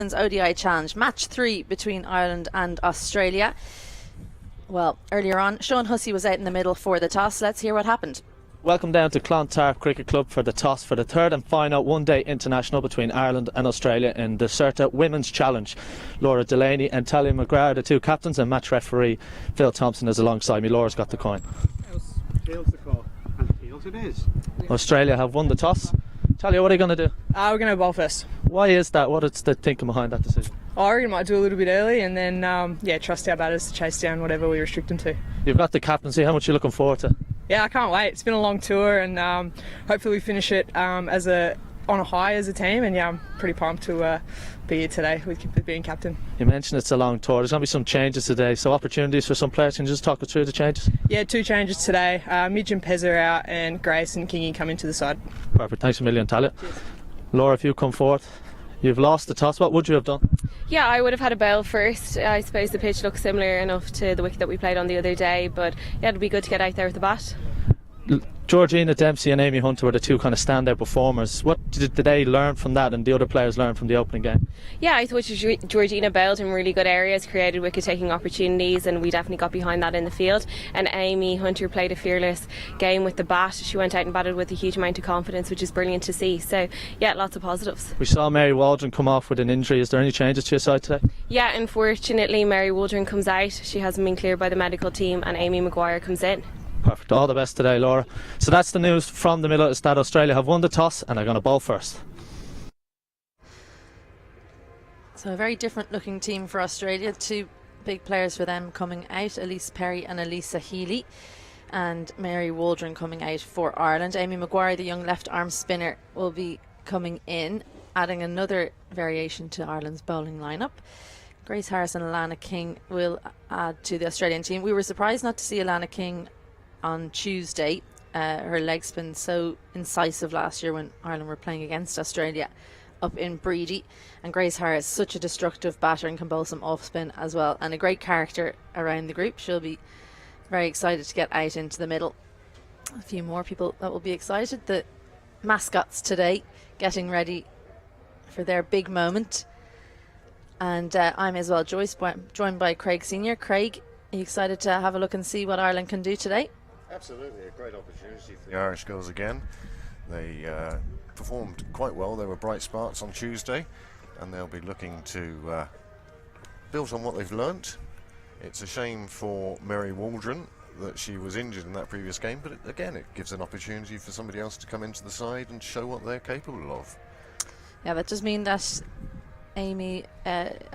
ODI Challenge, match 3 between Ireland and Australia. Well, earlier on, Sean Hussey was out in the middle for the toss. Let's hear what happened. Welcome down to Clontarf Cricket Club for the toss for the third and final one-day international between Ireland and Australia in the Certa Women's Challenge. Laura Delaney and Talia McGrath are the two captains, and match referee Phil Thompson is alongside me. Laura's got the coin. Tails the call, and tails it is. Australia have won the toss. Talia, what are you going to do? We're going to bowl first. Why is that? What is the thinking behind that decision? I reckon I might do a little bit early and then, trust our batters to chase down whatever we restrict them to. You've got the captaincy. How much are you looking forward to? Yeah, I can't wait. It's been a long tour and hopefully we finish it on a high as a team. And yeah, I'm pretty pumped to be here today with being captain. You mentioned it's a long tour. There's going to be some changes today, so opportunities for some players. Can you just talk us through the changes? Yeah, 2 changes today. Midge and Pez are out and Grace and Kingy come into the side. Perfect. Thanks a million, Talia. Cheers. Laura, if you come forward, you've lost the toss. What would you have done? Yeah, I would have had a bowl first. I suppose the pitch looks similar enough to the wicket that we played on the other day, but yeah, it'd be good to get out there with the bat. Georgina Dempsey and Amy Hunter were the two kind of standout performers. What did they learn from that and the other players learn from the opening game? Yeah, I thought Georgina bowled in really good areas, created wicket-taking opportunities, and we definitely got behind that in the field. And Amy Hunter played a fearless game with the bat. She went out and batted with a huge amount of confidence, which is brilliant to see. So yeah, lots of positives. We saw Mary Waldron come off with an injury. Is there any changes to your side today? Yeah, unfortunately Mary Waldron comes out. She hasn't been cleared by the medical team, and Amy Maguire comes in. Perfect. All the best today, Laura. So that's the news from the middle, is that Australia have won the toss and are going to bowl first. So a very different looking team for Australia. 2 big players for them coming out, Elise Perry and Elisa Healy, and Mary Waldron coming out for Ireland. Amy Maguire, the young left arm spinner, will be coming in, adding another variation to Ireland's bowling lineup. Grace Harris and Alana King will add to the Australian team. We were surprised not to see Alana King on Tuesday. Her leg spin so incisive last year when Ireland were playing against Australia up in Breedy. And Grace Harris, such a destructive batter and can bowl some off spin as well, and a great character around the group. She'll be very excited to get out into the middle. A few more people that will be excited. The mascots today getting ready for their big moment. And I'm as well joined by Craig Senior. Craig, are you excited to have a look and see what Ireland can do today? Absolutely, a great opportunity for the Irish girls again. They performed quite well. They were bright sparks on Tuesday, and they'll be looking to build on what they've learnt. It's a shame for Mary Waldron that she was injured in that previous game, but again, it gives an opportunity for somebody else to come into the side and show what they're capable of. Yeah, that does mean that Amy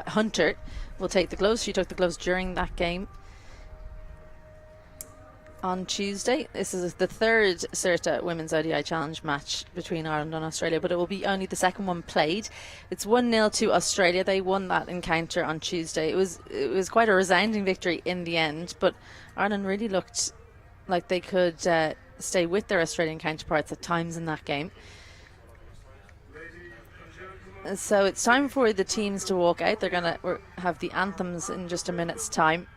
Hunter will take the gloves. She took the gloves during that game on Tuesday. This is the third Certa Women's ODI Challenge match between Ireland and Australia, but it will be only the second one played. It's 1-0 to Australia. They won that encounter on Tuesday. It was quite a resounding victory in the end, but Ireland really looked like they could stay with their Australian counterparts at times in that game. So it's time for the teams to walk out. They're going to have the anthems in just a minute's time.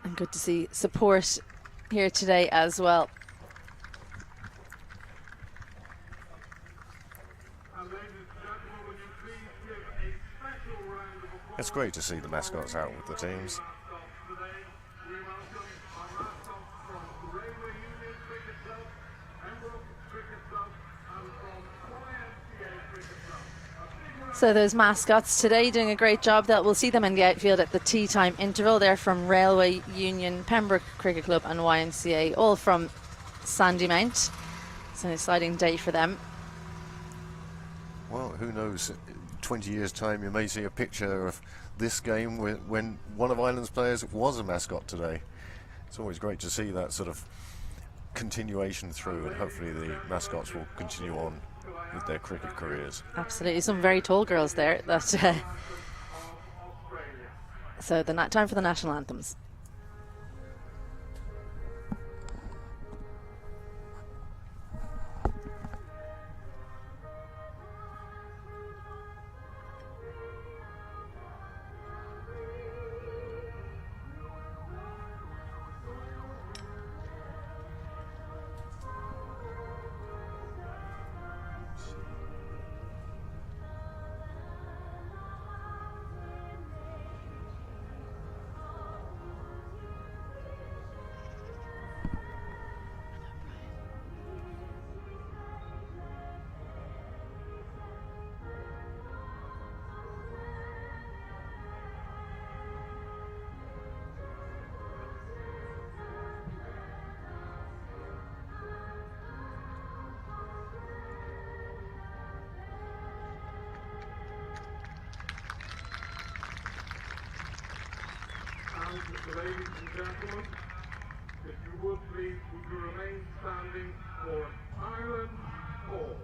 And good to see support here today as well. It's great to see the mascots out with the teams. So those mascots today doing a great job. That we'll see them in the outfield at the tea time interval. They're from Railway Union, Pembroke Cricket Club and YMCA, all from Sandymount. It's an exciting day for them. Well, who knows, in 20 years time you may see a picture of this game when one of Ireland's players was a mascot today. It's always great to see that sort of continuation through, and hopefully the mascots will continue on with their cricket careers. Absolutely, some very tall girls there. So the time for the national anthems. Ladies and gentlemen, if you would please, would you remain standing for Ireland Hall?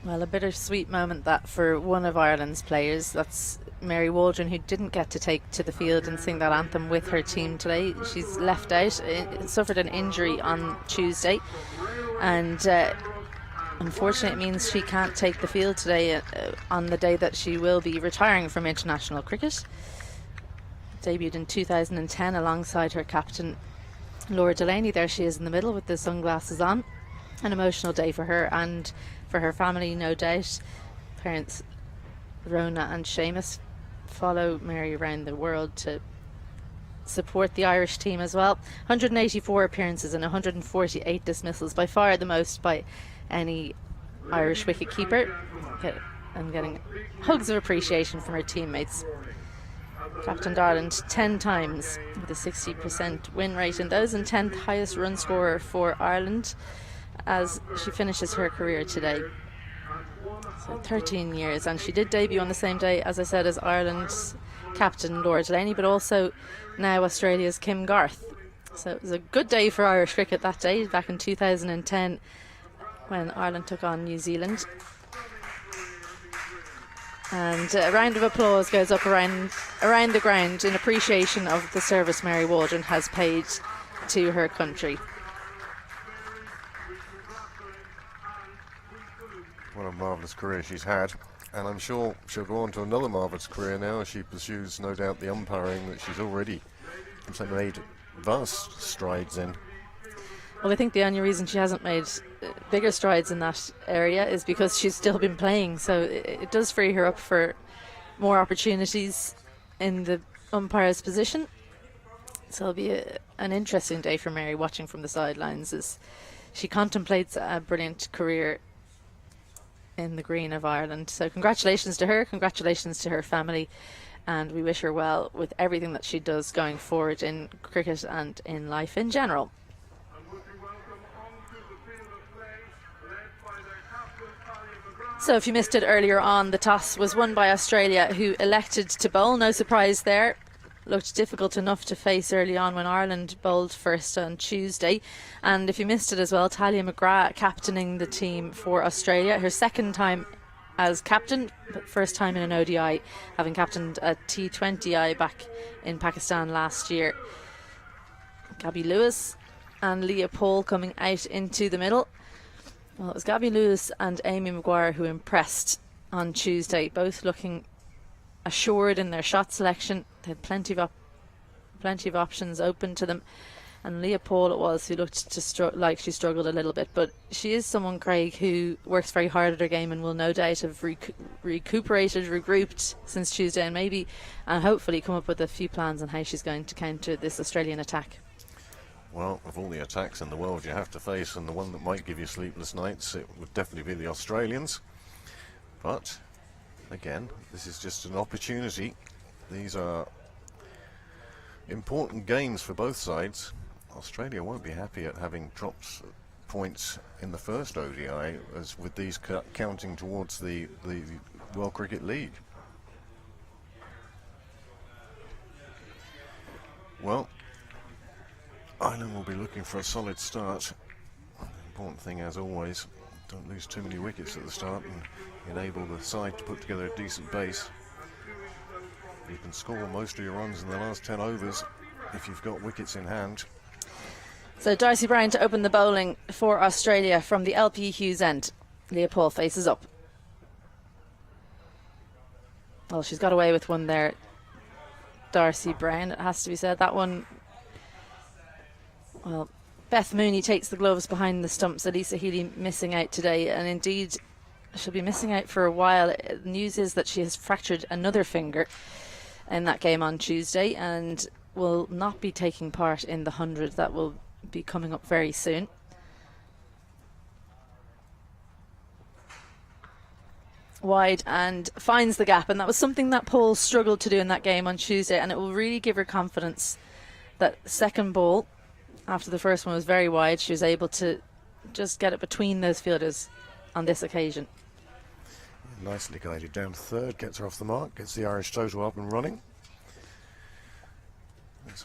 Well, a bittersweet moment that for one of Ireland's players. That's Mary Waldron, who didn't get to take to the field and sing that anthem with her team today. She's left out, suffered an injury on Tuesday, and unfortunately it means she can't take the field today on the day that she will be retiring from international cricket. Debuted in 2010 alongside her captain Laura Delaney. There she is in the middle with the sunglasses on. An emotional day for her and for her family, no doubt. Parents Rona and Seamus follow Mary around the world to support the Irish team as well. 184 appearances and 148 dismissals, by far the most by any Irish wicketkeeper, and getting hugs of appreciation from her teammates. Captained Ireland 10 times with a 60% win rate in those, and 10th highest run scorer for Ireland as she finishes her career today. So 13 years, and she did debut on the same day, as I said, as Ireland's captain Laura Delaney, but also now Australia's Kim Garth. So it was a good day for Irish cricket that day, back in 2010 when Ireland took on New Zealand. And a round of applause goes up around the ground in appreciation of the service Mary Waldron has paid to her country. What a marvellous career she's had, and I'm sure she'll go on to another marvellous career now as she pursues, no doubt, the umpiring that she's already made vast strides in. Well, I think the only reason she hasn't made bigger strides in that area is because she's still been playing, so it does free her up for more opportunities in the umpire's position. So it'll be an interesting day for Mary, watching from the sidelines as she contemplates a brilliant career in the green of Ireland. So congratulations to her, congratulations to her family, and we wish her well with everything that she does going forward in cricket and in life in general. So if you missed it earlier on, the toss was won by Australia, who elected to bowl. No surprise there. Looked difficult enough to face early on when Ireland bowled first on Tuesday. And if you missed it as well, Talia McGrath captaining the team for Australia. Her second time as captain, but first time in an ODI, having captained a T20I back in Pakistan last year. Gabby Lewis and Leah Paul coming out into the middle. Well, it was Gabby Lewis and Amy Maguire who impressed on Tuesday, both looking assured in their shot selection. They had plenty of options open to them, and Leah Paul it was who looked to like she struggled a little bit, but she is someone, Craig, who works very hard at her game and will no doubt have regrouped since Tuesday, and maybe and hopefully come up with a few plans on how she's going to counter this Australian attack. Well, of all the attacks in the world you have to face, and the one that might give you sleepless nights, it would definitely be the Australians. But again, this is just an opportunity. These are important games for both sides. Australia won't be happy at having dropped points in the first ODI, as with these counting towards the World Cricket League. Well, Ireland will be looking for a solid start. The important thing, as always, don't lose too many wickets at the start and enable the side to put together a decent base. You can score most of your runs in the last 10 overs if you've got wickets in hand. So Darcy Bryan to open the bowling for Australia from the LP Hughes end. Leah Paul faces up. Well, she's got away with one there, Darcy Bryan, it has to be said. That one, well, Beth Mooney takes the gloves behind the stumps. Elisa Healy missing out today, and indeed she'll be missing out for a while. The news is that she has fractured another finger in that game on Tuesday and will not be taking part in the 100 that will be coming up very soon. Wide and finds the gap, and that was something that Paul struggled to do in that game on Tuesday, and it will really give her confidence. That second ball after the first one was very wide, she was able to just get it between those fielders on this occasion. Nicely guided down to third, gets her off the mark, gets the Irish total up and running. It's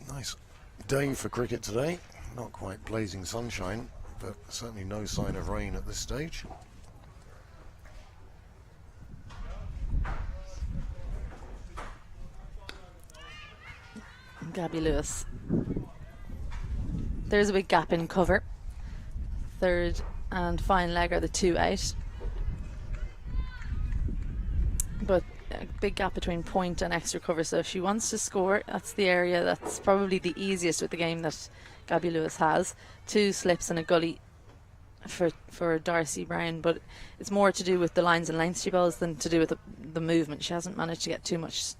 a nice day for cricket today. Not quite blazing sunshine, but certainly no sign of rain at this stage. Gabby Lewis. There's a big gap in cover. Third and fine leg are the two out. But a big gap between point and extra cover, so if she wants to score, that's the area that's probably the easiest with the game that Gabby Lewis has. Two slips and a gully for Darcy Bryan, but it's more to do with the lines and lengths she bowls than to do with the movement. She hasn't managed to get too much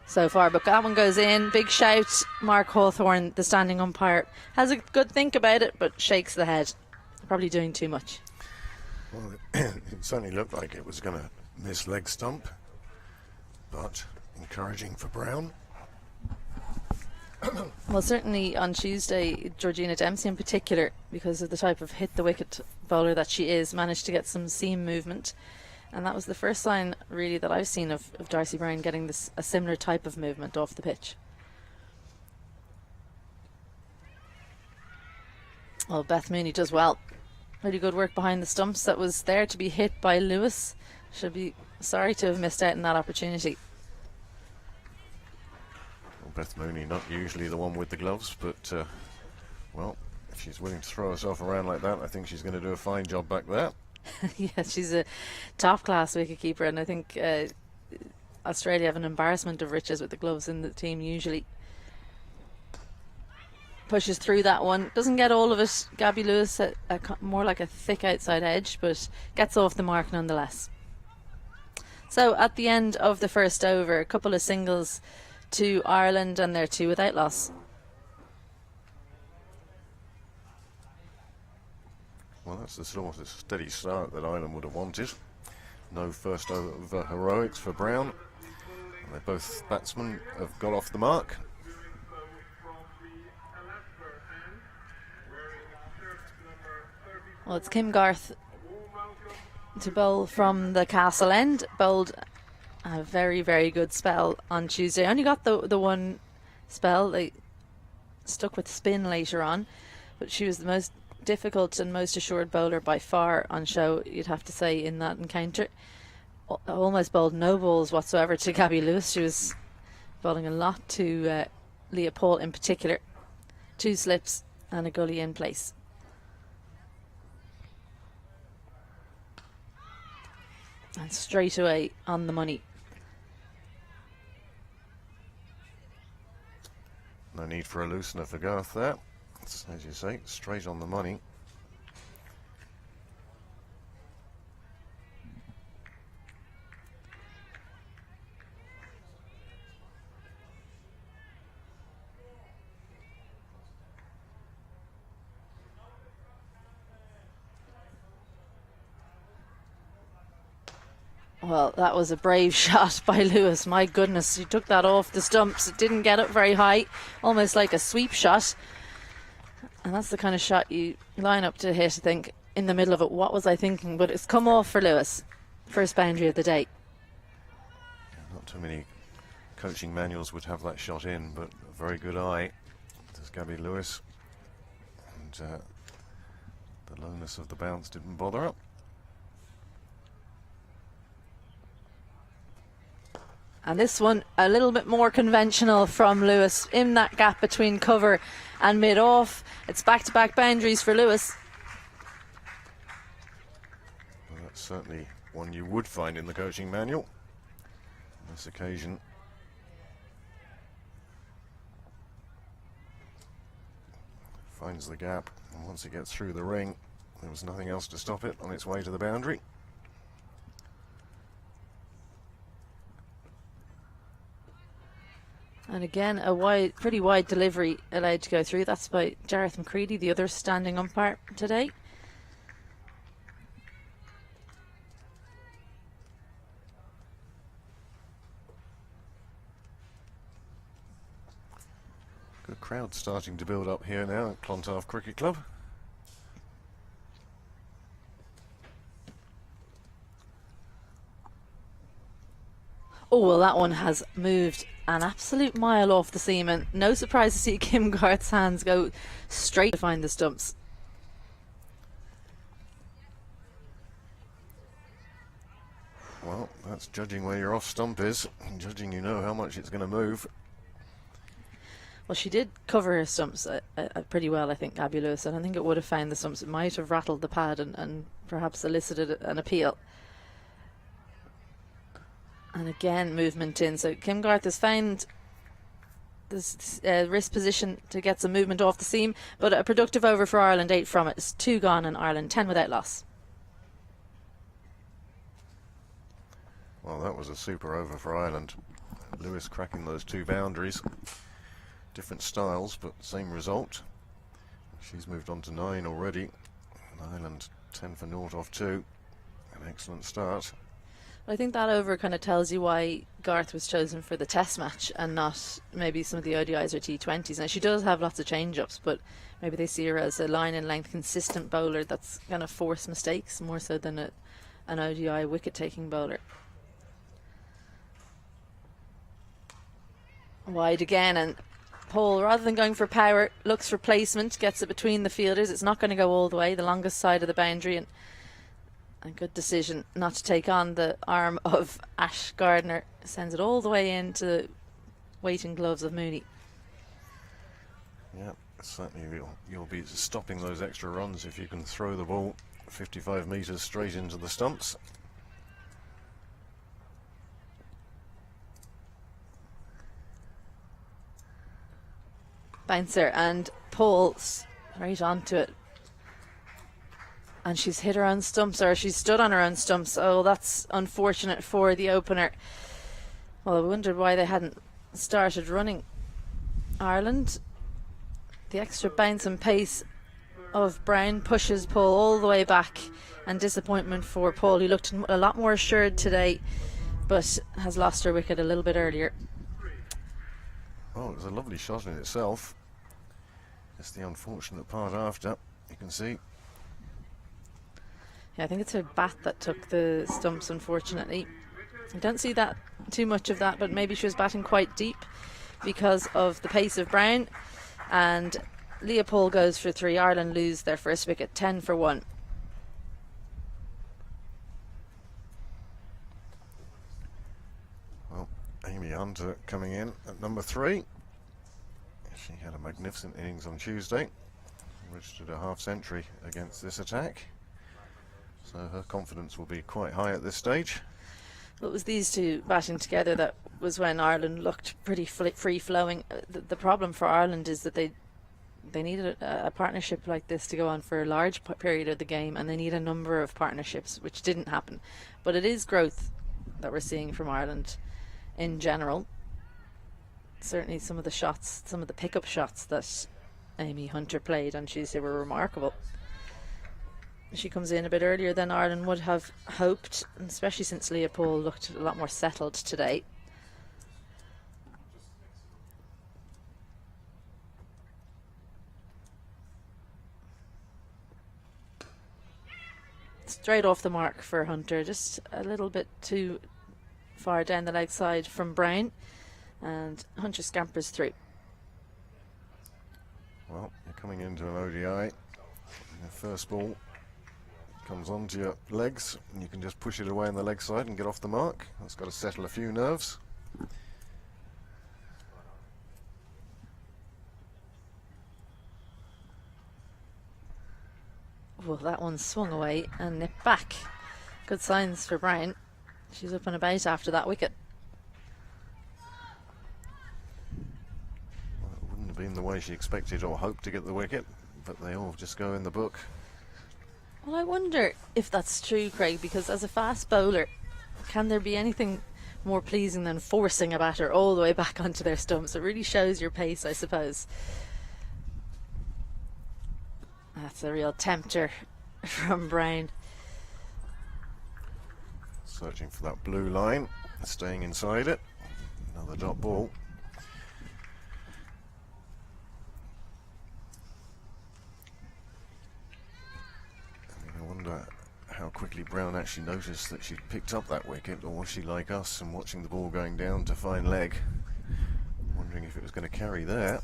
so far, but that one goes in. Big shout. Mark Hawthorne, the standing umpire, has a good think about it, but shakes the head. Probably doing too much. Well, it certainly looked like it was going to miss leg stump, but encouraging for Brown. Well, certainly on Tuesday, Georgina Dempsey in particular, because of the type of hit the wicket bowler that she is, managed to get some seam movement. And that was the first sign, really, that I've seen of Darcy Bryan getting a similar type of movement off the pitch. Well, Beth Mooney does well. Really good work behind the stumps. That was there to be hit by Lewis. Should be sorry to have missed out on that opportunity. Well, Beth Mooney, not usually the one with the gloves, but, well, if she's willing to throw herself around like that, I think she's going to do a fine job back there. Yeah, she's a top-class wicketkeeper, and I think Australia have an embarrassment of riches with the gloves in the team usually. Pushes through that one, doesn't get all of it. Gabby Lewis, more like a thick outside edge, but gets off the mark nonetheless. So at the end of the first over, a couple of singles to Ireland, and they're two without loss. Well, that's the sort of steady start that Ireland would have wanted. No first over heroics for Brown. And they both batsmen have got off the mark. Well, it's Kim Garth to bowl from the Castle end. Bowled a very, very good spell on Tuesday. Only got the one spell. They stuck with spin later on, but she was the most difficult and most assured bowler by far on show, you'd have to say, in that encounter. Almost bowled no balls whatsoever to Gabby Lewis. She was bowling a lot to Leah Paul in particular. Two slips and a gully in place. And straight away on the money. No need for a loosener for Garth there. As you say, straight on the money. Well, that was a brave shot by Lewis. My goodness, he took that off the stumps. It didn't get up very high, almost like a sweep shot. And that's the kind of shot you line up to hit, I think, in the middle of it. What was I thinking? But it's come off for Lewis. First boundary of the day. Not too many coaching manuals would have that shot in, but a very good eye. There's Gabby Lewis. And the lowness of the bounce didn't bother her. And this one a little bit more conventional from Lewis, in that gap between cover and mid-off. It's back-to-back boundaries for Lewis. Well, that's certainly one you would find in the coaching manual on this occasion. Finds the gap, and once it gets through the ring, there was nothing else to stop it on its way to the boundary. And again, a pretty wide delivery allowed to go through. That's by Jareth McCready, the other standing umpire today. Good crowd starting to build up here now at Clontarf Cricket Club. Oh, well, that one has moved an absolute mile off the seam, and no surprise to see Kim Garth's hands go straight to find the stumps. Well, that's judging where your off stump is, and judging you know how much it's going to move. Well, she did cover her stumps pretty well, I think, Gabby Lewis. I don't think it would have found the stumps. It might have rattled the pad and perhaps elicited an appeal. And again, movement in. So Kim Garth has found this wrist position to get some movement off the seam, but a productive over for Ireland, 8 from it. It's 2 gone in Ireland, 10 without loss. Well, that was a super over for Ireland. Lewis cracking those 2 boundaries. Different styles, but same result. She's moved on to 9 already. And Ireland 10 for 0 off 2. An excellent start. I think that over kind of tells you why Garth was chosen for the test match and not maybe some of the ODIs or T20s. Now, she does have lots of change-ups, but maybe they see her as a line and length consistent bowler that's going to force mistakes more so than an ODI wicket-taking bowler. Wide again, and Paul, rather than going for power, looks for placement, gets it between the fielders. It's not going to go all the way, the longest side of the boundary, and a good decision not to take on the arm of Ash Gardner. Sends it all the way into the waiting gloves of Mooney. Yeah, certainly you'll be stopping those extra runs if you can throw the ball 55 metres straight into the stumps. Bouncer, and Paul's right onto it. And she's hit her own stumps, or she's stood on her own stumps. Oh, that's unfortunate for the opener. Well, I wondered why they hadn't started running. Ireland, the extra bounce and pace of Brown pushes Paul all the way back, and disappointment for Paul, who looked a lot more assured today, but has lost her wicket a little bit earlier. Oh, it was a lovely shot in itself. Just the unfortunate part after, you can see. Yeah, I think it's her bat that took the stumps, unfortunately. I don't see that too much of that, but maybe she was batting quite deep because of the pace of Brown. And Leopold goes for 3. Ireland lose their first wicket, 10 for 1. Well, Amy Hunter coming in at number 3. She had a magnificent innings on Tuesday, registered a half-century against this attack. So her confidence will be quite high at this stage. Well, it was these two batting together that was when Ireland looked pretty free-flowing. The problem for Ireland is that they needed a partnership like this to go on for a large period of the game, and they need a number of partnerships, which didn't happen. But it is growth that we're seeing from Ireland in general. Certainly some of the shots, some of the pickup shots that Amy Hunter played on Tuesday were remarkable. she comes in a bit earlier than Ireland would have hoped, especially since Leah Paul looked a lot more settled today. Straight off the mark for Hunter, just a little bit too far down the leg side from Brown, and Hunter scampers through. Well, you're coming into an ODI. The first ball comes onto your legs, and you can just push it away on the leg side and get off the mark. That's got to settle a few nerves. Well, that one swung away and nipped back. Good signs for Brown. She's up and about after that wicket. Well, it wouldn't have been the way she expected or hoped to get the wicket, but they all just go in the book. Well, I wonder if that's true, Craig, because as a fast bowler, can there be anything more pleasing than forcing a batter all the way back onto their stumps? It really shows your pace, I suppose. That's a real tempter from Brown. Searching for that blue line, staying inside it. Another dot ball. I wonder how quickly Brown actually noticed that she'd picked up that wicket, or was she like us and watching the ball going down to fine leg, wondering if it was going to carry there.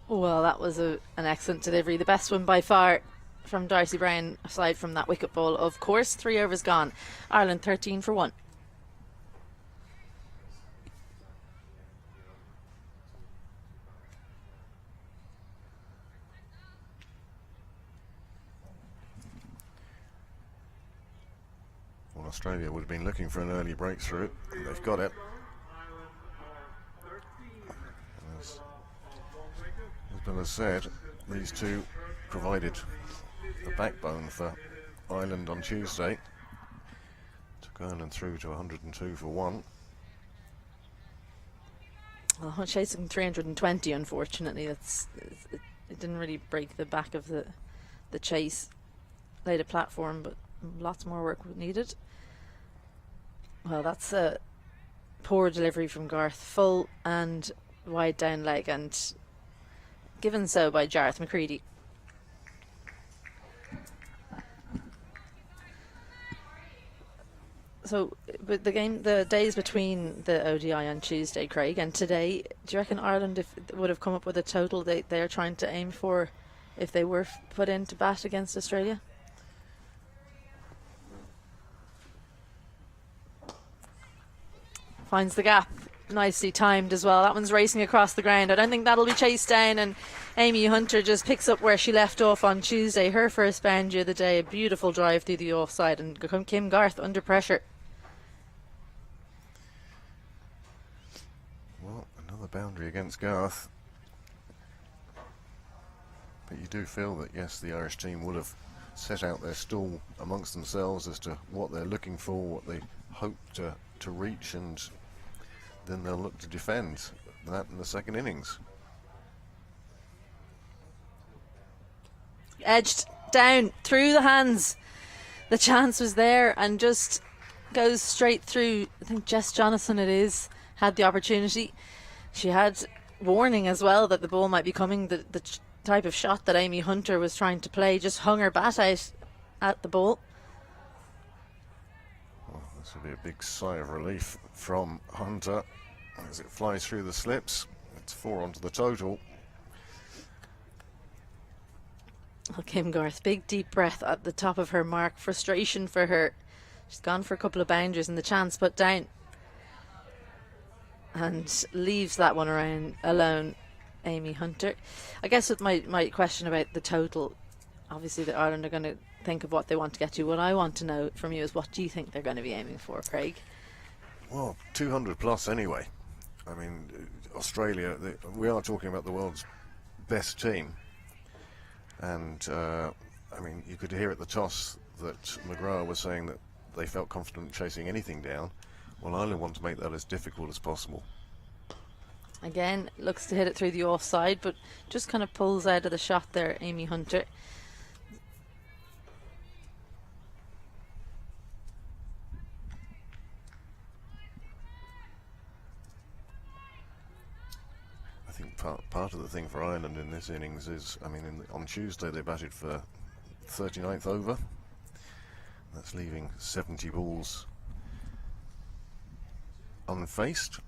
Well, that was an excellent delivery. The best one by far from Darcy Brown, aside from that wicket ball, of course. 3 overs gone. Ireland 13 for 1. Well, Australia would have been looking for an early breakthrough. They've got it. As Bill has said, these two provided the backbone for Ireland on Tuesday. Took Ireland through to 102 for 1. Well, chasing 320, unfortunately. It didn't really break the back of the chase. Laid a platform, but lots more work needed. Well, that's a poor delivery from Garth. Full and wide down leg, and given so by Jareth McCready. So, but the days between the ODI on Tuesday, Craig, and today, do you reckon Ireland would have come up with a total they're trying to aim for if they were put into bat against Australia? Finds the gap. Nicely timed as well. That one's racing across the ground. I don't think that'll be chased down, and Amy Hunter just picks up where she left off on Tuesday. Her first boundary of the day. A beautiful drive through the offside, and Kim Garth under pressure. Well, another boundary against Garth. But you do feel that, yes, the Irish team would have set out their stall amongst themselves as to what they're looking for, what they hope to reach, and then they'll look to defend that in the second innings. Edged down through the hands. The chance was there and just goes straight through. I think Jess Jonathan had the opportunity. She had warning as well that the ball might be coming. The type of shot that Amy Hunter was trying to play just hung her bat out at the ball. This will be a big sigh of relief from Hunter as it flies through the slips. It's 4 onto the total. Well, Kim Garth, big deep breath at the top of her mark. Frustration for her. She's gone for a couple of boundaries and the chance put down. And leaves that one around alone, Amy Hunter. I guess with my question about the total, obviously the Ireland are going to think of what they want to get to. What I want to know from you is, what do you think they're going to be aiming for, Craig? Well, 200 plus anyway. I mean, Australia, we are talking about the world's best team. And, I mean, you could hear at the toss that McGrath was saying that they felt confident chasing anything down. Well, Ireland want to make that as difficult as possible. Again, looks to hit it through the offside, but just kind of pulls out of the shot there, Amy Hunter. part of the thing for Ireland in this innings is, I mean, on Tuesday they batted for 39th over. That's leaving 70 balls unfaced.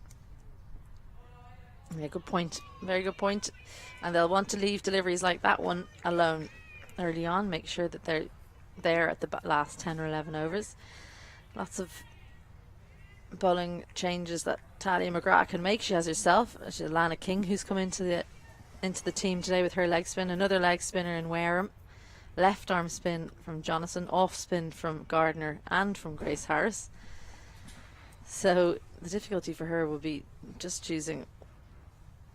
Yeah, good point. Very good point. And they'll want to leave deliveries like that one alone early on. Make sure that they're there at the last 10 or 11 overs. Lots of bowling changes that Talia McGrath can make. She has herself. She has Lana King, who's come into the team today with her leg spin. Another leg spinner in Wareham. Left arm spin from Jonathan. Off spin from Gardner and from Grace Harris. So the difficulty for her will be just choosing.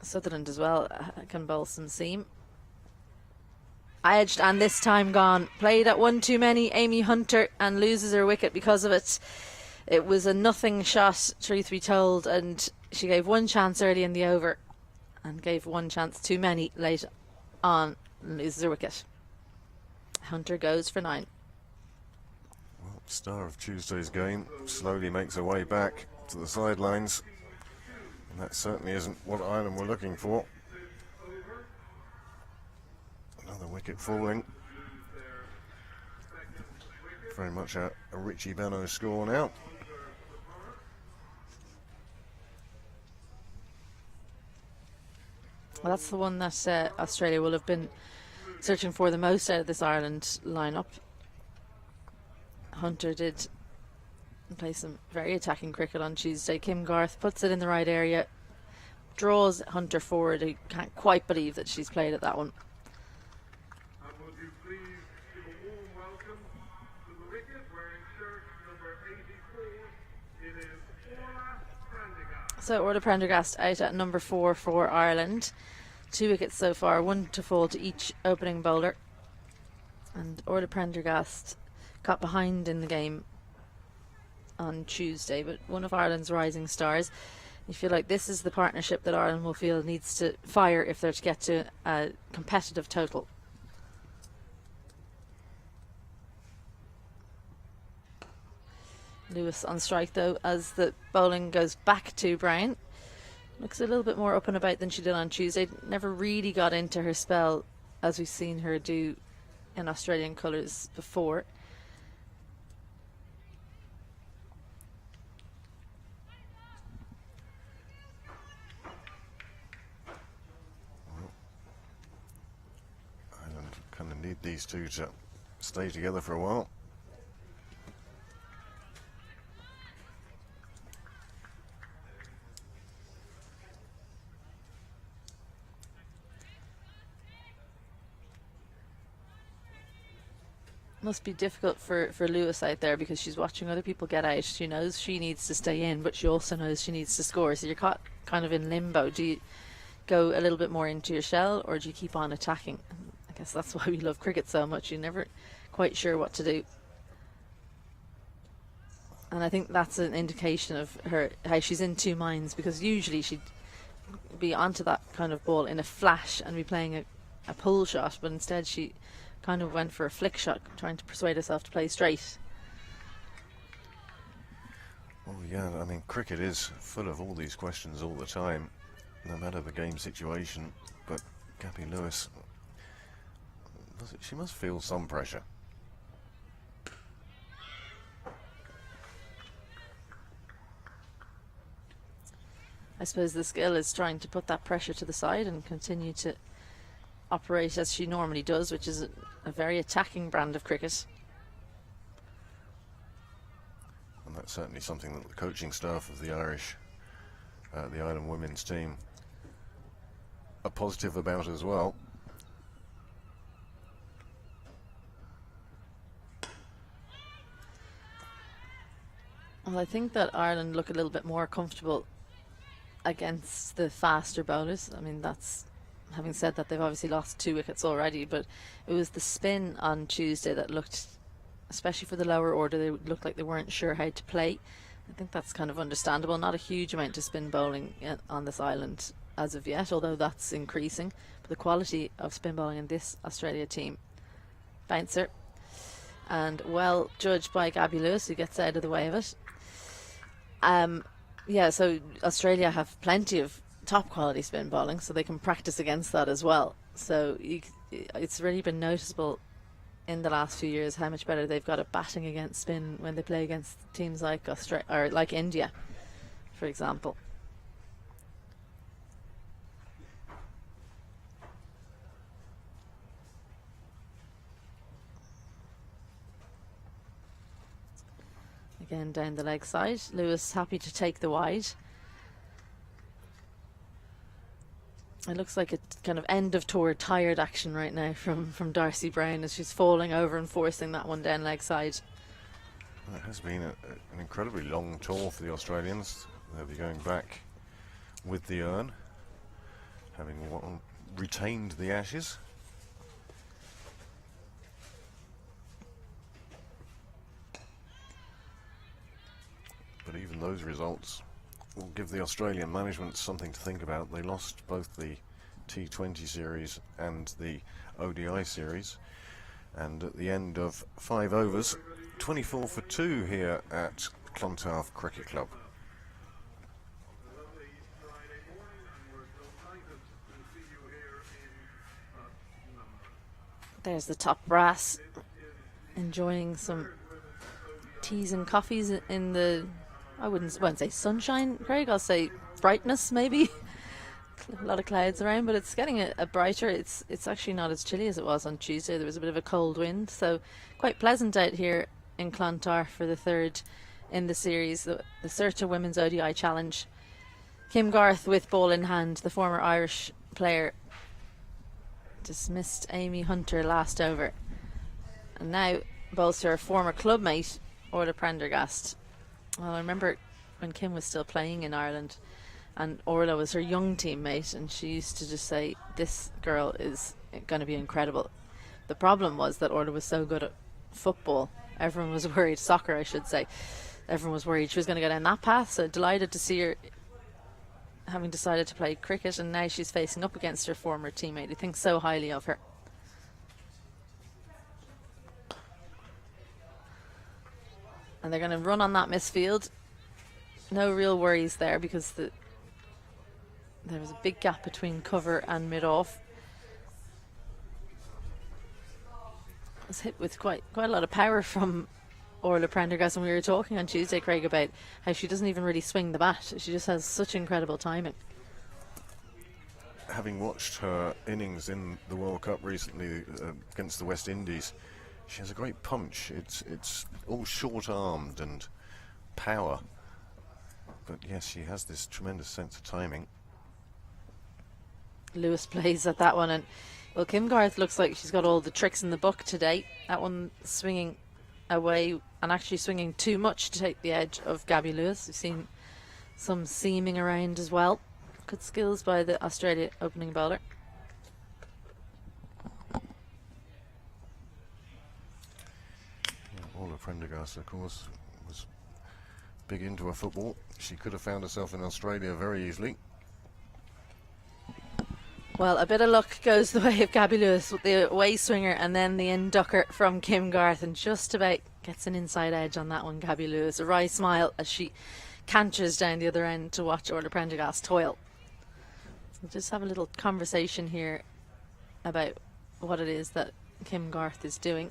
Sutherland as well can bowl some seam. Edged and this time gone. Played at one too many. Amy Hunter, and loses her wicket because of it. It was a nothing shot, truth be told, and she gave one chance early in the over and gave one chance too many late on and loses her wicket. Hunter goes for 9. Well, star of Tuesday's game slowly makes her way back to the sidelines. And that certainly isn't what Ireland were looking for. Another wicket falling. Very much a Richie Benaud score now. Well, that's the one that Australia will have been searching for the most out of this Ireland lineup. Hunter did play some very attacking cricket on Tuesday. Kim Garth puts it in the right area, draws Hunter forward. He can't quite believe that she's played at that one. And would you please give a warm welcome to the wicket wearing shirt number 84. It is Orla Prendergast. So Orla Prendergast out at number 4 for Ireland. 2 wickets so far, 1 to fall to each opening bowler. And Orla Prendergast got behind in the game on Tuesday, but one of Ireland's rising stars. You feel like this is the partnership that Ireland will feel needs to fire if they're to get to a competitive total. Lewis on strike though as the bowling goes back to Brown. Looks a little bit more up and about than she did on Tuesday. Never really got into her spell as we've seen her do in Australian colours before. Ireland kind of need these two to stay together for a while. Must be difficult for Lewis out there because she's watching other people get out. She knows she needs to stay in, but she also knows she needs to score. So you're caught kind of in limbo. Do you go a little bit more into your shell, or do you keep on attacking? I guess that's why we love cricket so much. You're never quite sure what to do. And I think that's an indication of her, how she's in two minds, because usually she'd be onto that kind of ball in a flash and be playing a pull shot, but instead she kind of went for a flick shot, trying to persuade herself to play straight. Oh yeah, I mean, cricket is full of all these questions all the time, no matter the game situation. But Gabby Lewis, she must feel some pressure. I suppose the skill is trying to put that pressure to the side and continue to operate as she normally does, which is a very attacking brand of cricket. And that's certainly something that the coaching staff of the Ireland women's team are positive about as well. Well, I think that Ireland look a little bit more comfortable against the faster bowlers. I mean, that's, having said that, they've obviously lost 2 wickets already, but it was the spin on Tuesday that looked, especially for the lower order, they looked like they weren't sure how to play. I think that's kind of understandable. Not a huge amount of spin bowling on this island as of yet, although that's increasing. But the quality of spin bowling in this Australia team. Bouncer. And well judged by Gabby Lewis, who gets out of the way of it. Yeah, so Australia have plenty of top quality spin bowling, so they can practice against that as well. So it's really been noticeable in the last few years how much better they've got at batting against spin when they play against teams like Australia or like India, for example. Again down the leg side. Lewis happy to take the wide. It looks like a kind of end of tour tired action right now from Darcy Brown as she's falling over and forcing that one down leg side. It has been an incredibly long tour for the Australians. They'll be going back with the urn, having retained the Ashes. But even those results will give the Australian management something to think about. They lost both the T20 series and the ODI series, and at the end of 5 overs, 24 for 2 here at Clontarf Cricket Club. There's the top brass enjoying some teas and coffees in the, I wouldn't say sunshine, Craig, I'll say brightness maybe. A lot of clouds around, but it's getting a brighter. It's actually not as chilly as it was on Tuesday. There was a bit of a cold wind, so quite pleasant out here in Clontarf for the third in the series, the Certa Women's ODI Challenge. Kim Garth with ball in hand, the former Irish player, dismissed Amy Hunter last over, and now bowls to her former clubmate Orla Prendergast. Well, I remember when Kim was still playing in Ireland and Orla was her young teammate, and she used to just say, this girl is going to be incredible. The problem was that Orla was so good at football, everyone was worried, soccer I should say, everyone was worried she was going to go down that path. So delighted to see her having decided to play cricket, and now she's facing up against her former teammate who thinks so highly of her. And they're going to run on that misfield. No real worries there because there was a big gap between cover and mid-off. It was hit with quite a lot of power from Orla Prendergast, and we were talking on Tuesday, Craig, about how she doesn't even really swing the bat. She just has such incredible timing. Having watched her innings in the World Cup recently against the West Indies, she has a great punch. It's all short-armed and power, but yes, she has this tremendous sense of timing. Lewis plays at that one, and well, Kim Garth looks like she's got all the tricks in the book today. That one swinging away and actually swinging too much to take the edge of Gabby Lewis. We've seen some seaming around as well. Good skills by the Australia opening bowler. Orla Prendergast, of course, was big into her football. She could have found herself in Australia very easily. Well, a bit of luck goes the way of Gabby Lewis with the away swinger and then the in-ducker from Kim Garth, and just about gets an inside edge on that one, Gabby Lewis. A wry smile as she canters down the other end to watch Orla Prendergast toil. We'll just have a little conversation here about what it is that Kim Garth is doing.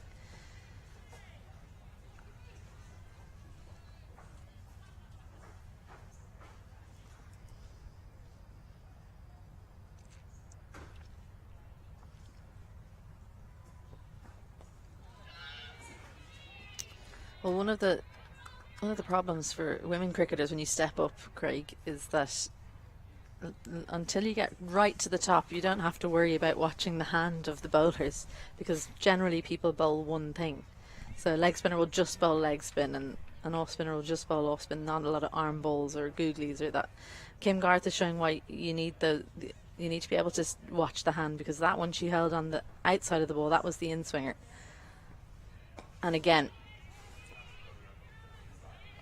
Well, one of the problems for women cricketers when you step up, Craig, is that until you get right to the top, you don't have to worry about watching the hand of the bowlers, because generally people bowl one thing. So a leg spinner will just bowl leg spin, and an off spinner will just bowl off spin, not a lot of arm bowls or googlies or that. Kim Garth is showing why you need to be able to watch the hand, because that one she held on the outside of the ball, that was the in-swinger. And again,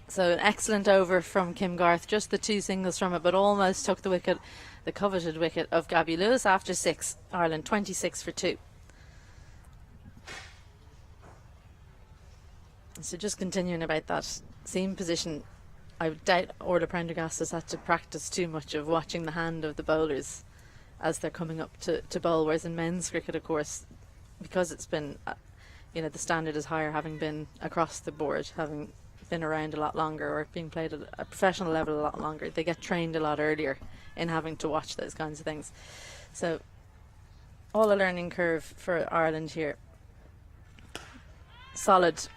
so an excellent over from Kim Garth, just the 2 singles from it, but almost took the wicket, the coveted wicket of Gabby Lewis after 6. Ireland 26 for 2. So just continuing about that seam position I doubt Orla Prendergast has had to practice too much of watching the hand of the bowlers as they're coming up to bowl, whereas in men's cricket, of course, because it's been, the standard is higher, having been across the board, having been around a lot longer, or being played at a professional level a lot longer, they get trained a lot earlier in having to watch those kinds of things. So all a learning curve for Ireland here. Solid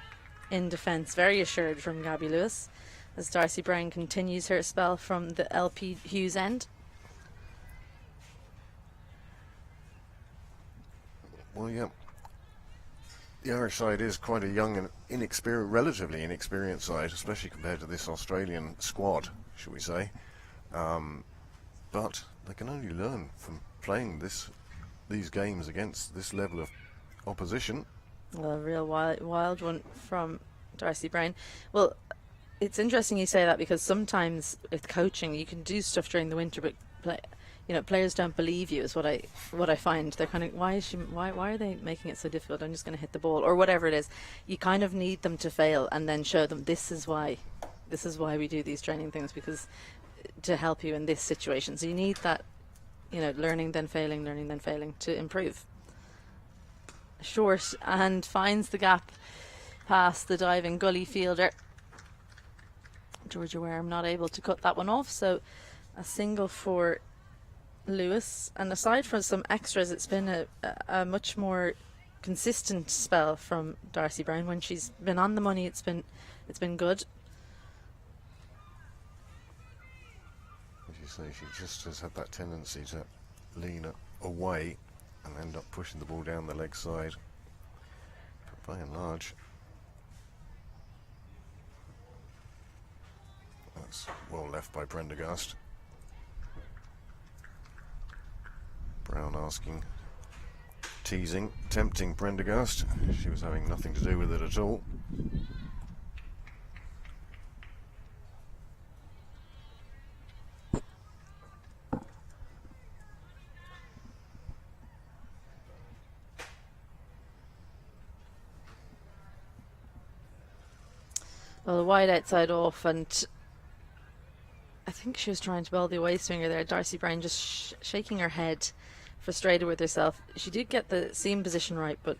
in defence, very assured from Gabby Lewis, as Darcy Brown continues her spell from the LP Hughes end. Well, yeah. The Irish side is quite a young and relatively inexperienced side, especially compared to this Australian squad, should we say. But they can only learn from playing these games against this level of opposition. Well, a real wild one from Darcy Brown. Well, it's interesting you say that, because sometimes with coaching you can do stuff during the winter, but players don't believe you, is what I find. They're kind of, why are they making it so difficult? I'm just going to hit the ball, or whatever it is. You kind of need them to fail and then show them this is why we do these training things, because to help you in this situation. So you need that, learning then failing to improve. Short and finds the gap past the diving gully fielder. Georgia Wareham not able to cut that one off, so a single for Lewis. And aside from some extras, it's been a much more consistent spell from Darcy Brown. When she's been on the money, it's been good. As you say, she just has had that tendency to lean away and end up pushing the ball down the leg side. But by and large, that's well left by Prendergast. Brown tempting Prendergast. She was having nothing to do with it at all. Well, a wide outside off, and I think she was trying to bowl the away swinger there. Darcy Brown just shaking her head, frustrated with herself. She did get the seam position right, but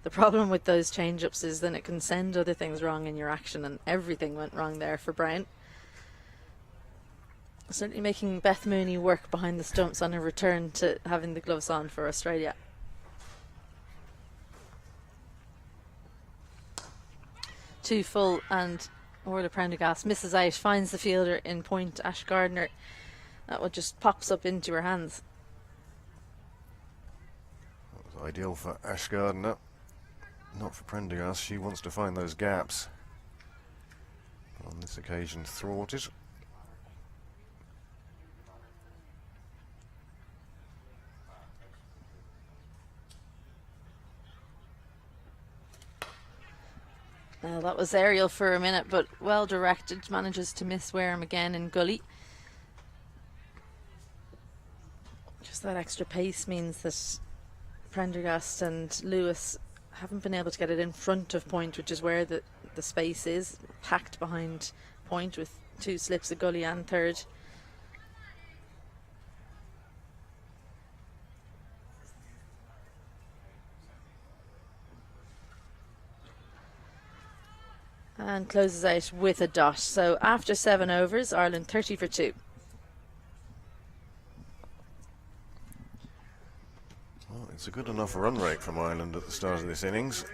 the problem with those change-ups is then it can send other things wrong in your action, and everything went wrong there for Brown. Certainly making Beth Mooney work behind the stumps on her return to having the gloves on for Australia. Too full, and Orla Prendergast misses out, finds the fielder in point, Ash Gardner. That one just pops up into her hands. That was ideal for Ash Gardner, not for Prendergast. She wants to find those gaps. On this occasion, thwarted. That was aerial for a minute, but well directed. Manages to miss Wareham again in gully. Just that extra pace means that Prendergast and Lewis haven't been able to get it in front of point, which is where the space is, packed behind point with two slips of gully and third. And closes out with a dot. So after 7 overs, Ireland 30 for 2. Well, it's a good enough run rate from Ireland at the start of this innings.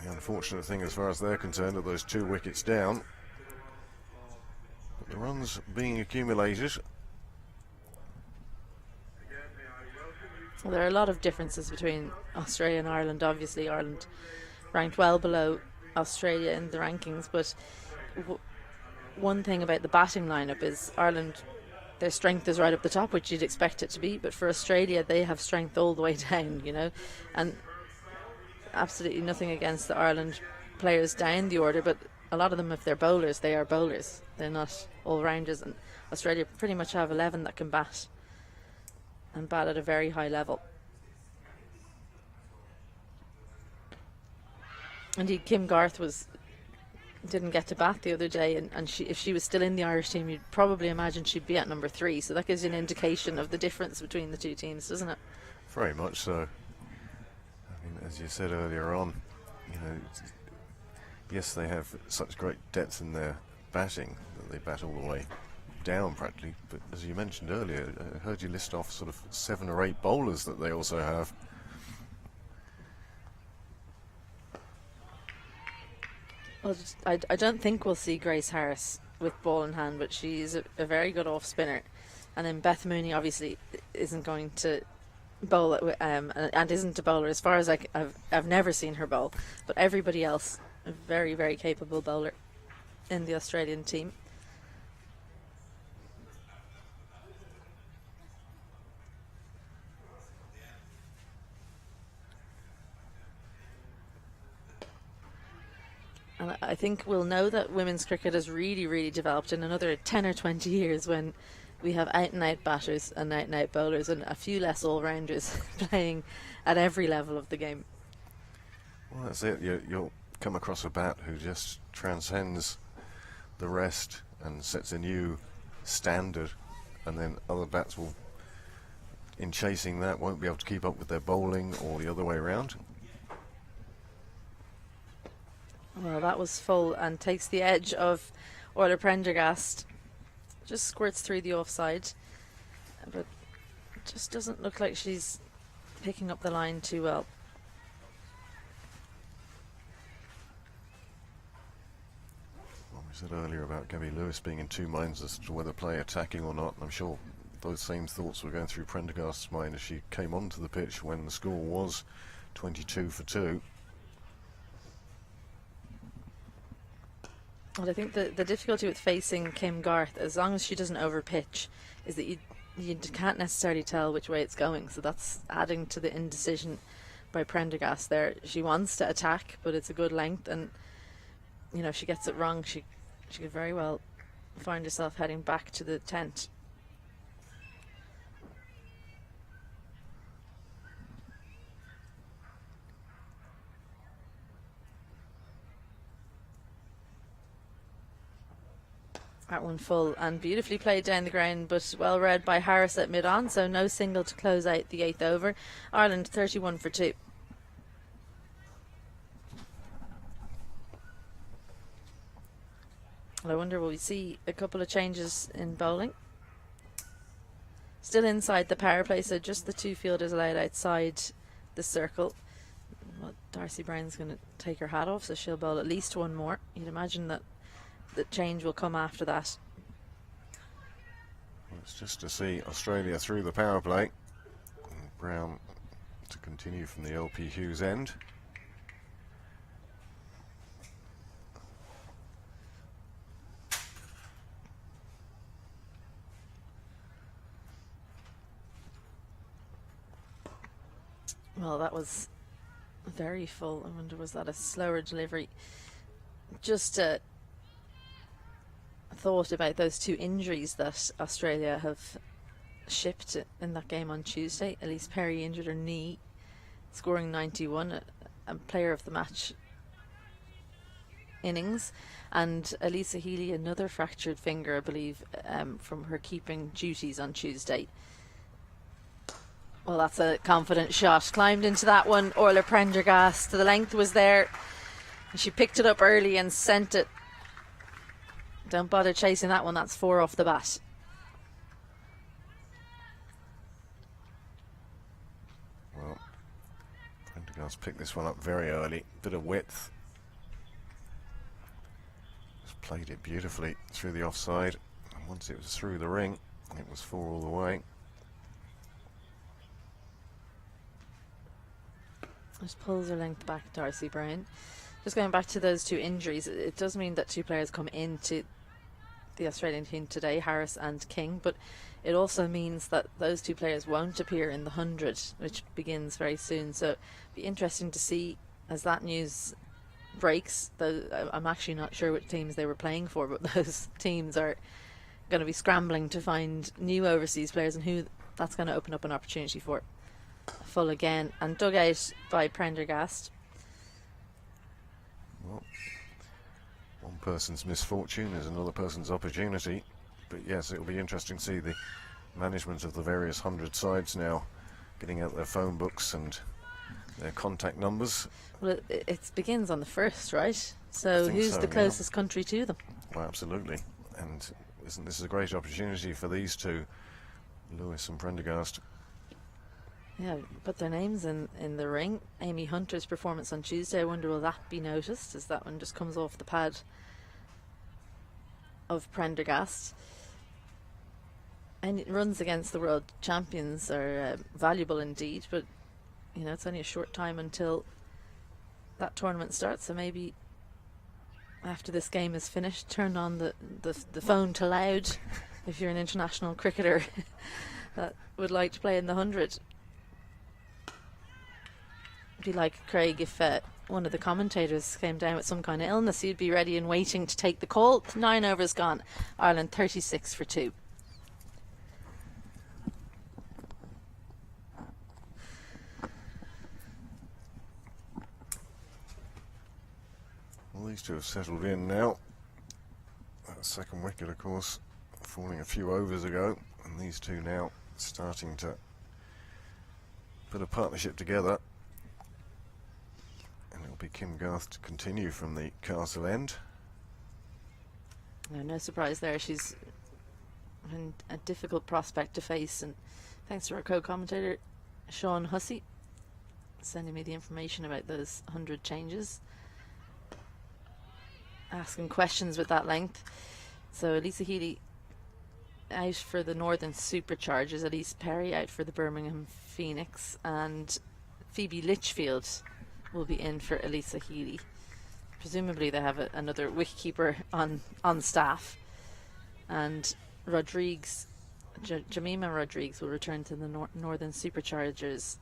The unfortunate thing as far as they're concerned are those 2 wickets down. But the runs being accumulated. Well, there are a lot of differences between Australia and Ireland. Obviously, Ireland ranked well below Australia in the rankings, but one thing about the batting lineup is Ireland, their strength is right up the top, which you'd expect it to be, but for Australia they have strength all the way down, and absolutely nothing against the Ireland players down the order, but a lot of them, if they're bowlers, they are bowlers, they're not all-rounders, and Australia pretty much have 11 that can bat, and bat at a very high level. Indeed, Kim Garth was didn't get to bat the other day, and if she was still in the Irish team, you'd probably imagine she'd be at number 3. So that gives you an indication of the difference between the two teams, doesn't it? Very much so. I mean, as you said earlier on, you know, yes, they have such great depth in their batting that they bat all the way down practically. But as you mentioned earlier, I heard you list off sort of 7 or 8 bowlers that they also have. Well, I don't think we'll see Grace Harris with ball in hand, but she's a very good off spinner. And then Beth Mooney obviously isn't going to bowl and isn't a bowler as far as I've never seen her bowl. But everybody else, a very, very capable bowler in the Australian team. And I think we'll know that women's cricket has really, really developed in another 10 or 20 years when we have out-and-out batters and out-and-out bowlers and a few less all-rounders playing at every level of the game. Well, that's it. You'll come across a bat who just transcends the rest and sets a new standard, and then other bats will, in chasing that, won't be able to keep up with their bowling or the other way around. Well, that was full and takes the edge of Orla Prendergast. Just squirts through the offside, but just doesn't look like she's picking up the line too well. Well, we said earlier about Gabby Lewis being in two minds as to whether play attacking or not. I'm sure those same thoughts were going through Prendergast's mind as she came onto the pitch when the score was 22 for 2. Well, I think the difficulty with facing Kim Garth, as long as she doesn't overpitch, is that you can't necessarily tell which way it's going. So that's adding to the indecision by Prendergast there. She wants to attack, but it's a good length, and you know, if she gets it wrong, she could very well find herself heading back to the tent. That one full and beautifully played down the ground, but well read by Harris at mid-on, so no single to close out the 8th over. Ireland 31 for 2. Well, I wonder, will we see a couple of changes in bowling? Still inside the power play, so just the 2 fielders allowed outside the circle. Well, Darcy Brown's going to take her hat off, so she'll bowl at least one more. You'd imagine that the change will come after that. Well, it's just to see Australia through the power play. And Brown to continue from the LP Hughes end. Well, that was very full. I wonder, was that a slower delivery? Just thought about those 2 injuries that Australia have shipped in that game on Tuesday. Elise Perry injured her knee, scoring 91, a player of the match innings, and Elisa Healy another fractured finger, I believe, from her keeping duties on Tuesday. Well, that's a confident shot. Climbed into that one. Orla Prendergast, the length was there. She picked it up early and sent it. Don't bother chasing that one. That's 4 off the bat. Well, Prendergast picked this one up very early. Bit of width. Just played it beautifully through the offside. And once it was through the ring, it was 4 all the way. Just pulls her length back, Darcy Brown. Just going back to those 2 injuries, it does mean that 2 players come into the Australian team today, Harris and King, but it also means that those 2 players won't appear in the 100, which begins very soon. So it'll be interesting to see as that news breaks. Though I'm actually not sure which teams they were playing for, but those teams are going to be scrambling to find new overseas players, and who that's going to open up an opportunity for. Full again and dug out by Prendergast. Well, One person's misfortune is another person's opportunity. But yes, it'll be interesting to see the management of the various 100 sides now getting out their phone books and their contact numbers. Well, it begins on the 1st, right? So who's so, the yeah. closest country to them? Well, absolutely. And isn't this a great opportunity for these two, Lewis and Prendergast? Yeah, put their names in the ring. Amy Hunter's performance on Tuesday, I wonder will that be noticed, as that one just comes off the pad of Prendergast. And runs against the world champions are valuable indeed, but you know, it's only a short time until that tournament starts, so maybe after this game is finished, turn on the phone to loud if you're an international cricketer that would like to play in the 100. It'd be like, Craig, if one of the commentators came down with some kind of illness, he'd be ready and waiting to take the call. 9 overs gone. Ireland 36 for 2. Well, these two have settled in now. That second wicket, of course, falling a few overs ago, and these two now starting to put a partnership together. And it'll be Kim Garth to continue from the castle end. No surprise there. She's a difficult prospect to face, and thanks to our co-commentator Sean Hussey sending me the information about those 100 changes, asking questions with that length. So Elisa Healy out for the Northern Superchargers, Elise Perry out for the Birmingham Phoenix, and Phoebe Litchfield will be in for Elisa Healy. Presumably they have another wicketkeeper on staff, and Jemima Rodrigues will return to the Northern Superchargers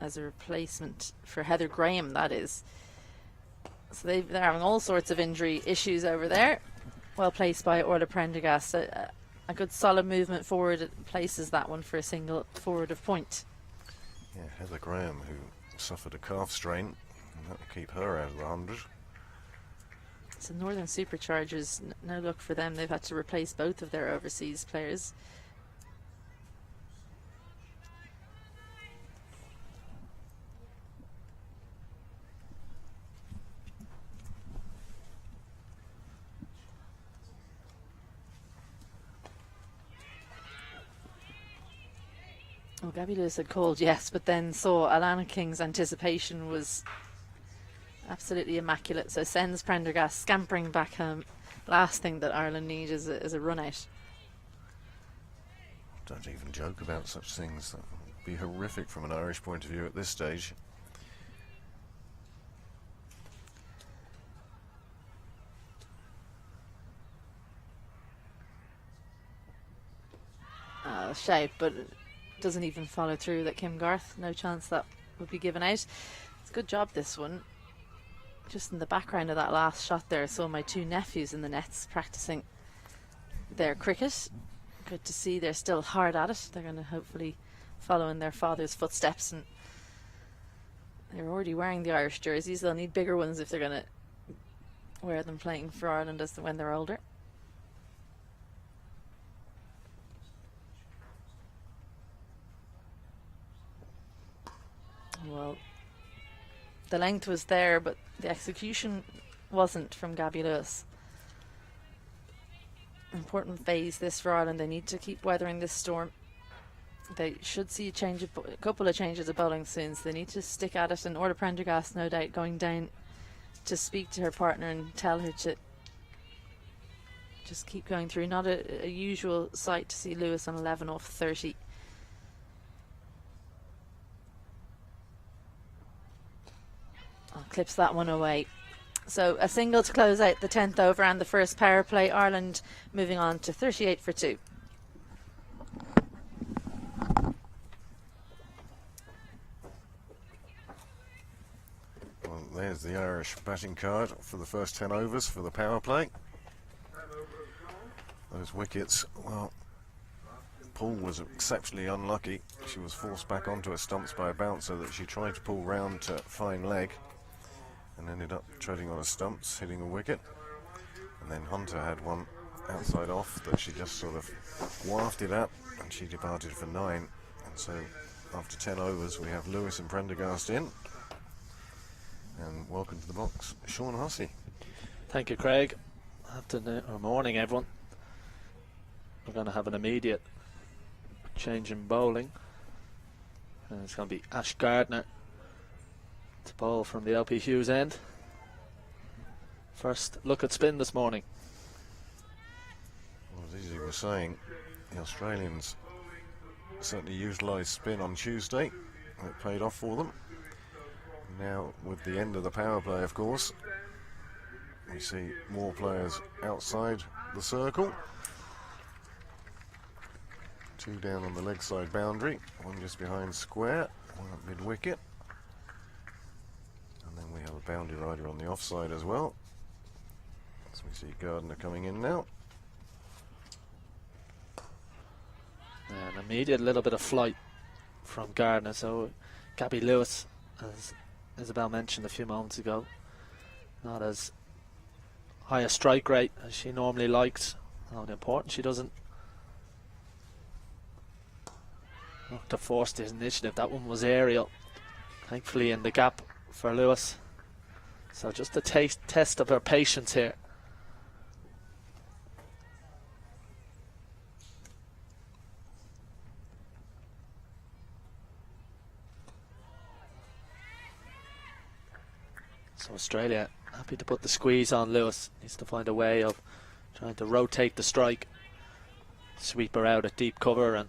as a replacement for Heather Graham, that is. So they're having all sorts of injury issues over there. Well placed by Orla Prendergast. A good solid movement forward. It places that one for a single forward of point. Yeah, Heather Graham, who suffered a calf strain, and that will keep her out of the 100. So Northern Superchargers, no luck for them. They've had to replace both of their overseas players. Well, Gabby Lewis had called, yes, but then saw Alana King's anticipation was absolutely immaculate, so sends Prendergast scampering back home. Last thing that Ireland need is a run out. Don't even joke about such things. That would be horrific from an Irish point of view at this stage. Shout, but it doesn't even follow through. That Kim Garth, no chance that would be given out. It's a good job, this one. Just in the background of that last shot there, I saw my two nephews in the nets practicing their cricket. Good to see they're still hard at it. They're going to hopefully follow in their father's footsteps, and they're already wearing the Irish jerseys. They'll need bigger ones if they're going to wear them playing for Ireland when they're older. Well, the length was there, but the execution wasn't from Gabby Lewis. Important phase this for Ireland. They need to keep weathering this storm. They should see a couple of changes of bowling soon, so they need to stick at it. And Orla Prendergast, no doubt, going down to speak to her partner and tell her to just keep going through. Not a usual sight to see Lewis on 11 off 30. Clips that one away. So a single to close out the 10th over and the first power play. Ireland moving on to 38 for 2. Well, there's the Irish batting card for the first 10 overs for the power play. Those wickets, well, Paul was exceptionally unlucky. She was forced back onto her stumps by a bouncer that she tried to pull round to fine leg and ended up treading on her stumps, hitting a wicket. And then Hunter had one outside off that she just sort of wafted at, and she departed for 9. And so after 10 overs we have Lewis and Prendergast in. And welcome to the box, Sean Hussey. Thank you, Craig. Afternoon or morning, everyone. We're going to have an immediate change in bowling. And it's going to be Ash Gardner to bowl from the LP Hughes end. First look at spin this morning. Well, as Izzy was saying, the Australians certainly utilised spin on Tuesday, and it paid off for them. Now, with the end of the power play, of course, we see more players outside the circle. 2 down on the leg side boundary, 1 just behind square, 1 at mid wicket. And then we have a boundary rider on the offside as well. So we see Gardner coming in now. An immediate little bit of flight from Gardner. So Gabby Lewis, as Isabel mentioned a few moments ago, not as high a strike rate as she normally likes. How important she doesn't look to force this initiative. That one was aerial, thankfully in the gap for Lewis. So just a test of her patience here. So Australia happy to put the squeeze on Lewis. Needs to find a way of trying to rotate the strike, sweep her out at deep cover, and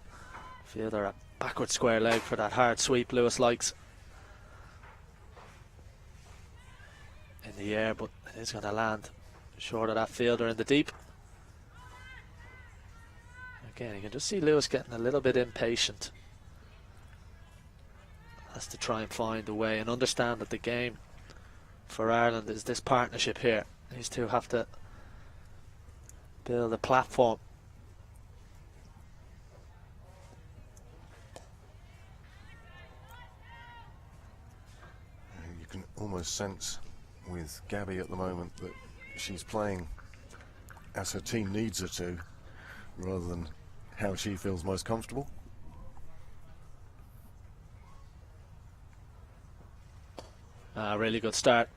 field her a backward square leg for that hard sweep Lewis likes. In the air, but it is going to land short of that fielder in the deep. Again, you can just see Lewis getting a little bit impatient. Has to try and find a way and understand that the game for Ireland is this partnership here. These two have to build a platform. You can almost sense with Gabby at the moment that she's playing as her team needs her to, rather than how she feels most comfortable. Really good start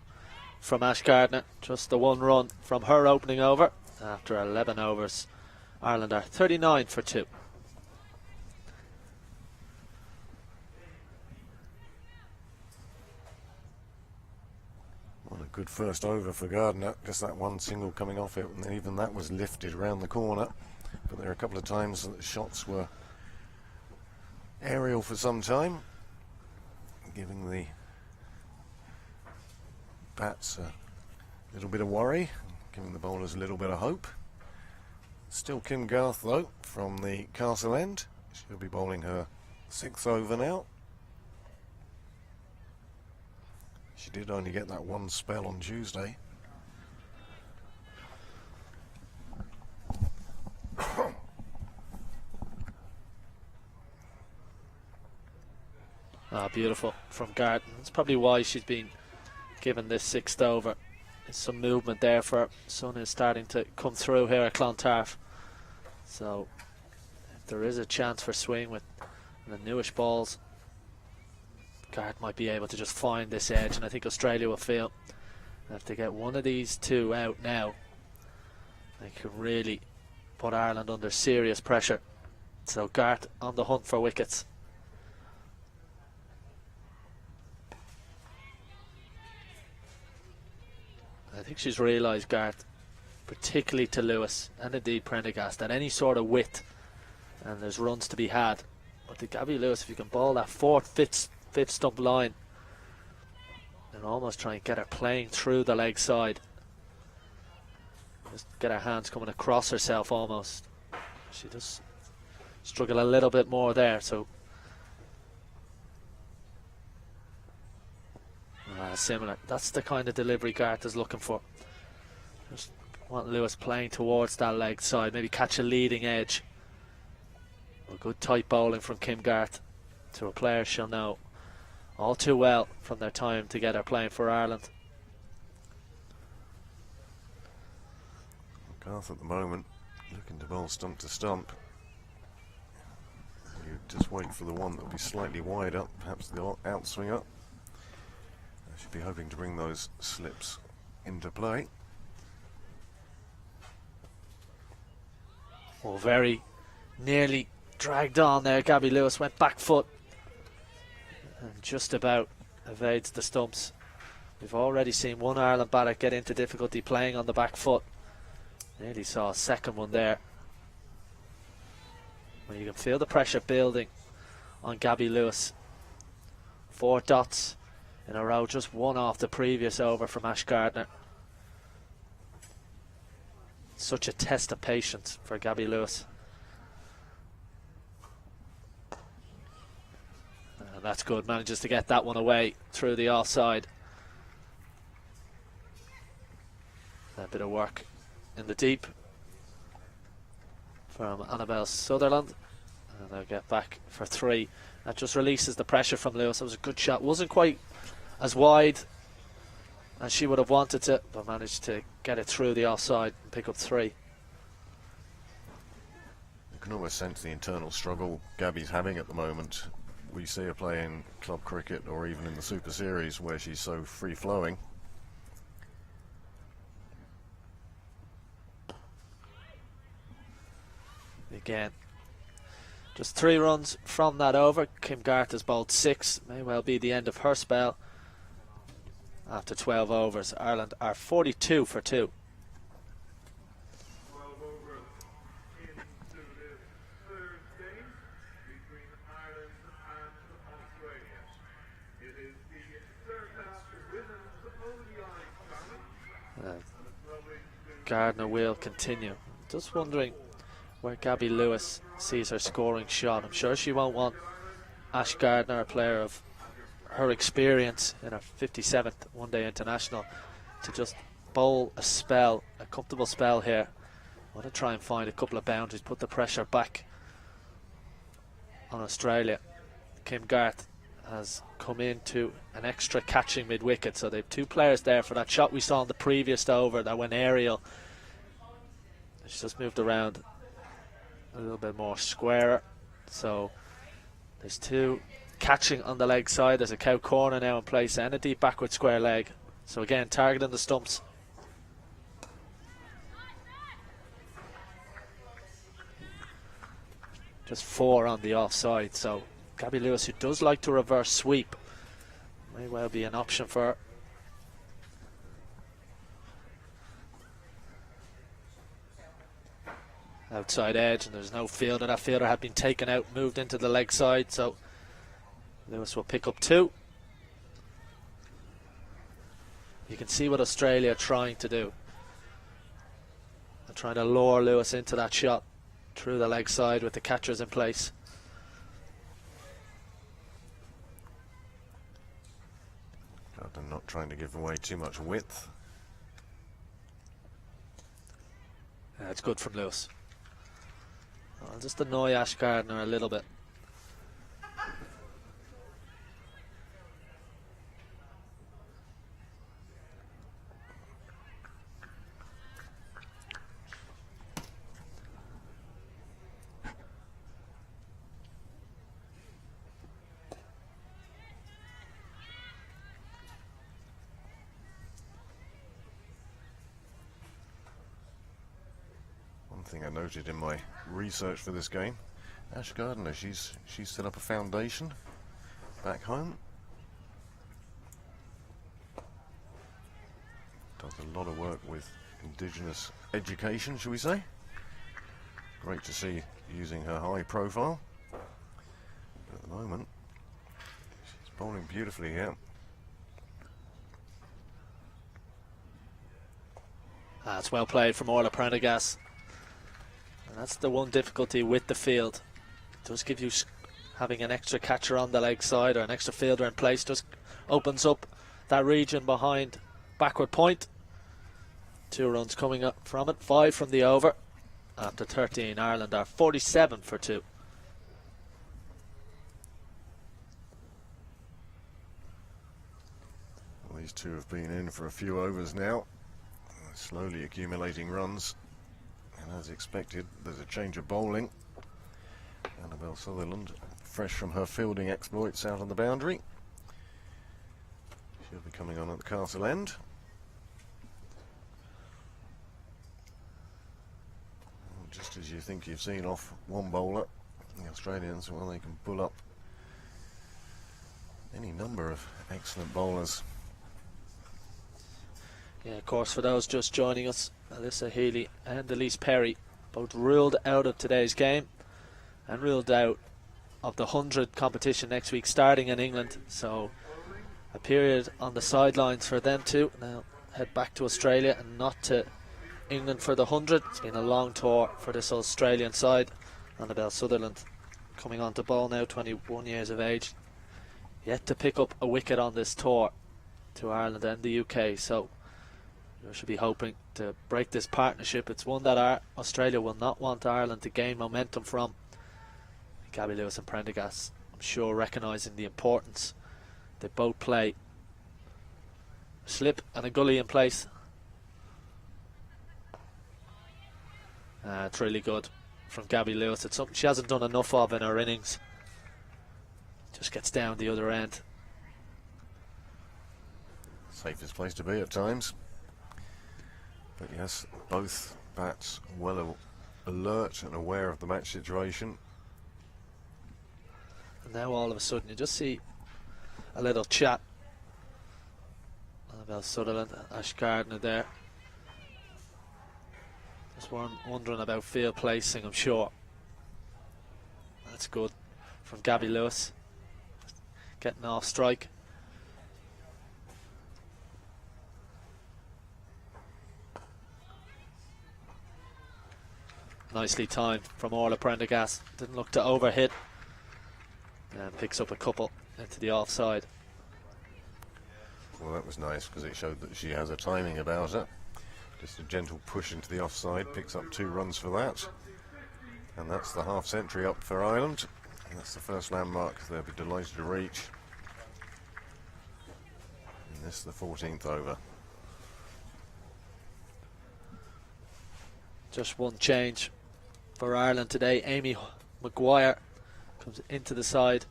from Ash Gardner. Just the 1 run from her opening over. After 11 overs, Ireland are 39 for 2. Well, a good first over for Gardner. Just that 1 single coming off it, and even that was lifted around the corner. But there are a couple of times that the shots were aerial for some time, giving the bats a little bit of worry, giving the bowlers a little bit of hope. Still Kim Garth though from the Castle end. She'll be bowling her 6th over now. She did only get that 1 spell on Tuesday. Beautiful from Garden. That's probably why she's been given this 6th over. There's some movement there for her. Sun is starting to come through here at Clontarf. So if there is a chance for swing with the newish balls, Garth might be able to just find this edge, and I think Australia will feel that if they get one of these 2 out now, they can really put Ireland under serious pressure. So Garth on the hunt for wickets. I think she's realised, Garth, particularly to Lewis and indeed Prendergast, that any sort of width and there's runs to be had. But to Gabby Lewis, if you can ball that 4th, 5th stump line and almost try and get her playing through the leg side, just get her hands coming across herself almost. She does struggle a little bit more there, so similar. That's the kind of delivery Garth is looking for. Just want Lewis playing towards that leg side, maybe catch a leading edge. A good tight bowling from Kim Garth to a player she'll know all too well from their time together playing for Ireland. Garth at the moment looking to bowl stump to stump. You just wait for the one that will be slightly wide up, perhaps the outswing up. I should be hoping to bring those slips into play. Well, very nearly dragged on there. Gabby Lewis went back foot and just about evades the stumps. We've already seen one Ireland batter get into difficulty playing on the back foot. Nearly saw a second one there. Well, you can feel the pressure building on Gabby Lewis. 4 dots in a row, just one off the previous over from Ash Gardner. Such a test of patience for Gabby Lewis. And that's good, manages to get that one away through the offside. A bit of work in the deep from Annabelle Sutherland. And they'll get back for 3. That just releases the pressure from Lewis. That was a good shot. Wasn't quite as wide as she would have wanted to, but managed to get it through the offside and pick up 3. You can almost sense the internal struggle Gabby's having at the moment. We see her play in club cricket or even in the Super Series where she's so free-flowing. Again, just 3 runs from that over. Kim Garth has bowled 6. May well be the end of her spell. After 12 overs, Ireland are 42 for 2. 12 overs into this third game between Ireland and Australia. It is the Certa Women's ODI challenge. Gardner will continue. Just wondering where Gabby Lewis sees her scoring shot. I'm sure she won't want Ash Gardner, a player of her experience in her 57th one-day international, to just bowl a spell, a comfortable spell here. I want to try and find a couple of boundaries, put the pressure back on Australia. Kim Garth has come into an extra catching mid-wicket, so they have 2 players there for that shot we saw in the previous over that went aerial. She's just moved around a little bit more squarer, so there's 2 catching on the leg side. There's a cow corner now in place and a deep backward square leg, so again targeting the stumps. Just 4 on the offside, so Gabby Lewis, who does like to reverse sweep, may well be an option for her. Outside edge, and there's no fielder. That fielder had been taken out, moved into the leg side, so Lewis will pick up 2. You can see what Australia are trying to do. They're trying to lure Lewis into that shot through the leg side with the catchers in place. I'm not trying to give away too much width. It's good from Lewis. I'll just annoy Ash Gardner a little bit. Thing I noted in my research for this game, Ash Gardner, she's set up a foundation back home, does a lot of work with Indigenous education, shall we say. Great to see using her high profile. At the moment she's bowling beautifully here. That's well played from Orla Prendergast. And that's the one difficulty with the field. It does give you having an extra catcher on the leg side or an extra fielder in place, just opens up that region behind backward point. 2 runs coming up from it, 5 from the over. After 13, Ireland are 47 for 2. Well, these 2 have been in for a few overs now, slowly accumulating runs. And as expected, there's a change of bowling. Annabelle Sutherland, fresh from her fielding exploits out on the boundary. She'll be coming on at the castle end. And just as you think you've seen off one bowler, the Australians, well, they can pull up any number of excellent bowlers. Yeah, of course, for those just joining us, Alyssa Healy and Elise Perry both ruled out of today's game and ruled out of the 100 competition next week starting in England. So a period on the sidelines for them too. Now head back to Australia and not to England for the 100. It's been a long tour for this Australian side. Annabelle Sutherland coming on to bowl now, 21 years of age. Yet to pick up a wicket on this tour to Ireland and the UK. So we should be hoping to break this partnership. It's one that Australia will not want Ireland to gain momentum from. Gabby Lewis and Prendergast, I'm sure, recognising the importance. They both play a slip and a gully in place. It's really good from Gabby Lewis. It's something she hasn't done enough of in her innings. Just gets down the other end. Safest place to be at times. But yes, both bats well alert and aware of the match situation. And now all of a sudden you just see a little chat. Annabelle Sutherland, Ash Gardner there. Just wondering about field placing, I'm sure. That's good from Gabby Lewis. Getting off strike. Nicely timed from Orla Prendergast. Didn't look to overhit. And picks up a couple into the offside. Well, that was nice because it showed that she has a timing about her. Just a gentle push into the offside, picks up 2 runs for that. And that's the half century up for Ireland. And that's the first landmark they'll be delighted to reach. And this is the 14th over. Just one change for Ireland today. Amy Maguire comes into the side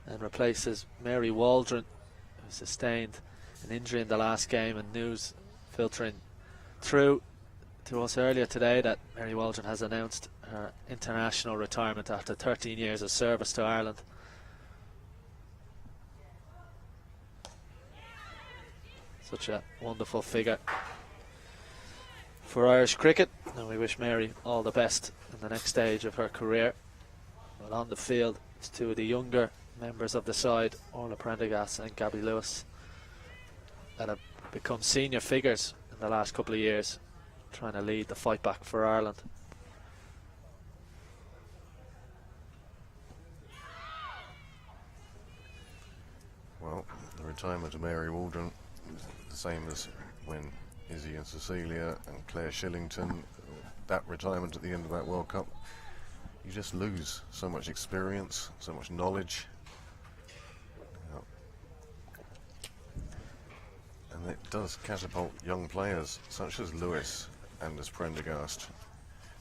and replaces Mary Waldron, who sustained an injury in the last game, and news filtering through to us earlier today that Mary Waldron has announced her international retirement after 13 years of service to Ireland. Such a wonderful figure for Irish cricket, and we wish Mary all the best in the next stage of her career. But on the field, it's 2 of the younger members of the side, Orla Prendergast and Gabby Lewis, that have become senior figures in the last couple of years, trying to lead the fight back for Ireland. Well, the retirement of Mary Waldron is the same as when Izzy and Cecilia and Claire Shillington, that retirement at the end of that World Cup. You just lose so much experience, so much knowledge. And it does catapult young players such as Lewis and as Prendergast.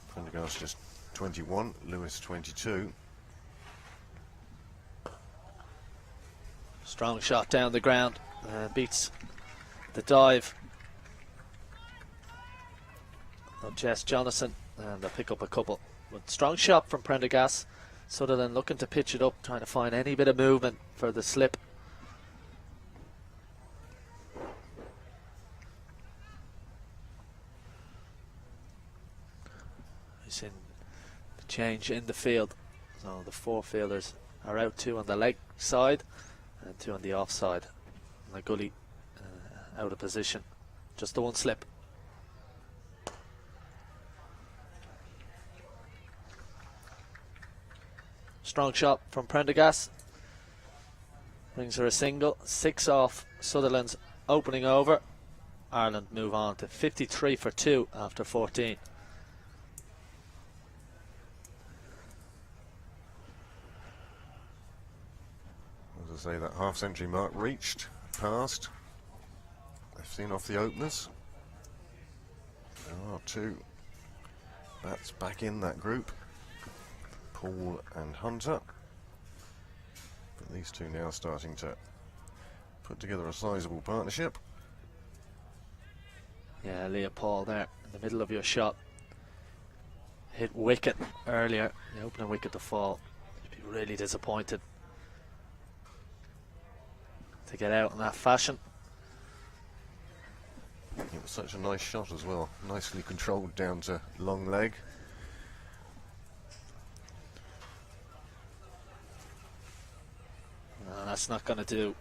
Prendergast just 21, Lewis 22. Strong shot down the ground, beats the dive of Jess Jonathan, and they'll pick up a couple. But strong shot from Prendergast. Sutherland looking to pitch it up, trying to find any bit of movement for the slip. We've seen the change in the field. So the 4 fielders are out, 2 on the leg side and 2 on the offside. And the gully out of position. Just the 1 slip. Strong shot from Prendergast. Brings her a single. 6 off Sutherland's opening over. Ireland move on to 53 for 2 after 14. As I say, that half-century mark reached, passed. They've seen off the openers. There are 2 bats back in that group, Paul and Hunter. But these two now starting to put together a sizable partnership. Yeah, Leopold there in the middle of your shot. Hit wicket earlier, the opening wicket to fall. He'd be really disappointed to get out in that fashion. It was such a nice shot as well, nicely controlled down to long leg. No, that's not going to do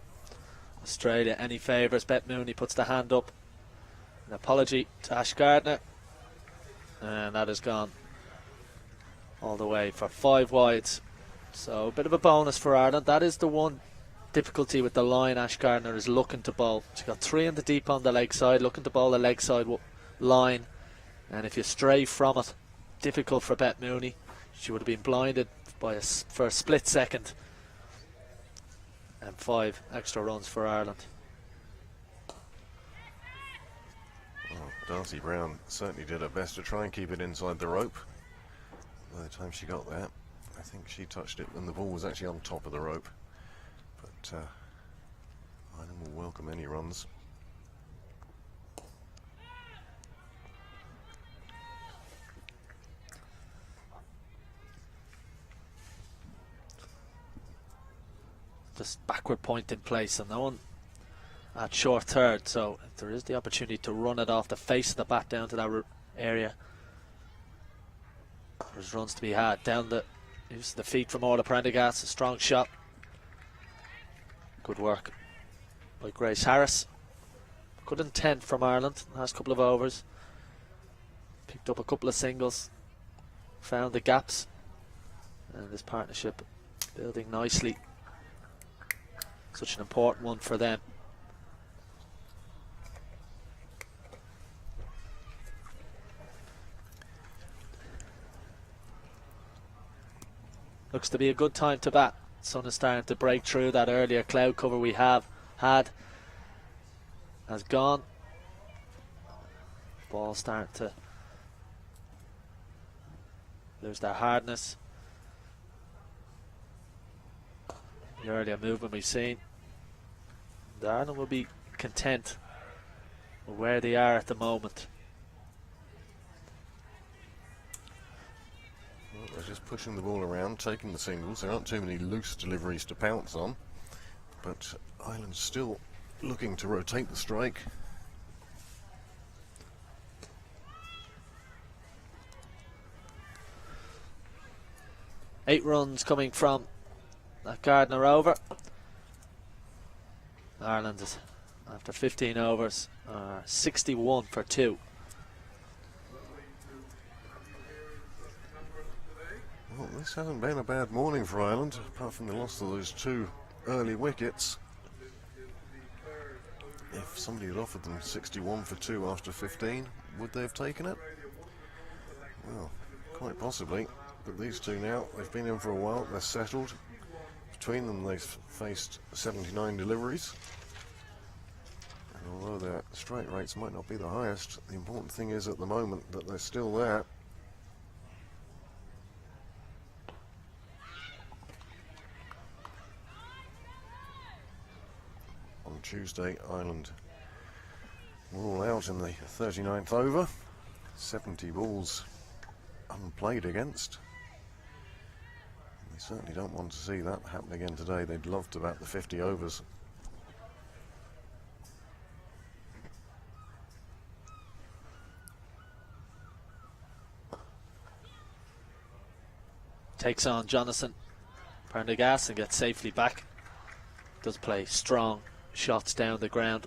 Australia any favours. Bet Mooney puts the hand up. An apology to Ash Gardner. And that has gone all the way for 5 wides. So a bit of a bonus for Ireland. That is the one difficulty with the line Ash Gardner is looking to bowl. She's got 3 in the deep on the leg side, looking to bowl the leg side line. And if you stray from it, difficult for Bet Mooney. She would have been blinded for a split second. And 5 extra runs for Ireland. Well, Darcy Brown certainly did her best to try and keep it inside the rope. By the time she got there, I think she touched it when the ball was actually on top of the rope. But Ireland will welcome any runs. Just backward point in place, and no one at short third, so if there is the opportunity to run it off the face of the bat down to that area, there's runs to be had. Down the use the feet from Orla Prendergast, a strong shot. Good work by Grace Harris. Good intent from Ireland last couple of overs. Picked up a couple of singles, found the gaps, and this partnership building nicely. Such an important one for them. Looks to be a good time to bat. Sun is starting to break through that earlier cloud cover we have had. Has gone. Ball starting to lose their hardness. The earlier movement we've seen. Ireland will be content with where they are at the moment. Well, they're just pushing the ball around, taking the singles. There aren't too many loose deliveries to pounce on, but Ireland's still looking to rotate the strike. Eight runs coming from that Gardner over. Ireland is, after 15 overs, 61 for 2. Well, this hasn't been a bad morning for Ireland, apart from the loss of those 2 early wickets. If somebody had offered them 61 for 2 after 15, would they have taken it? Well, quite possibly. But these two now, they've been in for a while, they're settled. Between them, they've faced 79 deliveries. And although their strike rates might not be the highest, the important thing is at the moment that they're still there. On Tuesday, Ireland were all out in the 39th over. 70 balls unplayed against. They certainly don't want to see that happen again today. They'd love to bat the 50 overs. Takes on Jonathan Prendergast and gets safely back. Does play strong shots down the ground.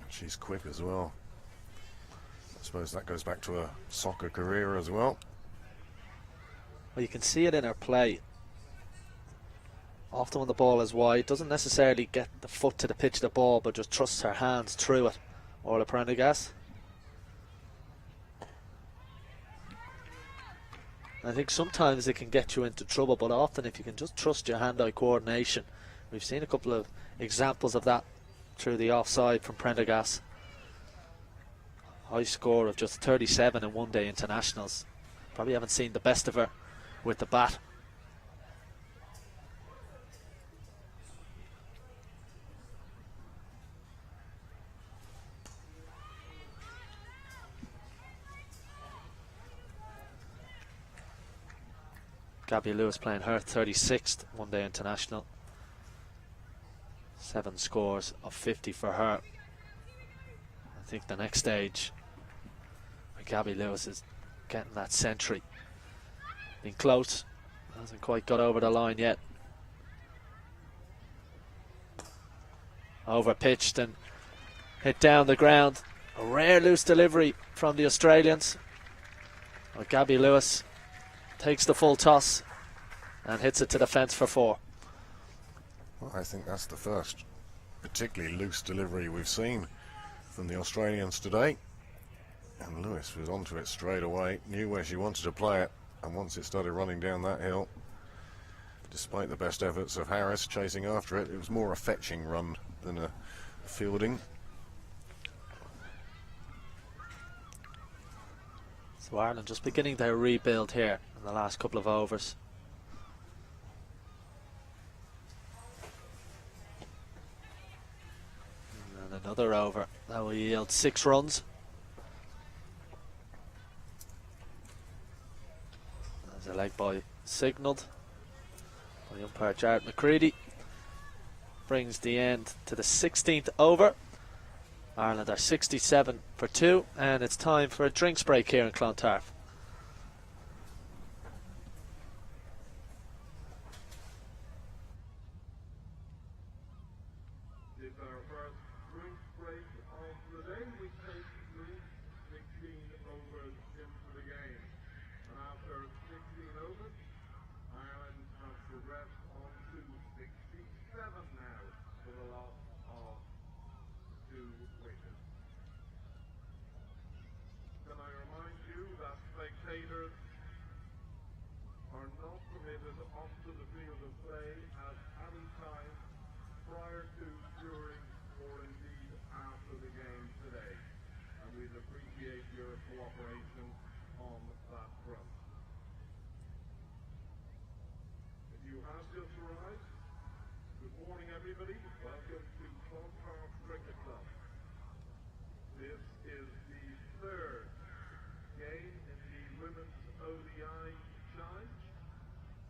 She's quick as well. I suppose that goes back to her soccer career as well. Well, you can see it in her play. Often when the ball is wide, doesn't necessarily get the foot to the pitch of the ball, but just trusts her hands through it. Orla Prendergast. I think sometimes it can get you into trouble, but often if you can just trust your hand-eye coordination. We've seen a couple of examples of that through the offside from Prendergast. High score of just 37 in one-day internationals. Probably haven't seen the best of her with the bat. Gabby Lewis playing her 36th one-day international. 7 scores of 50 for her. I think the next stage, Gabby Lewis is getting that century. Been close, hasn't quite got over the line yet. Over pitched and hit down the ground. A rare loose delivery from the Australians. Well, Gabby Lewis takes the full toss and hits it to the fence for 4. Well, I think that's the first particularly loose delivery we've seen from the Australians today. And Lewis was onto it straight away, knew where she wanted to play it, and once it started running down that hill, despite the best efforts of Harris chasing after it, it was more a fetching run than a fielding. So Ireland just beginning their rebuild here in the last couple of overs. And another over that will yield 6 runs. There's a leg bye signalled by umpire Jared McCready. Brings the end to the 16th over. Ireland are 67 for 2, and it's time for a drinks break here in Clontarf. It's our first drinks break of the day. We take move 16 overs into the game. And after 16 overs, Ireland has progressed on to 67 now with a loss of 2 wickets. Can I remind you that spectators are not permitted onto the field of play at any time prior to, during, or indeed after the game today. And we'd appreciate your cooperation on that front. If you have just arrived, good morning everybody. Welcome to Clontarf Cricket Club. This is the 3rd game in the Women's ODI Challenge.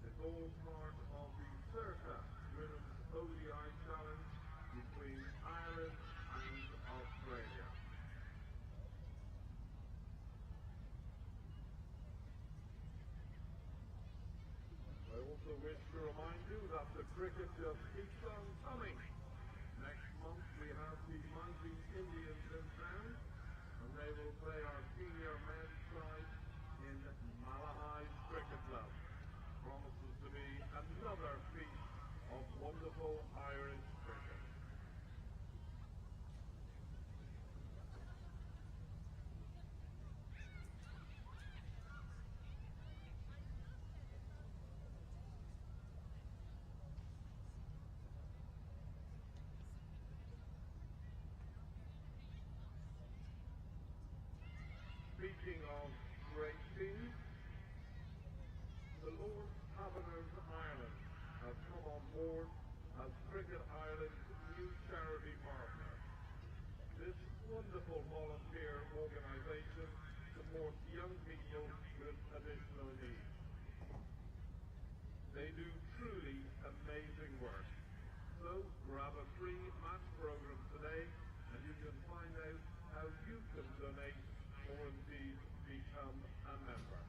It's all part of the Certa Women's ODI Challenge between Ireland and Australia. I also wish to remind you that the cricket just keeps on coming. Next month we have the Mountain Indians in town, and they will play our senior men's side in Malahide Cricket Club. Promises to be another feat of wonderful Irish cricket. Speaking of great teams, the Lord Taverners Ireland has come on board as Cricket Ireland's new charity partner. This wonderful volunteer organisation supports young people with additional needs. They do truly amazing work. So grab a free match program today and you can find out how you can donate or indeed become a member.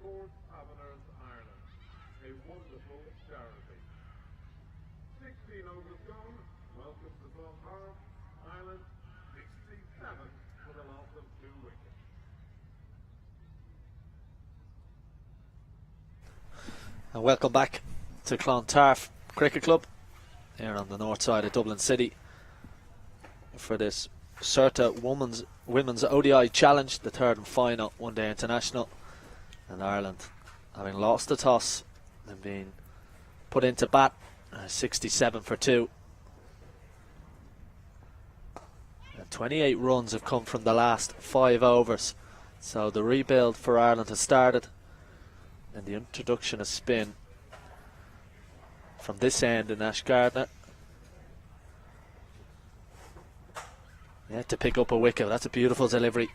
Lord Taverners Ireland, a wonderful charity. 16 overs gone. Welcome to Clontarf. Ireland 67 for the loss of 2 wickets. And welcome back to Clontarf Cricket Club here on the north side of Dublin City for this Certa Women's ODI Challenge, the 3rd and final one-day international. And Ireland, having lost the toss and being put into bat, 67 for 2. And 28 runs have come from the last 5 overs. So the rebuild for Ireland has started, and the introduction of spin from this end in Ash Gardner. Yeah, to pick up a wicket. That's a beautiful delivery.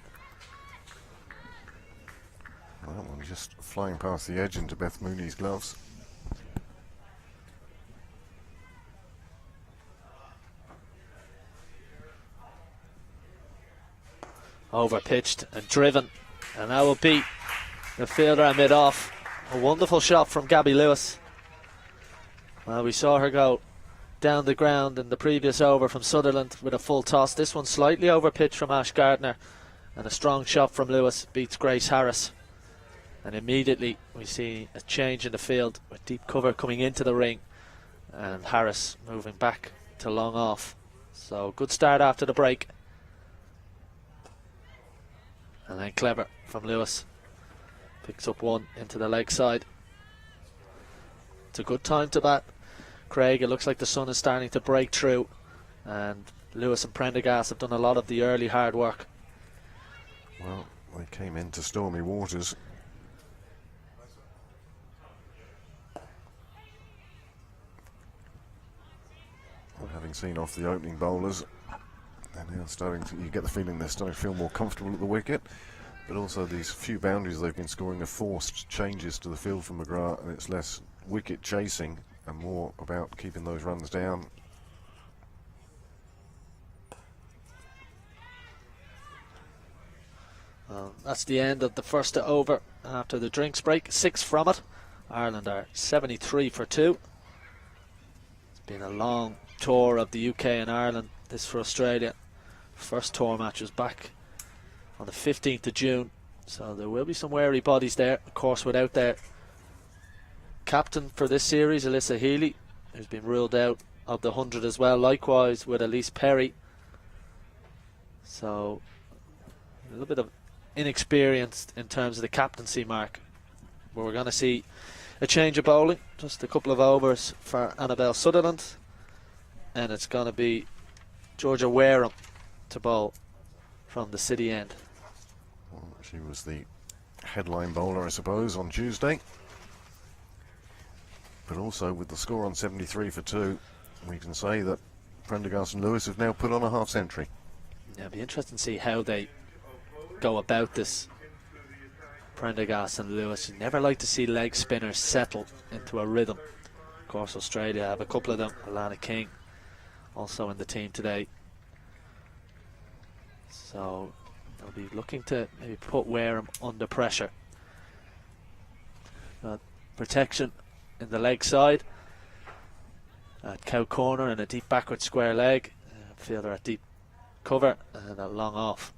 Well, that one just flying past the edge into Beth Mooney's gloves. Over pitched and driven, and that will beat the fielder at mid-off. A wonderful shot from Gabby Lewis. Well, we saw her go down the ground in the previous over from Sutherland with a full toss. This one slightly over pitch from Ash Gardner, and a strong shot from Lewis beats Grace Harris. And immediately we see a change in the field with deep cover coming into the ring, and Harris moving back to long off. So good start after the break. And then clever from Lewis. Picks up one into the leg side. It's a good time to bat, Craig. It looks like the sun is starting to break through, and Lewis and Prendergast have done a lot of the early hard work. Well, they came into stormy waters. And having seen off the opening bowlers, and now starting to, you get the feeling they're starting to feel more comfortable at the wicket, but also these few boundaries they've been scoring have forced changes to the field for McGrath, and it's less wicket chasing and more about keeping those runs down. That's the end of the first over after the drinks break. 6 from it. Ireland are 73 for 2. It's been a long tour of the UK and Ireland, this for Australia. First tour match was back on the 15th of June, so there will be some wary bodies there. Of course, without their captain for this series, Alyssa Healy, who's been ruled out of the 100 as well, likewise with Elise Perry. So a little bit of inexperienced in terms of the captaincy mark, but we're going to see a change of bowling. Just a couple of overs for Annabelle Sutherland, and it's going to be Georgia Wareham to bowl from the City end. Well, she was the headline bowler, I suppose, on Tuesday, but also with the score on 73 for 2, we can say that Prendergast and Lewis have now put on a half century. Yeah, it'll be interesting to see how they go about this. Prendergast and Lewis, you never like to see leg spinners settle into a rhythm. Of course, Australia have a couple of them. Alana King also in the team today, so they'll be looking to maybe put Wareham under pressure. Protection in the leg side at cow corner and a deep backward square leg. Fielder at deep cover and a long off.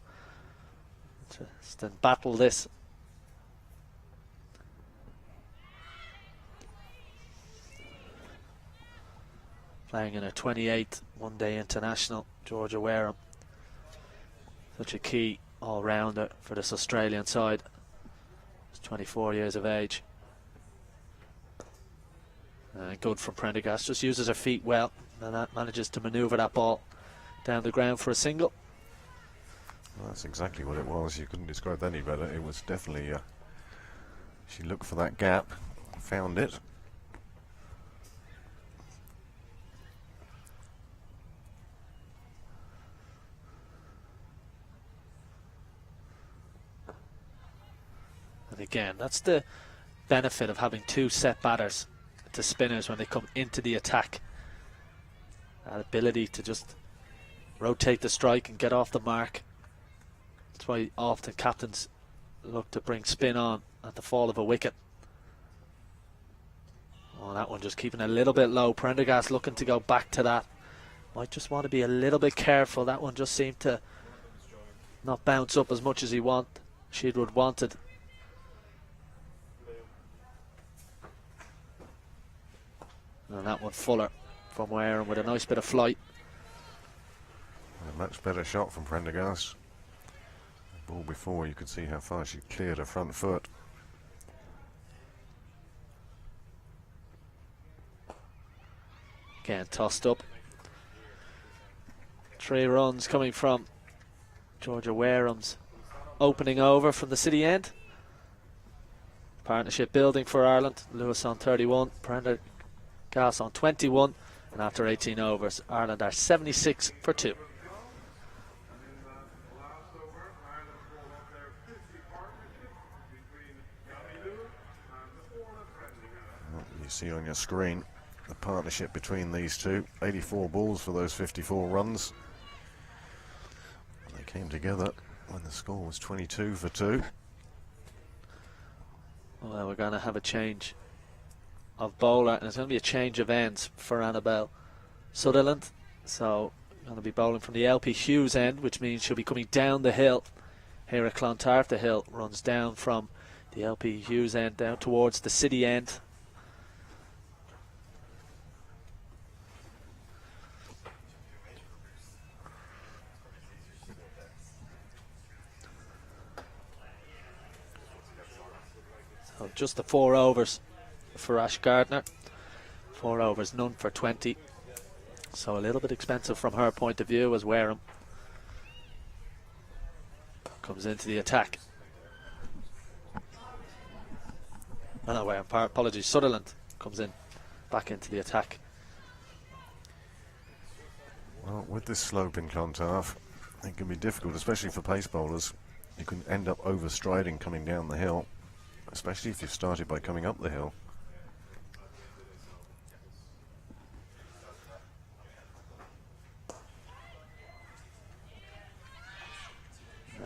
Just then battle this. Playing in a 28th one-day international, Georgia Wareham. Such a key all-rounder for this Australian side. She's 24 years of age. Good from Prendergast, just uses her feet well, and that manages to manoeuvre that ball down the ground for a single. Well, that's exactly what it was. You couldn't describe that any better. It was definitely, she looked for that gap, found it. And again, that's the benefit of having 2 set batters to spinners when they come into the attack. That ability to just rotate the strike and get off the mark. That's why often captains look to bring spin on at the fall of a wicket. Oh, that one just keeping a little bit low. Prendergast looking to go back to that. Might just want to be a little bit careful. That one just seemed to not bounce up as much as she'd would wanted. And that one fuller from Wareham with a nice bit of flight. A much better shot from Prendergast. The ball before, you could see how far she cleared her front foot. Again, tossed up. 3 runs coming from Georgia Wareham's opening over from the city end. Partnership building for Ireland. Lewis on 31, Prendergast on 21, and after 18 overs, Ireland are 76 for 2. You see on your screen the partnership between these two. 84 balls for those 54 runs. They came together when the score was 22 for 2. Well, we're going to have a change of bowler, and it's going to be a change of ends for Annabelle Sutherland. So, going to be bowling from the LP Hughes end, which means she'll be coming down the hill. Here at Clontarf, the hill runs down from the LP Hughes end down towards the city end. So just the 4 overs for Ash Gardner. 4 overs, none for 20. So a little bit expensive from her point of view as Wareham comes into the attack. Oh, no, Wareham, apologies, Sutherland comes in back into the attack. Well, with this slope in Clontarf, it can be difficult, especially for pace bowlers. You can end up overstriding coming down the hill, especially if you've started by coming up the hill.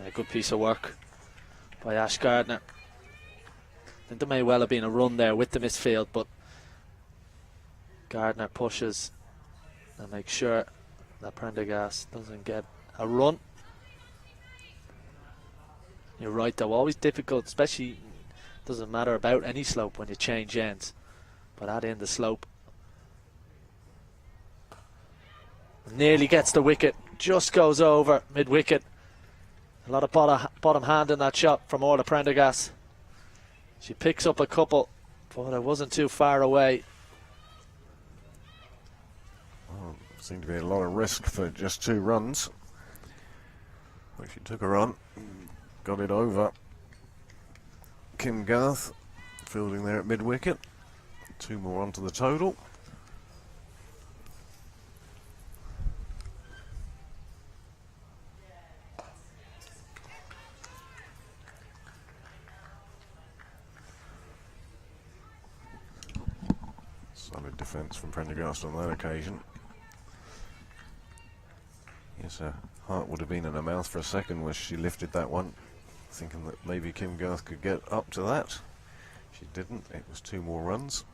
A good piece of work by Ash Gardner. I think there may well have been a run there with the misfield, but Gardner pushes and makes sure that Prendergast doesn't get a run. You're right though, always difficult, especially doesn't matter about any slope when you change ends, but add in the slope. Nearly gets the wicket, just goes over mid-wicket. A lot of bottom hand in that shot from Orla Prendergast. She picks up a couple, but it wasn't too far away. Well, seemed to be a lot of risk for just 2 runs. But she took her on, got it over. Kim Garth fielding there at mid-wicket. 2 more onto the total. Solid defence from Prendergast on that occasion. Yes, her heart would have been in her mouth for a second when she lifted that one, thinking that maybe Kim Garth could get up to that. She didn't. It was 2 more runs.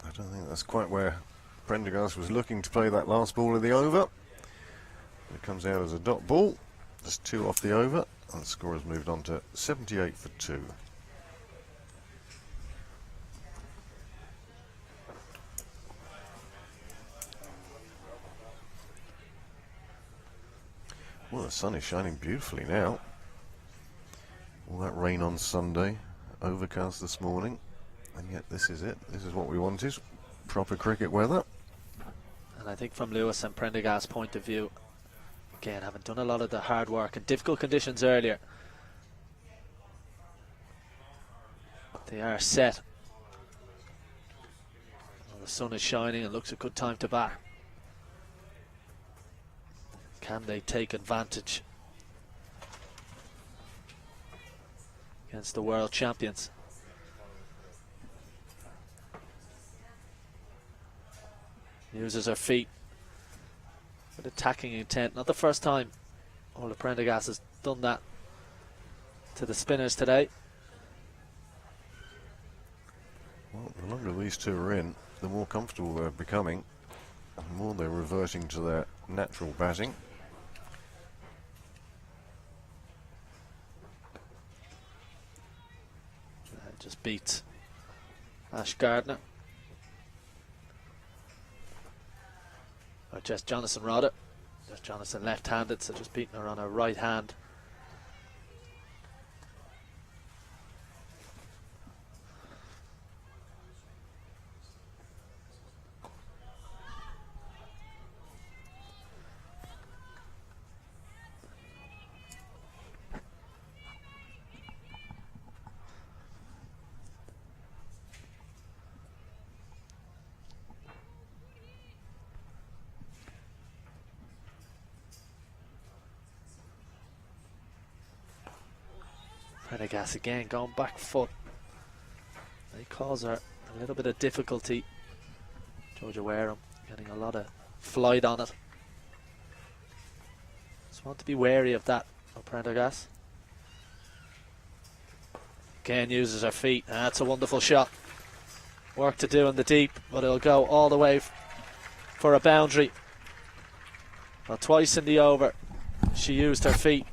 I don't think that's quite where Prendergast was looking to play that last ball of the over. It comes out as a dot ball, just 2 off the over, and the score has moved on to 78 for 2. Well, the sun is shining beautifully now. All that rain on Sunday, overcast this morning. And yet this is it. This is what we wanted. Proper cricket weather. And I think from Lewis and Prendergast's point of view, again, having done a lot of the hard work in difficult conditions earlier, they are set. Well, the sun is shining and looks a good time to bat. Can they take advantage against the world champions? Uses her feet with attacking intent. Not the first time Orla Prendergast has done that to the spinners today. Well, the longer these two are in, the more comfortable they're becoming. More they're reverting to their natural batting. Just beats Ash Gardner. Or Jess Jonathan rather. Jess Jonathan left-handed, so just beating her on her right hand. Prendergast again going back foot. They cause her a little bit of difficulty. Georgia Wareham getting a lot of flight on it. Just want to be wary of that of Prendergast. Again uses her feet. That's a wonderful shot. Work to do in the deep, but it'll go all the way for a boundary. Well, twice in the over she used her feet.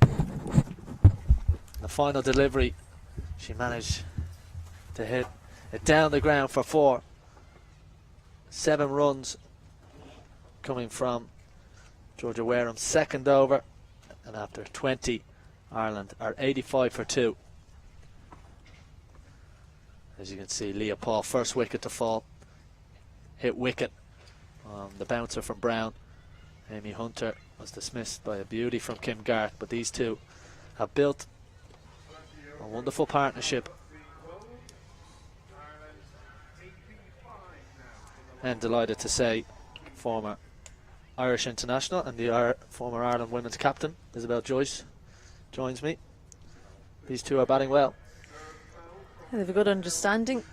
The final delivery, she managed to hit it down the ground for 4. 7 runs coming from Georgia Wareham's second over, and after 20, Ireland are 85 for 2. As you can see, Leah Paul, first wicket to fall, hit wicket on the bouncer from Brown. Amy Hunter was dismissed by a beauty from Kim Garth, but these two have built a wonderful partnership. And delighted to say former Irish international and the former Ireland women's captain Isabel Joyce joins me. These two are batting well. They have a good understanding.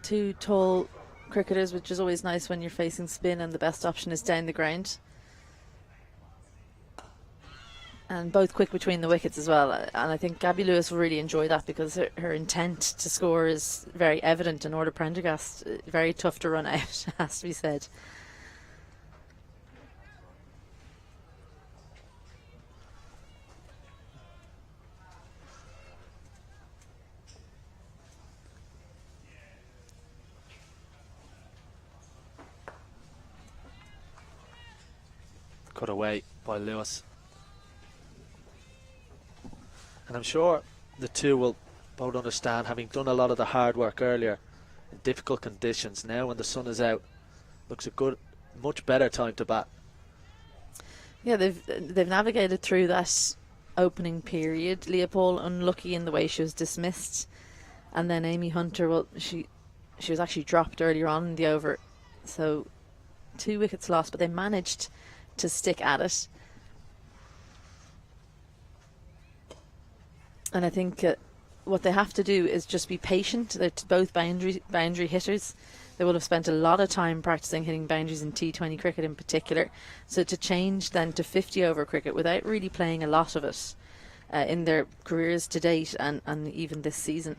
2 tall cricketers, which is always nice when you're facing spin and the best option is down the ground. And both quick between the wickets as well, and I think Gabby Lewis will really enjoy that because her intent to score is very evident, and Orla Prendergast very tough to run out, has to be said. Cut away by Lewis. And I'm sure the two will both understand, having done a lot of the hard work earlier in difficult conditions. Now when the sun is out, looks a good, much better time to bat. Yeah, they've navigated through that opening period. Leopold unlucky in the way she was dismissed, and then Amy Hunter, well, she was actually dropped earlier on in the over, so 2 wickets lost, but they managed to stick at it. And I think what they have to do is just be patient. They're both boundary hitters. They will have spent a lot of time practicing hitting boundaries in T20 cricket in particular. So to change then to 50 over cricket without really playing a lot of it in their careers to date and even this season,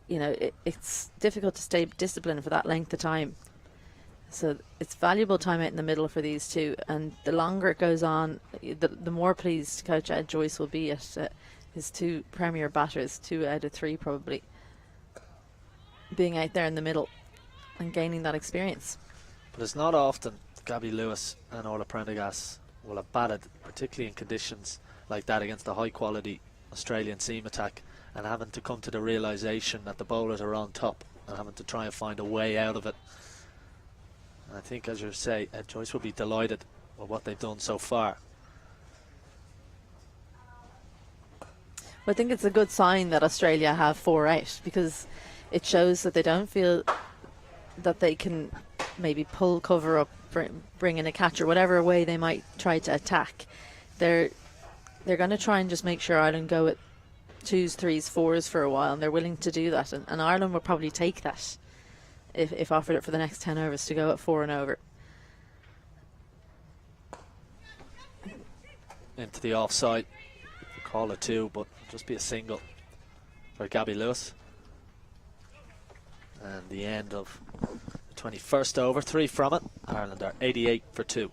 you know, it's difficult to stay disciplined for that length of time. So it's valuable time out in the middle for these two, and the longer it goes on, the more pleased Coach Ed Joyce will be at his 2 premier batters, 2 out of 3 probably, being out there in the middle and gaining that experience. But it's not often Gabby Lewis and Orla Prendergast will have batted, particularly in conditions like that against the high quality Australian seam attack, and having to come to the realisation that the bowlers are on top and having to try and find a way out of it. And I think, as you say, Ed Joyce will be delighted with what they've done so far. I think it's a good sign that Australia have 4 out, because it shows that they don't feel that they can maybe pull cover up, bring in a catch, or whatever way they might try to attack. They're going to try and just make sure Ireland go at 2s, 3s, 4s for a while, and they're willing to do that. And Ireland will probably take that if offered it for the next 10 overs to go at 4 and over. Into the offside. Call it 2, but just be a single for Gabby Lewis. And the end of the 21st over, 3 from it. Ireland are 88 for 2.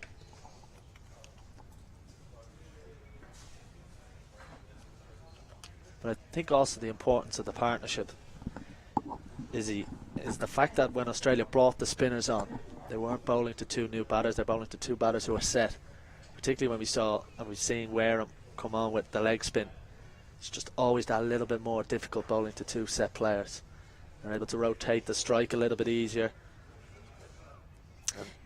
But I think also the importance of the partnership is the fact that when Australia brought the spinners on, they weren't bowling to 2 new batters, they're bowling to 2 batters who are set. Particularly when we've seen Wareham come on with the leg spin. It's just always that little bit more difficult bowling to 2 set players. They're able to rotate the strike a little bit easier.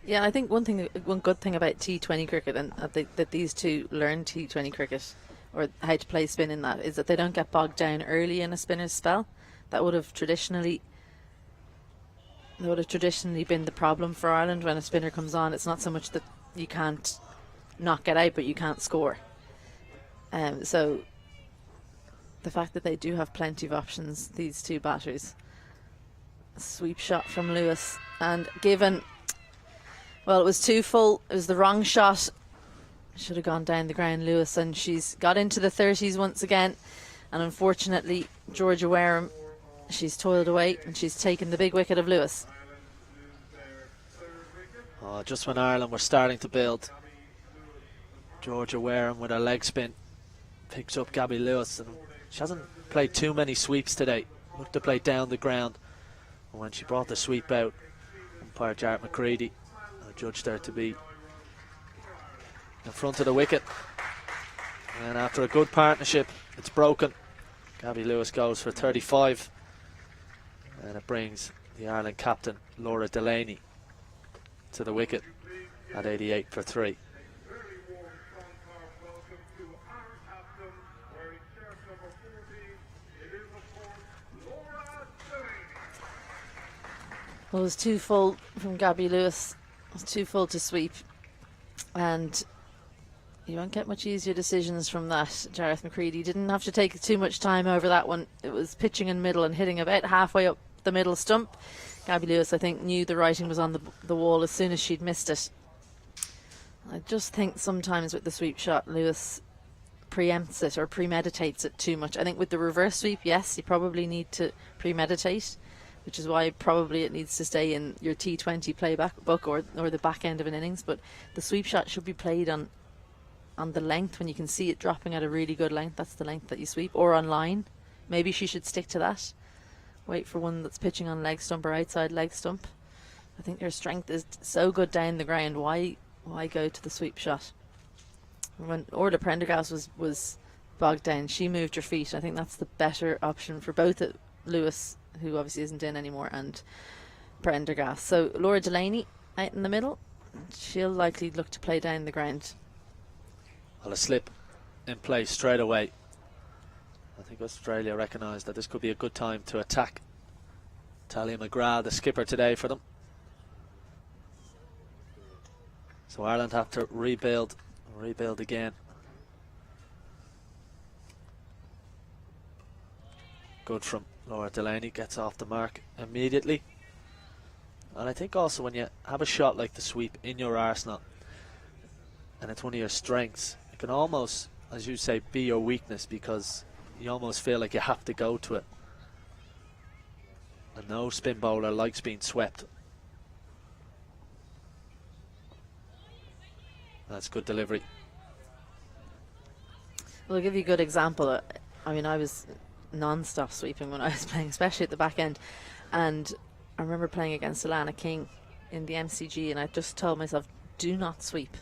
Yeah, I think one good thing about T20 cricket, and that these two learn T20 cricket, or how to play spin in that, is that they don't get bogged down early in a spinner's spell. That would have traditionally been the problem for Ireland when a spinner comes on. It's not so much that you can't not get out, but you can't score. So the fact that they do have plenty of options, these two batters. A sweep shot from Lewis, and given, well, it was too full. It was the wrong shot. Should have gone down the ground, Lewis, and she's got into the 30s once again. And unfortunately, Georgia Wareham, she's toiled away, and she's taken the big wicket of Lewis. Oh, just when Ireland were starting to build, Georgia Wareham with her leg spin picks up Gabby Lewis, and she hasn't played too many sweeps today. Looked to play down the ground, and when she brought the sweep out, umpire Jarrett McCready judged her to be in front of the wicket. And after a good partnership, it's broken. Gabby Lewis goes for 35, and it brings the Ireland captain Laura Delaney to the wicket at 88 for 3. Well, it was too full from Gabby Lewis. It was too full to sweep, and you won't get much easier decisions from that. Jareth McCready didn't have to take too much time over that one. It was pitching in middle and hitting about halfway up the middle stump. Gabby Lewis, I think, knew the writing was on the wall as soon as she'd missed it. I just think sometimes with the sweep shot, Lewis preempts it or premeditates it too much. I think with the reverse sweep, yes, you probably need to premeditate, which is why probably it needs to stay in your T20 playback book or the back end of an innings. But the sweep shot should be played on the length when you can see it dropping at a really good length. That's the length that you sweep, or on line. Maybe she should stick to that. Wait for one that's pitching on leg stump or outside leg stump. I think her strength is so good down the ground. Why go to the sweep shot? When Orla Prendergast was bogged down, she moved her feet. I think that's the better option for both Lewis, who obviously isn't in anymore, and Prendergast. So Laura Delaney out in the middle. She'll likely look to play down the ground. Well, a slip in play straight away. I think Australia recognised that this could be a good time to attack. Talia McGrath, the skipper today for them. So Ireland have to rebuild again. Good from Laura Delaney, gets off the mark immediately. And I think also when you have a shot like the sweep in your arsenal, and it's one of your strengths, it can almost, as you say, be your weakness, because you almost feel like you have to go to it. And no spin bowler likes being swept. That's good delivery. Well, I'll give you a good example. I mean, I was non-stop sweeping when I was playing, especially at the back end. And I remember playing against Alana King in the MCG, and I just told myself, do not sweep.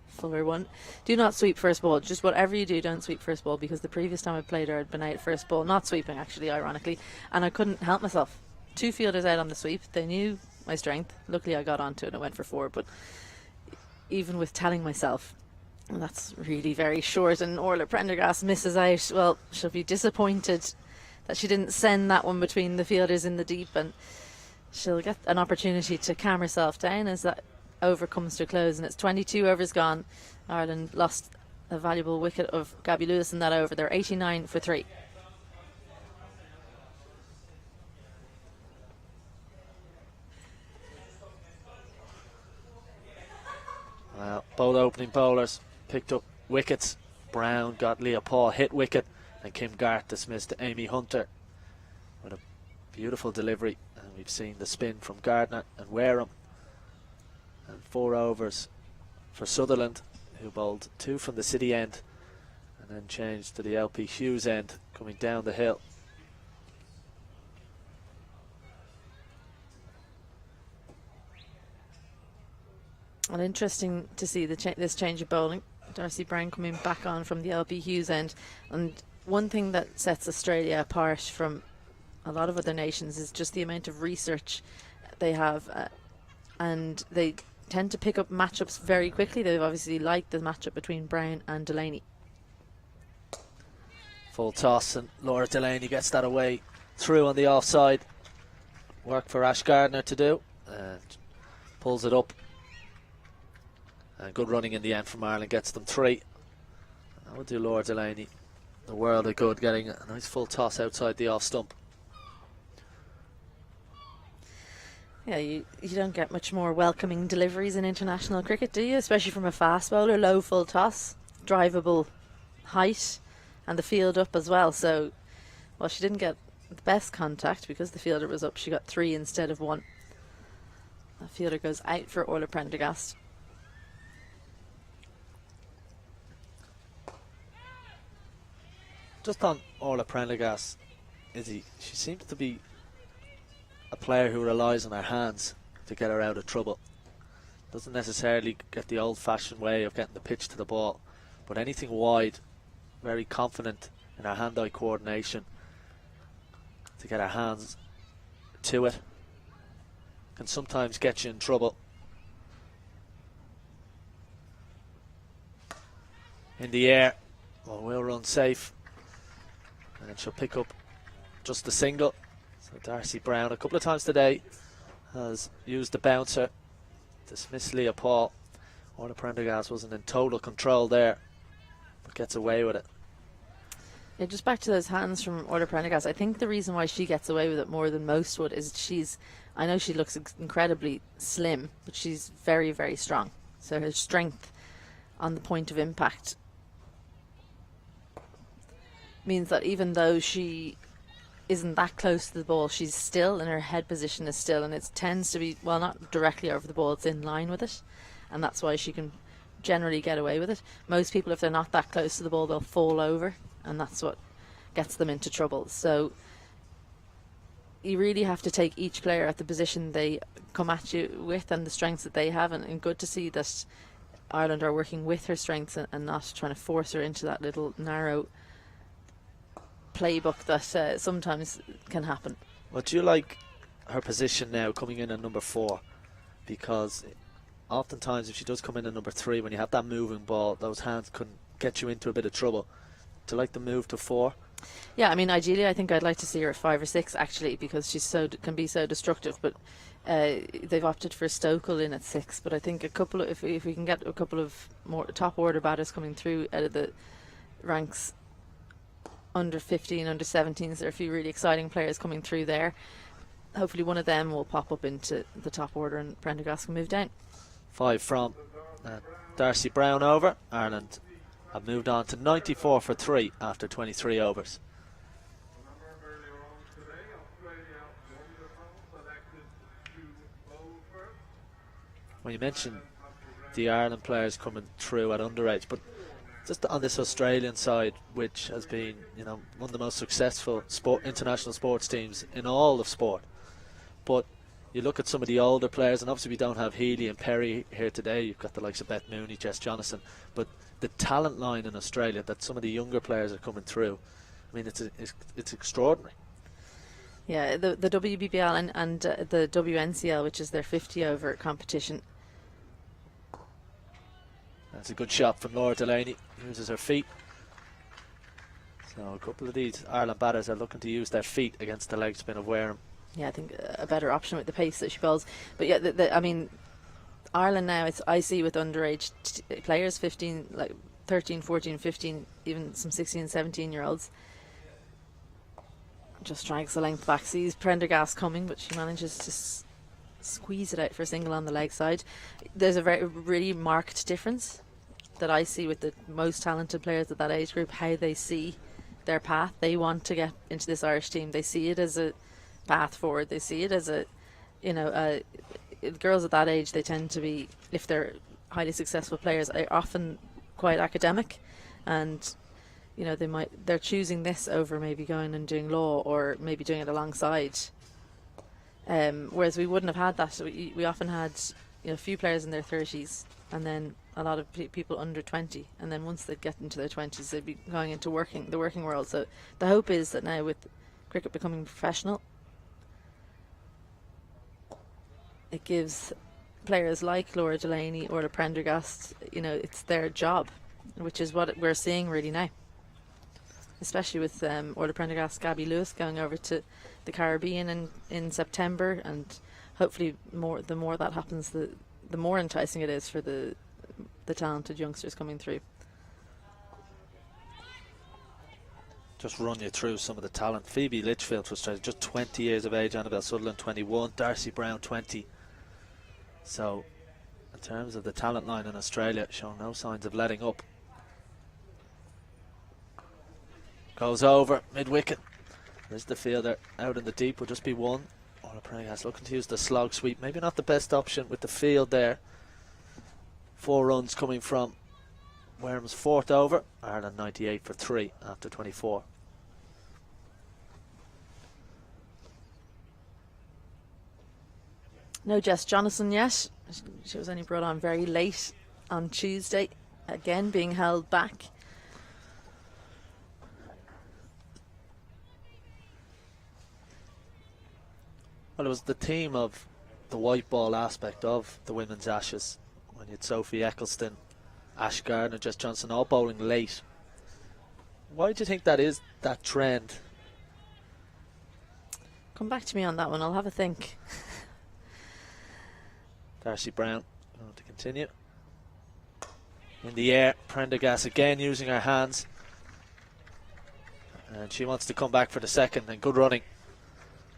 Fuller one. Do not sweep first ball. Just whatever you do, don't sweep first ball, because the previous time I played her, I'd been out first ball, not sweeping actually, ironically, and I couldn't help myself. 2 fielders out on the sweep. They knew my strength. Luckily I got onto it and I went for 4, but even with telling myself, that's really very short, and Orla Prendergast misses out, well, she'll be disappointed that she didn't send that one between the fielders in the deep, and she'll get an opportunity to calm herself down as that over comes to a close. And it's 22 overs gone. Ireland lost a valuable wicket of Gabby Lewis in that over. They're 89 for 3. Well, both opening bowlers picked up wickets. Brown got Leah Paul hit wicket, and Kim Garth dismissed Amy Hunter with a beautiful delivery. And And we've seen the spin from Gardner and Wareham. And 4 overs for Sutherland, who bowled 2 from the City end and then changed to the LP Hughes end, coming down the hill. And interesting to see this change of bowling. Darcy Brown coming back on from the LP Hughes end. And one thing that sets Australia apart from a lot of other nations is just the amount of research they have. And they tend to pick up matchups very quickly. They've obviously liked the matchup between Brown and Delaney. Full toss, and Laura Delaney gets that away through on the offside. Work for Ash Gardner to do. And pulls it up. And good running in the end from Ireland, gets them 3. That would do Laura Delaney the world of good, getting a nice full toss outside the off stump. Yeah, you don't get much more welcoming deliveries in international cricket, do you? Especially from a fast bowler. Low full toss, drivable height, and the field up as well. So, well, she didn't get the best contact because the fielder was up. She got 3 instead of 1. The fielder goes out for Orla Prendergast. Just on Orla Prendergast, Izzy, she seems to be a player who relies on her hands to get her out of trouble. Doesn't necessarily get the old-fashioned way of getting the pitch to the ball, but anything wide, very confident in her hand-eye coordination to get her hands to it. Can sometimes get you in trouble. In the air, well, we'll run safe. And she'll pick up just the single. So Darcy Brown a couple of times today has used the bouncer to dismiss Leah Paul. Orla Prendergast wasn't in total control there, but gets away with it. Yeah, just back to those hands from Orla Prendergast. I think the reason why she gets away with it more than most would is I know she looks incredibly slim, but she's very, very strong. So her strength on the point of impact means that even though she isn't that close to the ball, she's still, and her head position is still, and it tends to be, well, not directly over the ball, it's in line with it, and that's why she can generally get away with it. Most people, if they're not that close to the ball, they'll fall over, and that's what gets them into trouble. So you really have to take each player at the position they come at you with and the strengths that they have, and good to see that Ireland are working with her strengths and not trying to force her into that little narrow playbook that sometimes can happen. Well, do you like her position now coming in at number 4? Because oftentimes if she does come in at number 3, when you have that moving ball, those hands can get you into a bit of trouble. Do you like the move to 4? Yeah, I mean, ideally I think I'd like to see her at 5 or 6 actually, because she's can be so destructive, but they've opted for Stokel in at 6. But I think if we can get a couple of more top order batters coming through out of the ranks under 15, under 17s, there are a few really exciting players coming through there. Hopefully one of them will pop up into the top order and Prendergast can move down. 5 from Darcy Brown over. Ireland have moved on to 94 for 3 after 23 overs. When you mentioned the Ireland players coming through at underage, but just on this Australian side, which has been, one of the most successful international sports teams in all of sport. But you look at some of the older players, and obviously we don't have Healy and Perry here today. You've got the likes of Beth Mooney, Jess Jonathan, but the talent line in Australia that some of the younger players are coming through, I mean, it's extraordinary. Yeah, the WBBL and the WNCL, which is their 50 over competition. That's a good shot from Laura Delaney. Uses her feet. So a couple of these Ireland batters are looking to use their feet against the leg spin of Wareham. Yeah, I think a better option with the pace that she bowls. But yeah, I mean, Ireland now, I see with underage players, 15, like 13, 14, 15, even some 16, 17-year-olds. Just drags the length back, sees Prendergast coming, but she manages to squeeze it out for a single on the leg side. There's a really marked difference that I see with the most talented players at that age group, how they see their path. They want to get into this Irish team. They see it as a path forward. They see it as girls at that age, they tend to be, if they're highly successful players, are often quite academic, and they're choosing this over maybe going and doing law, or maybe doing it alongside. Whereas we wouldn't have had that. So we often had a few players in their 30s, and then a lot of people under 20, and then once they'd get into their 20s, they'd be going into the working world. So the hope is that now, with cricket becoming professional, it gives players like Laura Delaney or Prendergast, it's their job, which is what we're seeing really now. Especially with Orla Prendergast, Gabby Lewis going over to the Caribbean in September, and hopefully the more that happens, the more enticing it is for the talented youngsters coming through. Just run you through some of the talent. Phoebe Litchfield for Australia, just 20 years of age. Annabelle Sutherland, 21. Darcy Brown, 20. So, in terms of the talent line in Australia, showing no signs of letting up. Goes over, mid-wicket. There's the fielder out in the deep, will just be one. Orla Prendergast looking to use the slog sweep. Maybe not the best option with the field there. 4 runs coming from Wareham's 4th over. Ireland 98 for 3 after 24. No Jess Jonathan yet. She was only brought on very late on Tuesday, again being held back. Well, it was the theme of the white ball aspect of the women's Ashes, when you had Sophie Eccleston, Ash Gardner, Jess Johnson all bowling late. Why do you think that is, that trend? Come back to me on that one, I'll have a think. Darcy Brown going to continue. In the air, Prendergast again using her hands. And she wants to come back for the second, and good running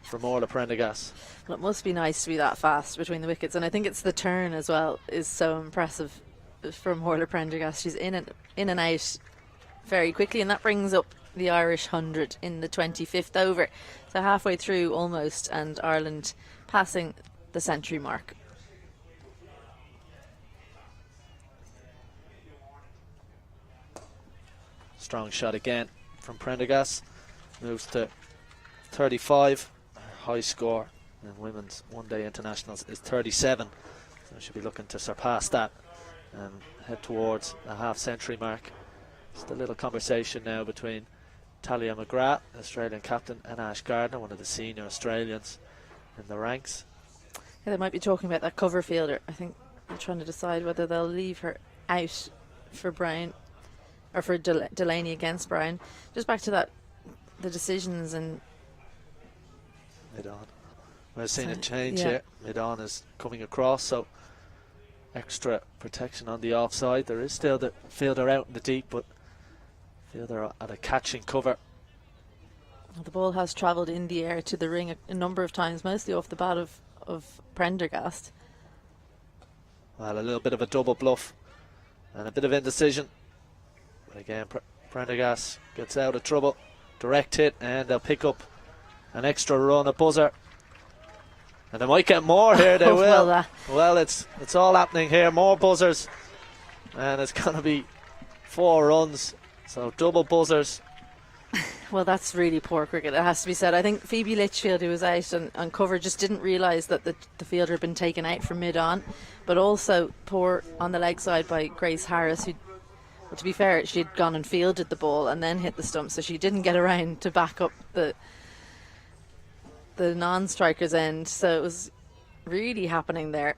from Orla Prendergast. Well, it must be nice to be that fast between the wickets, and I think it's the turn as well is so impressive from Orla Prendergast. She's in and out very quickly, and that brings up the Irish 100 in the 25th over. So halfway through almost, and Ireland passing the century mark. Strong shot again from Prendergast. Moves to 35. High score in women's one-day internationals is 37. So she'll be looking to surpass that and head towards a half-century mark. Just a little conversation now between Talia McGrath, Australian captain, and Ash Gardner, one of the senior Australians in the ranks. Yeah, they might be talking about that cover fielder. I think they're trying to decide whether they'll leave her out for Brian, or for Delaney against Brian. Just back to that, the decisions and mid-on. We're seeing a change here. Mid-on is coming across, so extra protection on the offside. There is still the fielder out in the deep, but fielder at a catching cover. Well, the ball has travelled in the air to the ring a number of times, mostly off the bat of Prendergast. Well, a little bit of a double bluff and a bit of indecision. But again, Prendergast gets out of trouble. Direct hit, and they'll pick up an extra run, a buzzer. And they might get more here, they will. Well, it's all happening here. More buzzers. And it's going to be 4 runs. So double buzzers. Well, that's really poor cricket, it has to be said. I think Phoebe Litchfield, who was out on cover, just didn't realise that the fielder had been taken out from mid-on. But also poor on the leg side by Grace Harris, who, well, to be fair, she had gone and fielded the ball and then hit the stump, so she didn't get around to back up the non-striker's end. So it was really happening there.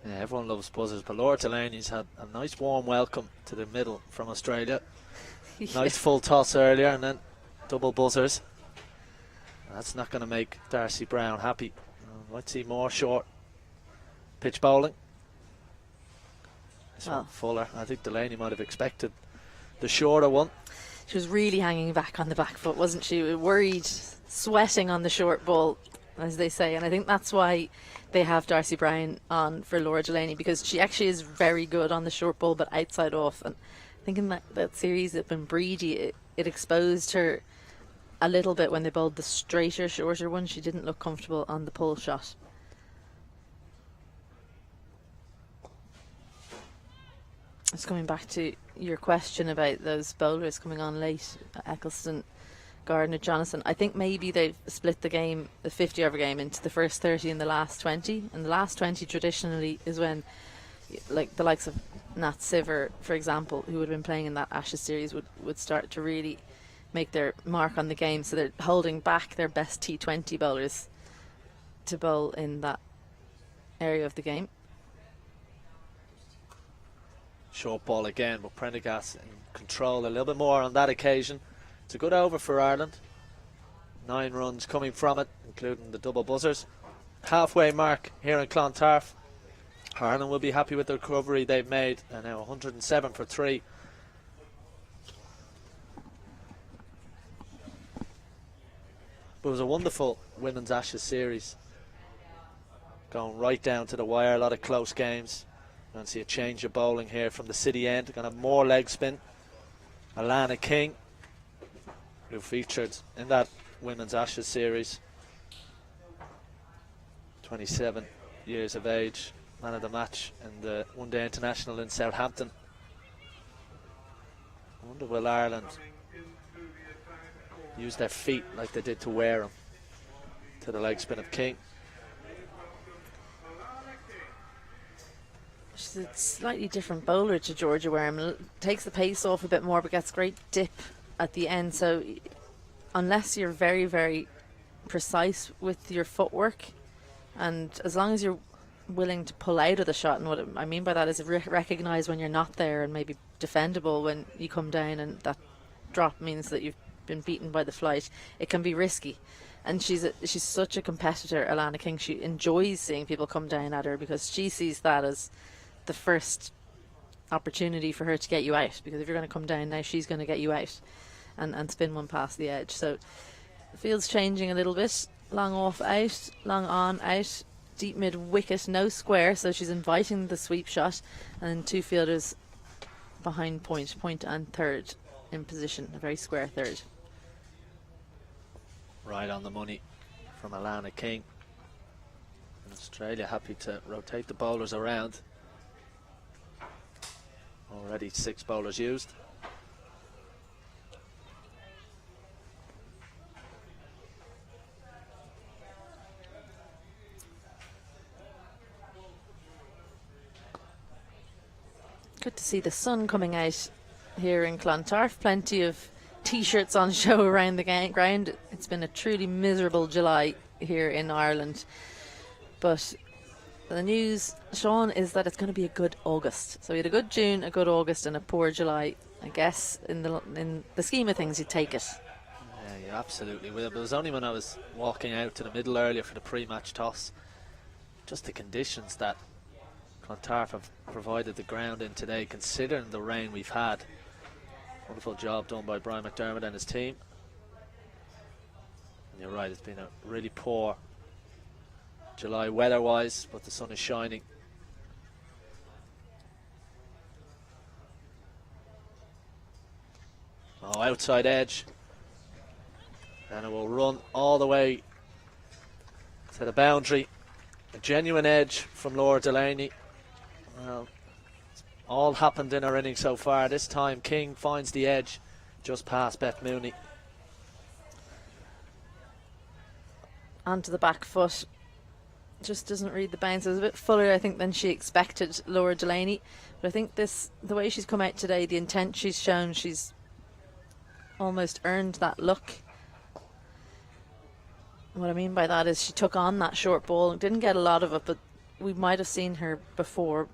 Yeah, everyone loves buzzers, but Laura Delaney's had a nice warm welcome to the middle from Australia. Nice full toss earlier, and then double buzzers. That's not going to make Darcy Brown happy. Might see more short pitch bowling. This one fuller. I think Delaney might have expected the shorter one. She was really hanging back on the back foot, wasn't she? Worried, sweating on the short ball, as they say. And I think that's why they have Darcy Brown on for Laura Delaney, because she actually is very good on the short ball, but outside off. And I think in that series up in Breedy, it exposed her a little bit when they bowled the straighter, shorter one. She didn't look comfortable on the pull shot. Just coming back to your question about those bowlers coming on late, Eccleston, Gardner, Jonathan. I think maybe they've split the game, the 50-over game, into the first 30 and the last 20. And the last 20 traditionally is when, like the likes of Nat Siver, for example, who would have been playing in that Ashes series, would start to really make their mark on the game. So they're holding back their best T20 bowlers to bowl in that area of the game. Short ball again, but Prendergast in control a little bit more on that occasion. It's a good over for Ireland. 9 runs coming from it, including the double buzzers. Halfway mark here in Clontarf. Ireland will be happy with the recovery they've made. And now 107 for 3. But it was a wonderful Women's Ashes series. Going right down to the wire, a lot of close games. Going to see a change of bowling here from the City end. Going to have more leg spin. Alana King, who featured in that Women's Ashes series. 27 years of age, man of the match in the one-day international in Southampton. I wonder will Ireland use their feet like they did to Wareham to the leg spin of King. She's a slightly different bowler to Georgia Wareham. Takes the pace off a bit more, but gets great dip at the end. So unless you're very, very precise with your footwork, and as long as you're willing to pull out of the shot, and what I mean by that is recognise when you're not there and maybe defendable when you come down, and that drop means that you've been beaten by the flight, it can be risky. And she's such a competitor, Alana King. She enjoys seeing people come down at her because she sees that as the first opportunity for her to get you out, because if you're going to come down now, she's going to get you out and spin one past the edge. So the field's changing a little bit. Long off out, long on out, deep mid wicket, no square, so she's inviting the sweep shot, and 2 fielders behind point and third in position, a very square third. Right on the money from Alana King. And Australia happy to rotate the bowlers around. Already 6 bowlers used. Good to see the sun coming out here in Clontarf. Plenty of t-shirts on show around the ground. It's been a truly miserable July here in Ireland, but the news, Sean, is that it's going to be a good August. So we had a good June, a good August, and a poor July. I guess in the scheme of things, you take it. Yeah, you absolutely will. But it was only when I was walking out to the middle earlier for the pre-match toss, just the conditions that Clontarf have provided the ground in today, considering the rain we've had. Wonderful job done by Brian McDermott and his team. And you're right, it's been a really poor July weather-wise, but the sun is shining. Oh, outside edge. And it will run all the way to the boundary. A genuine edge from Laura Delaney. Well, all happened in her innings so far. This time King finds the edge just past Beth Mooney. Onto the back foot. Just doesn't read the bounce. It was a bit fuller, I think, than she expected, Laura Delaney. But I think the way she's come out today, the intent she's shown, she's almost earned that look. What I mean by that is she took on that short ball and didn't get a lot of it, but we might have seen her before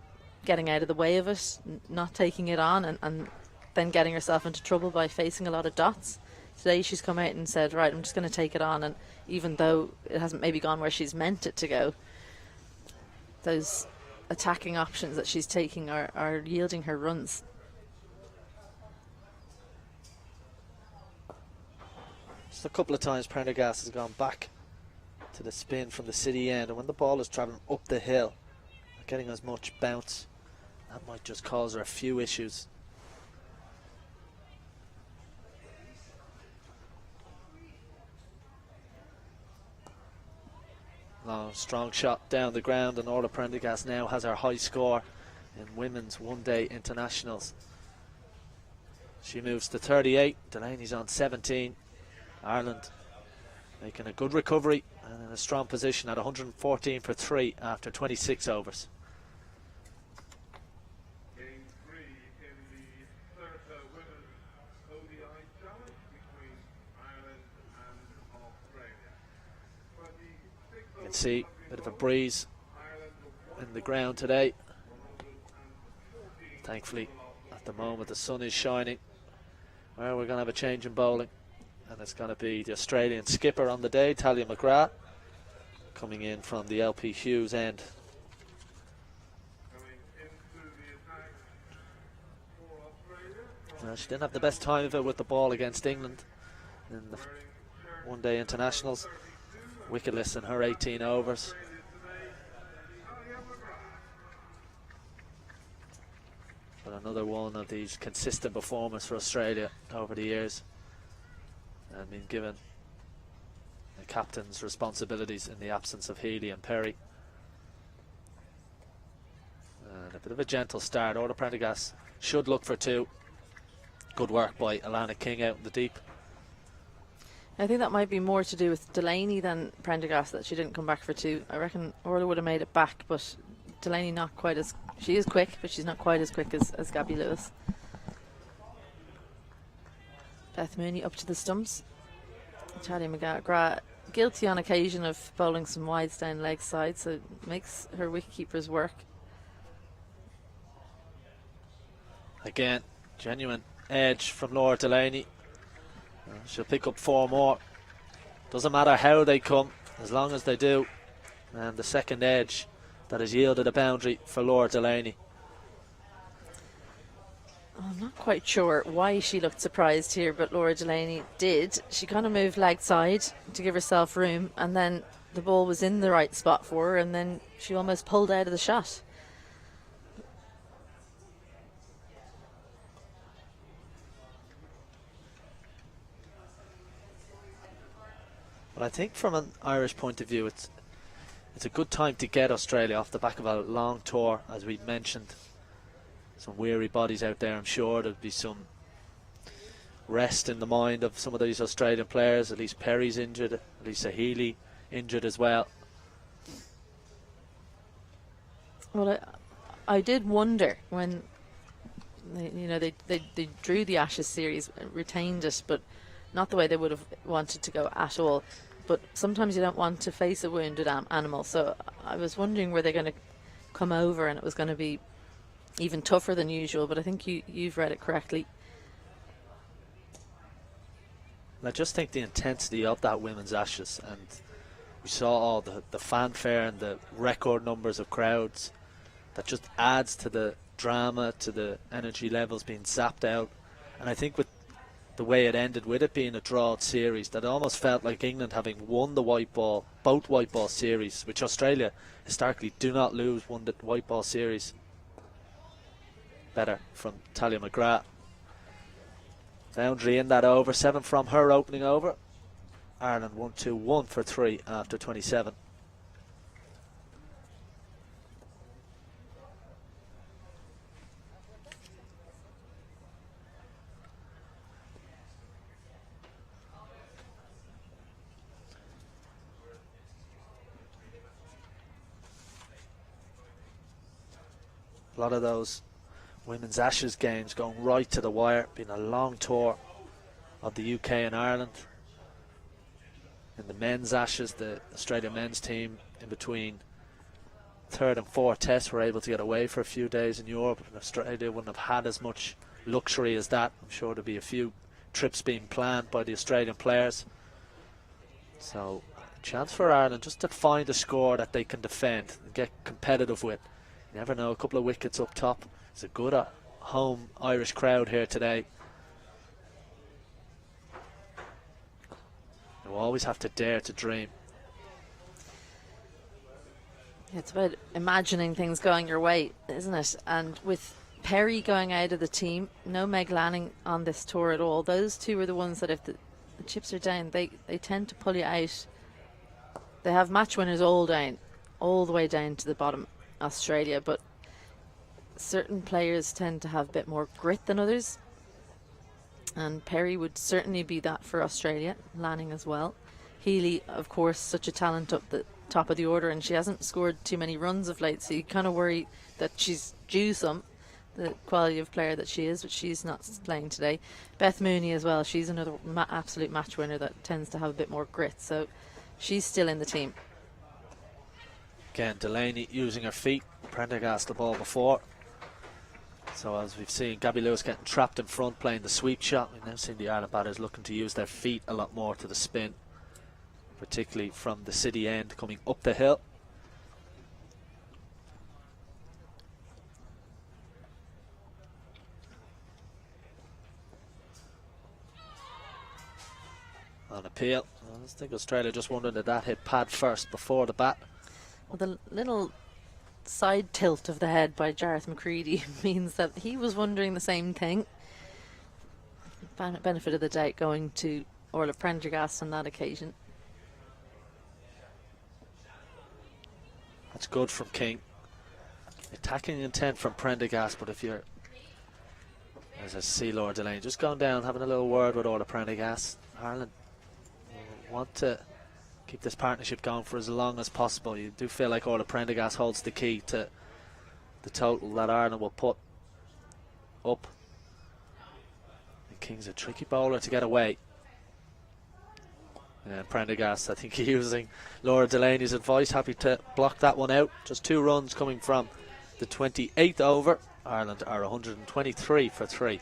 getting out of the way of it, not taking it on, and then getting herself into trouble by facing a lot of dots. Today she's come out and said, right, I'm just going to take it on, and even though it hasn't maybe gone where she's meant it to go, those attacking options that she's taking are yielding her runs. Just a couple of times Prendergast has gone back to the spin from the City end, and when the ball is travelling up the hill, not getting as much bounce, that might just cause her a few issues. Long, strong shot down the ground, and Orla Prendergast now has her high score in women's one-day internationals. She moves to 38. Delaney's on 17. Ireland making a good recovery and in a strong position at 114 for 3 after 26 overs. Game 3 in the Certa Women's ODI Challenge between Ireland and Australia. You can see a bit of a breeze in the ground today. Thankfully, at the moment, the sun is shining. Well, we're going to have a change in bowling, and it's going to be the Australian skipper on the day, Talia McGrath, coming in from the LP Hughes end. Well, she didn't have the best time of it with the ball against England in the one-day internationals. Wicketless in her 18 overs. But another one of these consistent performers for Australia over the years, and been given the captain's responsibilities in the absence of Healy and Perry. And a bit of a gentle start. Orla Prendergast should look for 2. Good work by Alana King out in the deep. I think that might be more to do with Delaney than Prendergast, that she didn't come back for 2. I reckon Orla would have made it back, but Delaney not quite as... She is quick, but she's not quite as quick as Gabby Lewis. Beth Mooney up to the stumps. Talia McGrath guilty on occasion of bowling some wides down leg side, so it makes her wicketkeepers work. Again, genuine edge from Laura Delaney. She'll pick up 4 more. Doesn't matter how they come, as long as they do. And the second edge that has yielded a boundary for Laura Delaney. I'm not quite sure why she looked surprised here, but Laura Delaney did. She kind of moved leg side to give herself room, and then the ball was in the right spot for her, and then she almost pulled out of the shot. But I think from an Irish point of view, it's a good time to get Australia off the back of a long tour, as we mentioned. Some weary bodies out there, I'm sure. There'll be some rest in the mind of some of these Australian players. At least Perry's injured, Lisa Healy injured as well. Well, I did wonder when they drew the Ashes series, retained it, but not the way they would have wanted to go at all. But sometimes you don't want to face a wounded animal, so I was wondering were they going to come over and it was going to be even tougher than usual, but I think you've read it correctly. I just think the intensity of that women's Ashes, and we saw all the fanfare and the record numbers of crowds, that just adds to the drama, to the energy levels being zapped out. And I think with the way it ended, with it being a drawed series, that it almost felt like England, having won the both white ball series, which Australia historically do not lose, won the white ball series. Better from Talia McGrath. Boundary in that over, 7 from her opening over. Ireland 1-2-1 for 3 after 27. A lot of those women's Ashes games going right to the wire. Been a long tour of the UK and Ireland. In the men's Ashes, the Australian men's team, in between third and fourth tests, were able to get away for a few days in Europe. And Australia wouldn't have had as much luxury as that. I'm sure there'll be a few trips being planned by the Australian players. So, a chance for Ireland just to find a score that they can defend and get competitive with. You never know, a couple of wickets up top. It's a good home Irish crowd here today. You always have to dare to dream. It's about imagining things going your way, isn't it? And with Perry going out of the team, no Meg Lanning on this tour at all. Those two are the ones that if the chips are down, they tend to pull you out They have match winners all the way down to the bottom, Australia, but certain players tend to have a bit more grit than others. And Perry would certainly be that for Australia, Lanning as well. Healy, of course, such a talent up the top of the order, and she hasn't scored too many runs of late, so you kind of worry that she's due some, the quality of player that she is, but she's not playing today. Beth Mooney as well, she's another absolute match winner that tends to have a bit more grit, so she's still in the team. Again, Delaney using her feet. Prendergast the ball before. So as we've seen, Gabby Lewis getting trapped in front, playing the sweep shot. We've now seen the Ireland batters looking to use their feet a lot more to the spin, particularly from the city end coming up the hill. On appeal, I think Australia just wondering did that hit pad first before the bat. Well, the little side tilt of the head by Jareth McCready means that he was wondering the same thing. Benefit of the doubt going to Orla Prendergast on that occasion. That's good from King. Attacking intent from Prendergast, but if you're, as I see Laura Delaney, just going down, having a little word with Orla Prendergast. Ireland want to keep this partnership going for as long as possible. You do feel like Orla Prendergast holds the key to the total that Ireland will put up. And King's a tricky bowler to get away. And Prendergast, I think, using Laura Delaney's advice, happy to block that one out. Just 2 runs coming from the 28th over. Ireland are 123 for 3.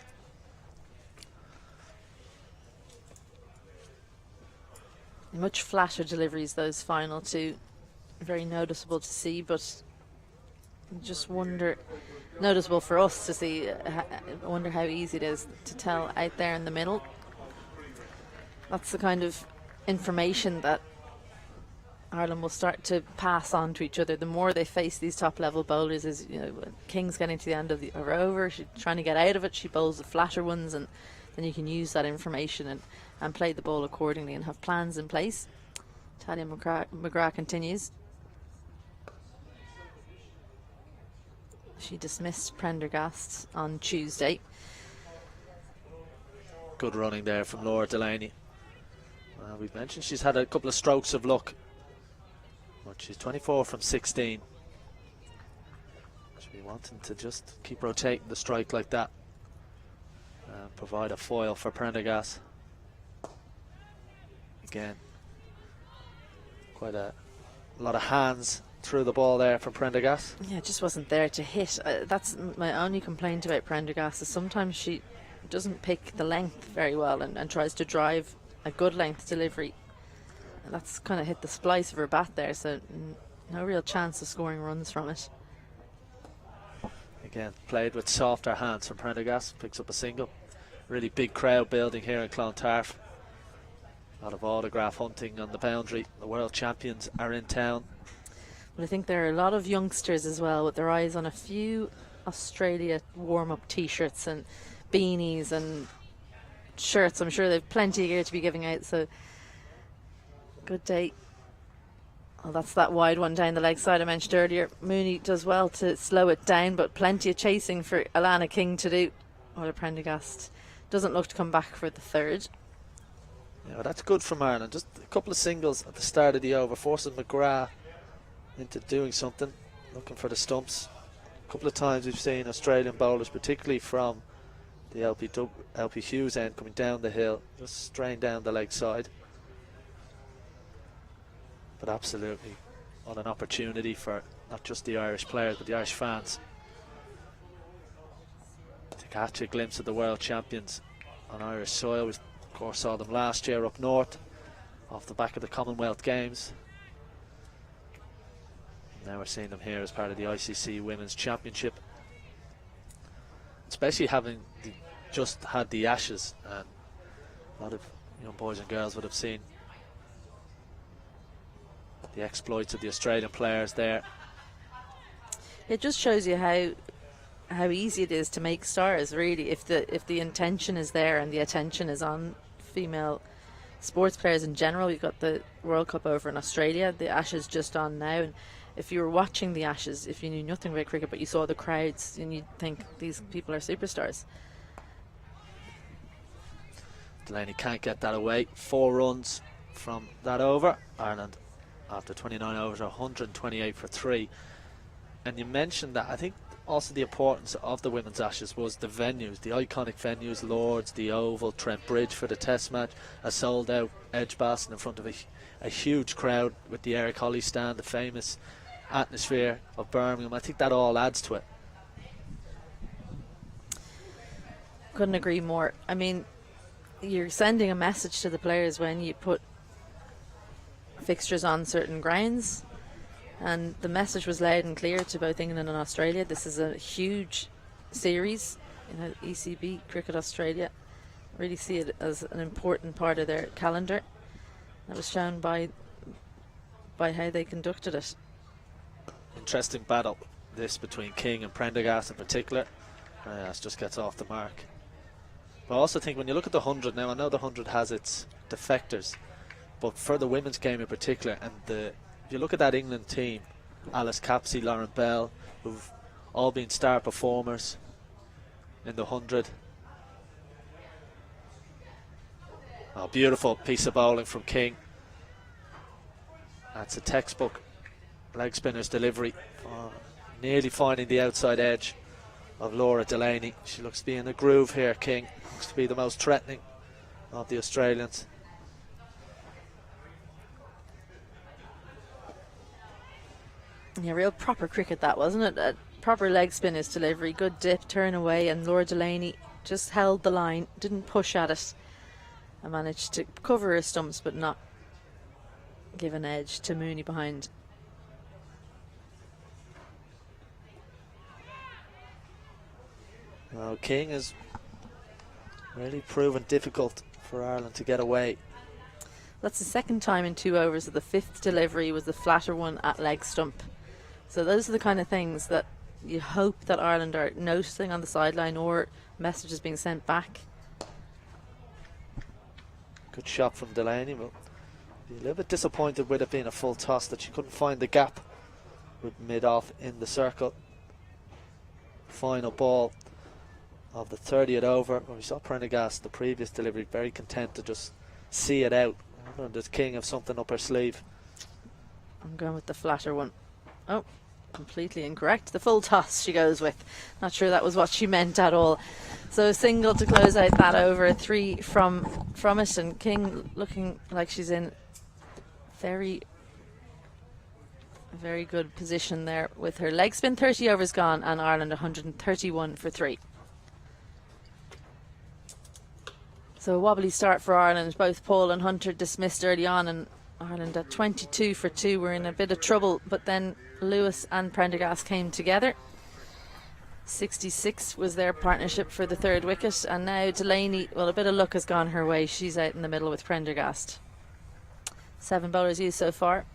Much flatter deliveries, those final 2. Very noticeable to see, but just wonder, noticeable for us to see, I wonder how easy it is to tell out there in the middle. That's the kind of information that Ireland will start to pass on to each other the more they face these top level bowlers. Is, you know, King's getting to the end of her over, she's trying to get out of it, she bowls the flatter ones, and then you can use that information and play the ball accordingly and have plans in place. Talia McGrath continues. She dismissed Prendergast on Tuesday. Good running there from Laura Delaney. We've mentioned she's had a couple of strokes of luck, but she's 24 from 16. She'll be wanting to just keep rotating the strike like that and provide a foil for Prendergast. Again, quite a lot of hands through the ball there from Prendergast. Yeah, it just wasn't there to hit. That's my only complaint about Prendergast, is sometimes she doesn't pick the length very well and tries to drive a good length delivery. And that's kind of hit the splice of her bat there, so no real chance of scoring runs from it. Again, played with softer hands from Prendergast, picks up a single. Really big crowd building here in Clontarf. A lot of autograph hunting on the boundary. The world champions are in town. Well, I think there are a lot of youngsters as well with their eyes on a few Australia warm-up t-shirts and beanies and shirts. I'm sure they've plenty of gear to be giving out, so good day. Well, that's that wide one down the leg side I mentioned earlier. Mooney does well to slow it down, but plenty of chasing for Alana King to do. Or Prendergast doesn't look to come back for the 3rd. Yeah, well, that's good from Ireland. Just a couple of singles at the start of the over, forcing McGrath into doing something, looking for the stumps. A couple of times we've seen Australian bowlers, particularly from the LP Hughes end, coming down the hill, just straying down the leg side. But absolutely what an opportunity for not just the Irish players but the Irish fans to catch a glimpse of the world champions on Irish soil. We of course saw them last year up north off the back of the Commonwealth Games. Now we're seeing them here as part of the ICC Women's Championship, especially having just had the Ashes, and a lot of young boys and girls would have seen the exploits of the Australian players there. It just shows you how easy it is to make stars, really, if the intention is there and the attention is on female sports players in general. We've got the World Cup over in Australia, the Ashes just on now, and if you were watching the Ashes, if you knew nothing about cricket but you saw the crowds, and you'd think these people are superstars. Delaney can't get that away. 4 runs from that over. Ireland, after 29 overs, are 128 for 3. And you mentioned that. I think also the importance of the Women's Ashes was the venues, the iconic venues, Lords, the Oval, Trent Bridge for the Test match, a sold-out Edgbaston in front of a huge crowd with the Eric Holly stand, the famous atmosphere of Birmingham. I think that all adds to it. Couldn't agree more. I mean, you're sending a message to the players when you put fixtures on certain grounds, and the message was loud and clear to both England and Australia. This is a huge series, you know, ECB Cricket Australia really see it as an important part of their calendar. That was shown by how they conducted it. Interesting battle this between King and Prendergast in particular. Prendergast just gets off the mark. But I also think when you look at the 100 now, I know the 100 has its defectors, but for the women's game in particular, and if you look at that England team, Alice Capsey, Lauren Bell, who've all been star performers in the 100. Oh, beautiful piece of bowling from King. That's a textbook leg spinner's delivery. Nearly finding the outside edge of Laura Delaney. She looks to be in a groove here, King. Looks to be the most threatening of the Australians. Yeah, real proper cricket that, wasn't it? A proper leg spinner's delivery, good dip, turn away, and Laura Delaney just held the line, didn't push at it, and managed to cover her stumps but not give an edge to Mooney behind. Well, King has really proven difficult for Ireland to get away. That's the second time in 2 overs that the 5th delivery was the flatter one at leg stump. So those are the kind of things that you hope that Ireland are noticing on the sideline, or messages being sent back. Good shot from Delaney, but be a little bit disappointed with it being a full toss that she couldn't find the gap with mid-off in the circle. Final ball of the 30th over. Well, we saw Prendergast, the previous delivery, very content to just see it out. I wonder, does King have something up her sleeve? I'm going with the flatter one. Oh, completely incorrect. The full toss she goes with. Not sure that was what she meant at all. So a single to close out that over, 3 from it, and King looking like she's in very good position there with her leg spin. 30 overs gone, and Ireland 131 for 3. So a wobbly start for Ireland. Both Paul and Hunter dismissed early on, and Ireland at 22 for 2 were in a bit of trouble, but then Lewis and Prendergast came together. 66 was their partnership for the 3rd wicket, and now Delaney, well, a bit of luck has gone her way. She's out in the middle with Prendergast. 7 bowlers used so far.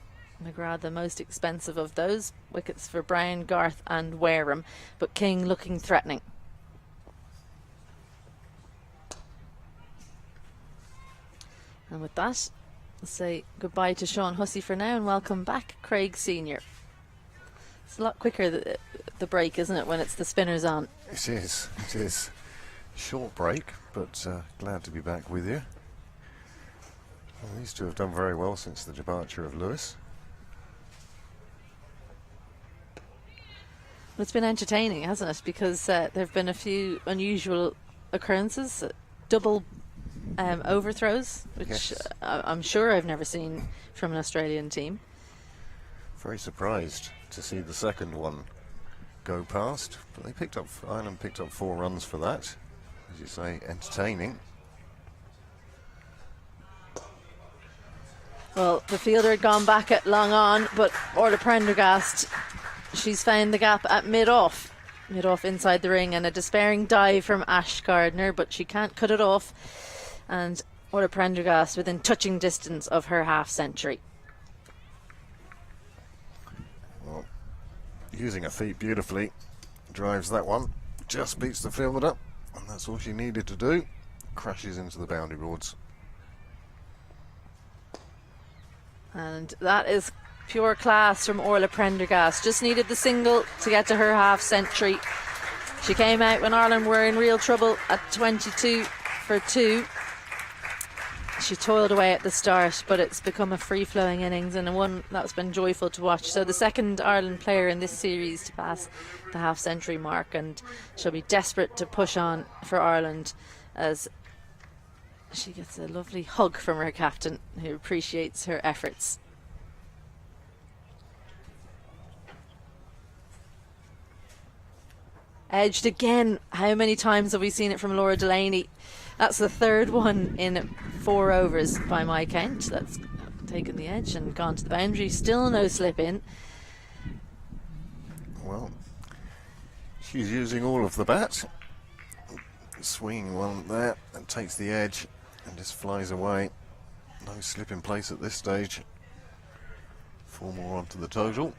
McGrath the most expensive of those. Wickets for Brown, Garth and Wareham, but King looking threatening. And with that, let's say goodbye to Sean Hussey for now and welcome back Craig Senior. It's a lot quicker, the break, isn't it, when it's the spinners on? It is. It is. Short break, but glad to be back with you. Well, these two have done very well since the departure of Lewis. Well, it's been entertaining, hasn't it? Because there have been a few unusual occurrences, double overthrows, which yes. I'm sure I've never seen from an Australian team. Very surprised to see the second one go past, but Ireland picked up 4 runs for that. As you say, entertaining. Well, the fielder had gone back at long on, but Orla Prendergast, she's found the gap at mid-off inside the ring, and a despairing dive from Ash Gardner, but she can't cut it off, and Orla Prendergast within touching distance of her half-century. Well, using her feet beautifully, drives that one, just beats the fielder, and that's all she needed to do. Crashes into the boundary boards. And that is pure class from Orla Prendergast. Just needed the single to get to her half century. She came out when Ireland were in real trouble at 22 for 2. She toiled away at the start, but it's become a free-flowing innings and one that's been joyful to watch. So the second Ireland player in this series to pass the half-century mark, and she'll be desperate to push on for Ireland as she gets a lovely hug from her captain, who appreciates her efforts. Edged again. How many times have we seen it from Laura Delaney? That's the third one in 4 overs by my count. That's taken the edge and gone to the boundary. Still no slip in. Well, she's using all of the bat. Swinging one there and takes the edge and just flies away. No slip in place at this stage. 4 more onto the total.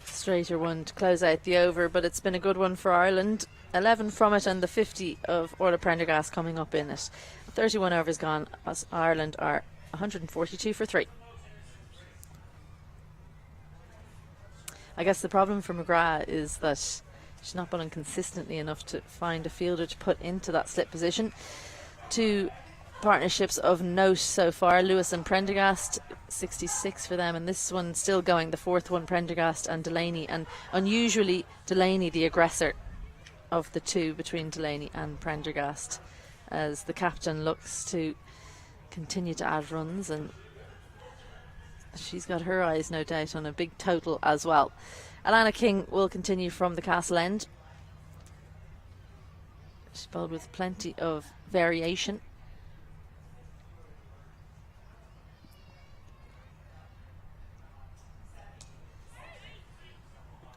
Straighter one to close out the over, but it's been a good one for Ireland. 11 from it and the 50 of Orla Prendergast coming up in it. 31 overs gone as Ireland are 142 for 3. I guess the problem for McGrath is that she's not bowling consistently enough to find a fielder to put into that slip position. 2 partnerships of note so far, Lewis and Prendergast, 66 for them, and this one still going, the 4th one, Prendergast and Delaney, and unusually Delaney the aggressor of the 2 between Delaney and Prendergast, as the captain looks to continue to add runs, and she's got her eyes no doubt on a big total as well. Alana King will continue from the castle end. She's bowled with plenty of variation.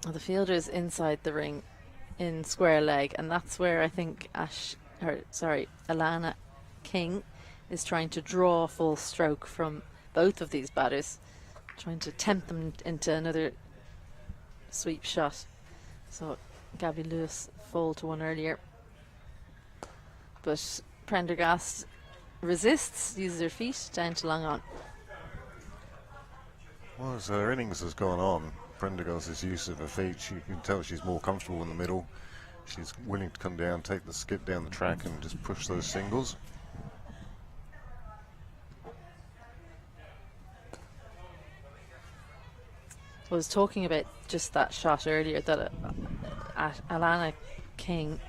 The fielder's inside the ring in square leg, and that's where I think Alana King is trying to draw full stroke from both of these batters, trying to tempt them into another sweep shot. So Gabby Lewis fall to one earlier, but Prendergast resists, uses her feet down to long on. Well, as her innings has gone on, Prendergast's use of her feet, you can tell she's more comfortable in the middle. She's willing to come down, take the skip down the track and just push those singles. I was talking about just that shot earlier, that Alana King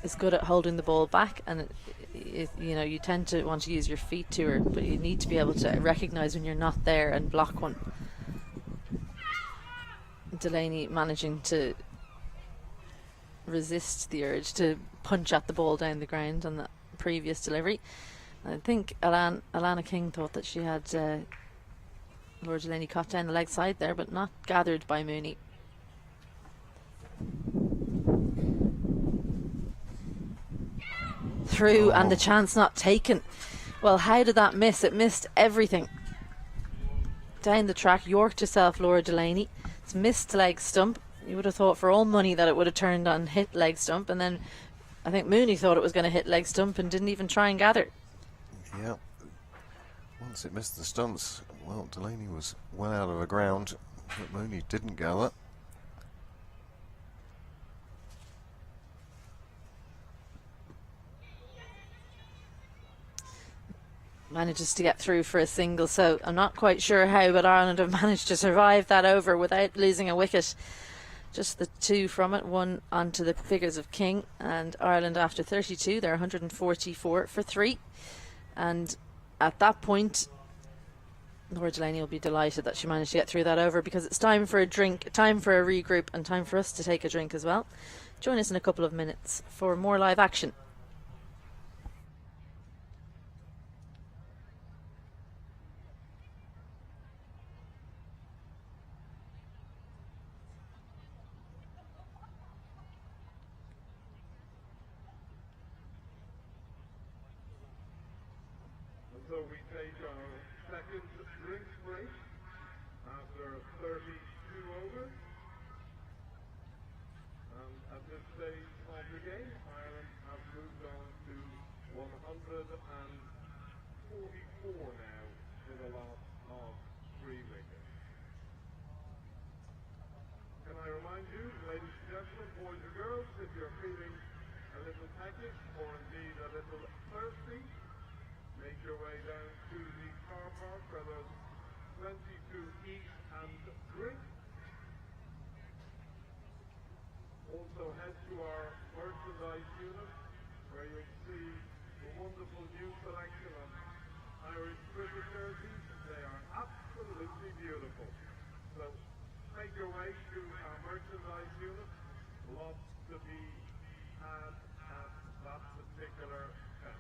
is good at holding the ball back, and you know, you tend to want to use your feet to her, but you need to be able to recognise when you're not there and block one. Delaney managing to resist the urge to punch at the ball down the ground on the previous delivery. I think Alana King thought that she had Laura Delaney caught down the leg side there, but not gathered by Mooney. Through, and the chance not taken. Well, how did that miss? It missed everything. Down the track, yorked herself Laura Delaney. It's missed leg stump. You would have thought for all money that it would have turned on hit leg stump, and then I think Mooney thought it was going to hit leg stump and didn't even try and gather. Yeah. Once it missed the stumps, well, Delaney was well out of the ground, but Mooney didn't gather. Manages to get through for a single, so I'm not quite sure how, but Ireland have managed to survive that over without losing a wicket. Just the 2 from it, 1 onto the figures of King, and Ireland after 32, they're 144 for 3. And at that point, Laura Delaney will be delighted that she managed to get through that over, because it's time for a drink, time for a regroup, and time for us to take a drink as well. Join us in a couple of minutes for more live action. So we take our second drink break after 32 overs. And at this stage, of the game, Ireland have moved on to 144 now with a loss of 3 wickets. Can I remind you, ladies and gentlemen, boys and girls, if you're feeling a little peckish or indeed a little thirsty, make your way down to the car park where there's plenty to eat and drink. Also head to our merchandise unit where you'll see the wonderful new selection of Irish cricket jerseys. They are absolutely beautiful. So make your way to our merchandise unit. Lots to be had at that particular tent.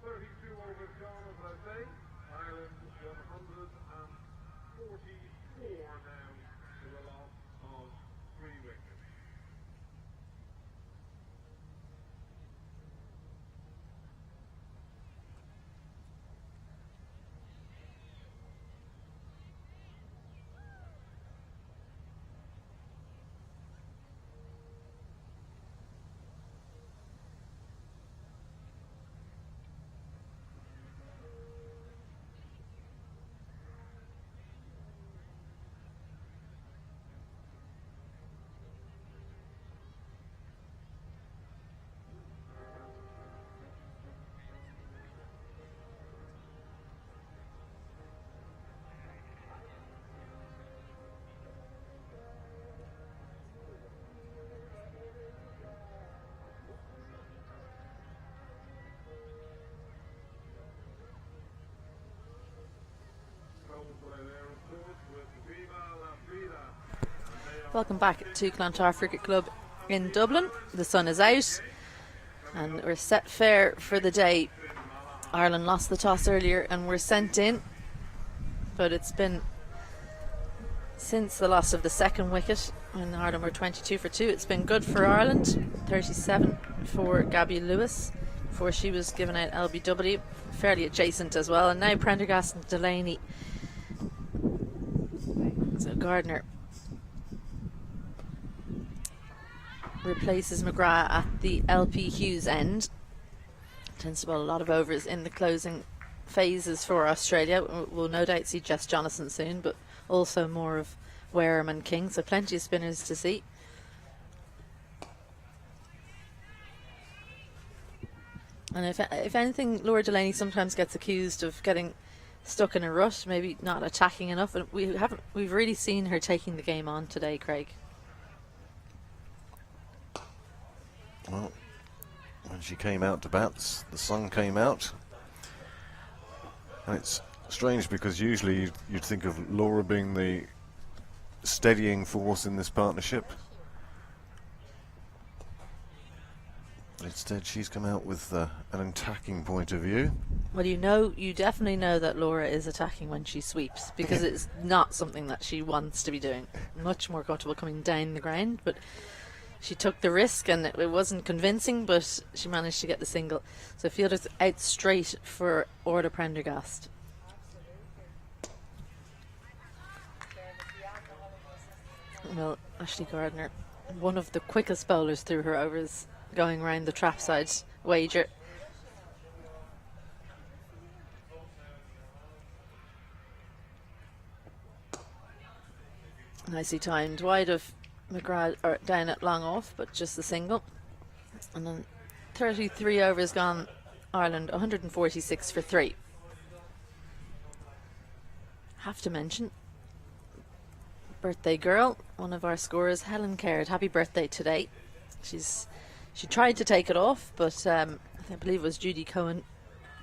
32 overs gone, as I say. Ireland 144 now with a loss of 3 wickets. Welcome back to Clontarf Cricket Club in Dublin. The sun is out and we're set fair for the day. Ireland lost the toss earlier and were sent in, but it's been since the loss of the second wicket when Ireland were 22 for 2. It's been good for Ireland. 37 for Gabby Lewis before she was given out LBW, fairly adjacent as well. And now Prendergast and Delaney. So Gardner replaces McGrath at the LP Hughes end. Tends to bowl a lot of overs in the closing phases for Australia. We'll no doubt see Jess Jonathan soon, but also more of Wareham and King, so plenty of spinners to see. And if anything, Laura Delaney sometimes gets accused of getting stuck in a rut, maybe not attacking enough, and we've really seen her taking the game on today, Craig. Well, when she came out to bat, the sun came out. And it's strange because usually you'd think of Laura being the steadying force in this partnership. Instead, she's come out with an attacking point of view. Well, you definitely know that Laura is attacking when she sweeps, because it's not something that she wants to be doing. Much more comfortable coming down the ground, but she took the risk and it wasn't convincing, but she managed to get the single. So fielders out straight for Orla Prendergast. Well, Ashley Gardner, one of the quickest bowlers through her overs, going around the trap side wager. Nicely timed, wide of McGrath, or down at long off, but just the single. And then 33 overs gone, Ireland 146 for 3. Have to mention birthday girl, one of our scorers, Helen Caird. Happy birthday today. She tried to take it off, but I believe it was Judy Cohen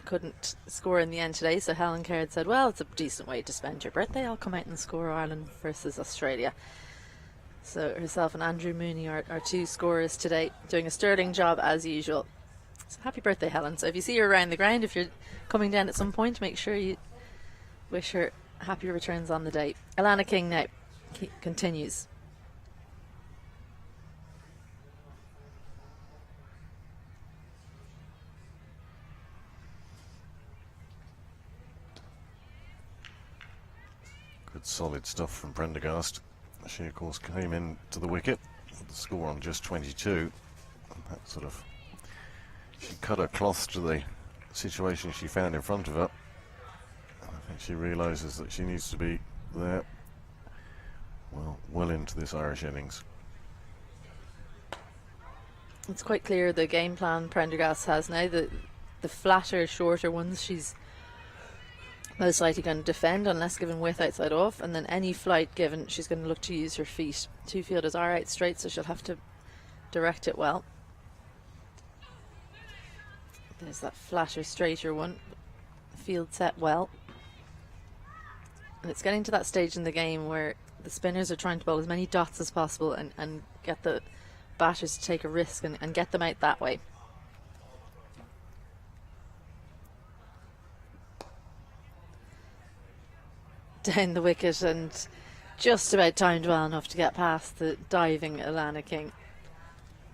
couldn't score in the end today, so Helen Caird said, well, it's a decent way to spend your birthday, I'll come out and score Ireland versus Australia. So herself and Andrew Mooney are two scorers today, doing a sterling job as usual. So happy birthday, Helen. So if you see her around the ground, if you're coming down at some point, make sure you wish her happy returns on the day. Alana King now continues. Good solid stuff from Prendergast. She of course came in to the wicket the score on just 22. And that sort of, she cut her cloth to the situation she found in front of her. And I think she realises that she needs to be there well into this Irish innings. It's quite clear the game plan Prendergast has now. The flatter, shorter ones she's most likely going to defend unless given width outside off, and then any flight given she's going to look to use her feet. Two fielders are out straight, so she'll have to direct it well. There's that flatter, straighter one. Field set well. And it's getting to that stage in the game where the spinners are trying to bowl as many dots as possible and get the batters to take a risk and get them out that way. Down the wicket and just about timed well enough to get past the diving Alana King.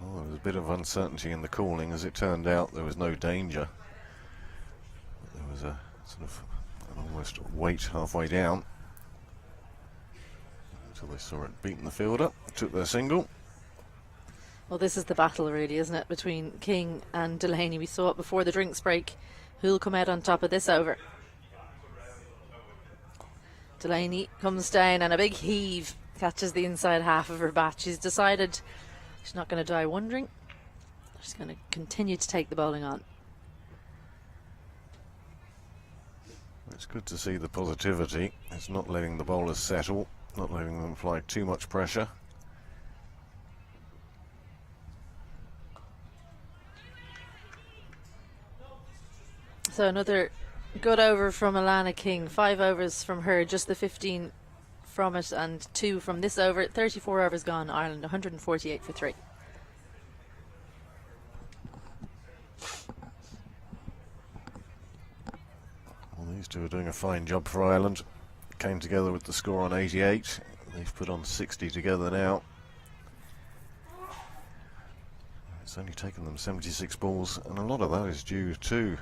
Well, there was a bit of uncertainty in the calling. As it turned out, there was no danger. There was a sort of an almost wait halfway down until they saw it beating the fielder, took their single. Well, this is the battle really, isn't it, between King and Delaney. We saw it before the drinks break. Who'll come out on top of this over? Delaney comes down and a big heave catches the inside half of her bat. She's decided she's not going to die wondering. She's going to continue to take the bowling on. It's good to see the positivity. It's not letting the bowlers settle, not letting them apply too much pressure. So another good over from Alana King. 5 overs from her, just the 15 from it, and 2 from this over. 34 overs gone, Ireland 148 for 3. Well, these two are doing a fine job for Ireland. Came together with the score on 88. They've put on 60 together now. It's only taken them 76 balls, and a lot of that is due to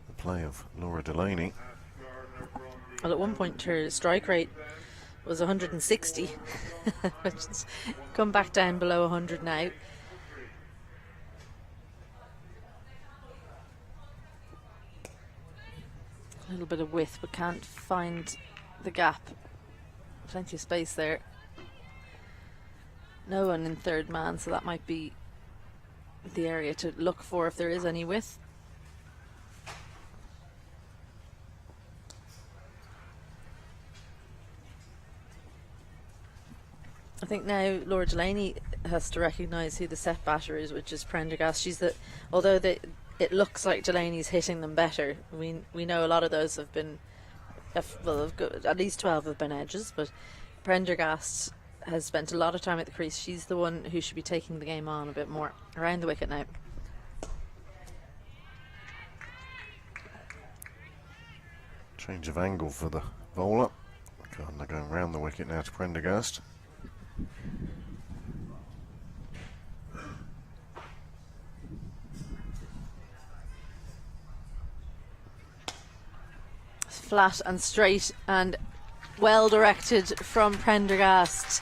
the play of Laura Delaney. Well, at one point her strike rate was 160, which has come back down below 100 now. A little bit of width, but can't find the gap. Plenty of space there. No one in third man, so that might be the area to look for if there is any width. I think now Laura Delaney has to recognise who the set batter is, which is Prendergast. She's the, although it looks like Delaney's hitting them better. We know a lot of those have been, well, at least 12 have been edges, but Prendergast has spent a lot of time at the crease. She's the one who should be taking the game on a bit more. Around the wicket now. Change of angle for the bowler. And they're going round the wicket now to Prendergast. Flat and straight and well directed from Prendergast.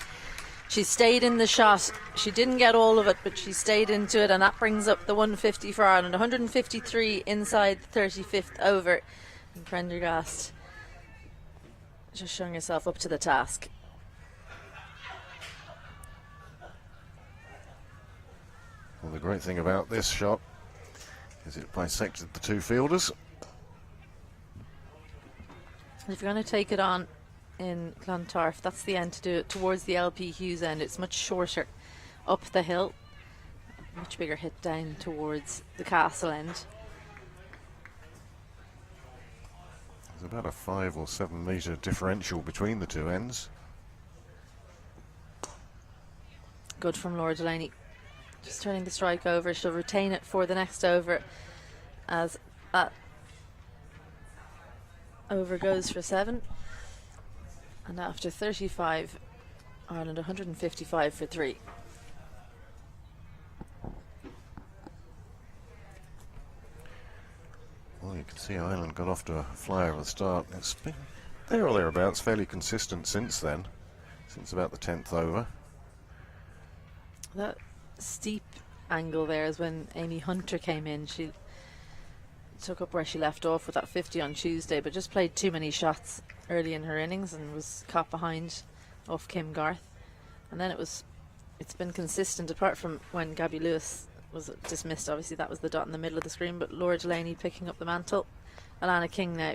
She stayed in the shot. She didn't get all of it, but she stayed into it, and that brings up the 150 for Ireland. 153 inside the 35th over. And Prendergast just showing herself up to the task. Well, the great thing about this shot is it bisected the two fielders. If you're going to take it on in Clontarf, that's the end to do it. Towards the LP Hughes end, it's much shorter up the hill. Much bigger hit down towards the castle end. There's about a 5 or 7 metre differential between the two ends. Good from Laura Delaney. Just turning the strike over. She'll retain it for the next over as that over goes for 7. And after 35, Ireland 155 for 3. Well, you can see Ireland got off to a flyer at the start. It's been there or thereabouts, fairly consistent since then, since about the 10th over. That steep angle there is when Amy Hunter came in. She took up where she left off with that 50 on Tuesday, but just played too many shots early in her innings and was caught behind off Kim Garth. And then it's been consistent, apart from when Gabby Lewis was dismissed. Obviously that was the dot in the middle of the screen, but Laura Delaney picking up the mantle. Alana King now.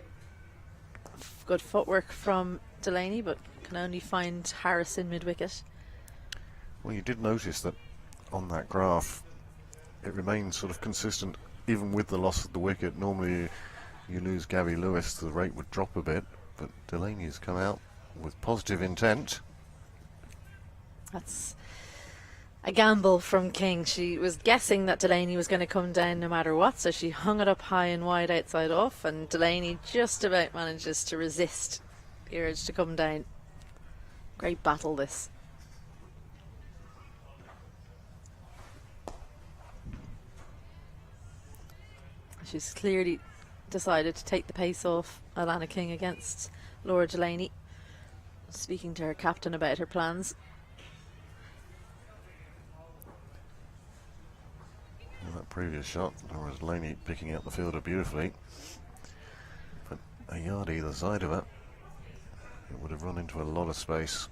Good footwork from Delaney, but can only find Harris in mid-wicket. Well, you did notice that on that graph it remains sort of consistent even with the loss of the wicket. Normally you lose Gabby Lewis, the rate would drop a bit, but Delaney has come out with positive intent. That's a gamble from King. She was guessing that Delaney was going to come down no matter what, so she hung it up high and wide outside off, and Delaney just about manages to resist the urge to come down. Great battle, this. She's clearly decided to take the pace off Alana King against Laura Delaney, speaking to her captain about her plans. Well, that previous shot, Laura Delaney picking out the fielder beautifully, but a yard either side of it, it would have run into a lot of space.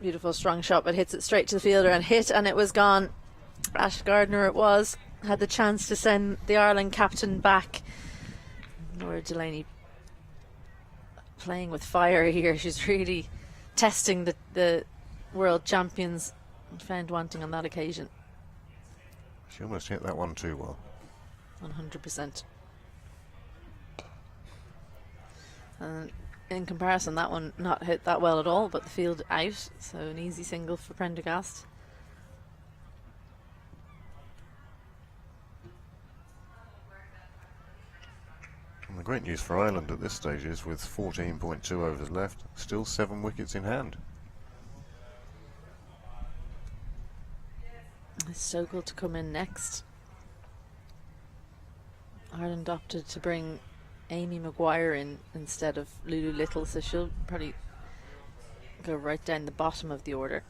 Beautiful strong shot, but hits it straight to the fielder and hit, and it was gone. Ash Gardner it was, had the chance to send the Ireland captain back. Laura Delaney playing with fire here. She's really testing the world champions, and found wanting on that occasion. She almost hit that one too well. 100%. And in comparison, that one not hit that well at all, but the field out, so an easy single for Prendergast. And the great news for Ireland at this stage is, with 14.2 overs left, still 7 wickets in hand. Stokel to come in next. Ireland opted to bring Amy Maguire in instead of Lulu Little, so she'll probably go right down the bottom of the order.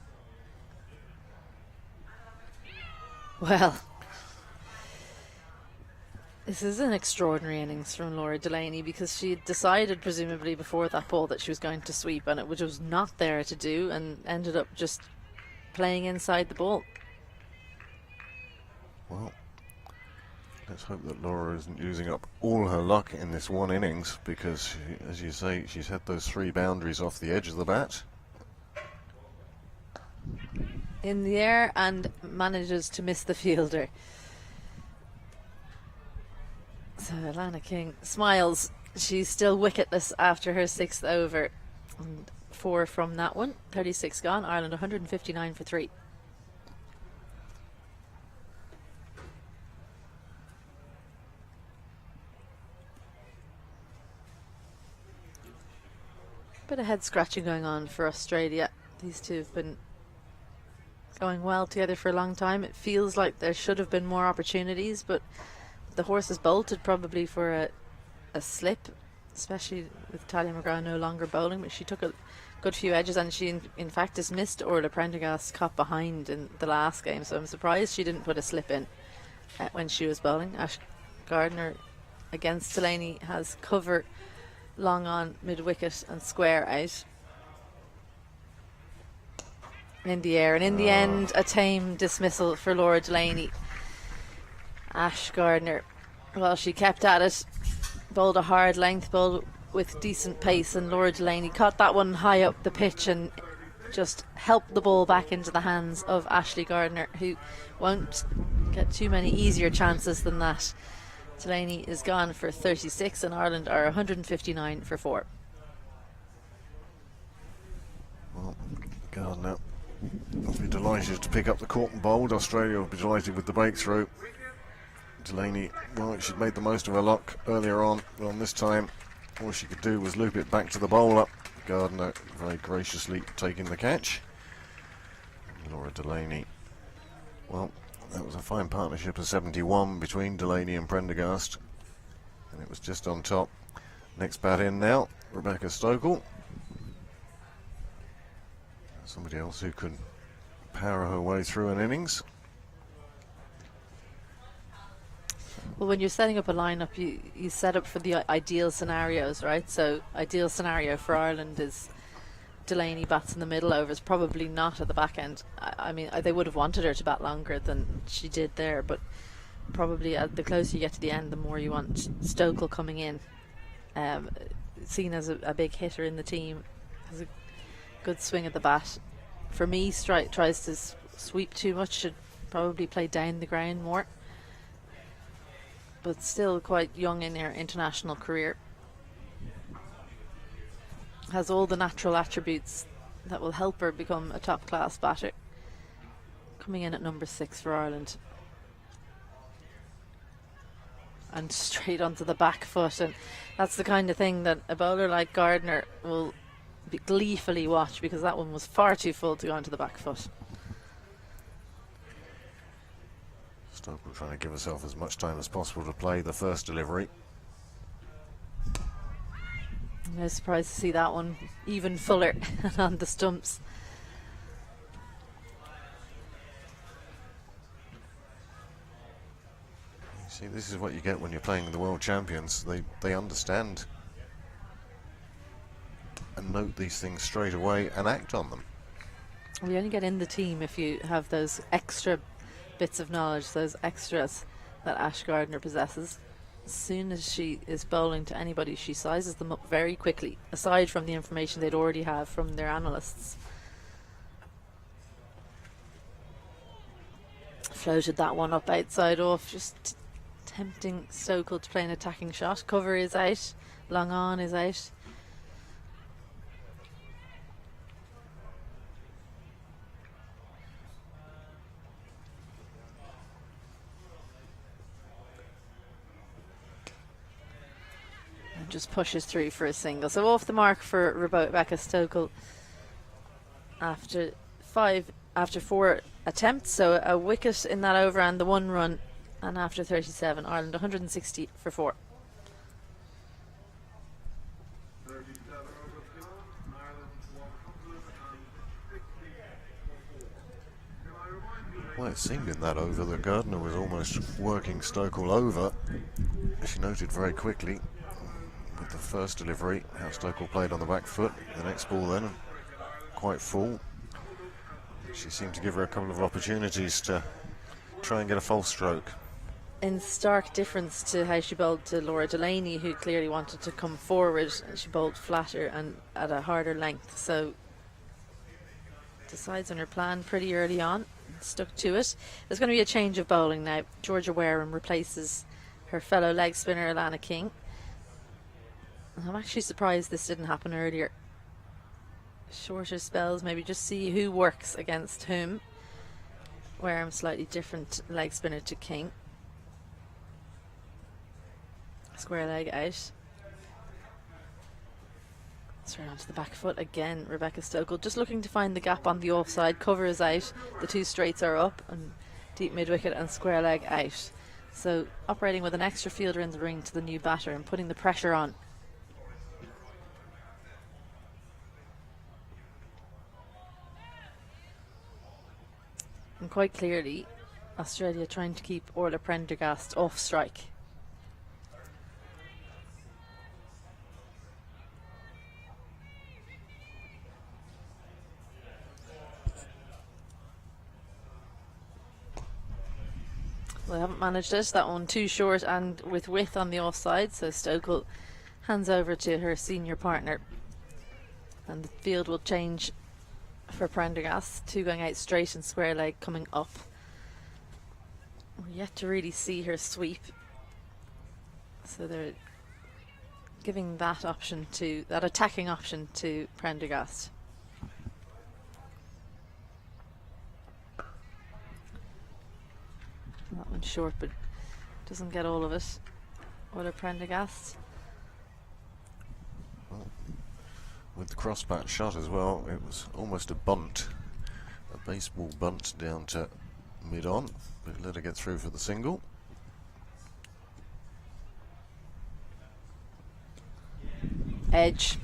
Well, this is an extraordinary innings from Laura Delaney, because she had decided presumably before that ball that she was going to sweep, and it was not there to do, and ended up just playing inside the ball. Well, let's hope that Laura isn't using up all her luck in this one innings, because she, as you say, she's had those 3 boundaries off the edge of the bat. In the air, and manages to miss the fielder. So Alana King smiles. She's still wicketless after her 6th over. And 4 from that one. 36 gone. Ireland 159 for 3. Bit of head scratching going on for Australia. These two have been going well together for a long time. It feels like there should have been more opportunities, but the horses bolted probably for a slip, especially with Talia McGrath no longer bowling, but she took a good few edges, and she in fact dismissed Orla Prendergast caught behind in the last game, so I'm surprised she didn't put a slip in when she was bowling. Ash Gardner against Delaney has cover long on mid-wicket and square out in the air, and in the end a tame dismissal for Laura Delaney. Ash Gardner, well, she kept at it, bowled a hard length, bowled with decent pace, and Laura Delaney caught that one high up the pitch and just helped the ball back into the hands of Ashley Gardner, who won't get too many easier chances than that. Delaney is gone for 36 and Ireland are 159 for 4. Well, Gardner will be delighted to pick up the caught and bowled. Australia will be delighted with the breakthrough. Delaney, well, she'd made the most of her luck earlier on. Well, this time all she could do was loop it back to the bowler. Gardner very graciously taking the catch. Laura Delaney, well, that was a fine partnership of 71 between Delaney and Prendergast, and it was just on top. Next bat in now, Rebecca Stokel. Somebody else who can power her way through an innings. Well, when you're setting up a lineup, you set up for the ideal scenarios, right? So, ideal scenario for Ireland is Delaney bats in the middle overs, probably not at the back end. I mean, they would have wanted her to bat longer than she did there, but probably the closer you get to the end, the more you want Stokel coming in, seen as a big hitter in the team, has a good swing at the bat. For me, tries to sweep too much, should probably play down the ground more, but still quite young in her international career. Has all the natural attributes that will help her become a top class batter. Coming in at number 6 for Ireland. And straight onto the back foot, and that's the kind of thing that a bowler like Gardner will gleefully watch, because that one was far too full to go onto the back foot. Stokel trying to give herself as much time as possible to play the first delivery. No surprise to see that one even fuller on the stumps. You see, this is what you get when you're playing the world champions. They understand and note these things straight away and act on them. We only get in the team if you have those extra bits of knowledge, those extras that Ash Gardner possesses. As soon as she is bowling to anybody, she sizes them up very quickly, aside from the information they'd already have from their analysts. Floated that one up outside off, just tempting Stokel to play an attacking shot. Cover is out, long on is out. Just pushes through for a single. So off the mark for Rebecca Stokel after 4 attempts. So a wicket in that over and the 1 run, and after 37, Ireland 160 for 4. 37 overs gone, Ireland 160 for 4. Can I remind you, Well, it seemed in that over that Gardner was almost working Stokel over. She noted very quickly with the first delivery how Stokel played on the back foot. The next ball then, quite full. She seemed to give her a couple of opportunities to try and get a false stroke. In stark difference to how she bowled to Laura Delaney, who clearly wanted to come forward. She bowled flatter and at a harder length, so decides on her plan pretty early on, stuck to it. There's going to be a change of bowling now. Georgia Wareham replaces her fellow leg spinner Alana King. I'm actually surprised this didn't happen earlier. Shorter spells, maybe just see who works against whom. Wareham slightly different leg spinner to King. Square leg out. Straight onto the back foot again, Rebecca Stokel. Just looking to find the gap on the offside. Cover is out, the 2 straights are up, and deep mid wicket and square leg out. So operating with an extra fielder in the ring to the new batter and putting the pressure on. And quite clearly, Australia trying to keep Orla Prendergast off strike. Well, they haven't managed it. That one too short and with width on the offside. So Stokel hands over to her senior partner. And the field will change for Prendergast. 2 going out straight and square leg coming up. We're yet to really see her sweep. So they're giving that option to, that attacking option to Prendergast. That one's short, but doesn't get all of it. Orla Prendergast. Well, with the cross-bat shot as well, it was almost a bunt, a baseball bunt down to mid-on, but let her get through for the single. Edge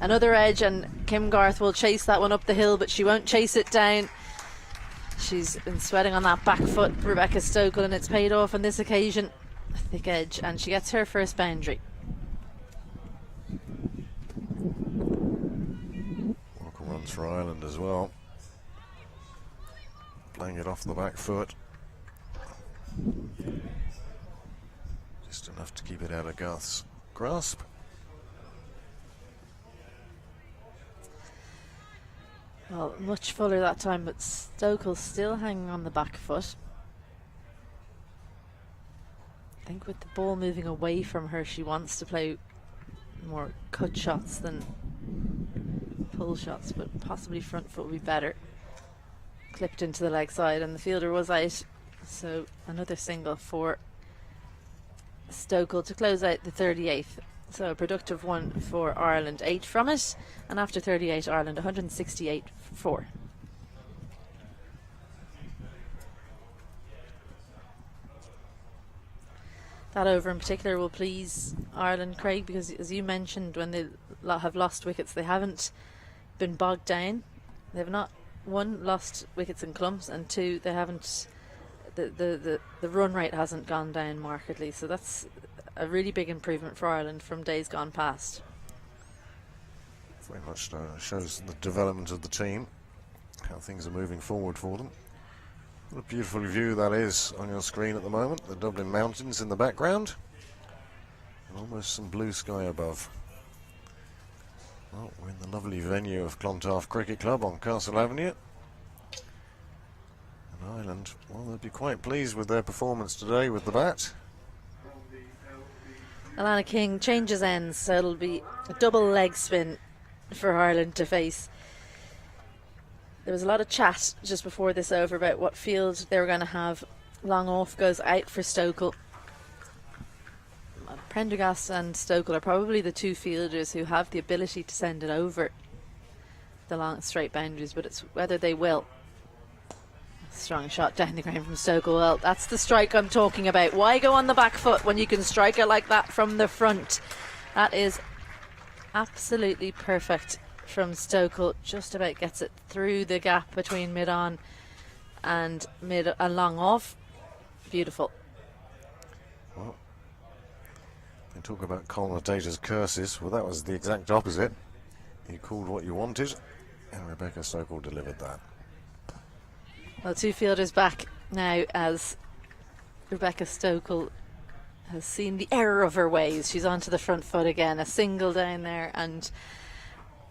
Another edge, and Kim Garth will chase that one up the hill, but she won't chase it down. She's been sweating on that back foot, Rebecca Stokel, and it's paid off on this occasion. A thick edge, and she gets her first boundary. Walker runs for Ireland as well. Playing it off the back foot. Just enough to keep it out of Garth's grasp. Well, much fuller that time, but Stokel still hanging on the back foot. I think with the ball moving away from her, she wants to play more cut shots than pull shots, but possibly front foot would be better. Clipped into the leg side, and the fielder was out, so another single for Stokel to close out the 38th. So a productive one for Ireland, 8 from it, and after 38 Ireland 168 for 4. That over in particular will please Ireland, Craig, because as you mentioned, when they have lost wickets, they haven't been bogged down. They've not, one, lost wickets in clumps, and two, they haven't, the run rate hasn't gone down markedly, so that's a really big improvement for Ireland from days gone past. Very much shows the development of the team, how things are moving forward for them. What a beautiful view that is on your screen at the moment. The Dublin Mountains in the background, and almost some blue sky above. Well, we're in the lovely venue of Clontarf Cricket Club on Castle Avenue. And Ireland, well, they'll be quite pleased with their performance today with the bat. Alana King changes ends, so it'll be a double leg spin for Ireland to face. There was a lot of chat just before this over about what field they were going to have. Long off goes out for Stokel. Prendergast and Stokel are probably the two fielders who have the ability to send it over the long straight boundaries, but it's whether they will. Strong shot down the ground from Stokel. Well, that's the strike I'm talking about. Why go on the back foot when you can strike it like that from the front? That is absolutely perfect from Stokel. Just about gets it through the gap between mid-on and long off. Beautiful. Well, they talk about commentators' curses. Well, that was the exact opposite. You called what you wanted, and Rebecca Stokel delivered that. Well, two fielders back now as Rebecca Stokel has seen the error of her ways. She's onto the front foot again, a single down there, and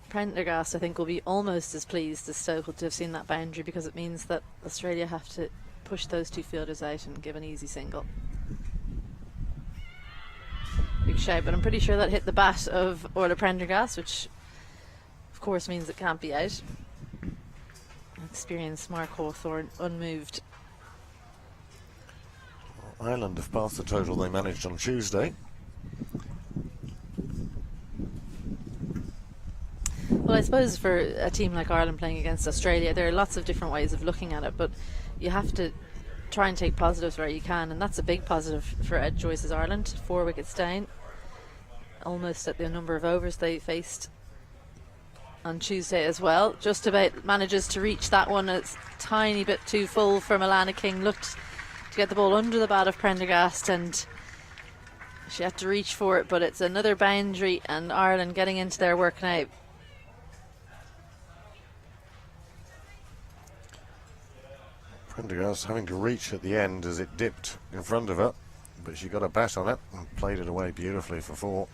Prendergast, I think, will be almost as pleased as Stokel to have seen that boundary, because it means that Australia have to push those two fielders out and give an easy single. Big shout, but I'm pretty sure that hit the bat of Orla Prendergast, which of course means it can't be out. Experienced Mark Hawthorne unmoved. Well, Ireland have passed the total they managed on Tuesday. Well, I suppose for a team like Ireland playing against Australia, there are lots of different ways of looking at it, but you have to try and take positives where you can, and that's a big positive for Ed Joyce's Ireland. 4 wickets down, almost at the number of overs they faced on Tuesday as well. Just about manages to reach that one. It's a tiny bit too full from Alana King. Looked to get the ball under the bat of Prendergast, and she had to reach for it, but it's another boundary, and Ireland getting into their work now. Prendergast having to reach at the end as it dipped in front of her, but she got a bat on it and played it away beautifully for 4.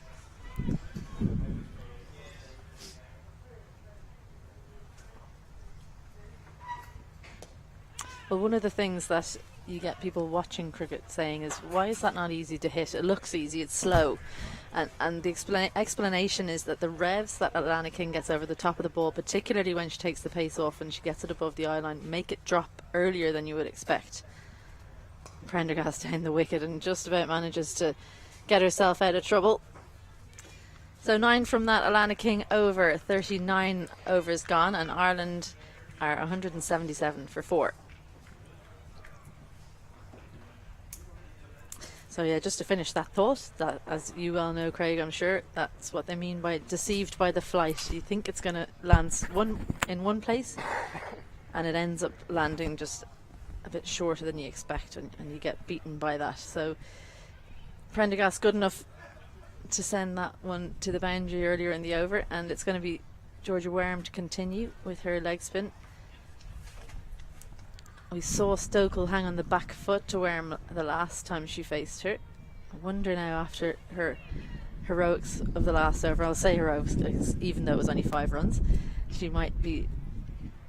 Well, one of the things that you get people watching cricket saying is, why is that not easy to hit? It looks easy, it's slow. And the explanation is that the revs that Alana King gets over the top of the ball, particularly when she takes the pace off and she gets it above the eye line, make it drop earlier than you would expect. Prendergast down the wicket and just about manages to get herself out of trouble. So 9 from that Alana King over, 39 overs gone, and Ireland are 177 for 4. So yeah, just to finish that thought, that as you well know, Craig, I'm sure that's what they mean by deceived by the flight. You think it's going to land in one place, and it ends up landing just a bit shorter than you expect, and you get beaten by that. So Prendergast good enough to send that one to the boundary earlier in the over, and it's going to be Georgia Wareham to continue with her leg spin. We saw Stokel hang on the back foot to Wareham the last time she faced her. I wonder now, after her heroics of the last over, I'll say heroics because even though it was only 5 runs, she might be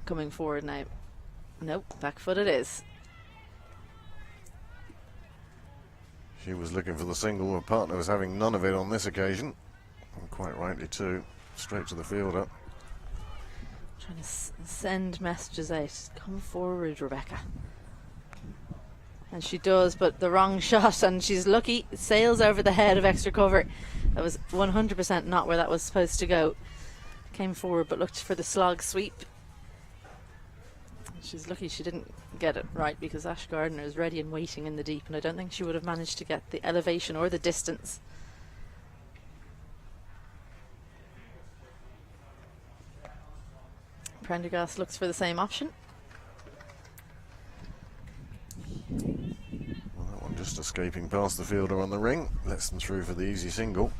coming forward now. Nope, back foot it is. She was looking for the single. Her partner was having none of it on this occasion, and quite rightly too. Straight to the fielder. Trying to send messages out. Come forward, Rebecca. And she does, but the wrong shot, and she's lucky. It sails over the head of extra cover. That was 100% not where that was supposed to go. Came forward but looked for the slog sweep. She's lucky she didn't get it right, because Ash Gardner is ready and waiting in the deep, and I don't think she would have managed to get the elevation or the distance. Prendergast looks for the same option. Well, that one just escaping past the fielder on the ring. Lets them through for the easy single.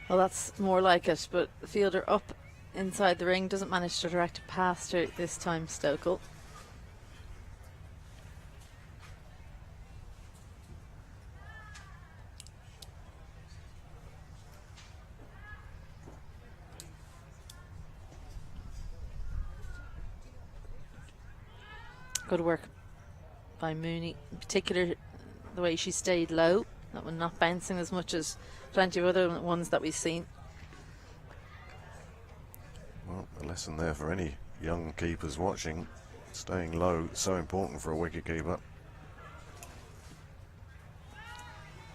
Well, that's more like it, but the fielder up inside the ring doesn't manage to direct it past her this time, Stokel. Good work by Mooney, in particular the way she stayed low, that one not bouncing as much as plenty of other ones that we've seen. Well, a lesson there for any young keepers watching. Staying low, so important for a wicket keeper.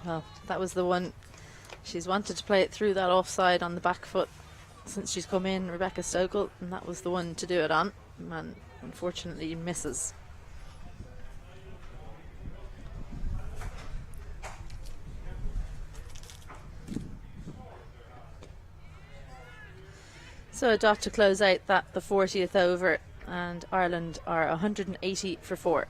Well, that was the one. She's wanted to play it through that offside on the back foot since she's come in, Rebecca Stokel, and that was the one to do it on, and unfortunately misses. So a dot to close out that, the 40th over, and Ireland are 180 for 4.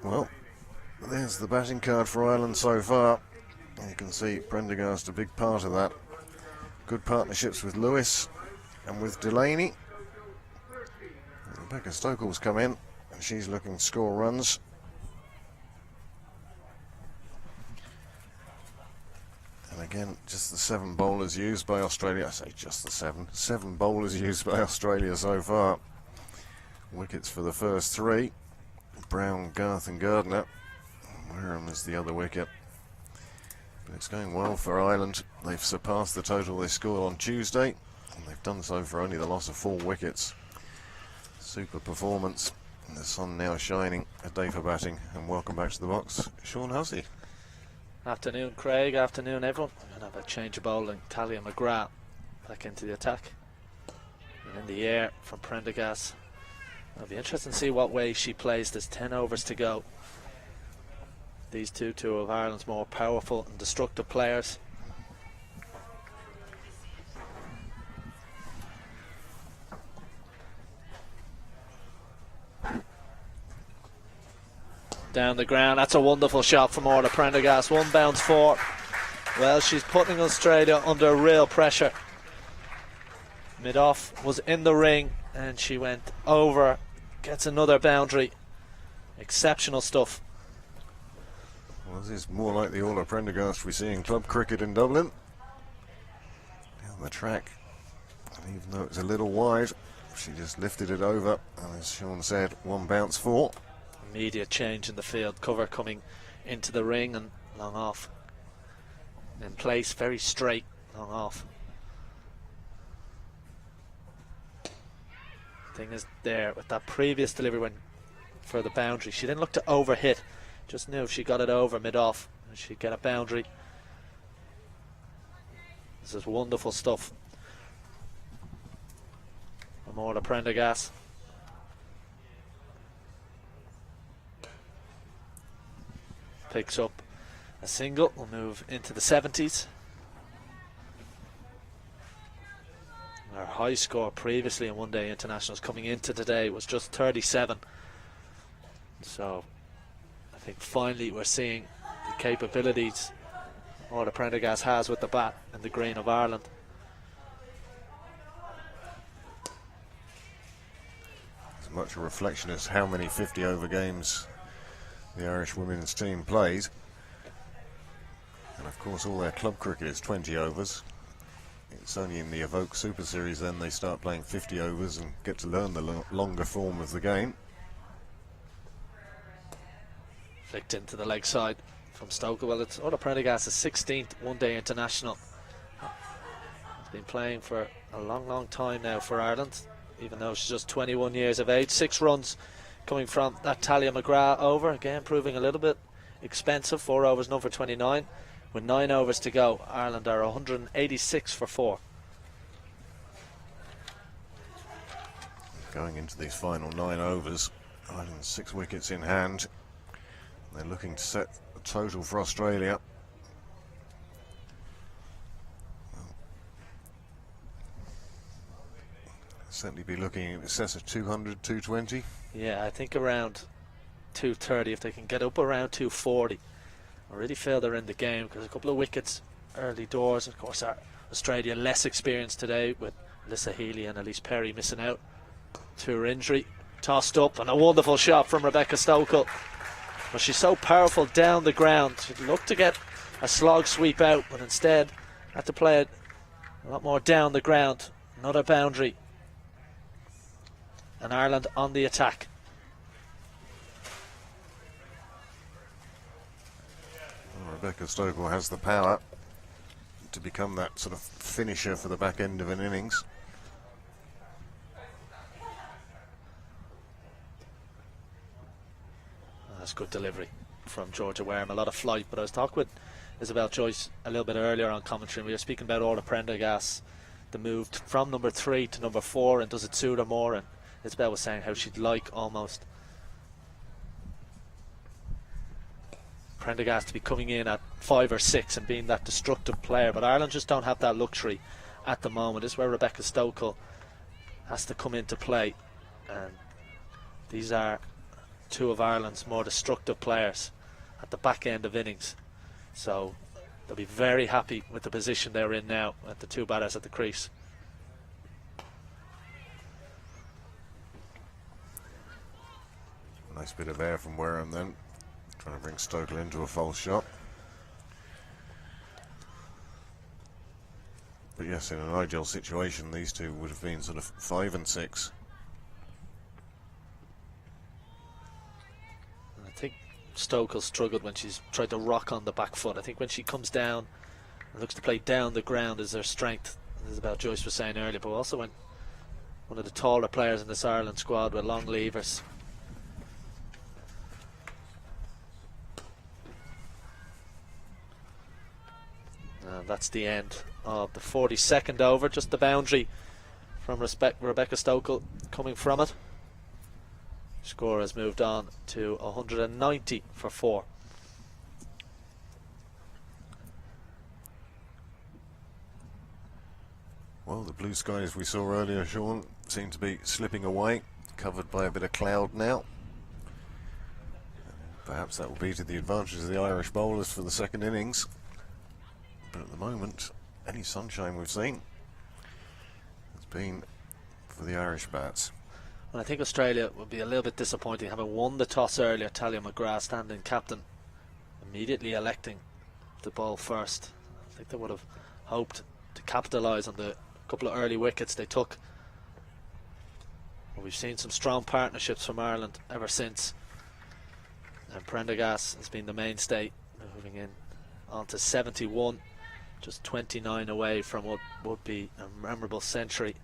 Well, there's the batting card for Ireland so far. You can see Prendergast a big part of that. Good partnerships with Lewis and with Delaney. Rebecca Stokel's come in, and she's looking to score runs. And again, just the 7 bowlers used by Australia. I say just the 7. 7 bowlers used by Australia so far. Wickets for the first 3. Brown, Garth and Gardner. Wareham is the other wicket. But it's going well for Ireland. They've surpassed the total they scored on Tuesday, and they've done so for only the loss of 4 wickets. Super performance. And the sun now shining. A day for batting. And welcome back to the box, Sean Hussey. Afternoon, Craig. Afternoon, everyone. We're going to have a change of bowling. Talia McGrath back into the attack. And in the air from Prendergast. It'll be interesting to see what way she plays. There's 10 overs to go. These two of Ireland's more powerful and destructive players. Down the ground. That's a wonderful shot from Orla Prendergast. 1 bounce 4. Well, she's putting Australia under real pressure. Mid-off was in the ring and she went over. Gets another boundary. Exceptional stuff. Well, this is more like the Orla Prendergast we see in club cricket in Dublin. Down the track. And even though it was a little wide, she just lifted it over. And as Sean said, 1 bounce 4. Immediate change in the field. Cover coming into the ring and long off. In place, very straight, long off. Thing is there with that previous delivery when for the boundary, she didn't look to overhit, just knew if she got it over mid-off she'd get a boundary. This is wonderful stuff from Orla Prendergast. Picks up a single, will move into the 70s. Our high score previously in one-day internationals coming into today was just 37. So I think finally we're seeing the capabilities Orla Prendergast has with the bat in the green of Ireland. As much a reflection as how many 50-over games the Irish women's team plays. And of course all their club cricket is 20 overs. It's only in the Evoke Super Series then they start playing 50 overs and get to learn the longer form of the game. Flicked into the leg side from Stoker. Well, it's Orla Prendergast's 16th one-day international. He's been playing for a long time now for Ireland, even though she's just 21 years of age. 6 runs coming from that Talia McGrath over, again proving a little bit expensive. 4 overs, none for 29. With 9 overs to go, Ireland are 186 for 4. Going into these final 9 overs, Ireland 6 wickets in hand. They're looking to set a total for Australia. Certainly be looking in excess of 200, 220. Yeah, I think around 230 if they can get up around 240. I really feel they're in the game because a couple of wickets early doors. Of course, Australia less experienced today with Alyssa Healy and Elise Perry missing out to her injury. Tossed up and a wonderful shot from Rebecca Stokel. But she's so powerful down the ground. She'd look to get a slog sweep out, but instead had to play it a lot more down the ground. Another boundary. And Ireland on the attack. Rebecca Stokel has the power to become that sort of finisher for the back end of an innings. That's good delivery from Georgia Wareham. A lot of flight, but I was talking with Isabel Joyce a little bit earlier on commentary, and we were speaking about Orla Prendergast, the move from number 3 to number 4, and does it suit her more? And Isabel was saying how she'd like almost Prendergast to be coming in at 5 or 6 and being that destructive player, but Ireland just don't have that luxury at the moment. This is where Rebecca Stokel has to come into play, and these are 2 of Ireland's more destructive players at the back end of innings, so they'll be very happy with the position they're in now at the 2 batters at the crease. Nice bit of air from Wareham then, trying to bring Stokel into a false shot. But yes, in an ideal situation these 2 would have been sort of 5 and 6. I think Stokel struggled when she's tried to rock on the back foot. I think when she comes down and looks to play down the ground is her strength. This is about Joyce was saying earlier, but also when one of the taller players in this Ireland squad with long levers. And that's the end of the 42nd over. Just the boundary from Rebecca Stokel coming from it. Score has moved on to 190 for 4. Well, the blue skies we saw earlier, Sean, seem to be slipping away, covered by a bit of cloud now. Perhaps that will be to the advantage of the Irish bowlers for the second innings. But at the moment, any sunshine we've seen has been for the Irish bats. And I think Australia would be a little bit disappointing having won the toss earlier. Talia McGrath, standing captain, immediately electing to bowl first. I think they would have hoped to capitalise on the couple of early wickets they took. But we've seen some strong partnerships from Ireland ever since. And Prendergast has been the mainstay, moving in onto 71, just 29 away from what would be a memorable century.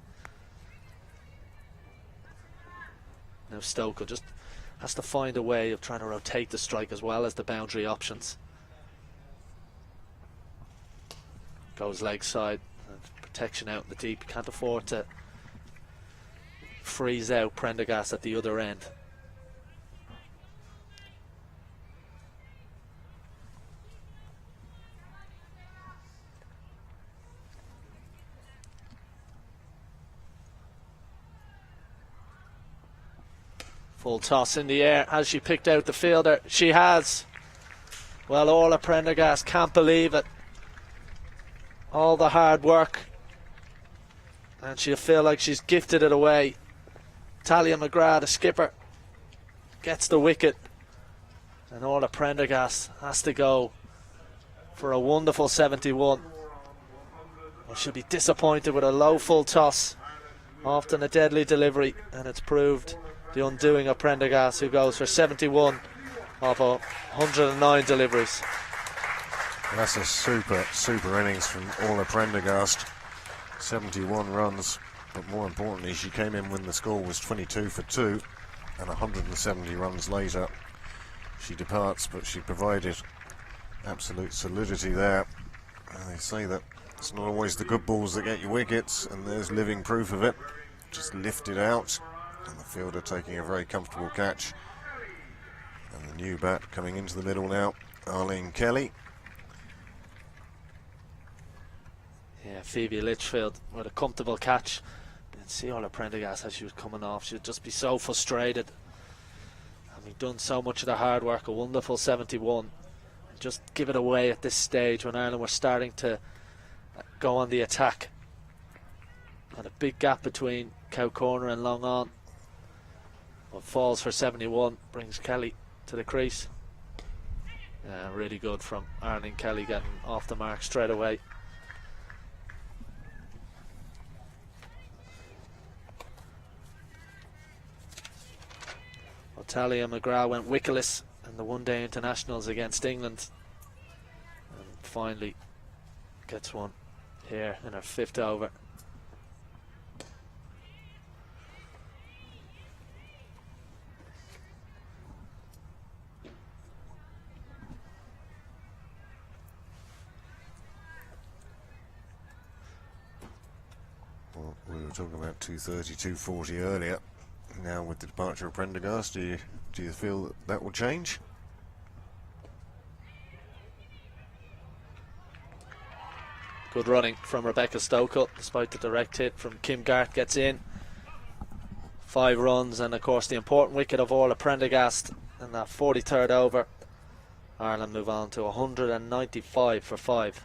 Now Stoker just has to find a way of trying to rotate the strike as well as the boundary options. Goes leg side, protection out in the deep. Can't afford to freeze out Prendergast at the other end. Full toss in the air. Has she picked out the fielder? She has. Well, Orla Prendergast can't believe it. All the hard work, and she'll feel like she's gifted it away. Talia McGrath, the skipper, gets the wicket, and Orla Prendergast has to go for a wonderful 71. Well, she'll be disappointed with a low full toss, often a deadly delivery, and it's proved the undoing of Prendergast, who goes for 71 of 109 deliveries. Well, that's a super innings from Orla Prendergast. 71 runs, but more importantly, she came in when the score was 22 for 2, and 170 runs later she departs, but she provided absolute solidity there. And they say that it's not always the good balls that get you wickets, and there's living proof of it. Just lifted out, and the fielder taking a very comfortable catch. And the new bat coming into the middle now, Arlene Kelly. Yeah, Phoebe Litchfield with a comfortable catch. And see Orla Prendergast as she was coming off. She'd just be so frustrated. Having done so much of the hard work, a wonderful 71. And just give it away at this stage when Ireland were starting to go on the attack. And a big gap between Cow Corner and Long On. But falls for 71, brings Kelly to the crease. Yeah, really good from Arlene Kelly, getting off the mark straight away. Talia McGrath went wicketless in the one-day internationals against England, and finally gets one here in her 5th over. Well, we were talking about 230, 240 earlier. Now with the departure of Prendergast, do you feel that that will change? Good running from Rebecca Stokel, despite the direct hit from Kim Garth. Gets in 5 runs, and of course the important wicket of Orla Prendergast in that 43rd over. Ireland move on to 195 for 5.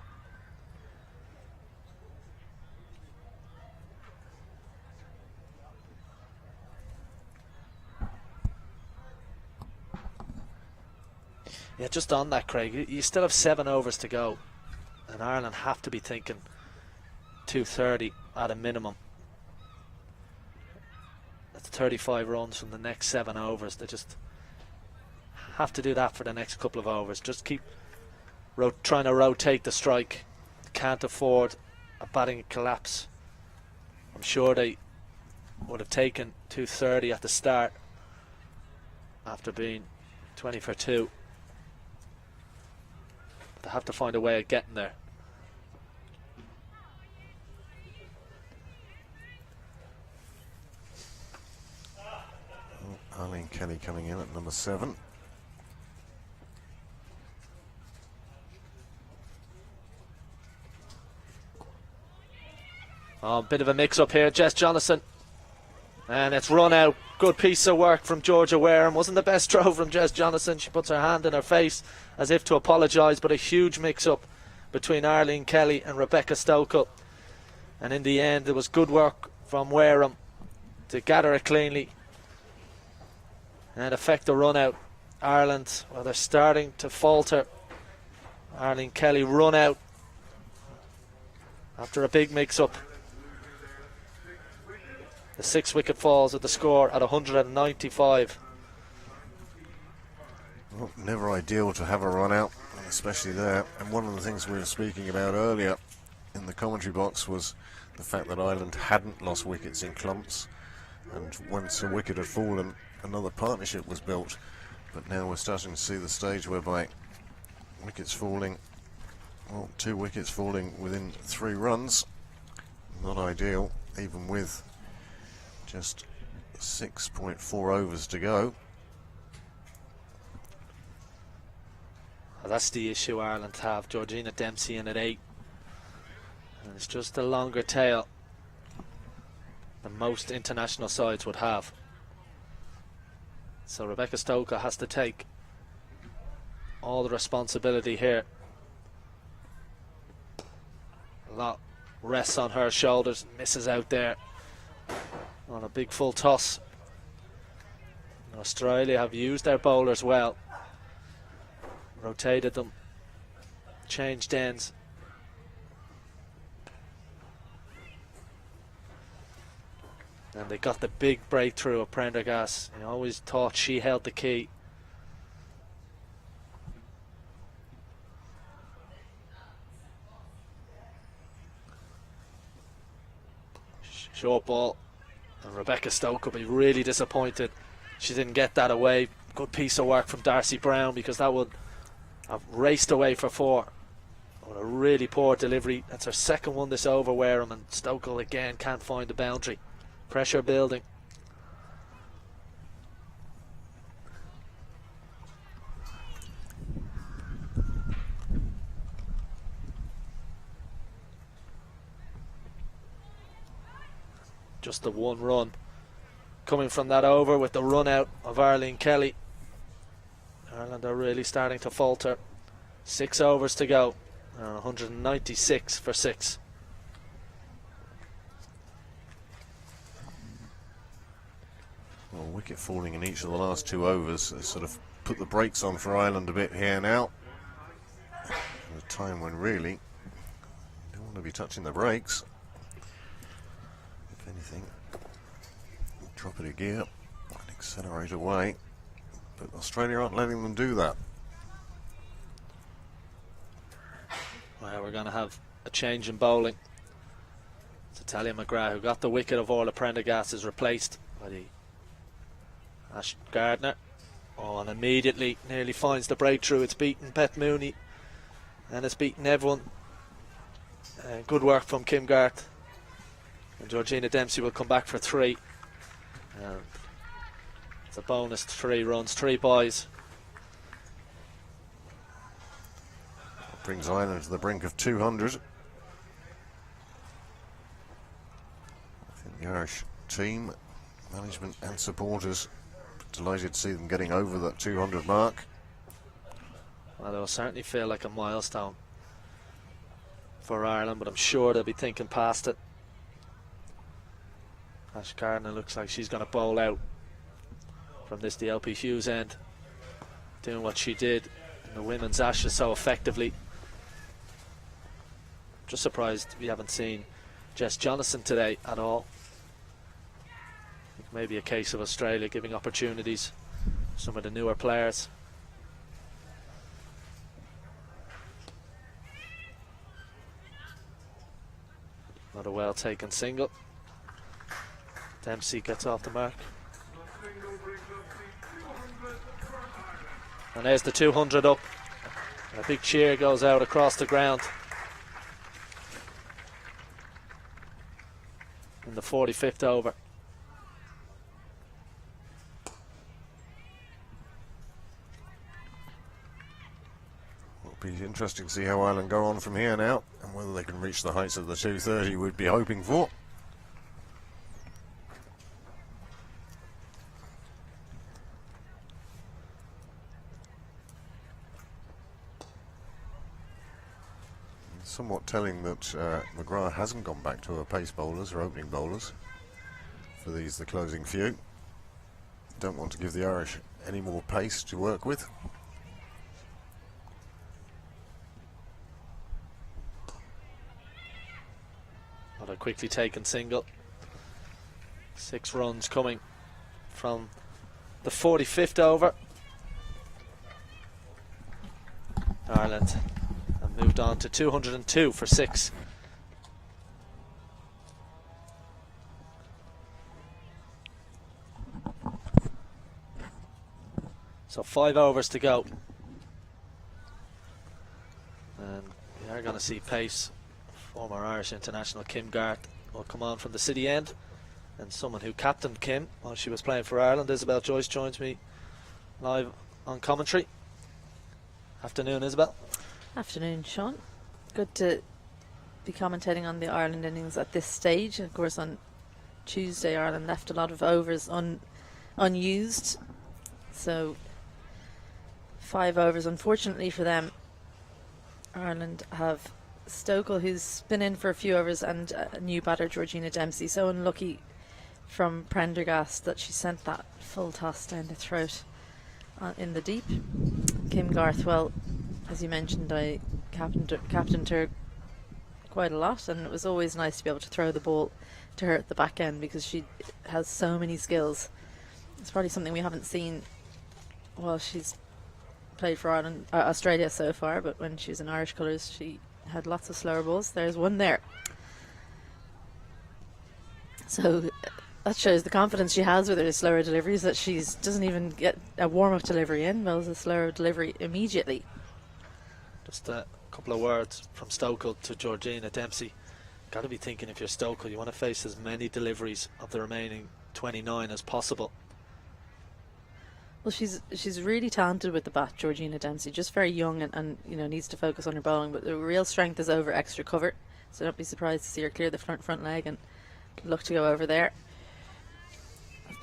Yeah, just on that, Craig, you still have 7 overs to go, and Ireland have to be thinking 230 at a minimum. That's 35 runs from the next 7 overs. They just have to do that for the next couple of overs. Just keep trying to rotate the strike. Can't afford a batting collapse. I'm sure they would have taken 230 at the start after being 20 for 2. They have to find a way of getting there. Arlene Kelly coming in at number 7. Oh, bit of a mix-up here, Jess Jonathan. And it's run out. Good piece of work from Georgia Wareham. Wasn't the best throw from Jess Jonathan. She puts her hand in her face as if to apologise, but a huge mix-up between Arlene Kelly and Rebecca Stokel. And in the end, it was good work from Wareham to gather it cleanly and effect a run out. Ireland, well, they're starting to falter. Arlene Kelly run out after a big mix-up. The 6 wicket falls at the score at 195. Well, never ideal to have a run out, especially there. And one of the things we were speaking about earlier in the commentary box was the fact that Ireland hadn't lost wickets in clumps. And once a wicket had fallen, another partnership was built. But now we're starting to see the stage whereby wickets falling, well, 2 wickets falling within 3 runs. Not ideal, even with just 6.4 overs to go. Well, that's the issue Ireland have. Georgina Dempsey in at 8. And it's just a longer tail than most international sides would have. So Rebecca Stoker has to take all the responsibility here. A lot rests on her shoulders, misses out there on a big full toss. Australia have used their bowlers well, rotated them, changed ends. And they got the big breakthrough of Prendergast. I always thought she held the key. Short ball, and Rebecca Stoke will be really disappointed she didn't get that away. Good piece of work from Darcy Brown, because that would have raced away for 4. What a really poor delivery. That's her second one this over, Wareham, and Stoke again can't find the boundary. Pressure building. Just the 1 run coming from that over with the run out of Arlene Kelly. Ireland are really starting to falter. 6 overs to go. 196 for 6. Well, wicket falling in each of the last 2 overs has sort of put the brakes on for Ireland a bit here now. At a time when really you don't want to be touching the brakes. If anything, drop it a gear and accelerate away. But Australia aren't letting them do that. Well, we're going to have a change in bowling. It's Talia McGrath, who got the wicket of Orla Prendergast, is replaced by the Ash Gardner. Oh, and immediately nearly finds the breakthrough. It's beaten Beth Mooney and it's beaten everyone. Good work from Kim Garth. And Georgina Dempsey will come back for 3. It's a bonus 3 runs, 3 boys. Brings Ireland to the brink of 200. I think the Irish team, management and supporters, delighted to see them getting over that 200 mark. Well, it'll certainly feel like a milestone for Ireland, but I'm sure they'll be thinking past it. Ash Gardner looks like she's going to bowl out from this DLP Hughes end, doing what she did in the women's Ashes so effectively. Just surprised we haven't seen Jess Jonathan today at all. I think maybe a case of Australia giving opportunities to some of the newer players. Not a well taken single. Dempsey gets off the mark. And there's the 200 up. A big cheer goes out across the ground. In the 45th over. It'll be interesting to see how Ireland go on from here now, and whether they can reach the heights of the 230 we'd be hoping for. Somewhat telling that McGrath hasn't gone back to her pace bowlers, her opening bowlers, for these, the closing few. Don't want to give the Irish any more pace to work with. Not a quickly taken single. 6 runs coming from the 45th over. Ireland have moved on to 202 for 6. So 5 overs to go. And we are going to see pace. Former Irish international Kim Garth will come on from the city end. And someone who captained Kim while she was playing for Ireland, Isabel Joyce, joins me live on commentary. Afternoon, Isabel. Afternoon, Sean. Good to be commentating on the Ireland innings at this stage. Of course, on Tuesday, Ireland left a lot of overs unused. So 5 overs, unfortunately for them. Ireland have Stokel, who's been in for a few overs, and a new batter, Georgina Dempsey. So unlucky from Prendergast that she sent that full toss down the throat in the deep. Kim Garth, well, as you mentioned, I captained her quite a lot, and it was always nice to be able to throw the ball to her at the back end because she has so many skills. It's probably something we haven't seen while she's played for Ireland, Australia so far, but when she was in Irish colours she had lots of slower balls. There's one there. So that shows the confidence she has with her slower deliveries, that she doesn't even get a warm-up delivery in. Well, it's a slower delivery immediately. Just a couple of words from Stokel to Georgina Dempsey. Got to be thinking, if you're Stokel, you want to face as many deliveries of the remaining 29 as possible. Well, she's really talented with the bat, Georgina Dempsey. Just very young and you know, needs to focus on her bowling. But the real strength is over extra cover. So don't be surprised to see her clear the front leg and look to go over there.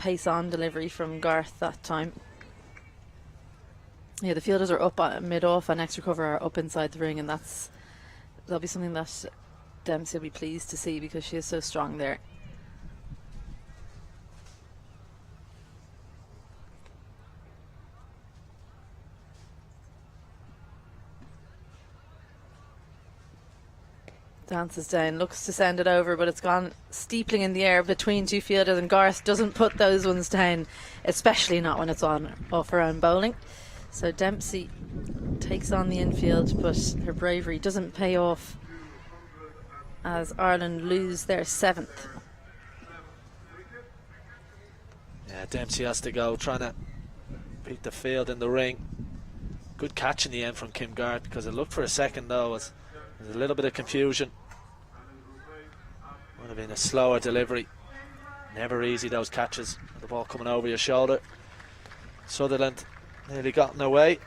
Pace on delivery from Garth that time. Yeah, the fielders are up mid-off and extra cover are up inside the ring, and that'll be something that Dempsey will be pleased to see because she is so strong there. Dances down, looks to send it over, but it's gone steepling in the air between two fielders, and Garth doesn't put those ones down, especially not when it's off her own bowling. So Dempsey takes on the infield, but her bravery doesn't pay off as Ireland lose their 7th. Yeah, Dempsey has to go, trying to beat the field in the ring. Good catch in the end from Kim Garth, because it looked for a second though as there's a little bit of confusion. Would have been a slower delivery. Never easy, those catches with the ball coming over your shoulder. Sutherland nearly gotten away,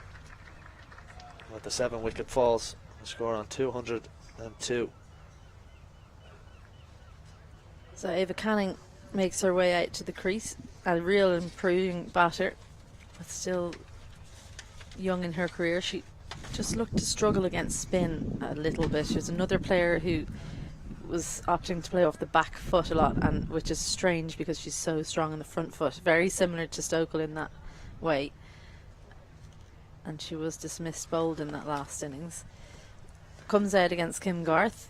but the 7-wicket falls. The score on 202. So Ava Canning makes her way out to the crease. A real improving batter, but still young in her career. She just looked to struggle against spin a little bit. She's another player who was opting to play off the back foot a lot, and which is strange because she's so strong on the front foot. Very similar to Stokel in that way. And she was dismissed bowled in that last innings. Comes out against Kim Garth.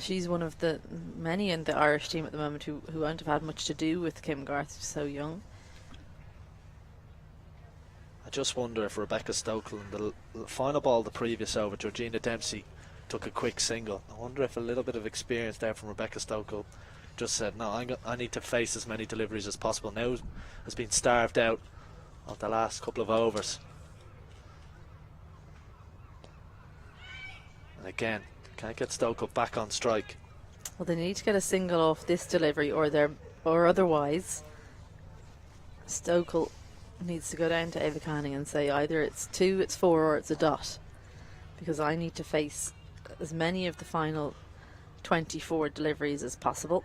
She's one of the many in the Irish team at the moment who won't have had much to do with Kim Garth. She's so young. I just wonder if Rebecca Stokel in the final ball of the previous over, Georgina Dempsey took a quick single. I wonder if a little bit of experience there from Rebecca Stokel just said, no, I need to face as many deliveries as possible. Now has been starved out of the last couple of overs. And again, can't get Stokel back on strike. Well, they need to get a single off this delivery, or otherwise Stokel needs to go down to Ava Canning and say either it's 2, it's 4, or it's a dot, because I need to face as many of the final 24 deliveries as possible.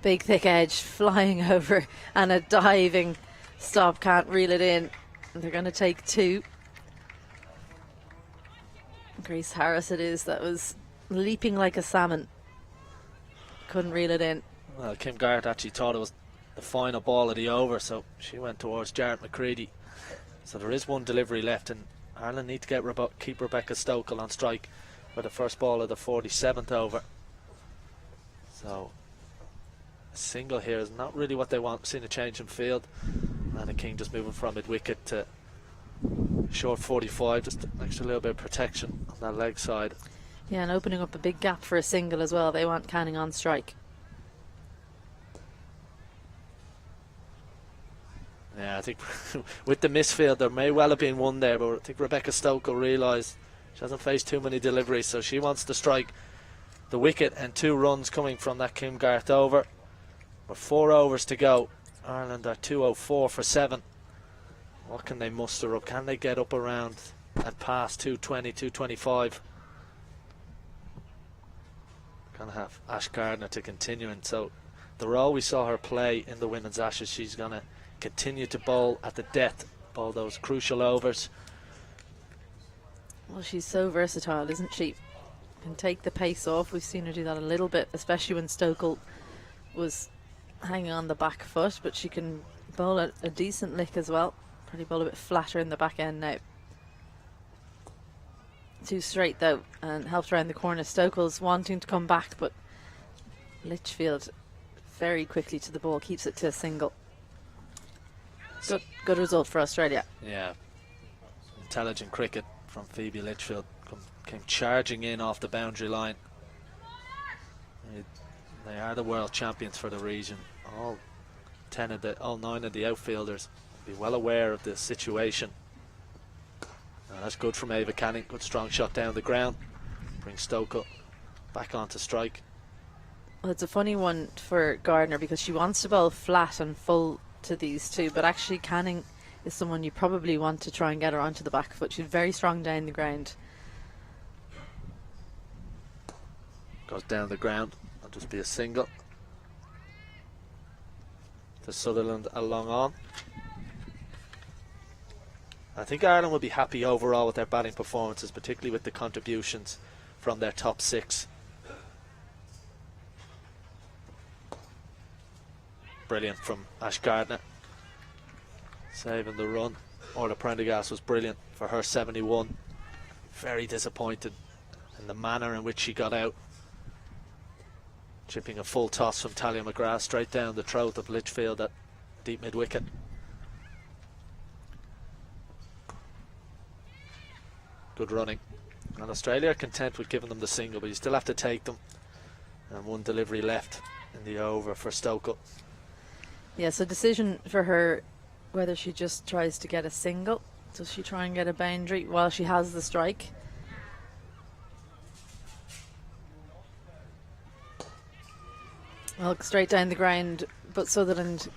Big thick edge flying over, and a diving stop, can't reel it in. They're going to take 2. Grace Harris it is, that was leaping like a salmon. Couldn't reel it in. Well, Kim Garth actually thought it was the final ball of the over, so she went towards Jarrett McCready. So there is one delivery left, and Ireland need to keep Rebecca Stokel on strike for the first ball of the 47th over. So a single here is not really what they want. We've seen a change in field. Anna King just moving from mid-wicket to short 45, just an extra little bit of protection on that leg side. Yeah, and opening up a big gap for a single as well. They want Canning on strike. Yeah, I think with the misfield there may well have been one there, but I think Rebecca Stokel realised she hasn't faced too many deliveries, so she wants to strike the wicket, and 2 runs coming from that Kim Garth over. With 4 overs to go, Ireland are 204 for 7. What can they muster up? Can they get up around and past 220, 225? Gonna have Ash Gardner to continue, and so the role we saw her play in the Women's Ashes, she's gonna continue to bowl at the death, bowl those crucial overs. Well, she's so versatile, isn't she? Can take the pace off. We've seen her do that a little bit, especially when Stokel was hanging on the back foot, but she can bowl a decent lick as well. Probably bowl a bit flatter in the back end now. Too straight though, and helped around the corner. Stokel's wanting to come back, but Litchfield very quickly to the ball, keeps it to a single. Good result for Australia. Yeah, intelligent cricket from Phoebe Litchfield. Came charging in off the boundary line. They are the world champions for the region. All 9 of the outfielders will be well aware of the situation. That's good from Ava Canning. Good strong shot down the ground. Brings Stokel back onto strike. Well, it's a funny one for Gardner because she wants to bowl flat and full to these two, but actually Canning is someone you probably want to try and get her onto the back foot. She's very strong down the ground. Goes down the ground. That'll just be a single. To Sutherland along on. I think Ireland will be happy overall with their batting performances, particularly with the contributions from their top 6. Brilliant from Ash Gardner, saving the run. Orla Prendergast was brilliant for her 71. Very disappointed in the manner in which she got out. Chipping a full toss from Talia McGrath straight down the throat of Litchfield at deep mid-wicket. Good running. And Australia are content with giving them the single, but you still have to take them. And 1 delivery left in the over for Stokel. Yeah, so decision for her whether she just tries to get a single. Does she try and get a boundary while she has the strike? Well, straight down the ground, but Sutherland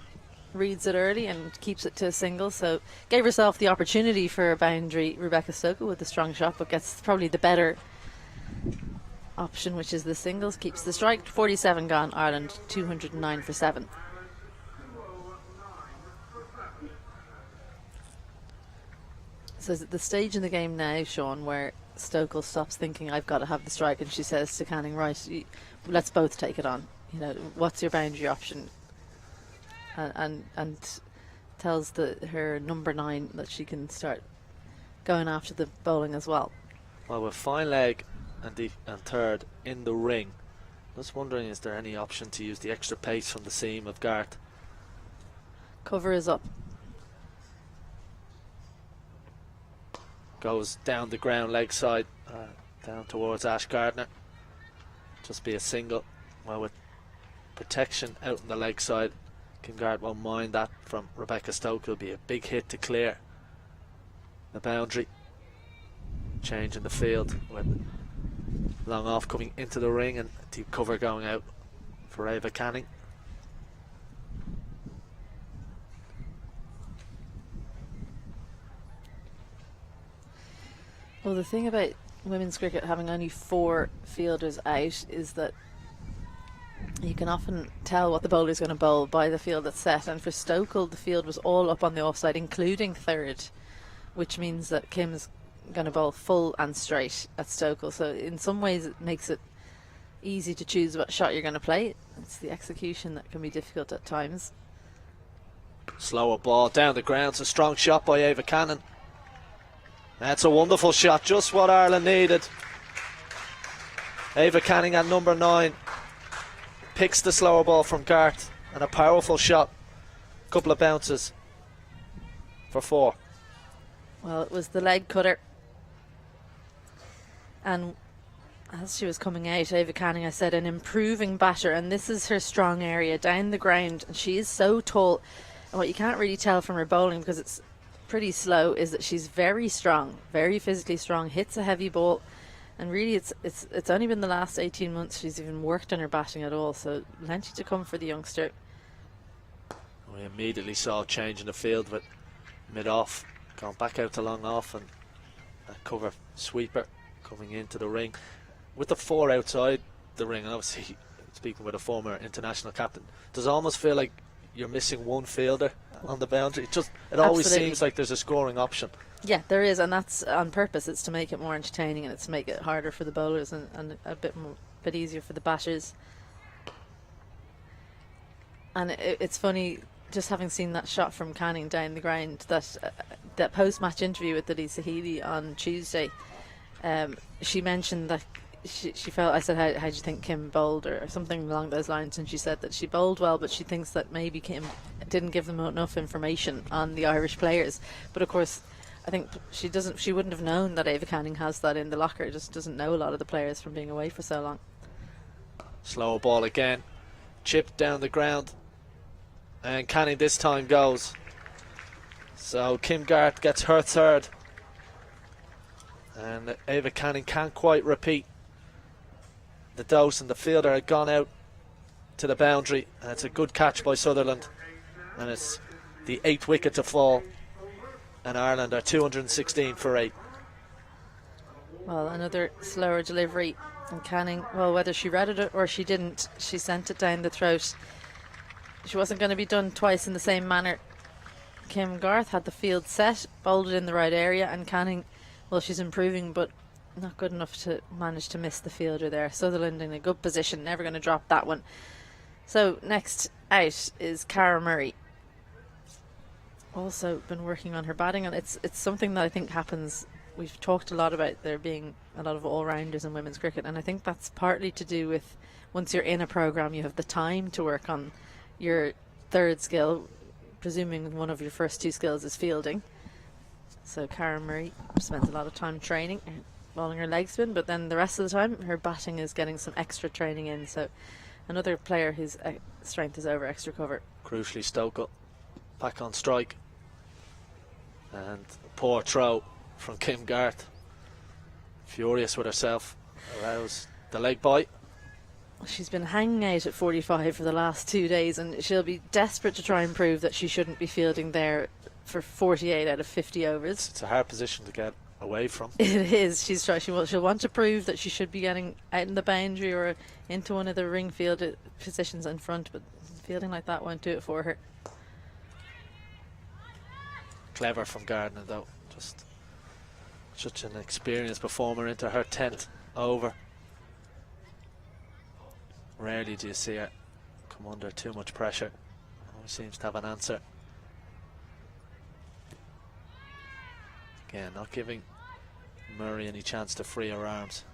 reads it early and keeps it to a single, so gave herself the opportunity for a boundary, Rebecca Stokel, with a strong shot, but gets probably the better option, which is the singles. Keeps the strike. 47 gone. Ireland 209 for 7. So is it the stage in the game now, Sean, where Stokel stops thinking I've got to have the strike, and she says to Canning, right, let's both take it on. You know, what's your boundary option? And tells her number 9 that she can start going after the bowling as well. Well, with fine leg and third in the ring, just wondering, is there any option to use the extra pace from the seam of Garth? Cover is up. Goes down the ground leg side, down towards Ash Gardner. Just be a single. Well, with protection out on the leg side, Kim Garth won't mind that from Rebecca Stokel. It'll be a big hit to clear the boundary. Change in the field with long off coming into the ring and deep cover going out for Ava Canning. Well, the thing about women's cricket having only 4 fielders out is that you can often tell what the bowler's going to bowl by the field that's set, and for Stokel the field was all up on the offside, including third, which means that Kim's going to bowl full and straight at Stokel. So in some ways it makes it easy to choose what shot you're going to play. It's the execution that can be difficult at times. Slower ball down the ground. It's a strong shot by Ava Canning. That's a wonderful shot, just what Ireland needed. Ava Canning at number 9 picks the slower ball from Garth, and a powerful shot. Couple of bounces for 4. Well, it was the leg cutter, and as she was coming out, Ava Canning, I said, an improving batter, and this is her strong area, down the ground, and she is so tall. And what you can't really tell from her bowling, because it's pretty slow, is that she's very strong, very physically strong, hits a heavy ball, and really it's only been the last 18 months she's even worked on her batting at all, so plenty to come for the youngster. We immediately saw a change in the field with mid-off, gone back out to long off, and that cover sweeper coming into the ring. With the 4 outside the ring, and obviously speaking with a former international captain, does it almost feel like you're missing one fielder on the boundary? It always Absolutely. seems like there's a scoring option. Yeah, there is, and that's on purpose. It's to make it more entertaining, and it's to make it harder for the bowlers and a bit easier for the batters. And it's funny, just having seen that shot from Canning down the ground, that post-match interview with Lisa Healy on Tuesday, she mentioned that she felt, I said, how do you think Kim bowled, or something along those lines, and she said that she bowled well, but she thinks that maybe Kim didn't give them enough information on the Irish players. But of course, I think she wouldn't have known that Ava Canning has that in the locker, just doesn't know a lot of the players from being away for so long. Slow ball again, chipped down the ground, and Canning this time goes. So Kim Garth gets her third, and Ava Canning can't quite repeat the dose, and the fielder had gone out to the boundary, and it's a good catch by Sutherland, and it's the 8th wicket to fall, and Ireland are 216 for 8. Well, another slower delivery, and Canning, well, whether she read it or she didn't, she sent it down the throat. She wasn't going to be done twice in the same manner. Kim Garth had the field set, bowled it in the right area, and Canning, well, she's improving, but not good enough to manage to miss the fielder there. Sutherland in a good position, never going to drop that one. So next out is Cara Murray. Also been working on her batting, and it's something that I think happens. We've talked a lot about there being a lot of all-rounders in women's cricket, and I think that's partly to do with once you're in a programme, you have the time to work on your third skill, presuming one of your first 2 skills is fielding. So Cara Murray spends a lot of time training, bowling her leg spin, but then the rest of the time her batting is getting some extra training in. So another player whose strength is over extra cover. Crucially, Stokel back on strike, and poor throw from Kim Garth. Furious with herself, allows the leg bite. She's been hanging out at 45 for the last 2 days, and she'll be desperate to try and prove that she shouldn't be fielding there for 48 out of 50 overs. It's a hard position to get away from. It is. She'll want to prove that she should be getting out in the boundary or into one of the ring field positions in front, but fielding like that won't do it for her. Clever from Gardner though, just such an experienced performer into her 10th over. Rarely do you see her come under too much pressure. Always seems to have an answer. Again, not giving Murray any chance to free her arms.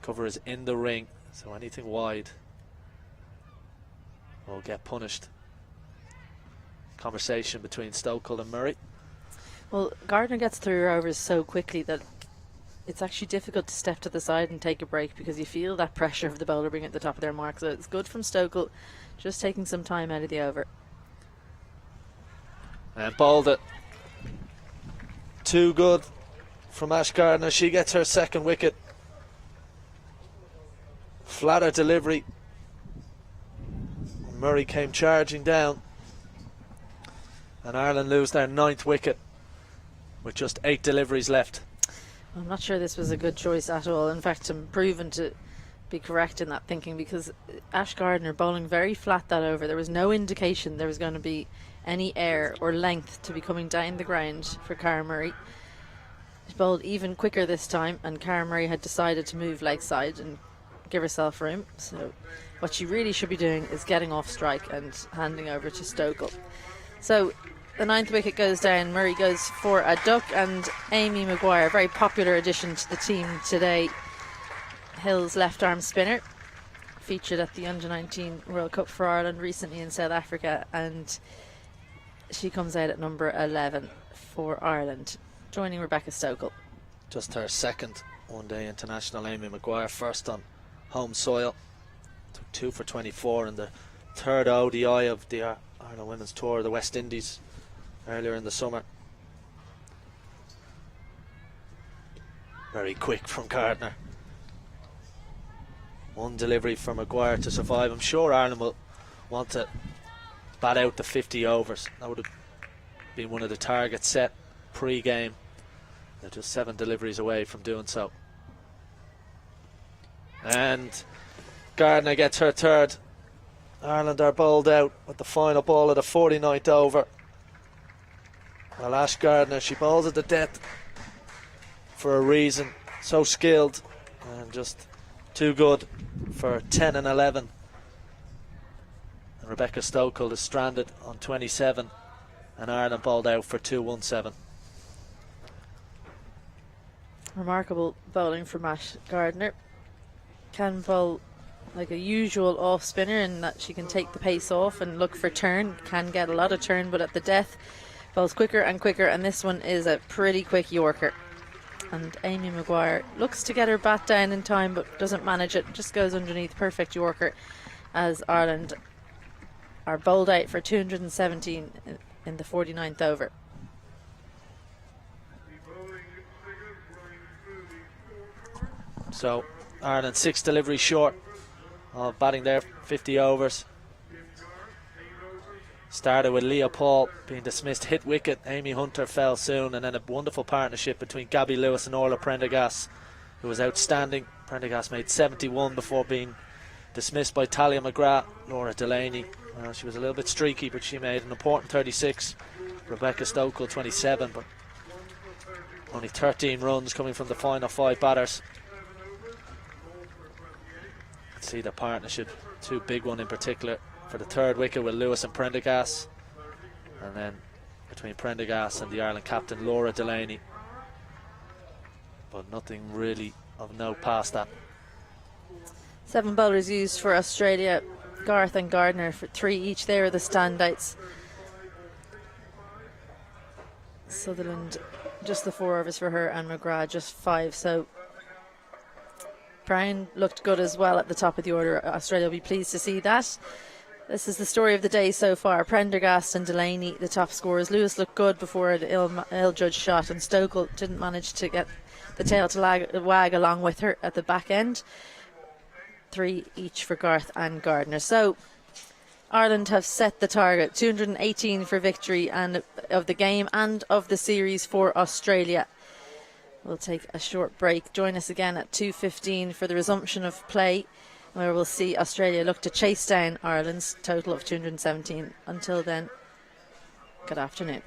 Cover is in the ring, so anything wide will get punished. Conversation between Stokel and Murray. Well, Gardner gets through her overs so quickly that it's actually difficult to step to the side and take a break, because you feel that pressure of the bowler being at the top of their mark. So it's good from Stokel, just taking some time out of the over. And bowled it. Too good from Ash Gardner. She gets her 2nd wicket. Flatter delivery. Murray came charging down, and Ireland lose their 9th wicket with just 8 deliveries left. I'm not sure this was a good choice at all. In fact, I'm proven to be correct in that thinking, because Ash Gardner bowling very flat that over. There was no indication there was going to be any air or length to be coming down the ground for Cara Murray. She bowled even quicker this time, and Cara Murray had decided to move leg side and give herself room. So what she really should be doing is getting off strike and handing over to Stokel. So the 9th wicket goes down. Murray goes for a duck, and Amy Maguire, very popular addition to the team today, Hill's left arm spinner, featured at the Under-19 World Cup for Ireland recently in South Africa, and she comes out at number 11 for Ireland, joining Rebecca Stokel. Just her 2nd one-day international. Amy Maguire, first on home soil, took 2 for 24 in the 3rd ODI of the Ireland Women's Tour, the West Indies, earlier in the summer. Very quick from Gardner. One delivery for Maguire to survive. I'm sure Ireland will want to bat out the 50 overs. That would have been one of the targets set pre-game. They're just 7 deliveries away from doing so. And Gardner gets her third. Ireland are bowled out with the final ball of the 49th over. Well, Ash Gardner, she bowls it to death for a reason. So skilled and just too good for 10 and 11. And Rebecca Stokel is stranded on 27, and Ireland bowled out for 217. Remarkable bowling from Ash Gardner. Can bowl like a usual off spinner in that she can take the pace off and look for turn. Can get a lot of turn, but at the death bowls quicker and quicker, and this one is a pretty quick Yorker. And Amy Maguire looks to get her bat down in time but doesn't manage it, just goes underneath. Perfect Yorker as Ireland are bowled out for 217 in the 49th over. So Ireland 6 deliveries short of batting their 50 overs. Started with Leah Paul being dismissed, hit wicket. Amy Hunter fell soon, and then a wonderful partnership between Gabby Lewis and Orla Prendergast, who was outstanding. Prendergast made 71 before being dismissed by Talia McGrath. Laura Delaney, she was a little bit streaky, but she made an important 36. Rebecca Stokel 27, but only 13 runs coming from the final 5 batters. See the partnership, 2 big one in particular for the 3rd wicket with Lewis and Prendergast, and then between Prendergast and the Ireland captain Laura Delaney, but nothing really of note past that. 7 bowlers used for Australia. Garth and Gardner for 3 each. They are the standouts. Sutherland just the 4 overs for her, and McGrath just 5. So Brown looked good as well at the top of the order. Australia will be pleased to see that. This is the story of the day so far. Prendergast and Delaney, the top scorers. Lewis looked good before the ill-judged shot, and Stokel didn't manage to get the tail to wag along with her at the back end. 3 each for Garth and Gardner. So Ireland have set the target, 218 for victory and of the game and of the series for Australia. We'll take a short break. Join us again at 2:15 for the resumption of play, where we'll see Australia look to chase down Ireland's total of 217. Until then, good afternoon.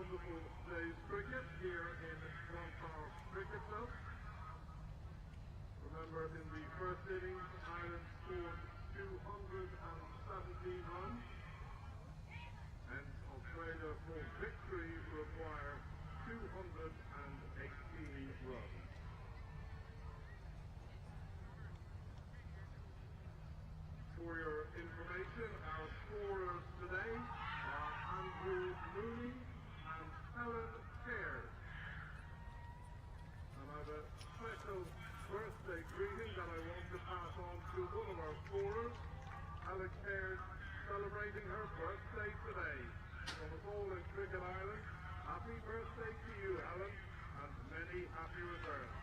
wonderful day's cricket here in Clontarf Cricket Club. Remember, in the first innings, Ireland scored 217 runs. Hence, Australia for victory require 218 runs. For your information, our scorers today are Andrew Mooney and Helen Caird. And I have a special birthday greeting that I want to pass on to one of our scorers, Helen Caird, celebrating her birthday today. From us all in Cricket Ireland, happy birthday to you, Helen, and many happy returns.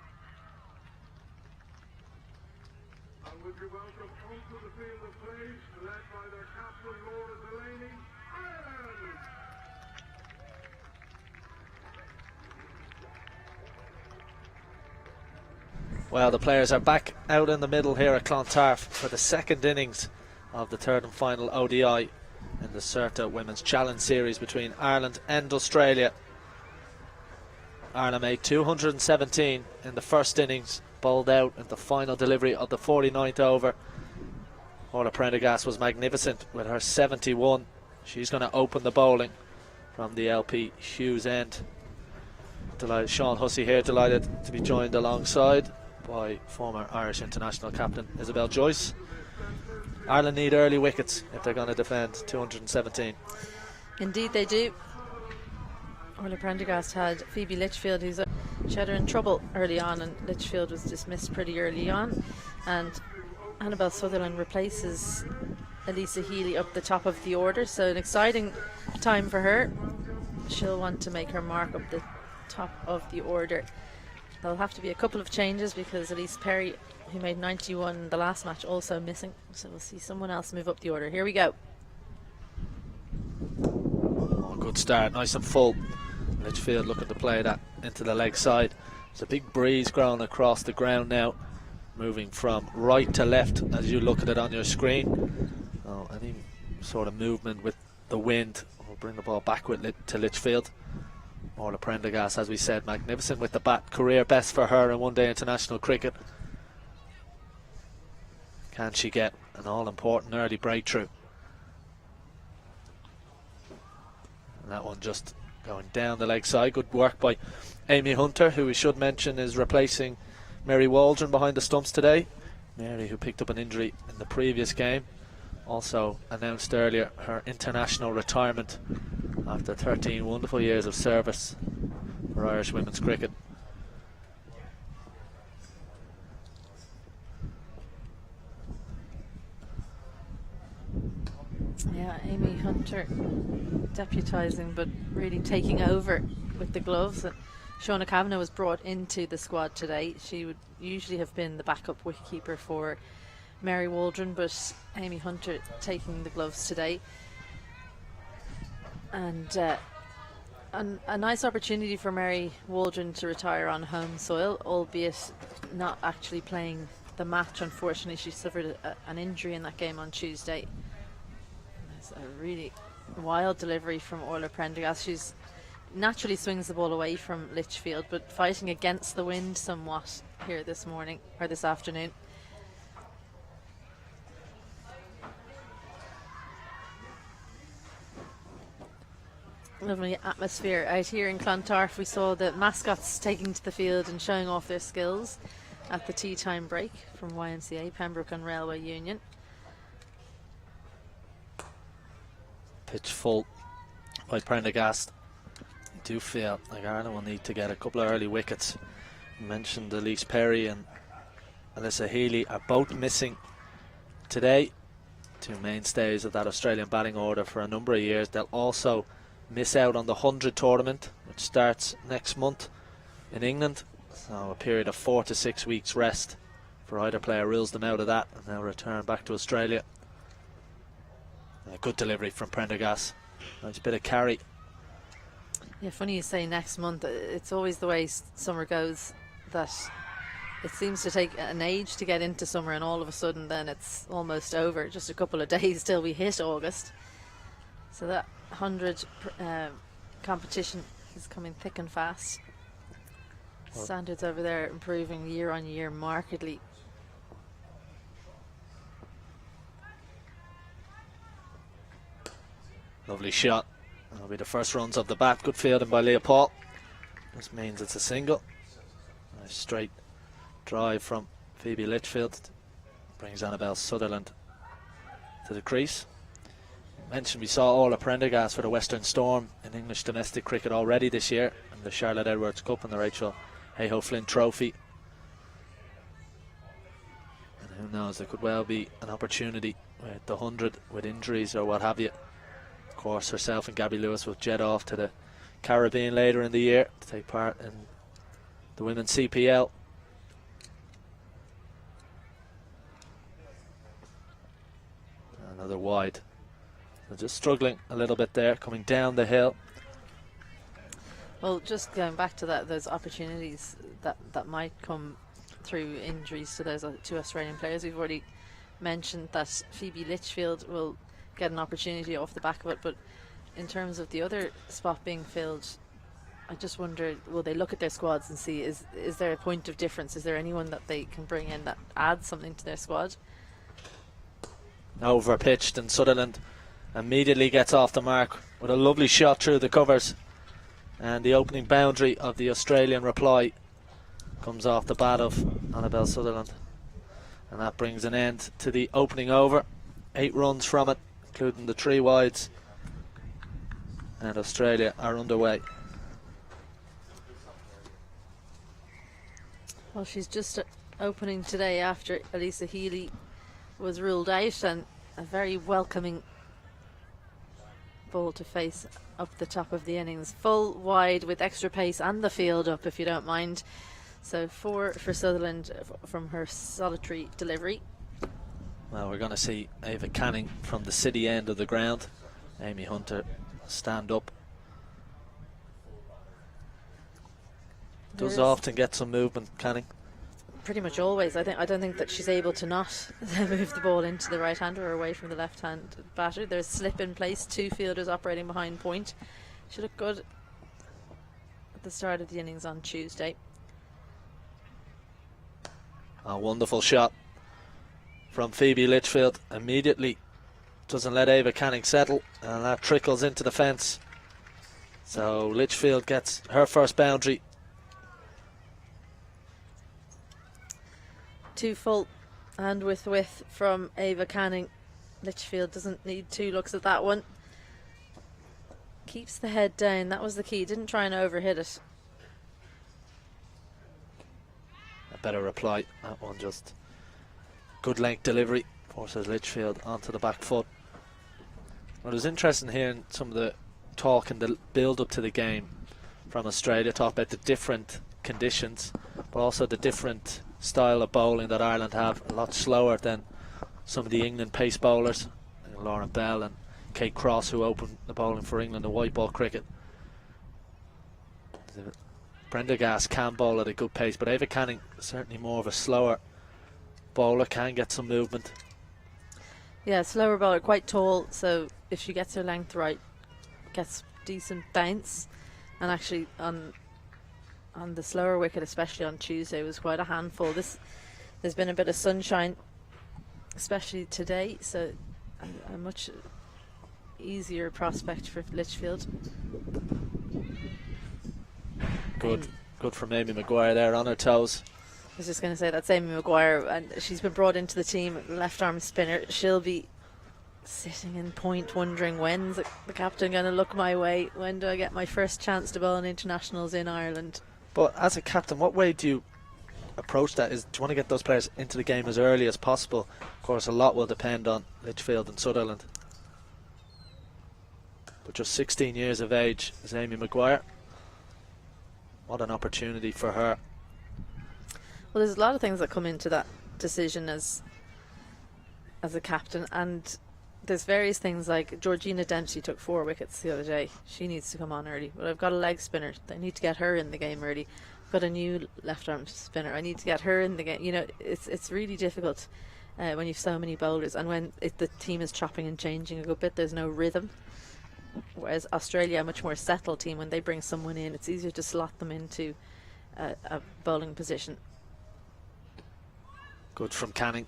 And would you welcome onto the field of play, led by their captain, Laura Delaney, Ireland! Well, the players are back out in the middle here at Clontarf for the second innings of the third and final ODI in the Certa Women's Challenge Series between Ireland and Australia. Ireland made 217 in the first innings, bowled out in the final delivery of the 49th over. Prendergast was magnificent with her 71. She's going to open the bowling from the LP Hughes end. Delighted, Sean Hussey here, delighted to be joined alongside by former Irish international captain Isabel Joyce. Ireland need early wickets if they're going to defend 217. Indeed they do. Orla Prendergast had Phoebe Litchfield, she had her in trouble early on, and Litchfield was dismissed pretty early on, and Annabelle Sutherland replaces Elisa Healy up the top of the order, so an exciting time for her. She'll want to make her mark up the top of the order. There'll have to be a couple of changes because Elise Perry, who made 91 in the last match, also missing, so we'll see someone else move up the order. Here we go. Oh, good start, nice and full. Litchfield looking to play that into the leg side. There's a big breeze growing across the ground now, moving from right to left as you look at it on your screen. Oh, any sort of movement with the wind will bring the ball back to Litchfield. Orla Prendergast, as we said, magnificent with the bat, career best for her in one-day international cricket. Can she get an all-important early breakthrough? And that one just going down the leg side. Good work by Amy Hunter, who we should mention is replacing Mary Waldron behind the stumps today. Mary, who picked up an injury in the previous game, also announced earlier her international retirement after 13 wonderful years of service for Irish women's cricket. Yeah, Amy Hunter deputising but really taking over with the gloves. And Shauna Kavanagh was brought into the squad today. She would usually have been the backup wicketkeeper for Mary Waldron, but Amy Hunter taking the gloves today. And a nice opportunity for Mary Waldron to retire on home soil, albeit not actually playing the match. Unfortunately, she suffered an injury in that game on Tuesday. It's a really wild delivery from Orla Prendergast. She's naturally swings the ball away from Litchfield, but fighting against the wind somewhat here this morning or this afternoon. Lovely atmosphere out here in Clontarf. We saw the mascots taking to the field and showing off their skills at the tea time break from YMCA, Pembroke and Railway Union. Pitch full by Prendergast. I do feel like Ireland will need to get a couple of early wickets. You mentioned Elise Perry and Alyssa Healy are both missing today. Two mainstays of that Australian batting order for a number of years. They'll also miss out on the 100 tournament, which starts next month in England. So a period of 4 to 6 weeks rest for either player rules them out of that, and they'll return back to Australia. A good delivery from Prendergast. Nice bit of carry. Yeah, funny you say next month. It's always the way summer goes, that it seems to take an age to get into summer, and all of a sudden then it's almost over. Just a couple of days till we hit August. So that 100 competition is coming thick and fast. Standards over there improving year on year markedly. Lovely shot. That'll be the first runs of the bat. Good fielding by Leopold. This means it's a single. Nice straight drive from Phoebe Litchfield. Brings Annabelle Sutherland to the crease. Mentioned we saw all of Prendergast for the Western Storm in English domestic cricket already this year, in the Charlotte Edwards Cup and the Rachel Hayhoe Flynn Trophy. And who knows, there could well be an opportunity with the 100 with injuries or what have you. Of course, herself and Gabby Lewis will jet off to the Caribbean later in the year to take part in the Women's CPL. Another wide. So just struggling a little bit there, coming down the hill. Well, just going back to that, those opportunities that might come through injuries to those two Australian players. We've already mentioned that Phoebe Litchfield will get an opportunity off the back of it, but in terms of the other spot being filled, I just wonder, will they look at their squads and see, is there a point of difference? Is there anyone that they can bring in that adds something to their squad? Over pitched, and Sutherland immediately gets off the mark with a lovely shot through the covers, and the opening boundary of the Australian reply comes off the bat of Annabelle Sutherland, and that brings an end to the opening over. 8 runs from it, including the 3 wides, and Australia are underway. Well, she's just opening today after Elisa Healy was ruled out, and a very welcoming ball to face up the top of the innings. Full wide with extra pace and the field up, if you don't mind. So 4 for Sutherland from her solitary delivery. Well, we're going to see Ava Canning from the city end of the ground. Amy Hunter stand up. Does often get some movement, Canning. Pretty much always. I don't think that she's able to not move the ball into the right hander or away from the left hand batter. There's slip in place, 2 fielders operating behind point. She looked good at the start of the innings on Tuesday. A wonderful shot from Phoebe Litchfield. Immediately doesn't let Ava Canning settle, and that trickles into the fence. So Litchfield gets her first boundary. 2 full and with width from Ava Canning. Litchfield doesn't need 2 looks at that one. Keeps the head down, that was the key. Didn't try and overhit it. A better reply, that one just good length delivery, forces Litchfield onto the back foot. Well, it was interesting hearing some of the talk and the build up to the game from Australia, talk about the different conditions, but also the different style of bowling that Ireland have. A lot slower than some of the England pace bowlers, Lauren Bell and Kate Cross, who opened the bowling for England in white ball cricket. Prendergast can bowl at a good pace, but Ava Canning certainly more of a slower bowler, can get some movement. Yeah, slower bowler, quite tall, so if she gets her length right, gets decent bounce. And actually on the slower wicket, especially on Tuesday, was quite a handful. There's been a bit of sunshine, especially today, so a much easier prospect for Litchfield. Good from Amy Maguire there on her toes. I was just going to say, that's Amy Maguire, and she's been brought into the team, left arm spinner. She'll be sitting in point wondering, when's the captain going to look my way? When do I get my first chance to bowl in internationals in Ireland? But as a captain, what way do you approach that? Do you want to get those players into the game as early as possible? Of course, a lot will depend on Litchfield and Sutherland. But just 16 years of age is Amy Maguire. What an opportunity for her. Well, there's a lot of things that come into that decision as a captain, and there's various things, like Georgina Dempsey took 4 wickets the other day. She needs to come on early, but I've got a leg spinner. I need to get her in the game early. I've got a new left arm spinner. I need to get her in the game. You know, it's really difficult when you've so many bowlers, and when the team is chopping and changing a good bit, there's no rhythm. whereas Australia, a much more settled team, when they bring someone in, it's easier to slot them into a bowling position. Good from Canning.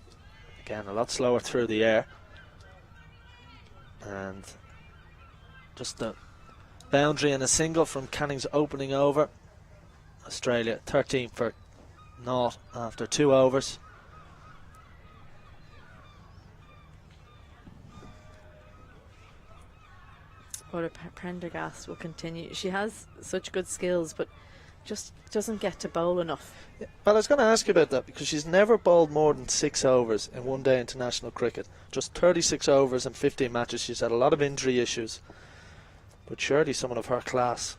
Again, a lot slower through the air. And just a boundary and a single from Canning's opening over. Australia 13 for naught after 2 overs. But Prendergast will continue. She has such good skills, but just doesn't get to bowl enough. Yeah, well, I was going to ask you about that, because she's never bowled more than 6 overs in one-day international cricket. Just 36 overs in 15 matches. She's had a lot of injury issues. But surely someone of her class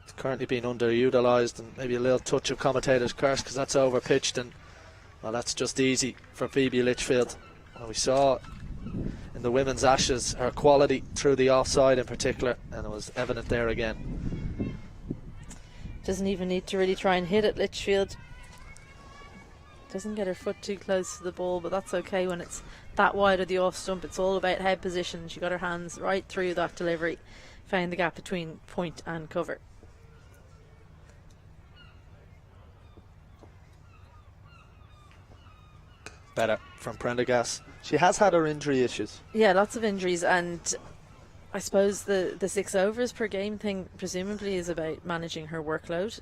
is currently being underutilised, and maybe a little touch of commentator's curse because that's over-pitched, and well, that's just easy for Phoebe Litchfield. Well, we saw in the women's Ashes her quality through the offside in particular, and it was evident there again. Doesn't even need to really try and hit it, Litchfield. Doesn't get her foot too close to the ball, but that's okay when it's that wide of the off stump. It's all about head position. She got her hands right through that delivery, found the gap between point and cover. Better from Prendergast. She has had her injury issues. Yeah, lots of injuries, and I suppose the 6 overs per game thing presumably is about managing her workload,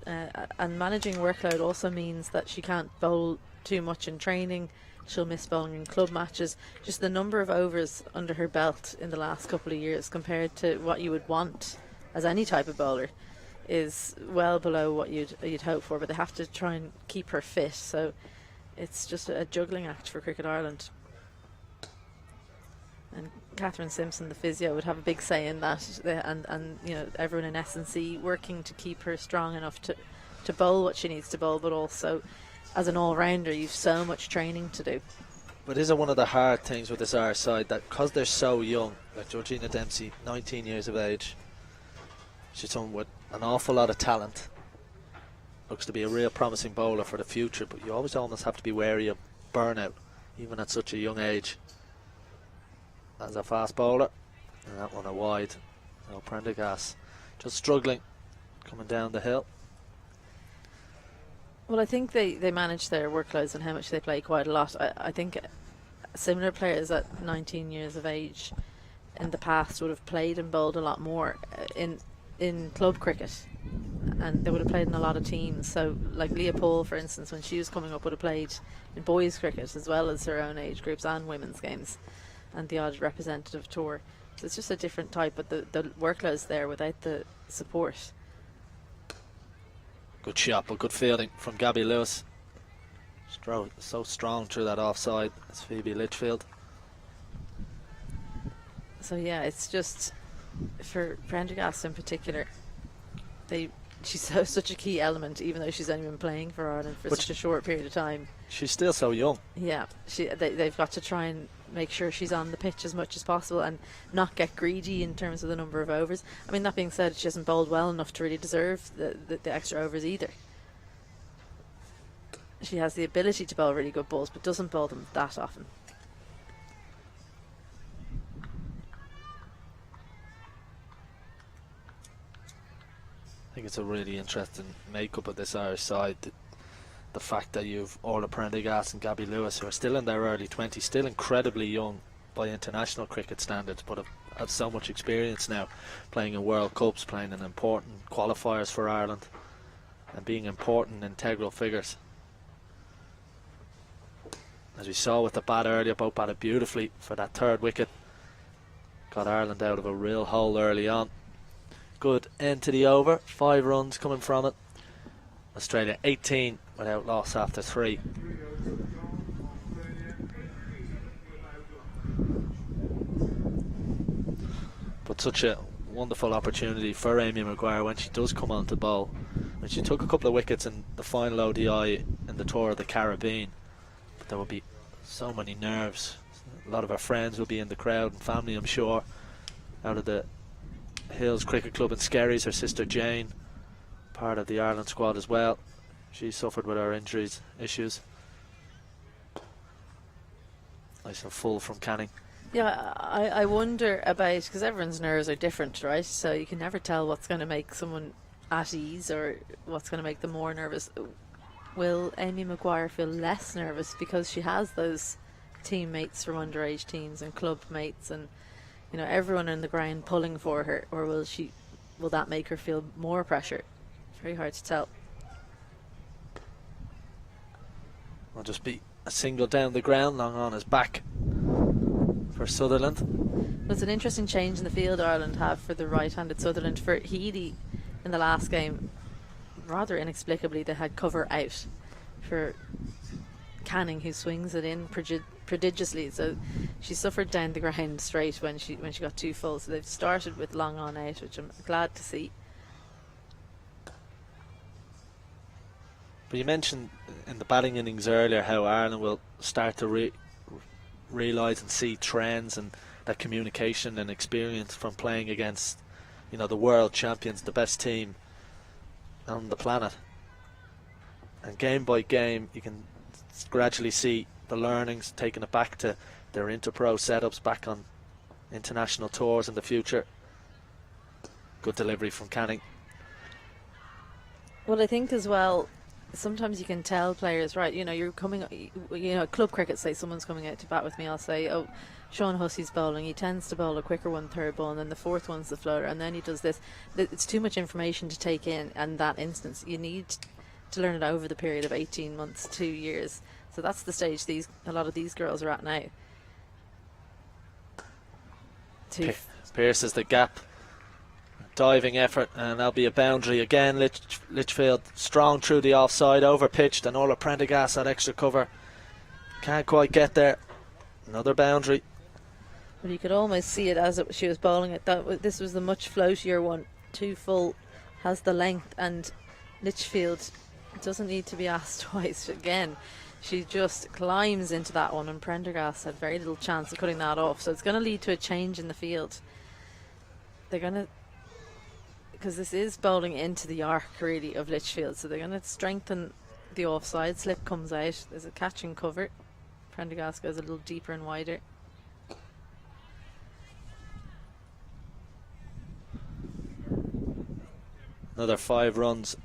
and managing workload also means that she can't bowl too much in training. She'll miss bowling in club matches. Just the number of overs under her belt in the last couple of years compared to what you would want as any type of bowler is well below what you'd hope for, but they have to try and keep her fit, so it's just a juggling act for Cricket Ireland. And Catherine Simpson, the physio, would have a big say in that, and you know, everyone in S&C working to keep her strong enough to bowl what she needs to bowl, but also as an all-rounder you've so much training to do. But isn't one of the hard things with this Irish side that because they're so young, like Georgina Dempsey, 19 years of age, she's someone with an awful lot of talent, looks to be a real promising bowler for the future, but you always almost have to be wary of burnout even at such a young age. As a fast bowler, and that one a wide. Now Prendergast just struggling coming down the hill. Well, I think they manage their workloads and how much they play quite a lot. I think similar players at 19 years of age in the past would have played and bowled a lot more in club cricket, and they would have played in a lot of teams. So like Leah Paul, for instance, when she was coming up, would have played in boys cricket as well as her own age groups and women's games and the odd representative tour. So it's just a different type, but the workload's there without the support. Good shot, but good fielding from Gabby Lewis. So strong through that offside. It's Phoebe Litchfield. So yeah, it's just for Prendergast in particular, she's such a key element, even though she's only been playing for Ireland for such a short period of time. She's still so young. Yeah, they've got to try and make sure she's on the pitch as much as possible and not get greedy in terms of the number of overs. I mean, that being said, she hasn't bowled well enough to really deserve the extra overs either. She has the ability to bowl really good balls, but doesn't bowl them that often. I think it's a really interesting makeup of this Irish side. The fact that you've Orla Prendergast and Gabby Lewis, who are still in their early 20s, still incredibly young by international cricket standards, but have so much experience now, playing in World Cups, playing in important qualifiers for Ireland, and being important integral figures. As we saw with the bat earlier, both batted beautifully for that 3rd wicket. Got Ireland out of a real hole early on. Good end to the over, 5 runs coming from it. Australia 18 without loss after 3. But such a wonderful opportunity for Amy Maguire when she does come on to bowl. When she took a couple of wickets in the final ODI in the Tour of the Caribbean, but there will be so many nerves. A lot of her friends will be in the crowd, and family, I'm sure, out of the Hills Cricket Club in Skerries. Her sister Jane, part of the Ireland squad as well. She suffered with her injuries issues. Nice and full from Canning. Yeah, I wonder about, because everyone's nerves are different, right? So you can never tell what's going to make someone at ease or what's going to make them more nervous. Will Amy Maguire feel less nervous because she has those teammates from underage teams and club mates and, you know, everyone in the ground pulling for her, or will that make her feel more pressure? Very hard to tell. Will just be a single down the ground, long on his back for Sutherland. It's an interesting change in the field Ireland have for the right-handed Sutherland. For Healy in the last game, rather inexplicably they had cover out for Canning, who swings it in prodigiously. So she suffered down the ground straight when she got too full. So they've started with long on out, which I'm glad to see. But you mentioned in the batting innings earlier how Ireland will start to realise and see trends, and that communication and experience from playing against, you know, the world champions, the best team on the planet. And game by game you can gradually see the learnings, taking it back to their inter-pro setups, back on international tours in the future. Good delivery from Canning. Well, I think as well, sometimes you can tell players, right, you know, you're coming, you know, club cricket, say someone's coming out to bat with me, I'll say, oh, Sean Hussey's bowling, he tends to bowl a quicker one, third ball, and then the fourth one's the floater, and then he does this. It's too much information to take in that instance. You need to learn it over the period of 18 months, 2 years. So that's the stage a lot of these girls are at now. Pierces the gap. Diving effort, and that'll be a boundary again. Litchfield strong through the offside, over pitched, and all of Prendergast had extra cover. Can't quite get there. Another boundary. But you could almost see it as she was bowling it. This was the much floatier one. Too full, has the length, and Litchfield doesn't need to be asked twice. Again, she just climbs into that one, and Prendergast had very little chance of cutting that off. So it's going to lead to a change in the field. They're going to, because this is bowling into the arc really of Litchfield, so they're going to strengthen the offside. Slip comes out, there's a catch and cover. Prendergast goes a little deeper and wider. Another 5 runs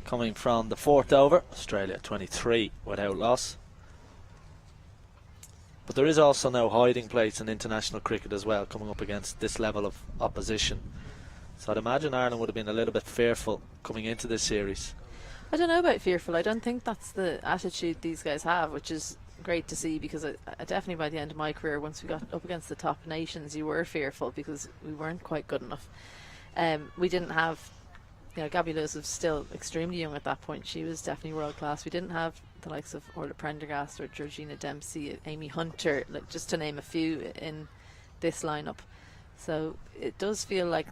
coming from the 4th over. Australia 23 without loss. But there is also no hiding place in international cricket as well, coming up against this level of opposition. So I'd imagine Ireland would have been a little bit fearful coming into this series. I don't know about fearful. I don't think that's the attitude these guys have, which is great to see, because I definitely by the end of my career, once we got up against the top nations, you were fearful because we weren't quite good enough. We didn't have, you know, Gabby Lewis was still extremely young at that point. She was definitely world class. We didn't have the likes of Orla Prendergast or Georgina Dempsey, Amy Hunter, like, just to name a few in this lineup. So it does feel like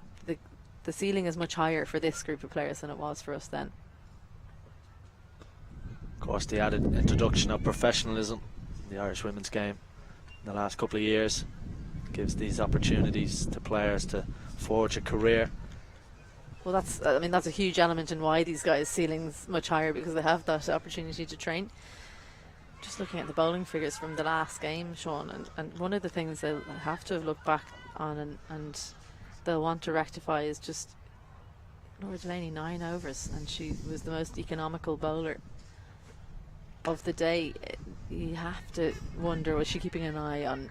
the ceiling is much higher for this group of players than it was for us then. Of course, the added introduction of professionalism in the Irish women's game in the last couple of years gives these opportunities to players to forge a career. Well, that's a huge element in why these guys' ceiling's much higher, because they have that opportunity to train. Just looking at the bowling figures from the last game, Sean, and one of the things they'll have to have looked back on and they'll want to rectify is just Laura Delaney, 9 overs, and she was the most economical bowler of the day. You have to wonder, was she keeping an eye on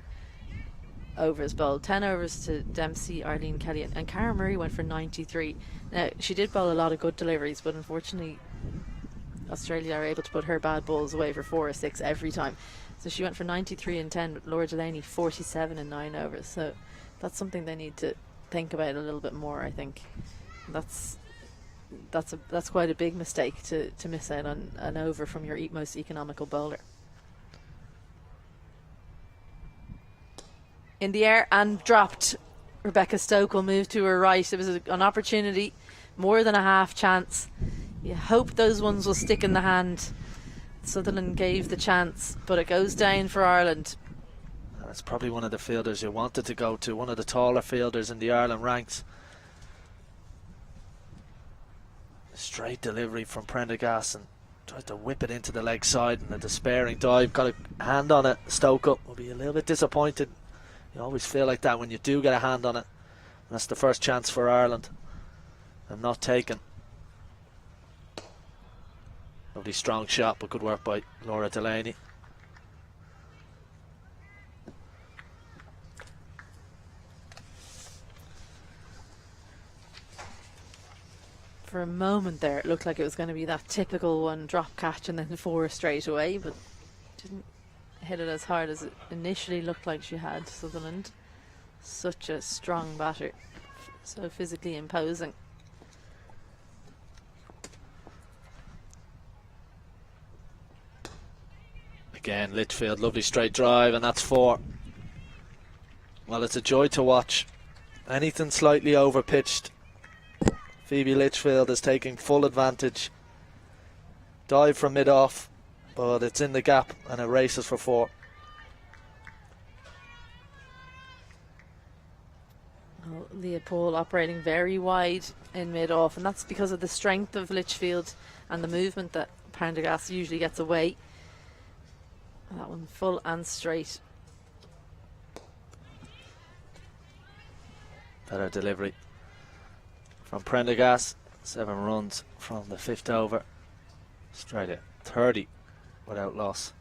overs bowled? 10 overs to Dempsey, Arlene Kelly, and Cara Murray went for 93. Now, she did bowl a lot of good deliveries, but unfortunately Australia are able to put her bad balls away for 4 or 6 every time. So she went for 93 and 10, but Laura Delaney 47 and 9 overs. So that's something they need to think about a little bit more, I think. That's quite a big mistake to miss out on an over from your most economical bowler. In the air and dropped. Rebecca Stoke will move to her right. It was an opportunity, more than a half chance. You hope those ones will stick in the hand. Sutherland gave the chance, but it goes down for Ireland. That's probably one of the fielders you wanted to go to, one of the taller fielders in the Ireland ranks. Straight delivery from Prendergast, and tries to whip it into the leg side, and a despairing dive. Got a hand on it. Stoke up will be a little bit disappointed You always feel like that when you do get a hand on it. And that's the first chance for Ireland, and not taken. Lovely strong shot, but good work by Laura Delaney. For a moment there, it looked like it was going to be that typical one drop catch and then 4 straight away, but didn't hit it as hard as it initially looked like she had. Sutherland, such a strong batter, so physically imposing. Again, Litchfield, lovely straight drive, and that's 4. Well, it's a joy to watch. Anything slightly over pitched, Phoebe Litchfield is taking full advantage. Dive from mid-off, but it's in the gap and it races for 4. Well, Leah Paul operating very wide in mid-off, and that's because of the strength of Litchfield and the movement that Prendergast usually gets away. That one full and straight. Better delivery from Prendergast. 7 runs from the 5th over. Australia 30 without loss.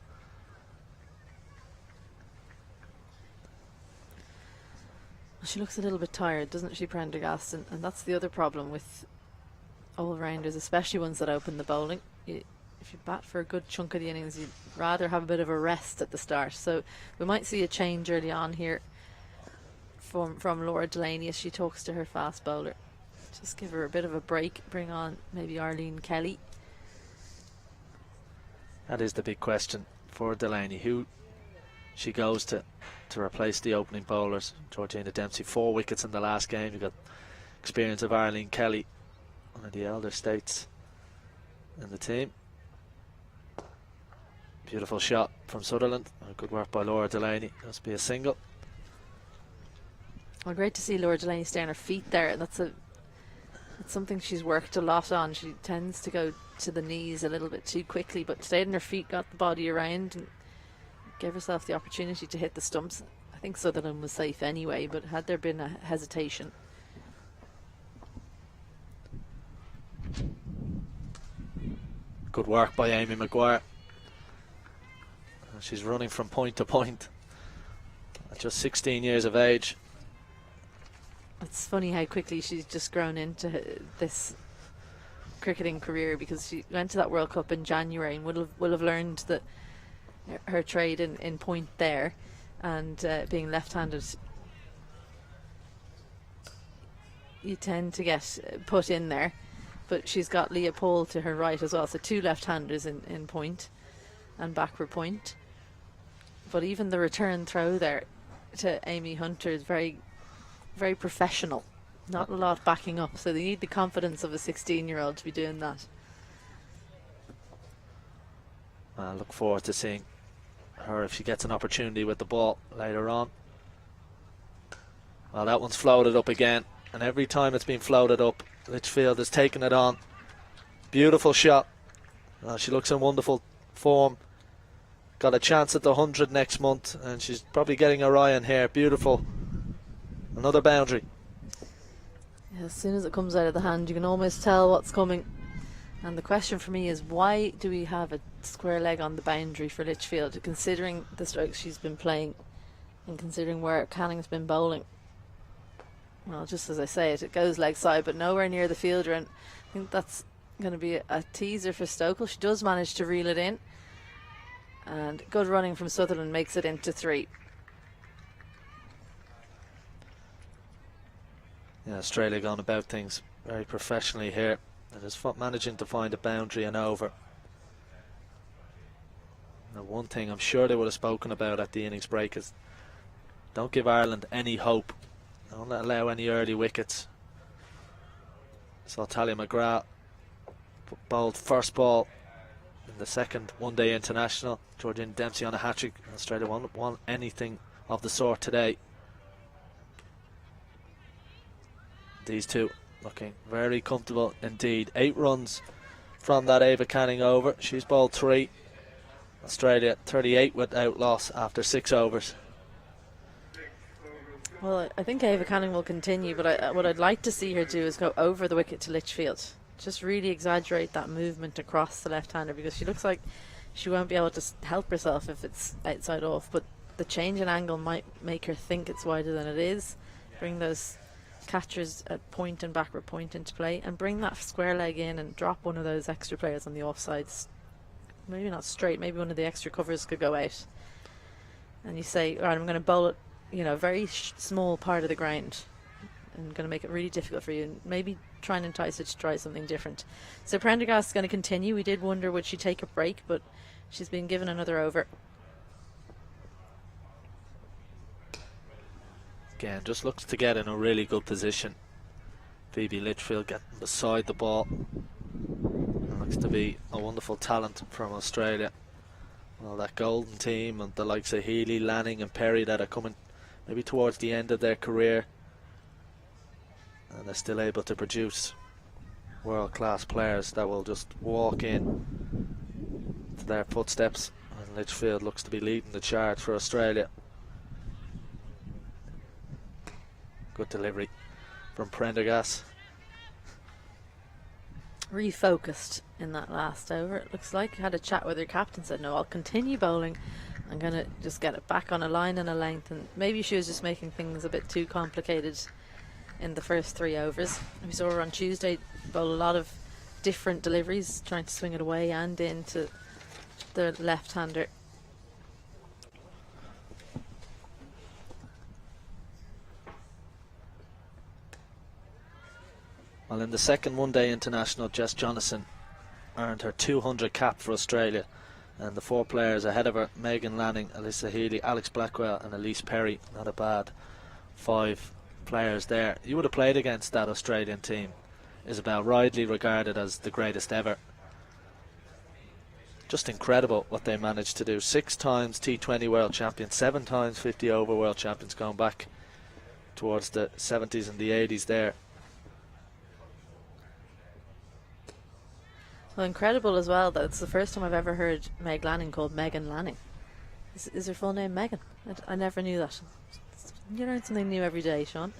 She looks a little bit tired, doesn't she, Prendergast? And that's the other problem with all-rounders, especially ones that open the bowling. If you bat for a good chunk of the innings, you'd rather have a bit of a rest at the start. So we might see a change early on here from Laura Delaney as she talks to her fast bowler. Just give her a bit of a break, bring on maybe Arlene Kelly. That is the big question for Delaney, who she goes to replace the opening bowlers. Georgina Dempsey, 4 wickets in the last game. You've got experience of Arlene Kelly, one of the elder states in the team. Beautiful shot from Sutherland. Good work by Laura Delaney. Must be a single. Well, great to see Laura Delaney stay on her feet there. It's something she's worked a lot on. She tends to go to the knees a little bit too quickly, but stayed on her feet, got the body around and gave herself the opportunity to hit the stumps. I think Sutherland was safe anyway, but had there been a hesitation. Good work by Amy Maguire. She's running from point to point at just 16 years of age. It's funny how quickly she's just grown into this cricketing career, because she went to that World Cup in January and will have learned that her trade in point there, and being left-handed, you tend to get put in there. But she's got Leah Paul to her right as well, so 2 left-handers in point and backward point. But even the return throw there to Amy Hunter is very, very professional. Not a lot backing up, so they need the confidence of a 16-year-old to be doing that. I look forward to seeing her if she gets an opportunity with the ball later on. Well, that one's floated up again, and every time it's been floated up, Litchfield has taken it on. Beautiful shot. She looks in wonderful form. Got a chance at the 100 next month, and she's probably getting her eye on here. Beautiful. Another boundary. Yeah, as soon as it comes out of the hand, you can almost tell what's coming. And the question for me is, why do we have a square leg on the boundary for Litchfield, considering the strokes she's been playing and considering where Canning's been bowling? Well, just as I say it goes leg side, but nowhere near the fielder, and I think that's going to be a teaser for Stokel. She does manage to reel it in, and good running from Sutherland makes it into 3. Yeah, Australia gone about things very professionally here, and is managing to find a boundary and over. Now, one thing I'm sure they would have spoken about at the innings break is don't give Ireland any hope. Don't allow any early wickets. Saw Talia McGrath bowled first ball in the second one-day international. Georgina Dempsey on a hat-trick. Australia won't want anything of the sort today. These two looking very comfortable indeed. 8 runs from that Ava Canning over. She's bowled 3. Australia 38 without loss after 6 overs. Well, I think Ava Canning will continue, but what I'd like to see her do is go over the wicket to Litchfield. Just really exaggerate that movement across the left-hander, because she looks like she won't be able to help herself if it's outside off, but the change in angle might make her think it's wider than it is. Bring those catchers at point and backward point into play, and bring that square leg in and drop one of those extra players on the offsides. Maybe not straight, maybe one of the extra covers could go out. And you say, all right, I'm going to bowl it, a very small part of the ground. I'm going to make it really difficult for you, and maybe try and entice it to try something different. So Prendergast is going to continue. We did wonder, would she take a break, but she's been given another over. Again, just looks to get in a really good position. Phoebe Litchfield getting beside the ball. Looks to be a wonderful talent from Australia. Well, that golden team and the likes of Healy, Lanning and Perry that are coming maybe towards the end of their career, and they're still able to produce world-class players that will just walk in to their footsteps. And Litchfield looks to be leading the charge for Australia. Good delivery from Prendergast. Refocused in that last over, it looks like. Had a chat with her captain, said, no, I'll continue bowling. I'm going to just get it back on a line and a length, and maybe she was just making things a bit too complicated in the first 3 overs. We saw her on Tuesday bowl a lot of different deliveries, trying to swing it away and into the left-hander. Well, in the second one-day international, Jess Jonathan earned her 200 cap for Australia, and the 4 players ahead of her, Megan Lanning, Alyssa Healy, Alex Blackwell and Elise Perry. Not a bad 5 players there. You would have played against that Australian team. Isabel, widely regarded as the greatest ever. Just incredible what they managed to do. 6 times T20 world champions, 7 times 50 over world champions, going back towards the 70s and the 80s there. Well, incredible as well that it's the first time I've ever heard Meg Lanning called Megan Lanning. Is her full name Megan? I never knew that. You learn something new every day, Sean.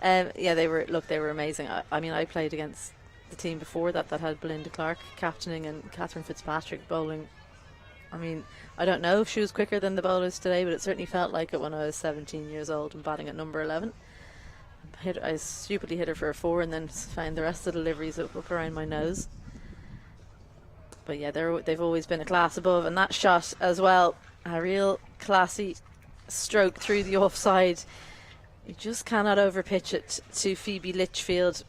Yeah, they were amazing. I mean, I played against the team before that had Belinda Clark captaining and Catherine Fitzpatrick bowling. I mean, I don't know if she was quicker than the bowlers today, but it certainly felt like it when I was 17 years old and batting at number 11. I stupidly hit her for a 4 and then found the rest of the deliveries up around my nose. But yeah, they've always been a class above, and that shot as well, a real classy stroke through the offside. You just cannot overpitch it to Phoebe Litchfield.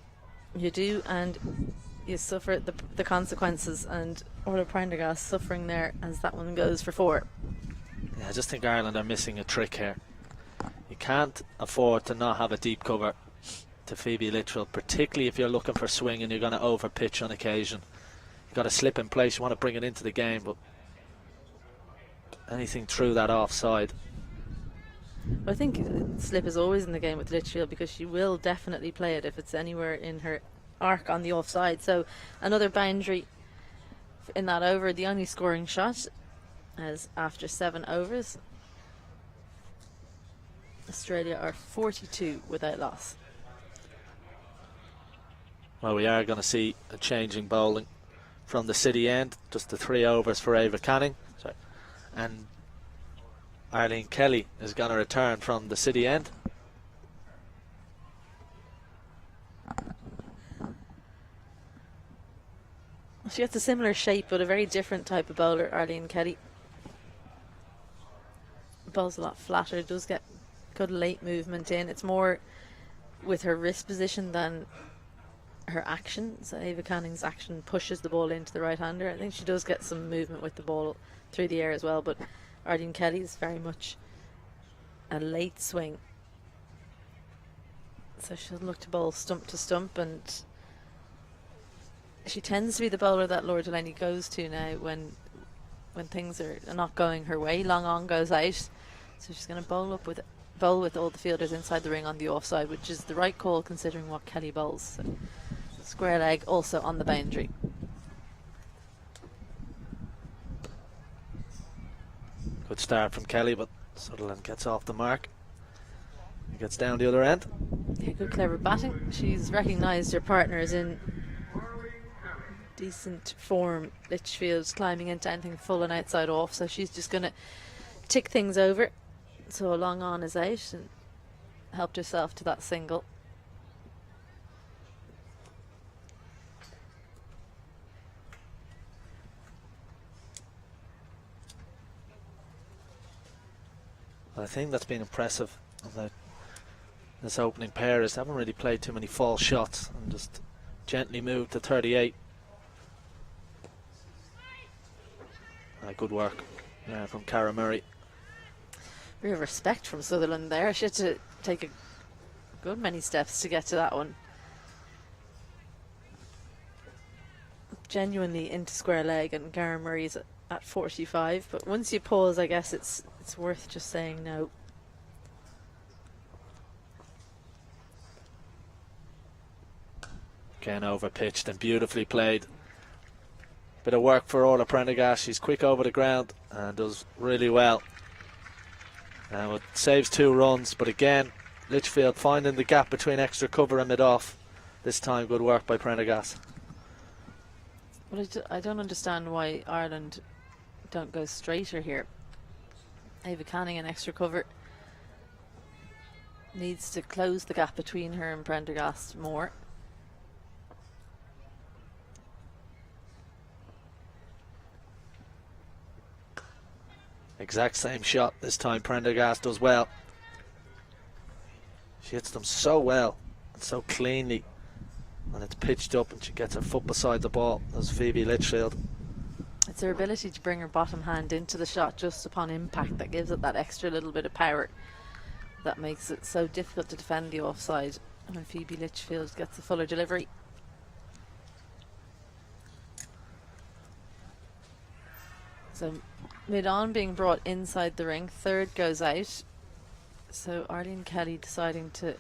You do, and you suffer the consequences, and Orla Prendergast suffering there as that one goes for 4. Yeah, I just think Ireland are missing a trick here. You can't afford to not have a deep cover to Phoebe Litchfield, particularly if you're looking for swing and you're going to overpitch on occasion. You've got to slip in place, you want to bring it into the game, but anything through that offside. I think slip is always in the game with Litchfield, because she will definitely play it if it's anywhere in her arc on the offside. So another boundary in that over, the only scoring shot, as after 7 overs Australia are 42 without loss. Well, we are going to see a changing bowling from the City end. Just the 3 overs for Ava Canning. Sorry. And Arlene Kelly is going to return from the City end. She has a similar shape, but a very different type of bowler, Arlene Kelly. Bowls a lot flatter, does get good late movement in. It's more with her wrist position than her action. So Ava Canning's action pushes the ball into the right-hander. I think she does get some movement with the ball through the air as well, but Arlene Kelly is very much a late swing. So she'll look to bowl stump to stump, and she tends to be the bowler that Laura Delaney goes to now when things are not going her way. Long on goes out, so she's going to bowl with all the fielders inside the ring on the offside, which is the right call considering what Kelly bowls. So square leg also on the boundary. Good start from Kelly, but Sutherland gets off the mark. gets down the other end. Yeah, good clever batting. She's recognised her partners in decent form. Litchfield's climbing into anything full and outside off, so she's just going to tick things over. So a long on is out and helped herself to that single. I think that's been impressive about this opening pair is they haven't really played too many false shots and just gently moved to 38. Good work from Cara Murray. Real respect from Sutherland there. She had to take a good many steps to get to that one. Genuinely into square leg, and Cara Murray's at 45, but once you pause, I guess it's worth just saying no. Again over pitched and beautifully played. Bit of work for Orla Prendergast. She's quick over the ground and does really well. Now it saves 2 runs, but again Litchfield finding the gap between extra cover and mid-off. This time good work by Prendergast. Well, I don't understand why Ireland don't go straighter here. Ava Canning in extra cover needs to close the gap between her and Prendergast more. Exact same shot this time. Prendergast does well. She hits them so well and so cleanly, and it's pitched up and she gets her foot beside the ball as Phoebe Litchfield. It's her ability to bring her bottom hand into the shot just upon impact that gives it that extra little bit of power that makes it so difficult to defend the offside when Phoebe Litchfield gets a fuller delivery. So mid-on being brought inside the ring, third goes out. So Arlene Kelly deciding to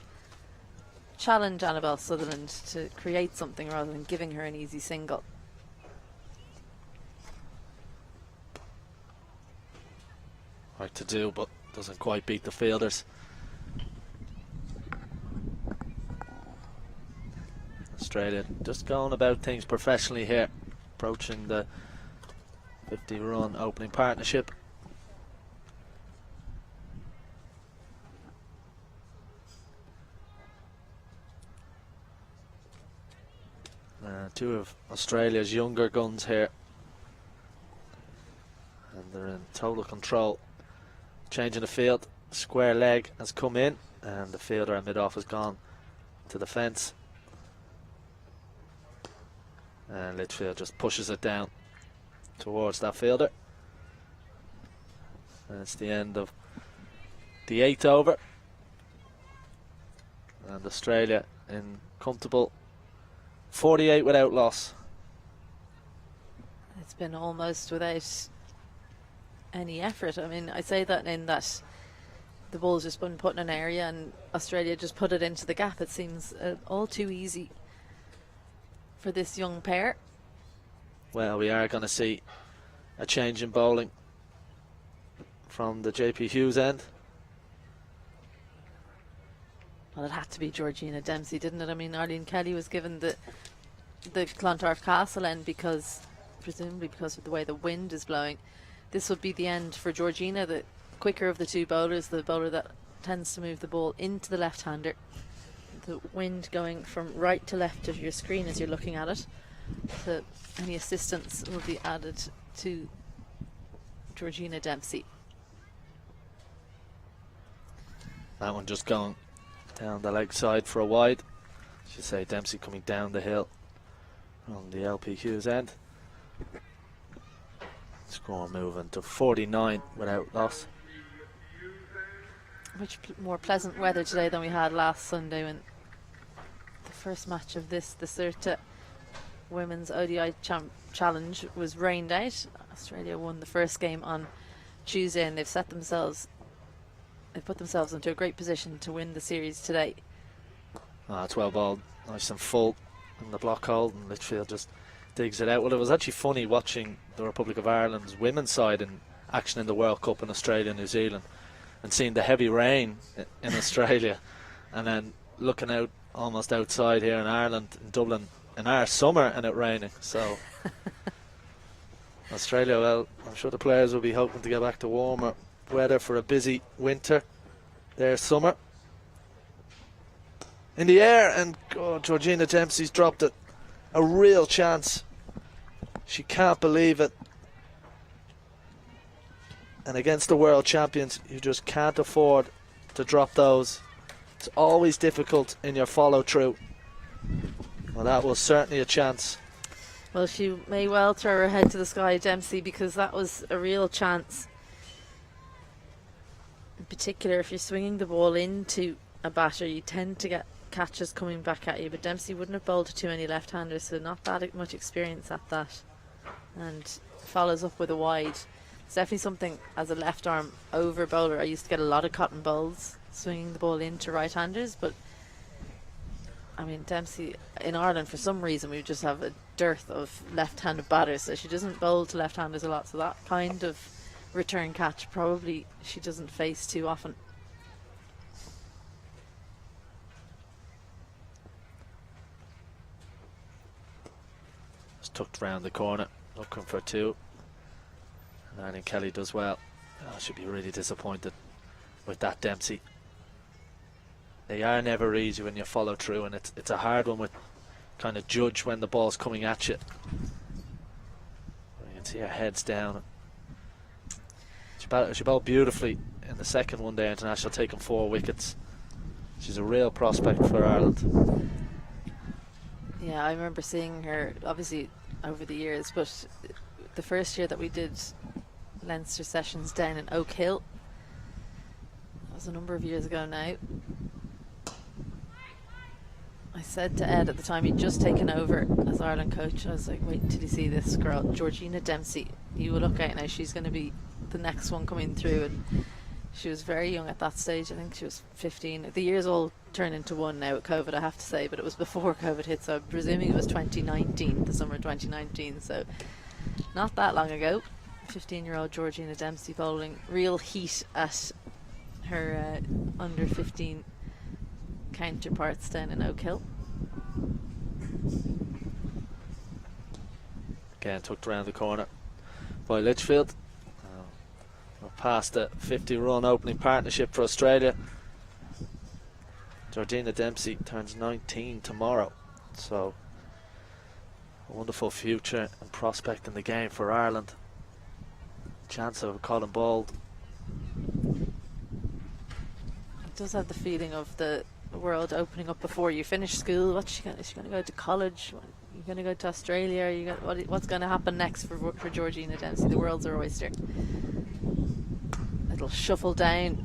challenge Annabelle Sutherland to create something rather than giving her an easy single. Hard to do, but doesn't quite beat the fielders. Australia just going about things professionally here, approaching the 50-run opening partnership. Two of Australia's younger guns here, and they're in total control. Changing the field, square leg has come in, and the fielder at mid-off has gone to the fence, and Litchfield just pushes it down towards that fielder. And it's the end of the 8th over, and Australia in comfortable 48 without loss. It's been almost without any effort. I mean, I say that in that the ball's just been put in an area and Australia just put it into the gap. It seems all too easy for this young pair. Well, we are going to see a change in bowling from the JP Hughes end. Well, it had to be Georgina Dempsey, didn't it? I mean, Arlene Kelly was given the Clontarf Castle end because, presumably because of the way the wind is blowing. This would be the end for Georgina, the quicker of the two bowlers, the bowler that tends to move the ball into the left-hander. The wind going from right to left of your screen as you're looking at it. So any assistance will be added to Georgina Dempsey. That one just going down the leg side for a wide. I should say Dempsey coming down the hill on the LP Hughes end. Score moving to 49 without loss. Much more pleasant weather today than we had last Sunday when the first match of this, the Certa Women's ODI Challenge, was rained out. Australia won the first game on Tuesday and they've put themselves into a great position to win the series today. 12 ball, nice and full in the block hole, and Litchfield just digs it out. Well, it was actually funny watching the Republic of Ireland's women's side in action in the World Cup in Australia and New Zealand. and seeing the heavy rain in Australia, and then looking out almost outside here in Ireland, in Dublin, in our summer, and it raining. So Australia, well, I'm sure the players will be hoping to get back to warmer weather for a busy winter. Their summer in the air, and Georgina Dempsey's dropped it. A real chance. She can't believe it. And against the world champions, you just can't afford to drop those. It's always difficult in your follow through. Well, that was certainly a chance. Well, she may well throw her head to the sky, Dempsey, because that was a real chance. In particular, if you're swinging the ball into a batter, you tend to get catches coming back at you, but Dempsey wouldn't have bowled to too many left-handers, so not that much experience at that. And follows up with a wide. It's definitely something, as a left arm over bowler, I used to get a lot of cotton bowls swinging the ball into right-handers, but I mean, Dempsey, in Ireland, for some reason, we just have a dearth of left-handed batters, so she doesn't bowl to left-handers a lot, so that kind of return catch probably she doesn't face too often. Just tucked round the corner, looking for two. And Arlene Kelly does well. Oh, she'll be really disappointed with that, Dempsey. They are never easy when you follow through, and it's a hard one with kind of judge when the ball's coming at you. You can see her head's down. She bowled beautifully in the second one-day international, taking 4 wickets. She's a real prospect for Ireland. Yeah, I remember seeing her, obviously, over the years, but the first year that we did Leinster sessions down in Oak Hill, that was a number of years ago now. I said to Ed at the time, he'd just taken over as Ireland coach, I was like, wait until you see this girl, Georgina Dempsey. You will look out now, she's going to be the next one coming through. And she was very young at that stage. I think she was 15. The years all turn into one now with COVID, I have to say, but it was before COVID hit, so I'm presuming it was 2019, the summer of 2019, so not that long ago. 15-year-old Georgina Dempsey bowling real heat at her under 15 counterparts down in Oak Hill. Again, tucked around the corner by Litchfield. We're past the 50-run opening partnership for Australia. Georgina Dempsey turns 19 tomorrow, so a wonderful future and prospect in the game for Ireland. Chance of Colin Bald. It does have the feeling of the world opening up before you finish school. Is she going to go to college? You're going to go to Australia? What's going to happen next for Georgina Dempsey? The world's her oyster. Little shuffle down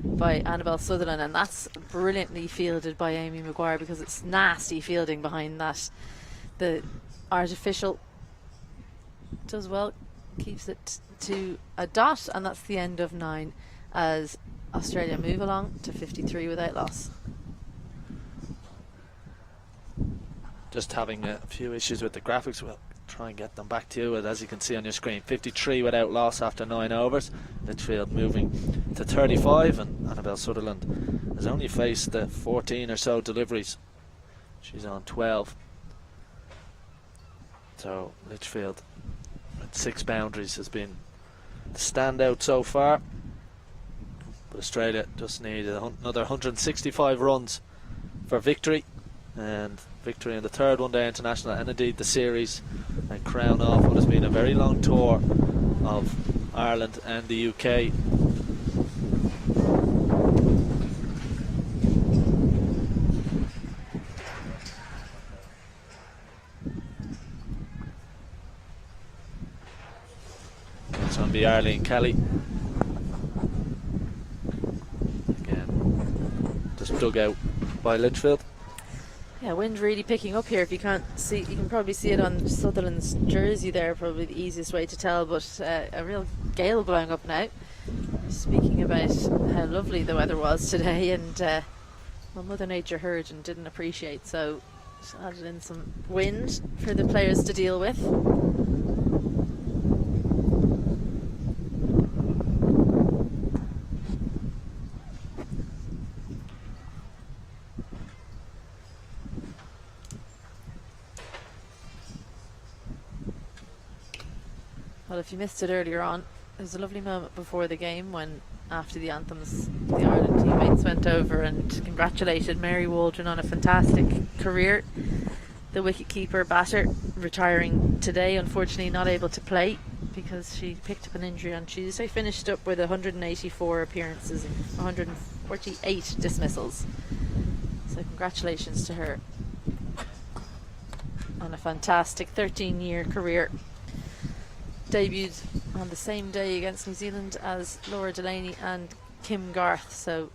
by Annabelle Sutherland, and that's brilliantly fielded by Amy Maguire, because it's nasty fielding behind that. The artificial does well, keeps it to a dot, and that's the end of 9 as Australia move along to 53 without loss. Just having a few issues with the graphics. We'll try and get them back to you, as you can see on your screen. 53 without loss after 9 overs. Litchfield moving to 35, and Annabelle Sutherland has only faced 14 or so deliveries. She's on 12. So Litchfield with 6 boundaries has been the standout so far. But Australia just need another 165 runs for victory, and victory in the third one-day international, and indeed the series, and crown off what has been a very long tour of Ireland and the UK. It's going to be Arlene Kelly. Again, just dug out by Litchfield. Yeah, wind really picking up here. If you can't see, you can probably see it on Sutherland's jersey there, probably the easiest way to tell, but a real gale blowing up now. Speaking about how lovely the weather was today, and well, Mother Nature heard and didn't appreciate, so just added in some wind for the players to deal with. Well, if you missed it earlier on, there was a lovely moment before the game when, after the anthems, the Ireland teammates went over and congratulated Mary Waldron on a fantastic career. The wicket-keeper batter retiring today, unfortunately not able to play because she picked up an injury on Tuesday. Finished up with 184 appearances and 148 dismissals. So congratulations to her on a fantastic 13-year career. Debuted on the same day against New Zealand as Laura Delaney and Kim Garth, so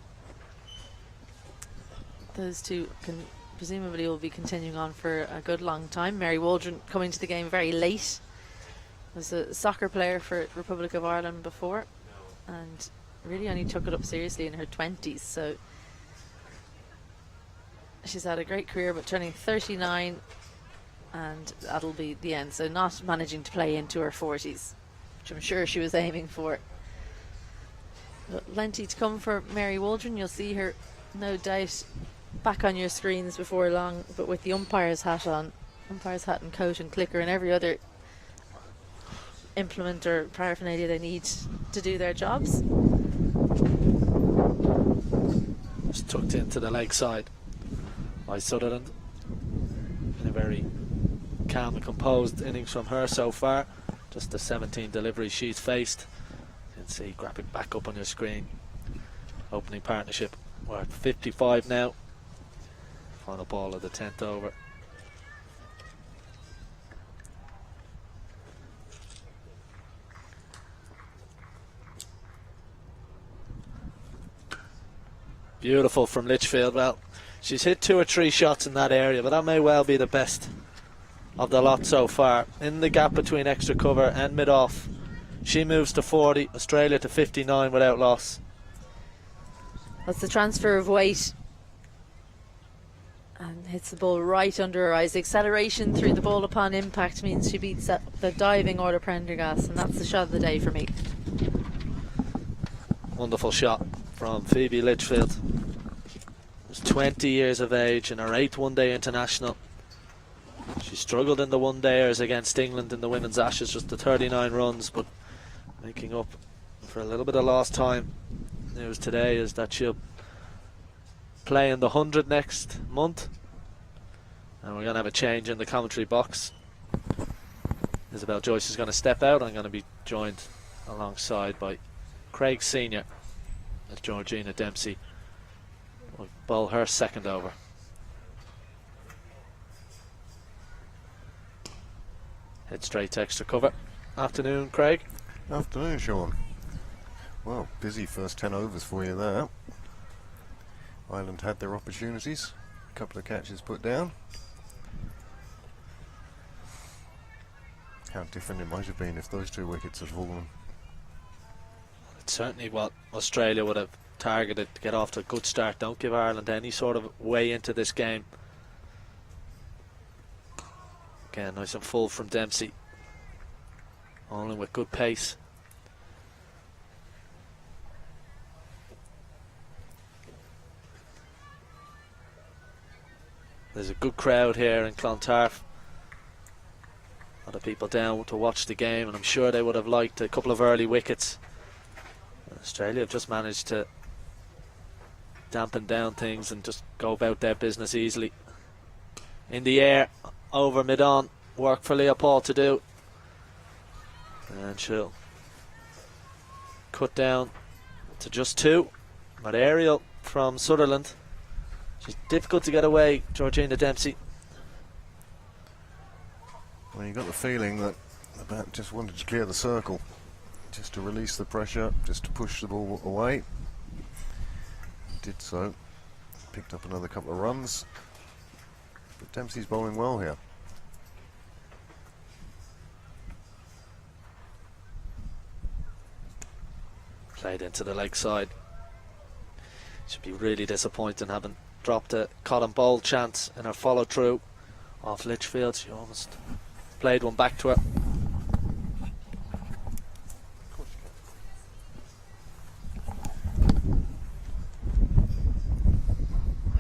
those two can presumably will be continuing on for a good long time. Mary Waldron coming to the game very late, was a soccer player for Republic of Ireland before and really only took it up seriously in her 20s, so she's had a great career, but turning 39 and that'll be the end, so not managing to play into her 40s, which I'm sure she was aiming for. But plenty to come for Mary Waldron. You'll see her no doubt back on your screens before long, but with the umpire's hat on, umpire's hat and coat and clicker and every other implement or paraphernalia they need to do their jobs. Just tucked into the leg side by Sutherland. In a very calm and composed innings from her so far. Just the 17 deliveries she's faced. You can see, grab it back up on your screen. Opening partnership. We're at 55 now. Final ball of the 10th over. Beautiful from Litchfield. Well, she's hit 2 or 3 shots in that area, but that may well be the best of the lot so far. In the gap between extra cover and mid-off, she moves to 40, Australia to 59 without loss. That's the transfer of weight, and hits the ball right under her eyes. The acceleration through the ball upon impact means she beats the diving order Prendergast, and that's the shot of the day for me. Wonderful shot from Phoebe Litchfield. She's 20 years of age and her 8th one-day international. She struggled in the one-dayers against England in the women's Ashes, just the 39 runs, but making up for a little bit of lost time. News today is that she'll play in the 100 next month, and we're going to have a change in the commentary box. Isabel Joyce is going to step out. I'm going to be joined alongside by Craig Senior as Georgina Dempsey will bowl her second over. Head straight to extra cover. Afternoon, Craig. Afternoon, Sean. Well, busy first 10 overs for you there. Ireland had their opportunities. A couple of catches put down. How different it might have been if those 2 wickets had fallen. It's certainly what Australia would have targeted to get off to a good start. Don't give Ireland any sort of way into this game. Again, nice and full from Dempsey. All in with good pace. There's a good crowd here in Clontarf. A lot of people down to watch the game, and I'm sure they would have liked a couple of early wickets. Australia have just managed to dampen down things and just go about their business easily. In the air, over mid-on, work for Leopold to do. And she'll cut down to just 2. But aerial from Sutherland. She's difficult to get away, Georgina Dempsey. Well, you got the feeling that the bat just wanted to clear the circle, just to release the pressure, just to push the ball away. Did so. Picked up another couple of runs. But Dempsey's bowling well here. Played into the leg side. Should be really disappointing having dropped a Colin Bowl chance in her follow through off Litchfield. She almost played one back to her.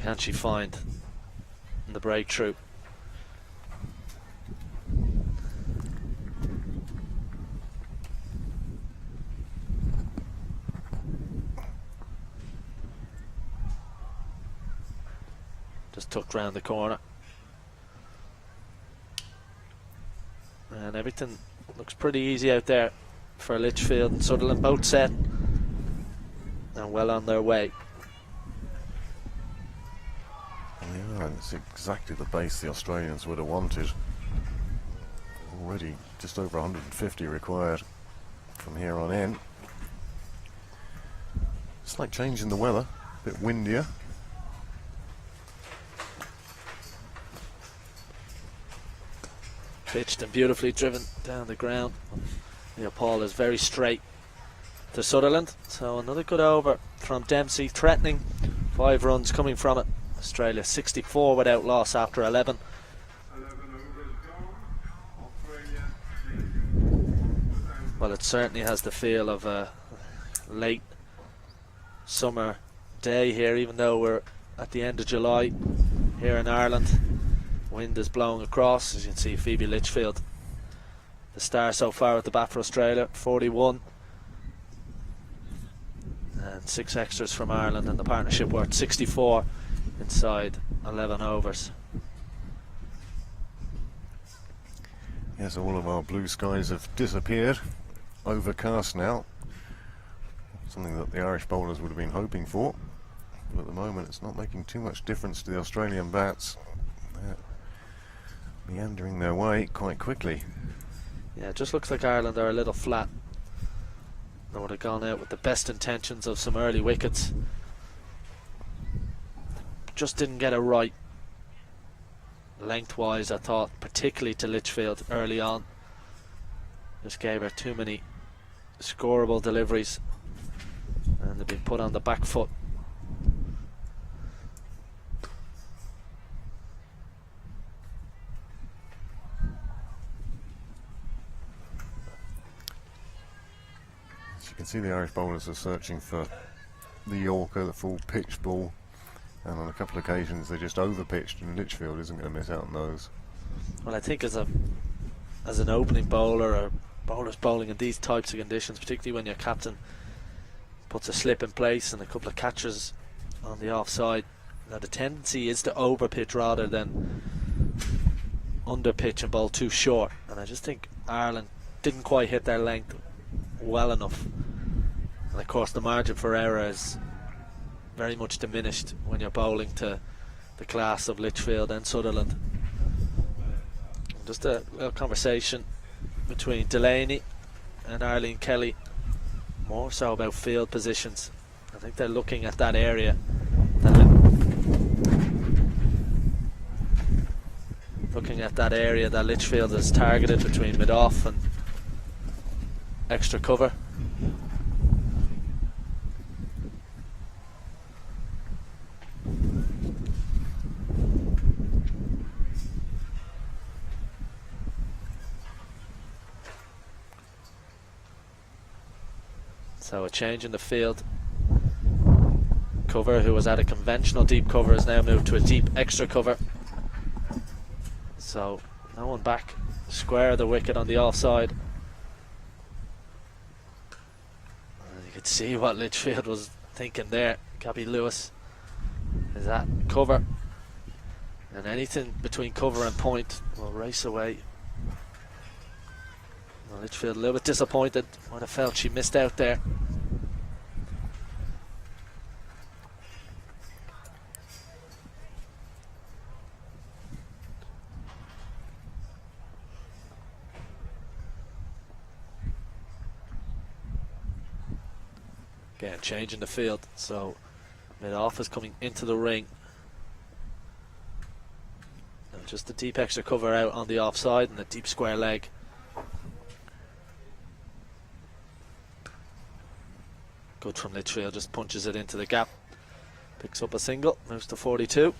Can she find the breakthrough? just tucked round the corner. And everything looks pretty easy out there for Lichfield and Sutherland, both set and well on their way. Yeah, it's exactly the base the Australians would have wanted. Already just over 150 required from here on in. Slight change in the weather, a bit windier. Pitched and beautifully driven down the ground. Paul is very straight to Sutherland, so another good over from Dempsey, threatening. 5 runs coming from it. Australia 64 without loss after 11. 11 overs gone. Australia. Well, it certainly has the feel of a late summer day here, even though we're at the end of July here in Ireland. Wind is blowing across, as you can see. Phoebe Litchfield, the star so far at the bat for Australia, 41. And 6 extras from Ireland, and the partnership worth 64 inside 11 overs. Yes, all of our blue skies have disappeared. Overcast now. Something that the Irish bowlers would have been hoping for. But at the moment it's not making too much difference to the Australian bats. They're meandering their way quite quickly. Yeah, it just looks like Ireland are a little flat. They would have gone out with the best intentions of some early wickets. Just didn't get it right. Lengthwise, I thought, particularly to Litchfield early on. Just gave her too many scoreable deliveries, and they've been put on the back foot. As you can see, the Irish bowlers are searching for the Yorker, the full pitch ball, and on a couple of occasions they just over-pitched, and Litchfield isn't going to miss out on those. Well, I think as an opening bowler, or bowlers bowling in these types of conditions, particularly when your captain puts a slip in place and a couple of catchers on the offside, now the tendency is to over-pitch rather than under-pitch and bowl too short. And I just think Ireland didn't quite hit their length well enough. And of course the margin for error is very much diminished when you're bowling to the class of Litchfield and Sutherland. Just a little conversation between Delaney and Arlene Kelly, more so about field positions. I think they're looking at that area, that Litchfield has targeted between mid-off and extra cover. So a change in the field. Cover, who was at a conventional deep cover, has now moved to a deep extra cover. So no one back square of the wicket on the offside. And you could see what Litchfield was thinking there. Gabby Lewis is at cover, and anything between cover and point will race away. Well, Litchfield a little bit disappointed. Might have felt she missed out there. Again, changing the field, so mid-off is coming into the ring. Now just the deep extra cover out on the offside and the deep square leg. Good from Litchfield, just punches it into the gap. Picks up a single, moves to 42.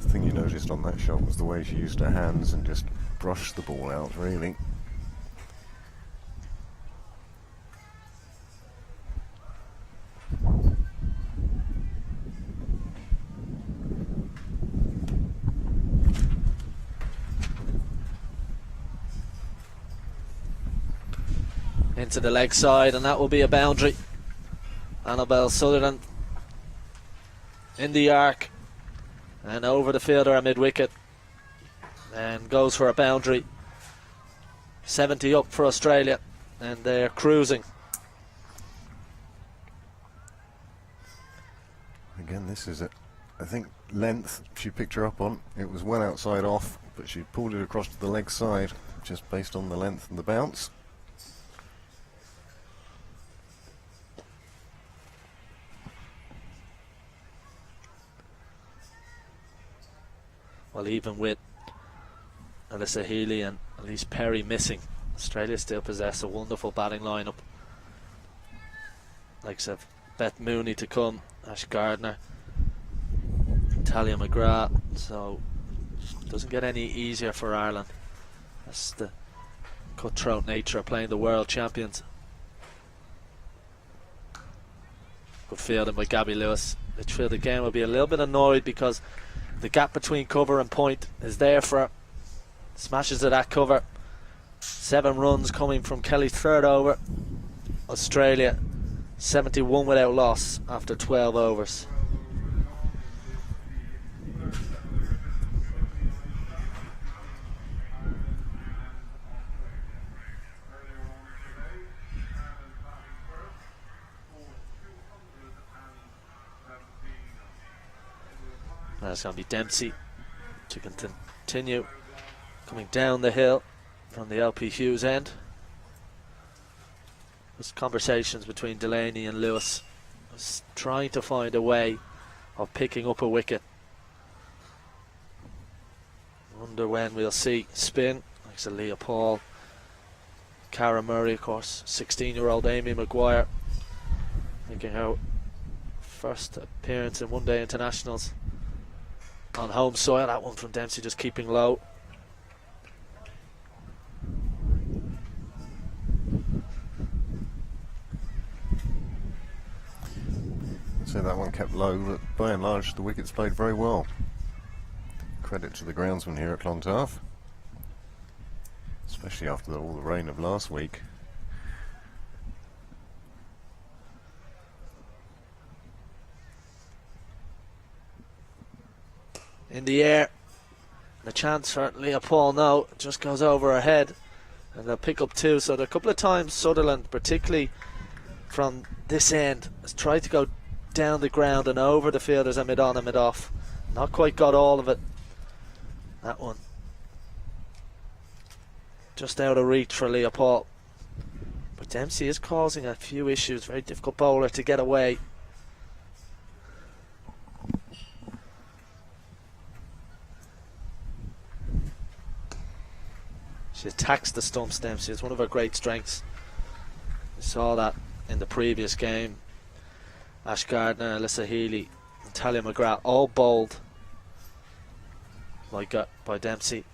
The thing you noticed on that shot was the way she used her hands and just brushed the ball out, really. Into the leg side, and that will be a boundary. Annabelle Sutherland in the arc and over the fielder at mid-wicket, and goes for a boundary. 70 up for Australia, and they're cruising. Again, this is I think length she picked her up on. It was well outside off, but she pulled it across to the leg side just based on the length and the bounce. Well, even with Alyssa Healy and Elise Perry missing, Australia still possess a wonderful batting lineup. Like I Beth Mooney to come, Ash Gardner, Talia McGrath, so it doesn't get any easier for Ireland. That's the cutthroat nature of playing the world champions. Good fielding by Gabby Lewis. Midfield again will be a little bit annoyed because the gap between cover and point is there for her. Smashes at that cover. 7 runs coming from Kelly's third over. Australia 71 without loss after 12 overs. That's going to be Dempsey to continue coming down the hill from the LP Hughes end. There's conversations between Delaney and Lewis, trying to find a way of picking up a wicket. Wonder when we'll see spin. Like Leah Paul, Cara Murray, of course, 16-year-old Amy Maguire making her first appearance in one-day internationals on home soil. That one from Dempsey just keeping low. So that one kept low, but by and large the wickets played very well. Credit to the groundsman here at Clontarf, especially after all the rain of last week. In the air, and a chance for Leah Paul. No, it just goes over her head, and they'll pick up 2. So there are a couple of times Sutherland, particularly from this end, has tried to go down the ground and over the fielders and mid on and mid off. Not quite got all of it. That one just out of reach for Leah Paul. But Dempsey is causing a few issues. Very difficult bowler to get away. She attacks the stumps, Dempsey. It's one of her great strengths. We saw that in the previous game. Ash Gardner, Alyssa Healy, and Talia McGrath all bowled by Dempsey.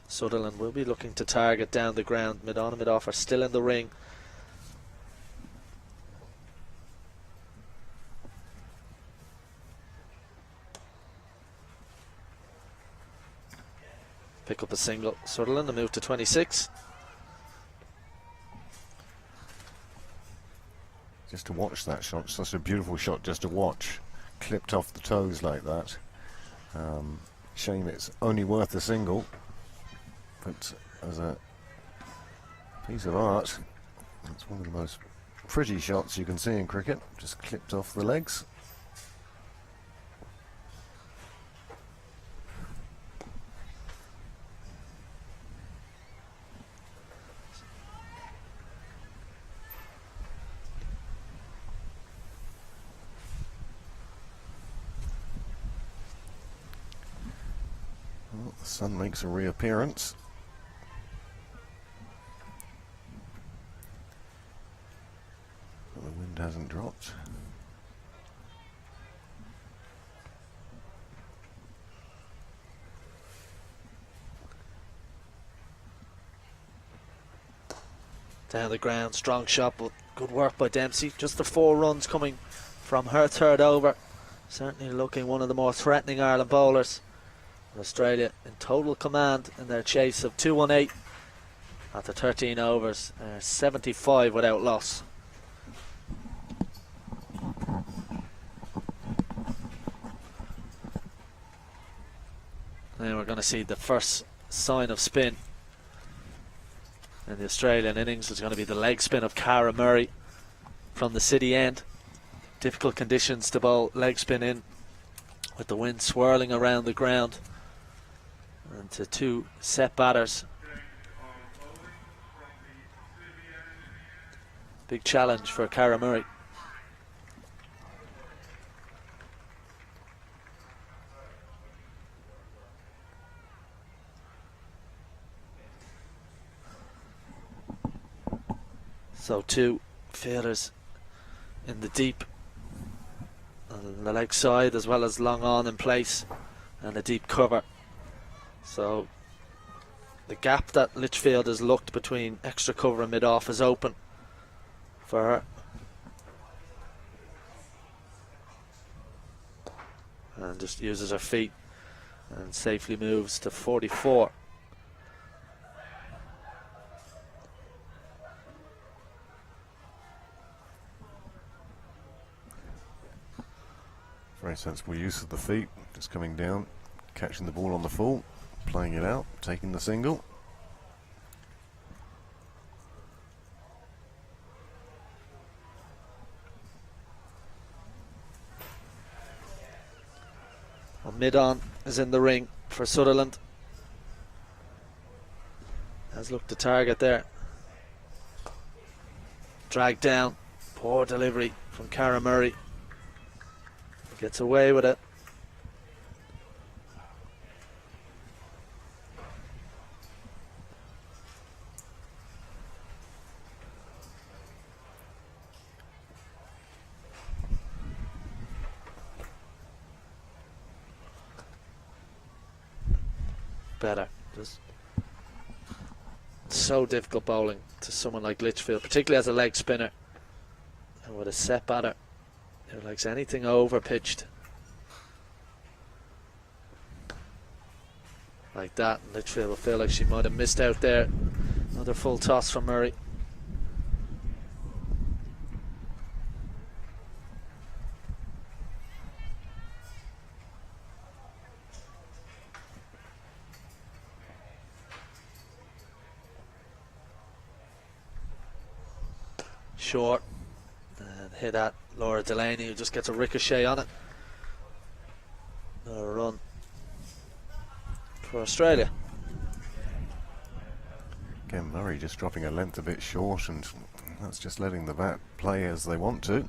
Sutherland will be looking to target down the ground. Mid on and mid off are still in the ring. Pick up a single. Sutherland to move to 26. Just to watch that shot, such a beautiful shot just to watch. Clipped off the toes like that. Shame it's only worth a single, but as a piece of art, it's one of the most pretty shots you can see in cricket. Just clipped off the legs. The sun makes a reappearance. But the wind hasn't dropped. Down the ground, strong shot, but good work by Dempsey. Just the 4 runs coming from her third over. Certainly looking one of the more threatening Ireland bowlers. Australia in total command in their chase of 218 after 13 overs, 75 without loss. And we're going to see the first sign of spin in the Australian innings. It's going to be the leg spin of Cara Murray from the city end. Difficult conditions to bowl leg spin in, with the wind swirling around the ground. And to two set batters. Big challenge for Cara Murray. So two fielders in the deep, on the leg side, as well as long on in place, and a deep cover. So the gap that Litchfield has looked between extra cover and mid-off is open for her. And just uses her feet and safely moves to 44. Very sensible use of the feet, just coming down, catching the ball on the full, playing it out, taking the single. Well, mid-on is in the ring for Sutherland. Has looked to target there. Dragged down, poor delivery from Cara Murray. Gets away with it. Better. Just so difficult bowling to someone like Litchfield, particularly as a leg spinner and with a set batter who likes anything over pitched like that. Litchfield will feel like she might have missed out there. Another full toss from Murray. Short, and hit at Laura Delaney, who just gets a ricochet on it. Another run for Australia. Again, Murray just dropping a length a bit short, and that's just letting the bat play as they want to.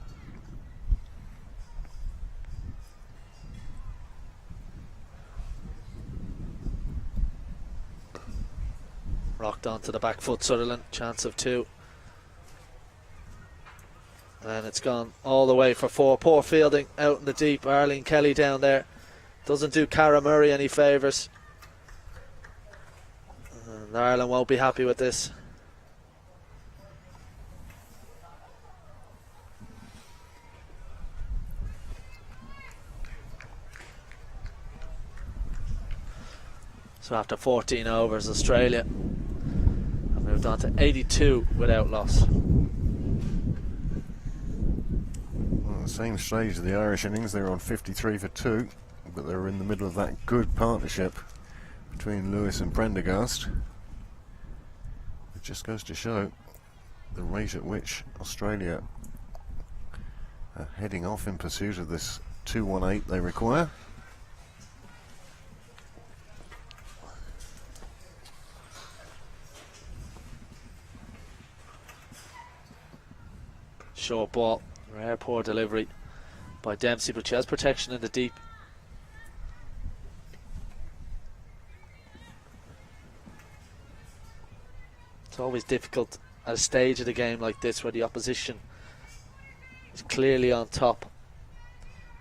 Rocked onto the back foot, Sutherland, chance of two. And it's gone all the way for four. Poor fielding out in the deep. Arlene Kelly down there. Doesn't do Cara Murray any favours. And Ireland won't be happy with this. So after 14 overs, Australia have moved on to 82 without loss. Well, the same stage of the Irish innings, they were on 53 for 2, but they were in the middle of that good partnership between Lewis and Prendergast. It just goes to show the rate at which Australia are heading off in pursuit of this 218 they require. Short ball, rare poor delivery by Dempsey, but she has protection in the deep. It's always difficult at a stage of the game like this where the opposition is clearly on top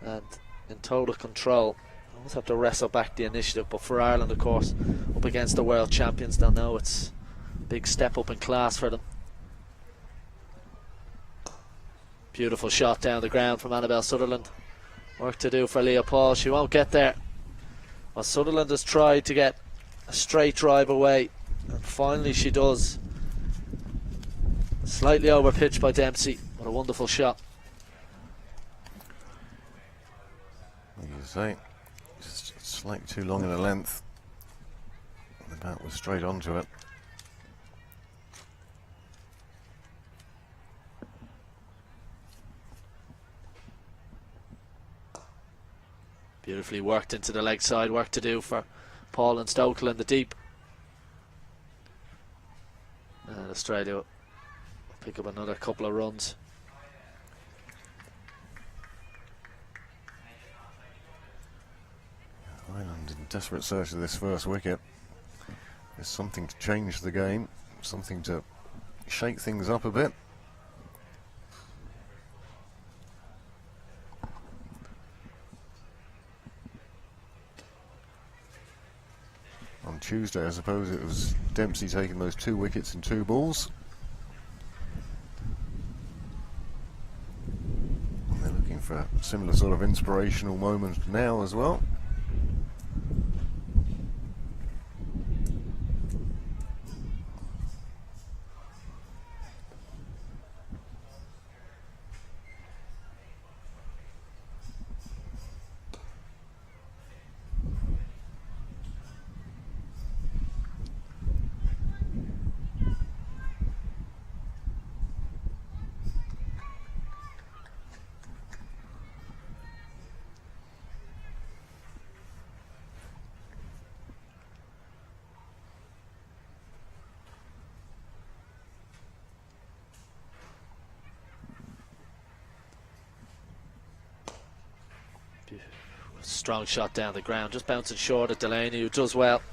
and in total control. You almost have to wrestle back the initiative, but for Ireland, of course, up against the world champions, they'll know it's a big step up in class for them. Beautiful shot down the ground from Annabelle Sutherland. Work to do for Leah Paul. She won't get there. Well, Sutherland has tried to get a straight drive away, and finally she does. Slightly over pitched by Dempsey, but a wonderful shot. Like you say, just slightly too long in the length. That was straight onto it. Beautifully worked into the leg side, work to do for Paul and Stokel in the deep. And Australia will pick up another couple of runs. Ireland in desperate search of this first wicket. There's something to change the game, something to shake things up a bit. On Tuesday, I suppose it was Dempsey taking those 2 wickets in 2 balls. And they're looking for a similar sort of inspirational moment now as well. Strong shot down the ground, just bouncing short at Delaney, who does well.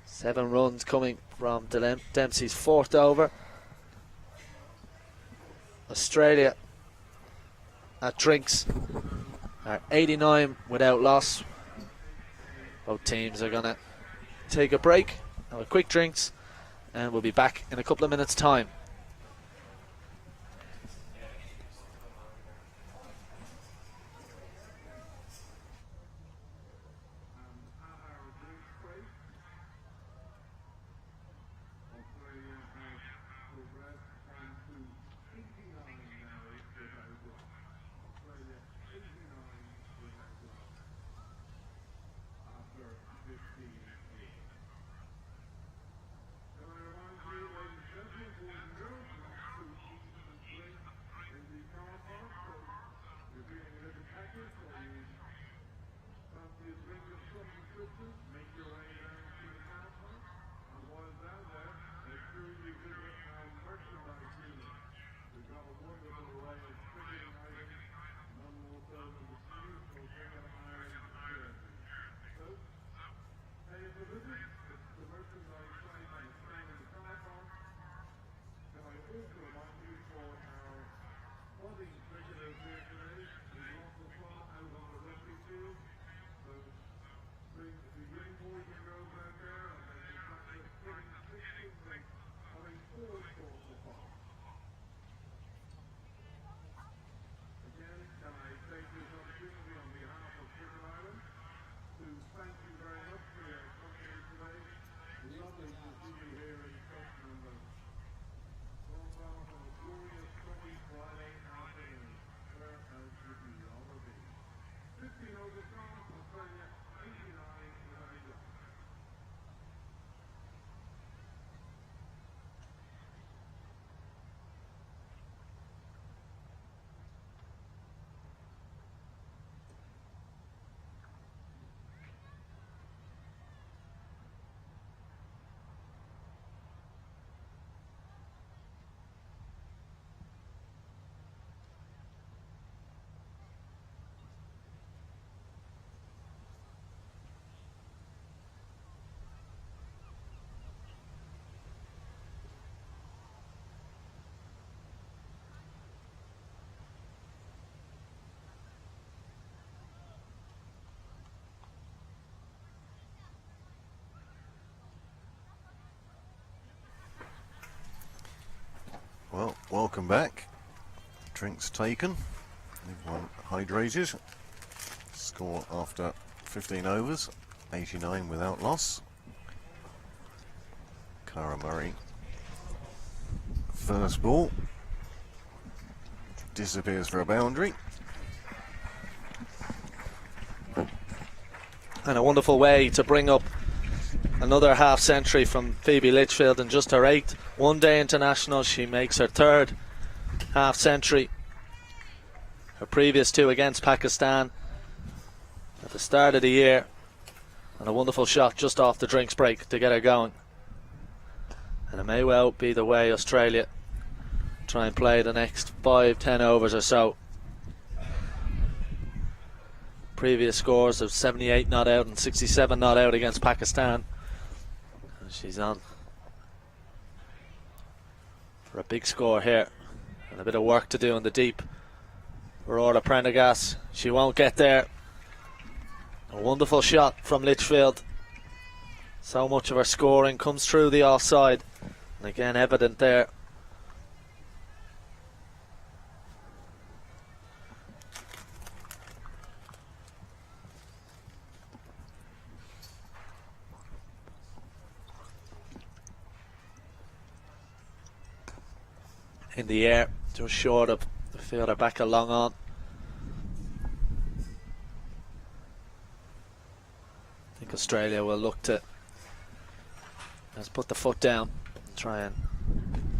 7 runs coming from Dempsey's 4th over. Australia at drinks are 89 without loss. Both teams are going to take a break, have a quick drinks, and we'll be back in a couple of minutes' time. Well, welcome back. Drinks taken. Everyone hydrated. Score after 15 overs, 89 without loss. Cara Murray, first ball, disappears for a boundary. And a wonderful way to bring up Another half century from Phoebe Litchfield in just her 8th one-day international. She makes her 3rd half century. Her previous 2 against Pakistan at the start of the year, and a wonderful shot just off the drinks break to get her going. And it may well be the way Australia try and play the next 5-10 overs or so. Previous scores of 78 not out and 67 not out against Pakistan. And she's on for a big score here, and a bit of work to do in the deep for Prendergast. She won't get there. A wonderful shot from Litchfield. So much of her scoring comes through the offside, and again evident there. In the air, just short of the fielder back a long on. I think Australia will look to just put the foot down and try and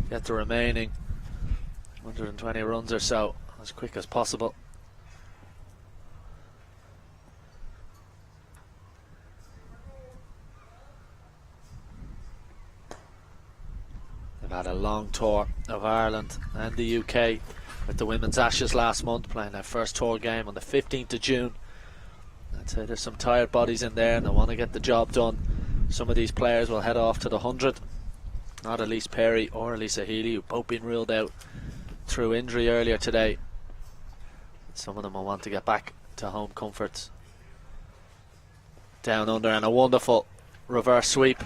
get the remaining 120 runs or so as quick as possible. They've had a long tour of Ireland and the UK with the Women's Ashes last month, playing their first tour game on the 15th of June. I'd say there's some tired bodies in there and they want to get the job done. Some of these players will head off to the 100. Not Elise Perry or Elisa Healy, who've both been ruled out through injury earlier today. Some of them will want to get back to home comforts. Down under, and a wonderful reverse sweep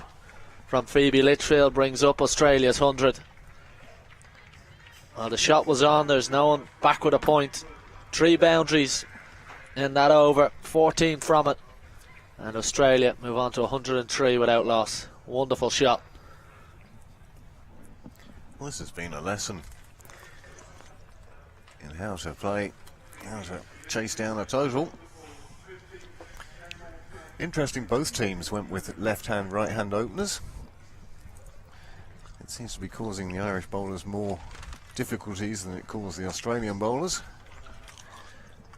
from Phoebe Litchfield brings up Australia's 100. Well, the shot was on, there's no one back with a point. 3 boundaries in that over, 14 from it, and Australia move on to 103 without loss. Wonderful shot. Well, this has been a lesson in how to play, how to chase down a total. Interesting, both teams went with left-hand, right-hand openers. It seems to be causing the Irish bowlers more difficulties than it caused the Australian bowlers.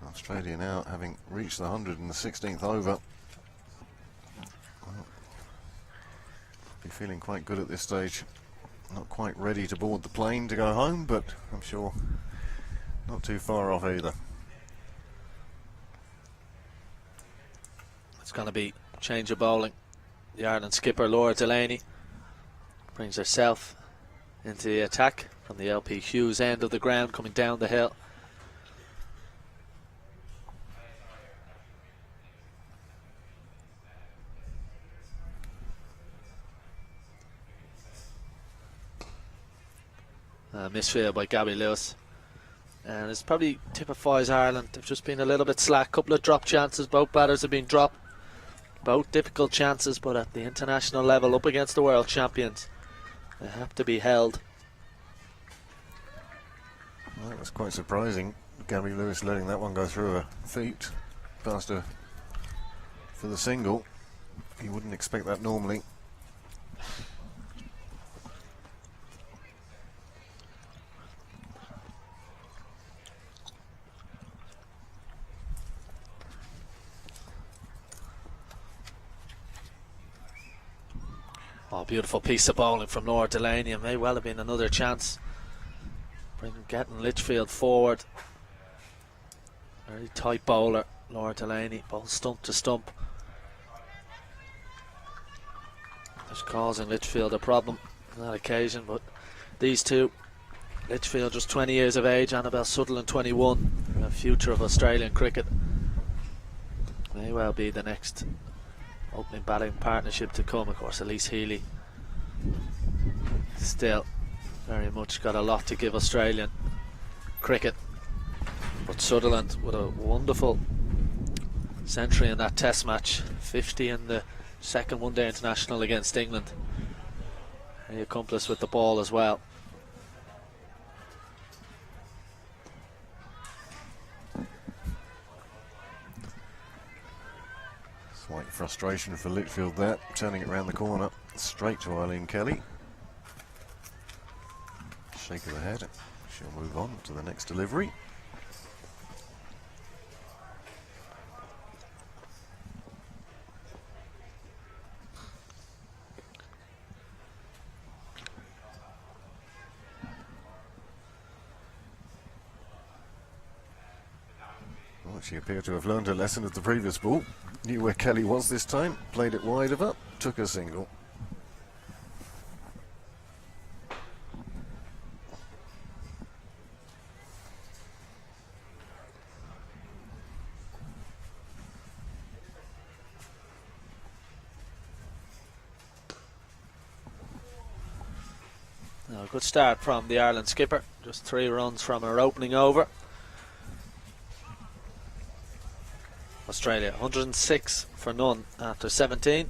Australia now having reached the 100 in the 16th over. Well, be feeling quite good at this stage. Not quite ready to board the plane to go home, but I'm sure not too far off either. It's going to be change of bowling. The Ireland skipper Laura Delaney brings herself into the attack from the LP Hughes end of the ground, coming down the hill. Misfield by Gabby Lewis, and it's probably typifies Ireland. They've just been a little bit slack. Couple of drop chances, both batters have been dropped, both difficult chances, but at the international level, up against the world champions, they have to be held. Well, that was quite surprising, Gabby Lewis letting that one go through her feet past her for the single. You wouldn't expect that normally. Oh, beautiful piece of bowling from Laura Delaney. It may well have been another chance. Getting Litchfield forward. Very tight bowler, Laura Delaney. Ball stump to stump. Just causing Litchfield a problem on that occasion, but these two, Litchfield just 20 years of age, Annabelle Sutherland 21, the future of Australian cricket. May well be the next opening batting partnership to come. Of course, Elise Healy still very much got a lot to give Australian cricket, but Sutherland with a wonderful century in that test match, 50 in the second one-day international against England. He accomplished with the ball as well. Slight frustration for Litchfield there, turning it round the corner straight to Eileen Kelly. Shake of the head. She'll move on to the next delivery. Well, she appeared to have learned her lesson of the previous ball. Knew where Kelly was this time, played it wide of her, took a single. Now, a good start from the Ireland skipper, just 3 runs from her opening over. Australia 106 for none after 17.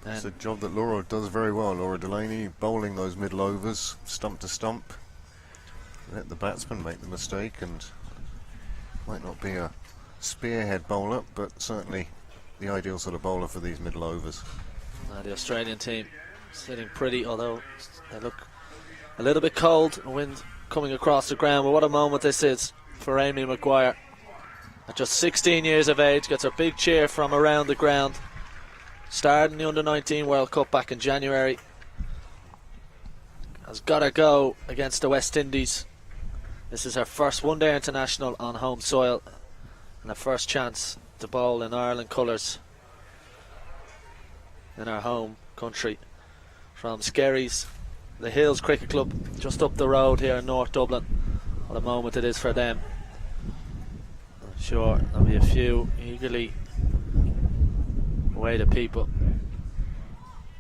It's a job that Laura does very well. Laura Delaney bowling those middle overs, stump to stump. Let the batsman make the mistake, and might not be a spearhead bowler, but certainly the ideal sort of bowler for these middle overs. The Australian team sitting pretty, although they look a little bit cold. Wind coming across the ground, but what a moment this is for Amy Maguire. At just 16 years of age, gets a big cheer from around the ground. Starred in the Under-19 World Cup back in January. Has got to go against the West Indies. This is her first one-day international on home soil and her first chance to bowl in Ireland colours in our home country. From Skerries, the Hills Cricket Club, just up the road here in North Dublin. What a moment it is for them. I'm sure there'll be a few eagerly awaited people.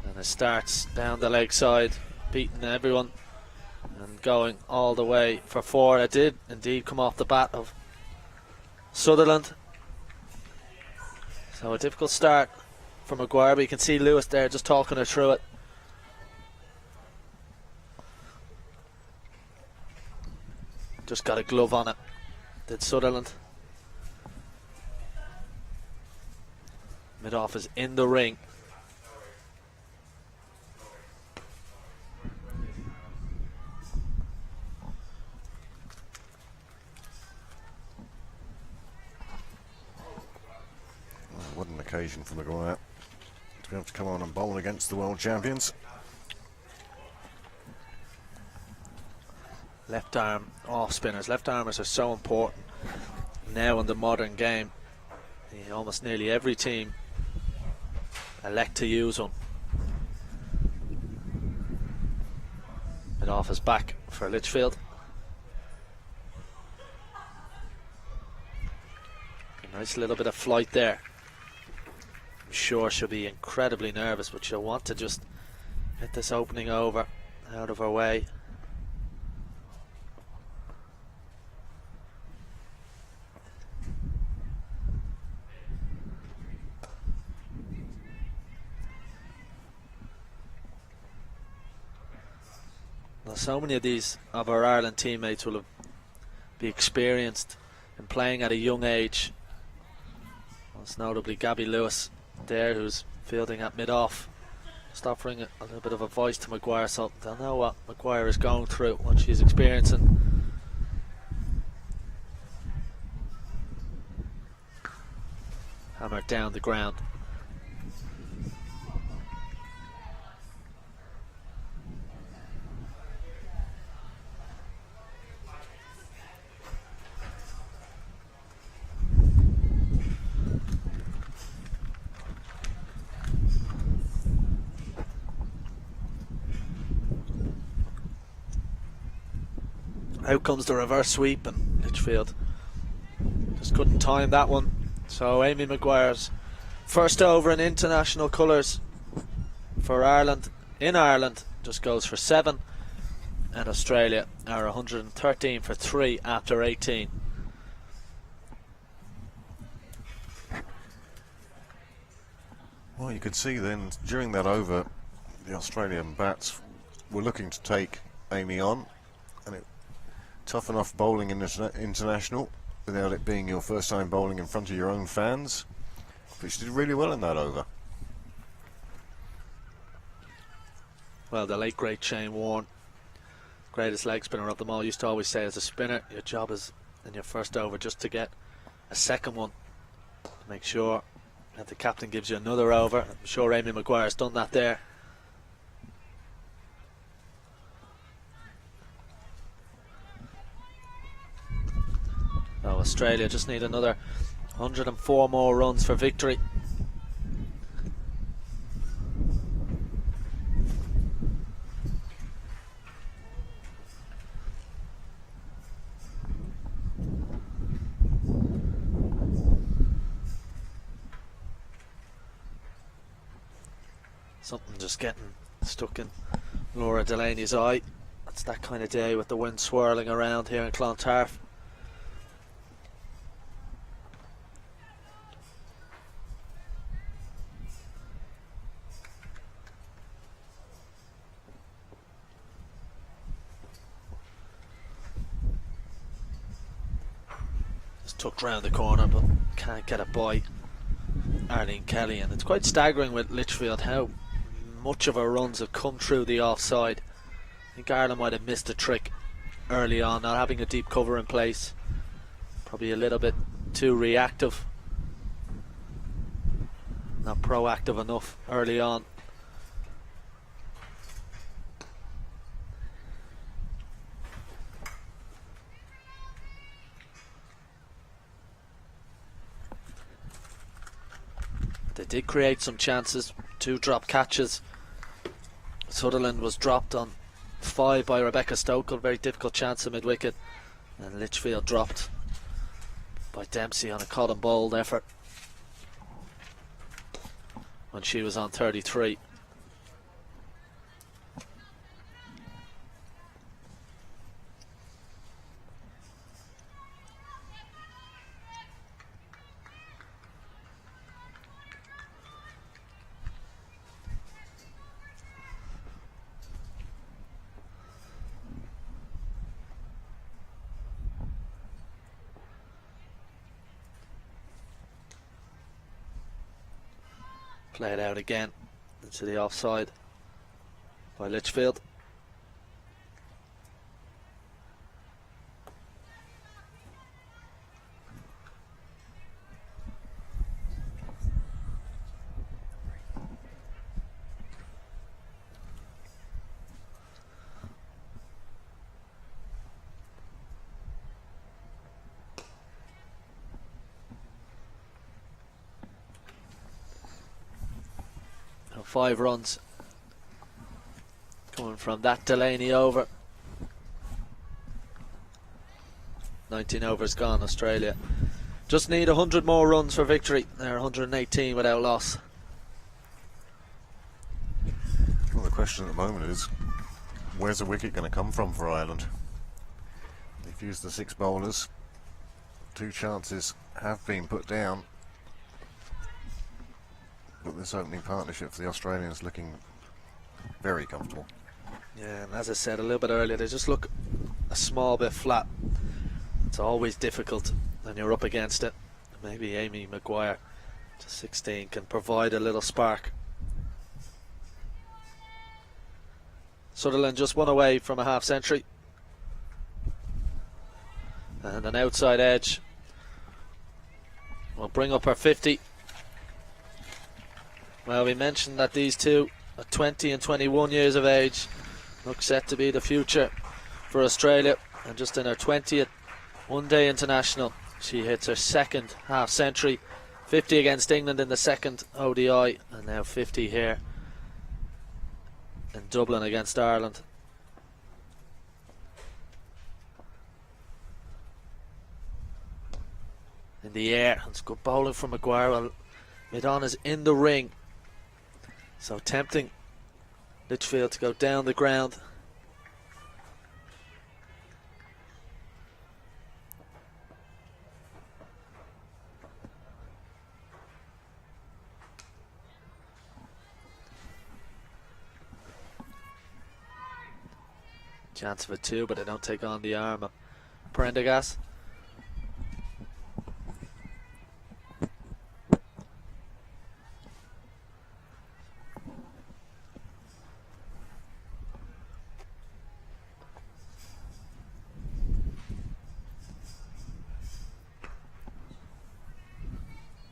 And it starts down the leg side, beating everyone and going all the way for 4. It did indeed come off the bat of Sutherland. So a difficult start for Maguire, but you can see Lewis there just talking her through it. Just got a glove on it, did Sutherland. Mid-off is in the ring. Well, what an occasion for Maguire to be able to come on and bowl against the world champions. Left arm off spinners. Left armers are so important now in the modern game. Almost nearly every team elect to use them. Mid off is back for Litchfield. A nice little bit of flight there. I'm sure she'll be incredibly nervous, but she'll want to just get this opening over out of her way. So many of our Ireland teammates will be experienced in playing at a young age. Most notably Gabby Lewis there, who's fielding at mid-off, just offering a little bit of advice to Maguire, so they'll know what Maguire is going through, what she's experiencing. Hammer down the ground. Out comes the reverse sweep, and Litchfield just couldn't time that one. So Amy Maguire's first over in international colours for Ireland in Ireland just goes for 7, and Australia are 113 for 3 after 18. Well, you could see then during that over the Australian bats were looking to take Amy on, and it tough enough bowling in this international without it being your first time bowling in front of your own fans. But she did really well in that over. Well, the late great Shane Warne, greatest leg spinner of them all, used to always say, as a spinner, your job is in your first over just to get a second one, to make sure that the captain gives you another over. I'm sure Amy Maguire's done that there. So Australia just need another 104 more runs for victory. Something just getting stuck in Laura Delaney's eye. It's that kind of day with the wind swirling around here in Clontarf. Just tucked round the corner but can't get it by Arlene Kelly, and it's quite staggering with Litchfield how much of her runs have come through the offside. I think Ireland might have missed a trick early on, not having a deep cover in place, probably a little bit too reactive, not proactive enough early on. They did create some chances, 2 drop catches. Sutherland was dropped on 5 by Rebecca Stokel, very difficult chance at mid-wicket, and Litchfield dropped by Dempsey on a caught and bowled effort when she was on 33. Played out again into the offside by Litchfield. Now 5 runs coming from that Delaney over. 19 overs gone, Australia. Just need 100 more runs for victory. They're 118 without loss. Well, the question at the moment is, where's the wicket going to come from for Ireland? They've used the 6 bowlers. 2 chances have been put down. But this opening partnership for the Australians looking very comfortable. Yeah, and as I said a little bit earlier, they just look a small bit flat. It's always difficult when you're up against it. Maybe Amy Maguire, to 16, can provide a little spark. Sutherland just 1 away from a half century. And an outside edge will bring up her 50. Well, we mentioned that these two, at 20 and 21 years of age, look set to be the future for Australia. And just in her 20th one-day international, she hits her 2nd half century. 50 against England in the 2nd ODI, and now 50 here in Dublin against Ireland. In the air, it's good bowling from Maguire. Well, Midon is in the ring, so tempting Litchfield to go down the ground. Chance of a 2, but they don't take on the arm of Prendergast.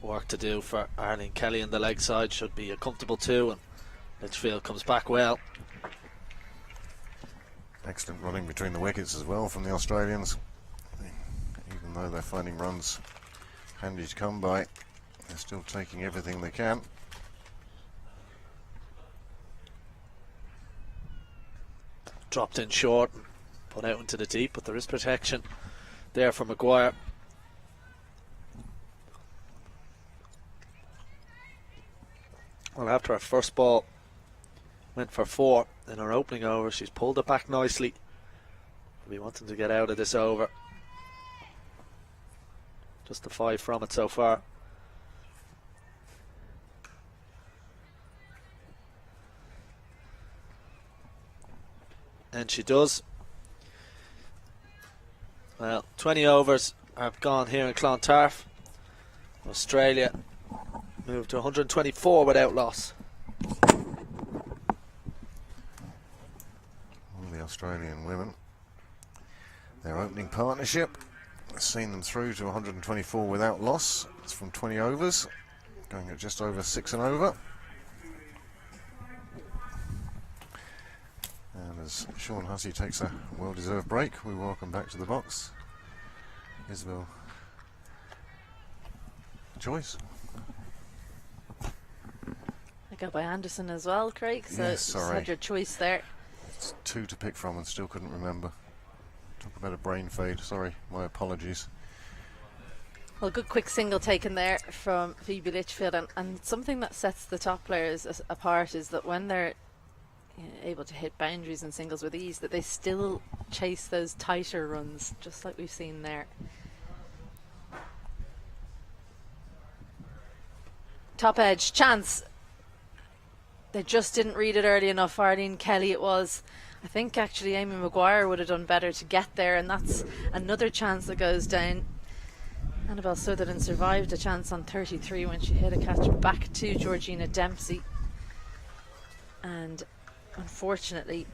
Work to do for Arlene Kelly on the leg side. Should be a comfortable 2, and Litchfield comes back well. Excellent running between the wickets as well from the Australians. Even though they're finding runs handy to come by, they're still taking everything they can. Dropped in short, put out into the deep, but there is protection there for Maguire. Well, after her first ball went for 4 in her opening over, she's pulled it back nicely. We'll be wanting to get out of this over. Just the 5 from it so far. And she does. Well, 20 overs have gone here in Clontarf. Australia moved to 124 without loss. The Australian women, their opening partnership has seen them through to 124 without loss. It's from 20 overs, going at just over 6 and over. And as Sean Hussey takes a well-deserved break, we welcome back to the box Isabel Joyce. I go by Anderson as well, Craig, so Yes, you sorry. had your choice there. It's 2 to pick from and still couldn't remember. Talk about a brain fade, sorry, my apologies. Well, good quick single taken there from Phoebe Litchfield, and something that sets the top players apart is that when they're able to hit boundaries and singles with ease, that they still chase those tighter runs, just like we've seen there. Top edge, chance. They just didn't read it early enough. Arlene Kelly it was. I think actually Amy Maguire would have done better to get there, and that's another chance that goes down. Annabelle Sutherland survived a chance on 33 when she hit a catch back to Georgina Dempsey. And unfortunately,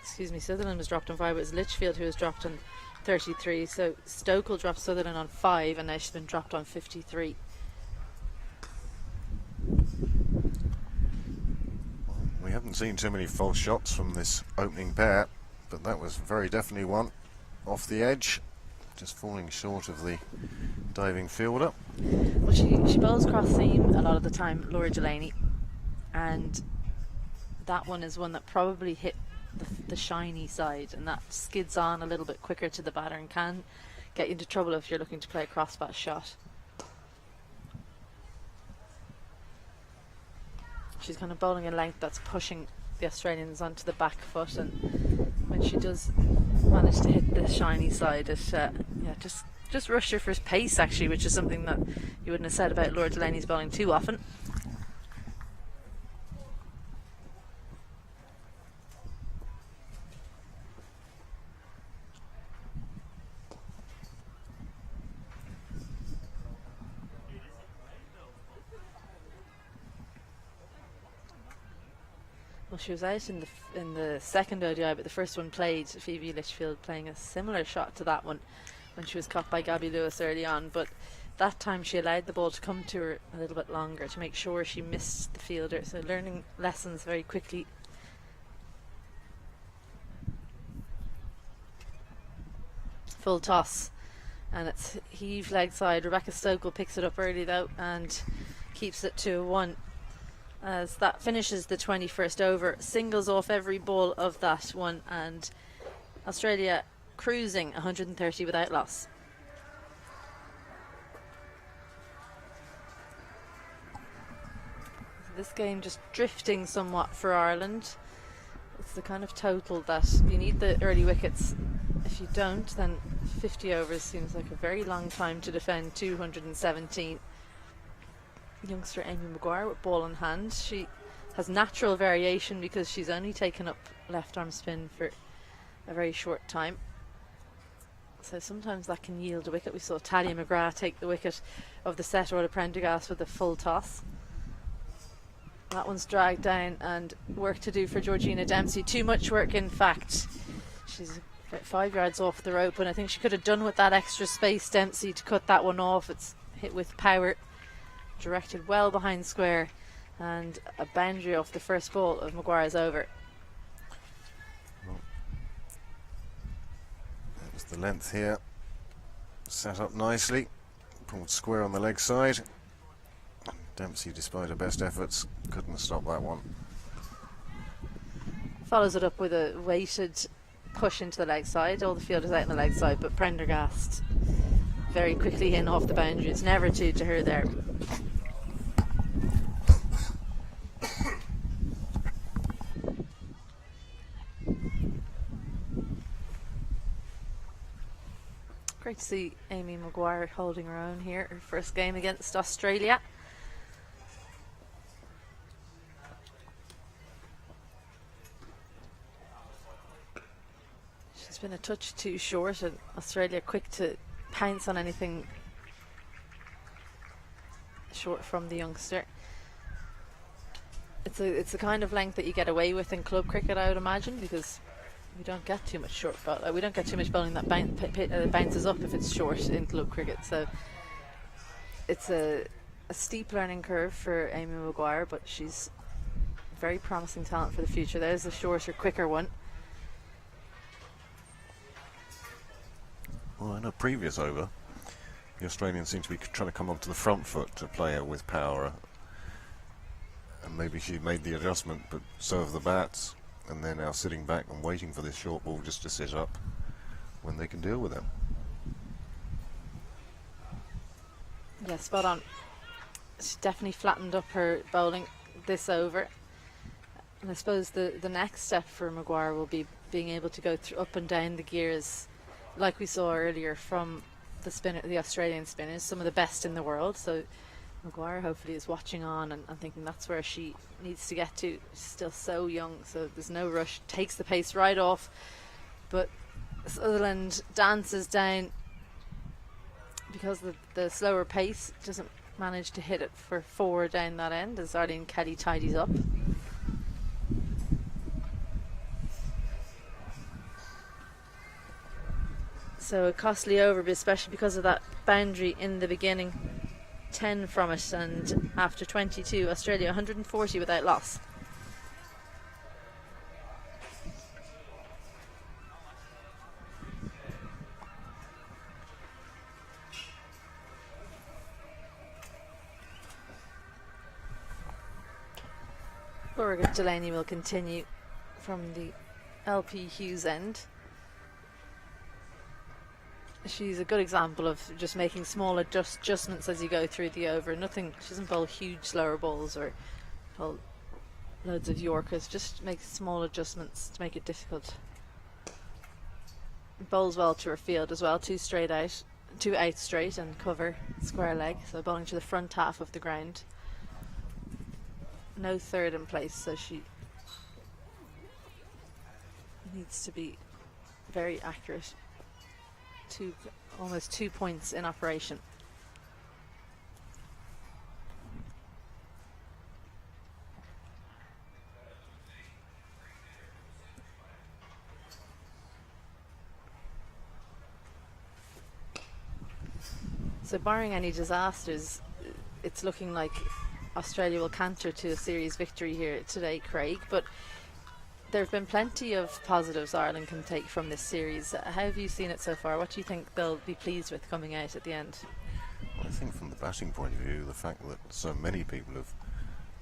Sutherland was dropped on 5, but it was Litchfield who was dropped on 33. So Stokel dropped Sutherland on 5, and now she's been dropped on 53. We haven't seen too many false shots from this opening pair, but that was very definitely one off the edge, just falling short of the diving fielder. Well, she bowls cross seam a lot of the time, Laura Delaney, and that one is one that probably hit the shiny side, and that skids on a little bit quicker to the batter and can get you into trouble if you're looking to play a crossbar shot. She's kind of bowling a length that's pushing the Australians onto the back foot, and when she does manage to hit the shiny side, it just rushed her for pace actually, which is something that you wouldn't have said about Laura Delaney's bowling too often. Well, she was out in the second ODI, but the first one played, Phoebe Litchfield playing a similar shot to that one when she was caught by Gabby Lewis early on, but that time she allowed the ball to come to her a little bit longer to make sure she missed the fielder, so learning lessons very quickly. Full toss, and it's heave leg side. Rebecca Stokel picks it up early though and keeps it to 1. As that finishes the 21st over, singles off every ball of that one, and Australia cruising 130 without loss. This game just drifting somewhat for Ireland. It's the kind of total that you need the early wickets. If you don't, then 50 overs seems like a very long time to defend 217. Youngster Amy Maguire with ball in hand. She has natural variation because she's only taken up left arm spin for a very short time. So sometimes that can yield a wicket. We saw Talia McGrath take the wicket of the set or the Prendergast with a full toss. That one's dragged down, and work to do for Georgina Dempsey. Too much work, in fact. She's about 5 yards off the rope, and I think she could have done with that extra space, Dempsey, to cut that one off. It's hit with power, directed well behind square, and a boundary off the first ball of Maguire's over. That was the length here. Set up nicely, pulled square on the leg side. Dempsey, despite her best efforts, couldn't stop that one. Follows it up with a weighted push into the leg side. All the field is out on the leg side, but Prendergast very quickly in off the boundary. It's never two to her there. Great to see Amy Maguire holding her own here, her first game against Australia. She's been a touch too short, and Australia quick to pounce on anything short from the youngster. It's the kind of length that you get away with in club cricket, I would imagine, because we don't get too much short ball. We don't get too much bowling that bounces up if it's short in club cricket. So it's a steep learning curve for Amy Maguire, but she's very promising talent for the future. There's the shorter, quicker one. Well, in a previous over, the Australians seem to be trying to come onto the front foot to play her with power. And maybe she made the adjustment, but so have the bats. And they're now sitting back and waiting for this short ball just to sit up when they can deal with them. Yeah, spot on. She definitely flattened up her bowling this over. And I suppose the next step for Maguire will be being able to go up and down the gears like we saw earlier from the Australian spinners, some of the best in the world. So Maguire hopefully is watching on and thinking that's where she needs to get to. She's still so young, so there's no rush. Takes the pace right off, but Sutherland dances down because the slower pace doesn't manage to hit it for 4 down that end as Arlene Kelly tidies up. So a costly over, but especially because of that boundary in the beginning. 10 from it, and after 22, Australia 140 without loss. Beauregard Delaney will continue from the LP Hughes end. She's a good example of just making small adjustments as you go through the over. Nothing, she doesn't bowl huge slower balls or bowl loads of Yorkers, just makes small adjustments to make it difficult. Bowls well to her field as well, 2 out straight and cover square leg, so bowling to the front half of the ground. No third in place, so she needs to be very accurate. Almost 2 points in operation. So barring any disasters, it's looking like Australia will canter to a series victory here today, Craig, but there have been plenty of positives Ireland can take from this series. How have you seen it so far? What do you think they'll be pleased with coming out at the end? Well, I think from the batting point of view, the fact that so many people have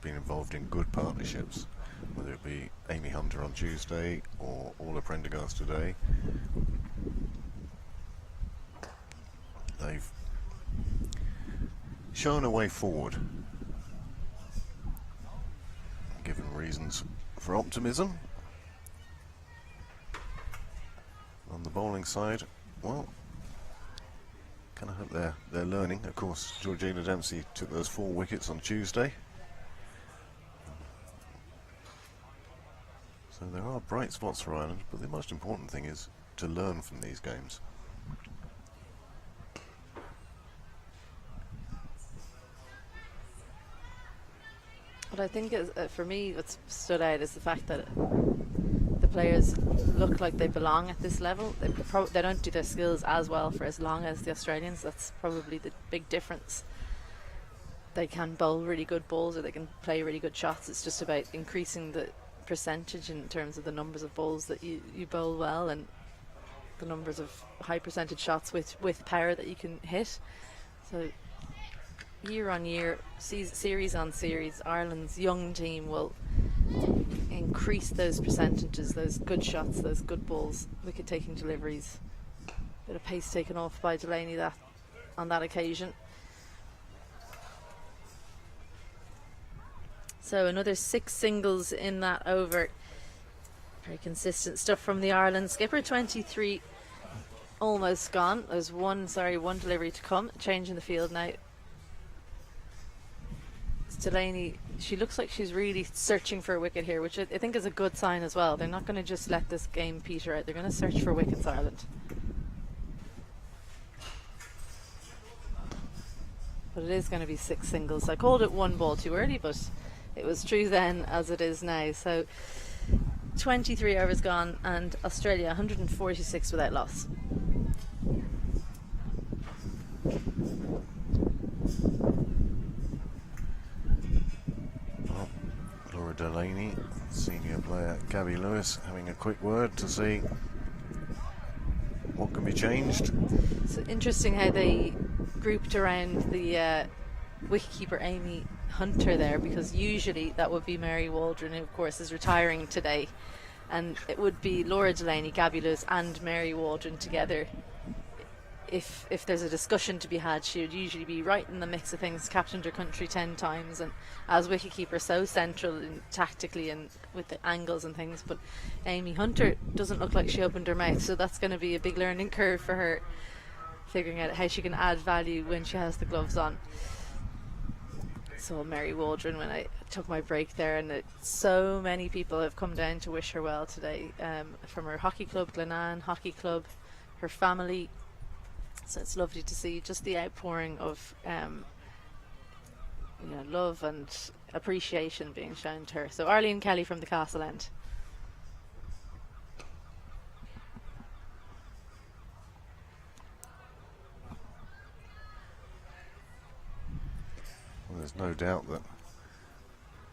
been involved in good partnerships, whether it be Amy Hunter on Tuesday or Orla Prendergast today, they've shown a way forward, given reasons for optimism. On the bowling side, well, kind of hope they're learning. Of course, Georgina Dempsey took those 4 wickets on Tuesday. So there are bright spots for Ireland, but the most important thing is to learn from these games. What I think is, for me, what's stood out is the fact that the players look like they belong at this level. They don't do their skills as well for as long as the Australians. That's probably the big difference. They can bowl really good bowls, or they can play really good shots. It's just about increasing the percentage in terms of the numbers of bowls that you bowl well, and the numbers of high percentage shots with power that you can hit. So year on year, series on series, Ireland's young team will increase those percentages, those good shots, those good balls, wicket taking deliveries. Bit of pace taken off by Delaney on that occasion. So another 6 singles in that over. Very consistent stuff from the Ireland skipper. 23 almost gone. There's one delivery to come. Change in the field now. Delaney, she looks like she's really searching for a wicket here, which I think is a good sign as well. They're not going to just let this game peter out. They're going to search for wickets, Ireland. But it is going to be 6 singles. I called it 1 ball too early, but it was true then as it is now. So 23 overs gone, and Australia 146 without loss. Laura Delaney, senior player Gabby Lewis, having a quick word to see what can be changed. So interesting how they grouped around the wicketkeeper Amy Hunter there, because usually that would be Mary Waldron, who of course is retiring today, and it would be Laura Delaney, Gabby Lewis and Mary Waldron together. If there's a discussion to be had, she would usually be right in the mix of things, captained her country 10 times, and as wicketkeeper so central in tactically and with the angles and things. But Amy Hunter doesn't look like she opened her mouth, so that's going to be a big learning curve for her, figuring out how she can add value when she has the gloves on. So Mary Waldron, when I took my break there, and so many people have come down to wish her well today, from her hockey club, Glenanne Hockey Club, her family. So it's lovely to see just the outpouring of love and appreciation being shown to her. So Arlene Kelly from the Castle End. Well, there's no doubt that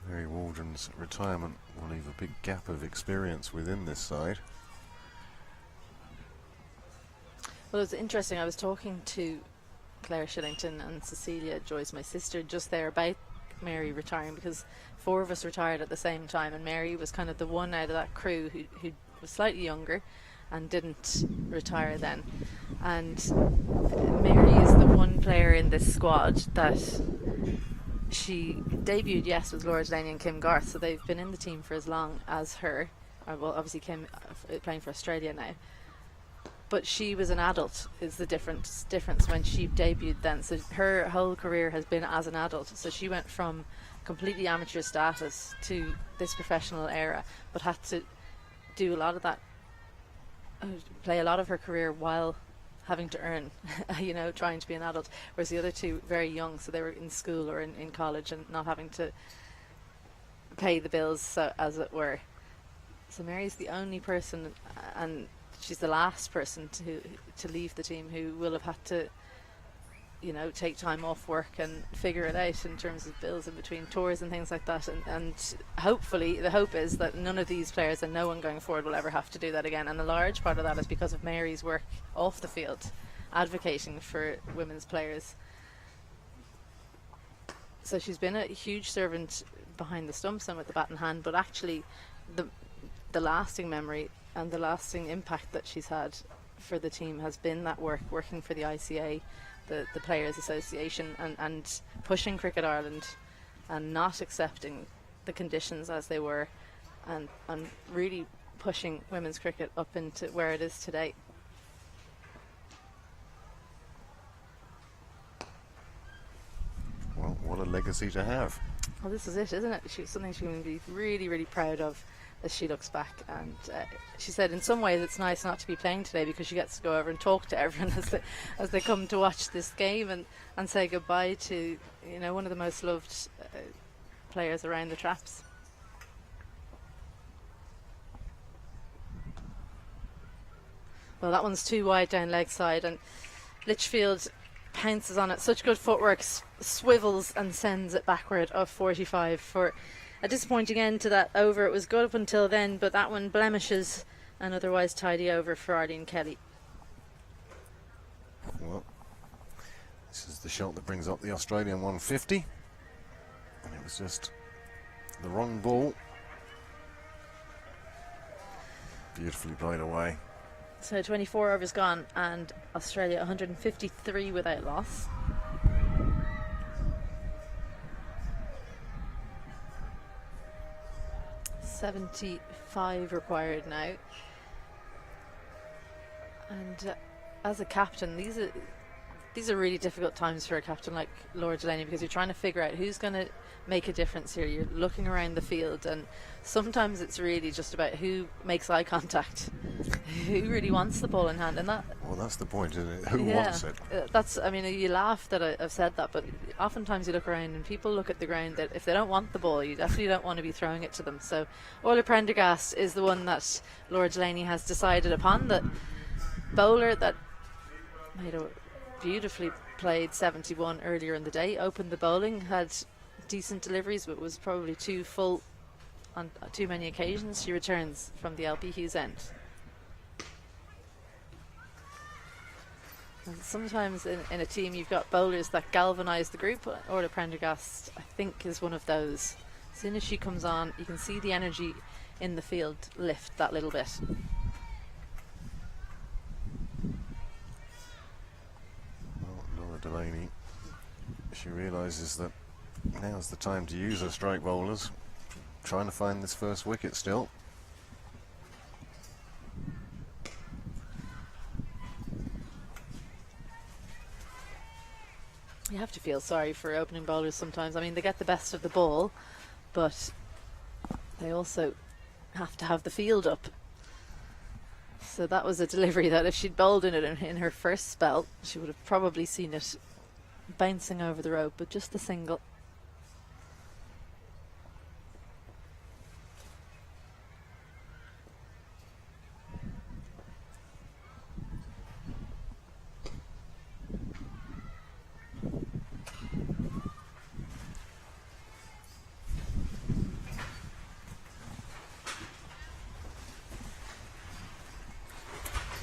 Mary Waldron's retirement will leave a big gap of experience within this side. Well, it was interesting. I was talking to Claire Shillington and Cecilia Joyce, my sister, just there about Mary retiring, because 4 of us retired at the same time, and Mary was kind of the one out of that crew who was slightly younger and didn't retire then. And Mary is the one player in this squad that she debuted, yes, with Laura Delaney and Kim Garth, so they've been in the team for as long as her. Well, obviously Kim playing for Australia now. But she was an adult, is the difference when she debuted then. So her whole career has been as an adult. So she went from completely amateur status to this professional era, but had to do a lot of that, play a lot of her career while having to earn, trying to be an adult. Whereas the other two, very young, so they were in school or in college and not having to pay the bills, so, as it were. So Mary's the only person, and she's the last person to leave the team who will have had to, take time off work and figure it out in terms of bills in between tours and things like that. And hopefully, the hope is that none of these players and no one going forward will ever have to do that again. And a large part of that is because of Mary's work off the field, advocating for women's players. So she's been a huge servant behind the stumps and with the bat in hand, but actually the lasting memory and the lasting impact that she's had for the team has been that working for the ICA, the Players Association, and pushing Cricket Ireland and not accepting the conditions as they were, and really pushing women's cricket up into where it is today. Well, what a legacy to have. Well, this is it, isn't it? Something she can be really, really proud of. as she looks back. And she said in some ways it's nice not to be playing today because she gets to go over and talk to everyone as they come to watch this game and say goodbye to, you know, one of the most loved players around the traps. Well, that one's too wide down leg side, and Litchfield pounces on it. Such good footwork, swivels and sends it backward of 45 for a disappointing end to that over. It was good up until then, but that one blemishes an otherwise tidy over for Arlene Kelly. Well, this is the shot that brings up the Australian 150, and it was just the wrong ball. Beautifully played away. So 24 overs gone, and Australia 153 without loss. $75 required now. And as a captain, these are really difficult times for a captain like Laura Delaney, because you're trying to figure out who's going to make a difference here. You're looking around the field, and sometimes it's really just about who makes eye contact, who really wants the ball in hand, and that. Well, that's the point, isn't it? Who wants it? That's. I mean, you laugh that I've said that, but oftentimes you look around and people look at the ground that if they don't want the ball, you definitely don't want to be throwing it to them. So, Orla Prendergast is the one that Laura Delaney has decided upon. That bowler that made a beautifully played 71 earlier in the day, opened the bowling, had decent deliveries, but was probably too full on too many occasions. She returns from the LP Hughes end. And sometimes in a team you've got bowlers that galvanise the group. Orla Prendergast, I think, is one of those. As soon as she comes on, you can see the energy in the field lift that little bit. Laura Delaney, she realises that now's the time to use her strike bowlers, trying to find this first wicket still. You have to feel sorry for opening bowlers sometimes. I mean, they get the best of the ball, but they also have to have the field up. So that was a delivery that if she'd bowled in it in her first spell, she would have probably seen it bouncing over the rope, but just the single.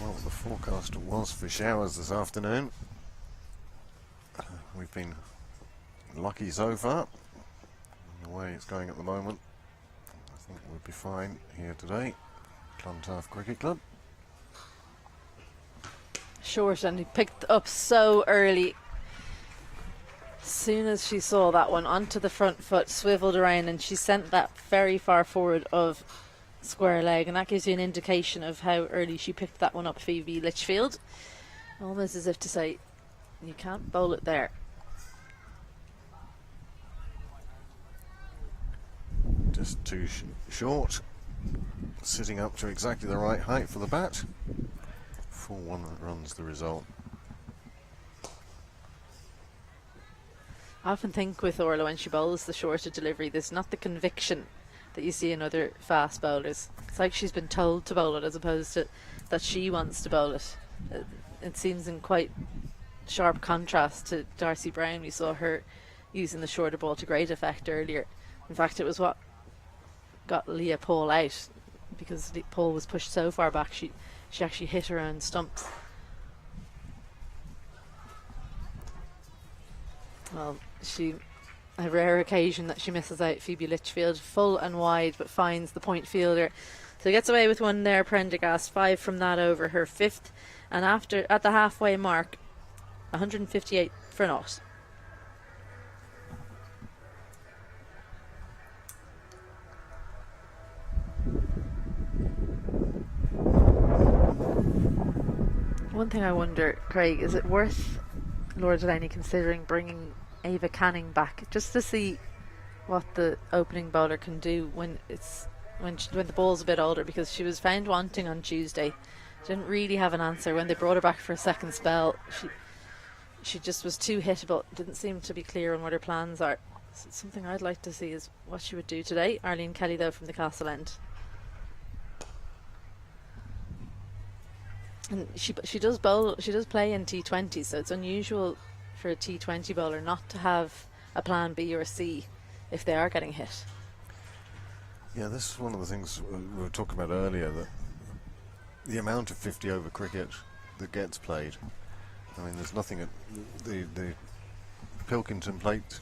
Well, the forecast was for showers this afternoon. We've been lucky so far. The way it's going at the moment, I think we'll be fine here today. Clontarf Cricket Club. Short, and he picked up so early. As soon as she saw that one onto the front foot, swiveled around, and she sent that very far forward of square leg, and that gives you an indication of how early she picked that one up, Phoebe Litchfield. Almost as if to say, you can't bowl it there. Just too short, sitting up to exactly the right height for the bat. 4-1 runs the result. I often think with Orla, when she bowls the shorter delivery, there's not the conviction that you see in other fast bowlers. It's like she's been told to bowl it as opposed to that she wants to bowl it. It seems in quite sharp contrast to Darcy Brown. We saw her using the shorter ball to great effect earlier. In fact, it was what got Leah Paul out, because Paul was pushed so far back she actually hit her own stumps. Well, a rare occasion that she misses out, Phoebe Litchfield, full and wide, but finds the point fielder. So gets away with one there, Prendergast, 5 from that over, her 5th, and after at the halfway mark, 158 for naught. One thing I wonder, Craig, is it worth Laura Delaney considering bringing Ava Canning back just to see what the opening bowler can do when it's when the ball's a bit older, because she was found wanting on Tuesday. Didn't really have an answer. When they brought her back for a second spell, she just was too hittable. Didn't seem to be clear on what her plans are. So something I'd like to see is what she would do today. Arlene Kelly, though, from the Castle End. And she does bowl. She does play in T20, so it's unusual for a T20 bowler not to have a plan B or C if they are getting hit. Yeah, this is one of the things we were talking about earlier, that the amount of 50 over cricket that gets played. I mean, there's nothing at the Pilkington Plate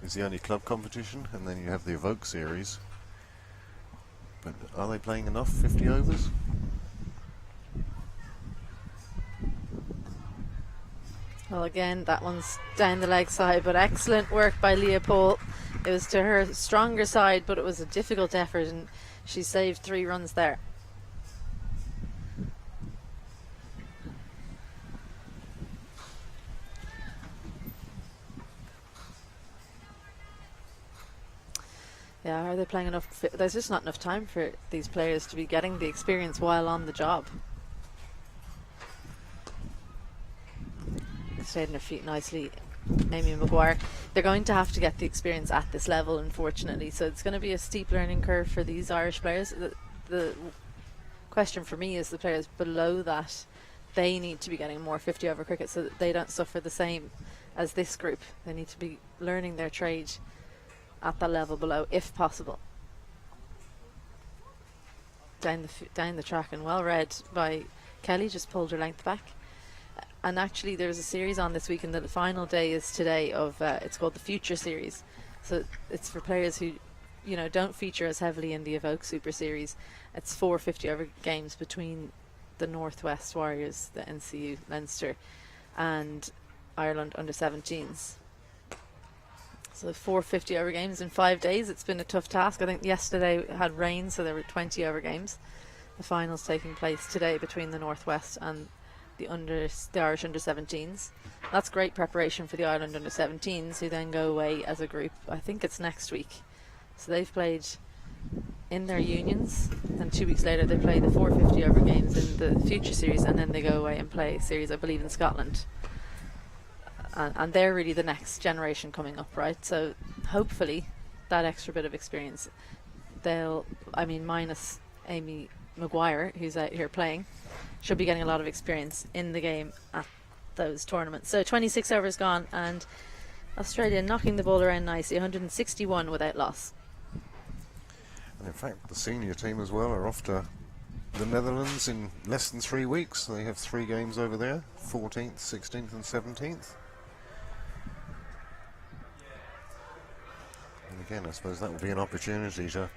is the only club competition, and then you have the Evoke series. But are they playing enough 50 overs? Well, again, that one's down the leg side, but excellent work by Leah Paul. It was to her stronger side, but it was a difficult effort, and she saved 3 runs there. Yeah, are they playing enough? There's just not enough time for these players to be getting the experience while on the job. Stayed on her feet nicely, Amy Maguire. They're going to have to get the experience at this level, unfortunately, so it's going to be a steep learning curve for these Irish players. The question for me is the players below that, they need to be getting more 50 over cricket so that they don't suffer the same as this group. They need to be learning their trade at that level below, if possible. Down the track, and well read by Kelly, just pulled her length back. And actually there's a series on this week, and the final day is today of it's called the Future Series, so it's for players who don't feature as heavily in the Evoke Super Series. It's 4 50 over games between the Northwest Warriors, the NCU Leinster, and Ireland under 17s. So 4 50 over games in 5 days. It's been a tough task. I think yesterday had rain, so there were 20 over games. The finals taking place today between the Northwest and the Irish under 17s. That's great preparation for the Ireland under 17s, who then go away as a group. I think it's next week. So they've played in their unions, and 2 weeks later they play the 4 50 over games in the Future Series, and then they go away and play a series, I believe, in Scotland. And they're really the next generation coming up, right? So hopefully that extra bit of experience, minus Amy Maguire, who's out here playing, should be getting a lot of experience in the game at those tournaments. So 26 overs gone, and Australia knocking the ball around nicely, 161 without loss. And in fact, the senior team as well are off to the Netherlands in less than 3 weeks. They have 3 games over there, 14th, 16th and 17th. And again, I suppose that would be an opportunity to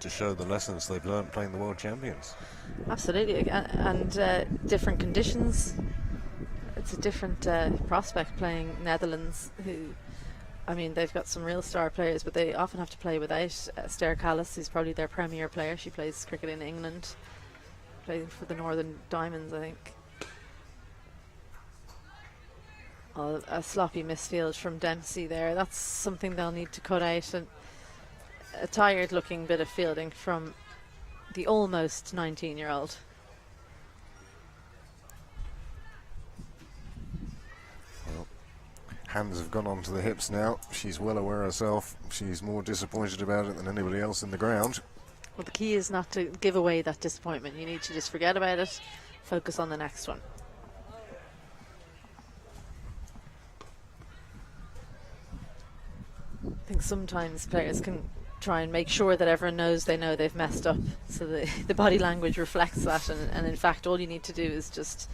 show the lessons they've learned playing the World Champions. Absolutely, and different conditions. It's a different prospect playing Netherlands, who, they've got some real star players, but they often have to play without Esther Callis, who's probably their premier player. She plays cricket in England, playing for the Northern Diamonds, I think. Oh, a sloppy misfield from Dempsey there. That's something they'll need to cut out, and a tired looking bit of fielding from the almost 19-year-old. Well, hands have gone onto the hips now. She's well aware herself. She's more disappointed about it than anybody else in the ground. Well, the key is not to give away that disappointment. You need to just forget about it, focus on the next one. I think sometimes players can try and make sure that everyone knows they've messed up, so the body language reflects that, and in fact all you need to do is just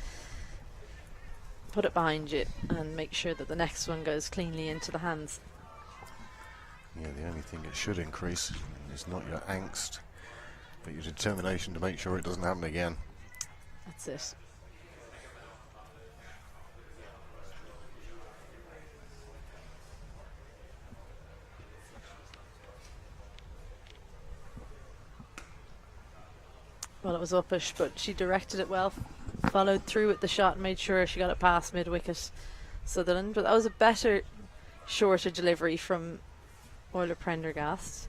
put it behind you and make sure that the next one goes cleanly into the hands. Yeah, the only thing it should increase is not your angst, but your determination to make sure it doesn't happen again. That's it. Well, it was uppish, but she directed it well, followed through with the shot and made sure she got it past mid-wicket Sutherland. But that was a better, shorter delivery from Euler Prendergast.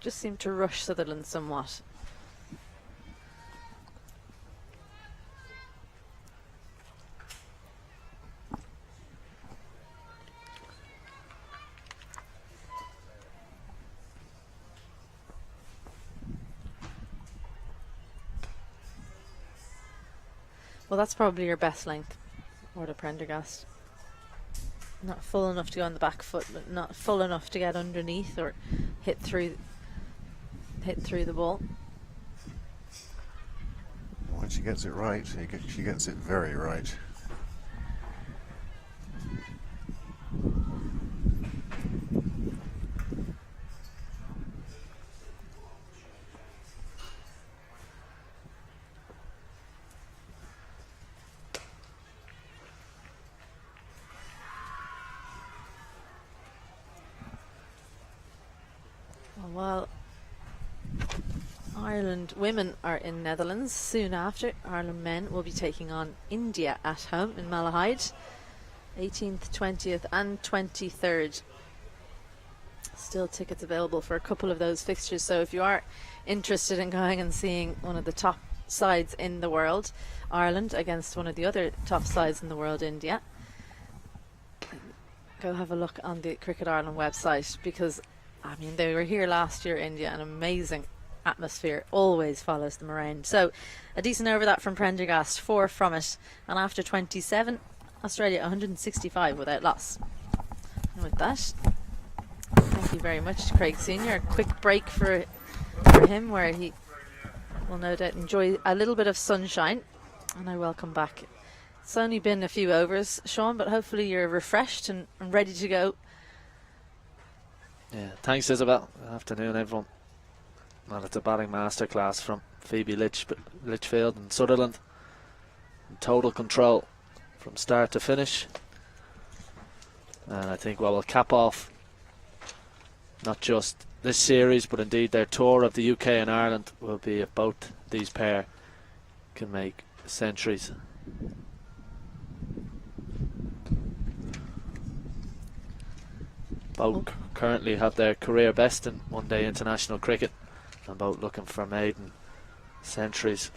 just seemed to rush Sutherland somewhat. Well, that's probably your best length, or the Prendergast. Not full enough to go on the back foot, but not full enough to get underneath or hit through the ball. When she gets it right, she gets it very right. Well, Ireland women are in Netherlands soon after. Ireland men will be taking on India at home in Malahide, 18th, 20th and 23rd. Still tickets available for a couple of those fixtures, so if you are interested in going and seeing one of the top sides in the world, Ireland against one of the other top sides in the world, India, go have a look on the Cricket Ireland website, because I mean, they were here last year, India, an amazing atmosphere, always follows them around. So a decent over that from Prendergast, 4 from it, and after 27, Australia 165 without loss. And with that, thank you very much to Craig Senior. A quick break for him, where he will no doubt enjoy a little bit of sunshine, and I welcome back. It's only been a few overs, Sean, but hopefully you're refreshed and ready to go. Yeah, thanks, Isabel. Good afternoon, everyone. Well, it's a batting masterclass from Phoebe Litchfield and Sutherland. In total control from start to finish. And I think what will cap off not just this series, but indeed their tour of the UK and Ireland, will be if both these pair can make centuries. Both currently have their career best in one-day international cricket, and both looking for maiden centuries.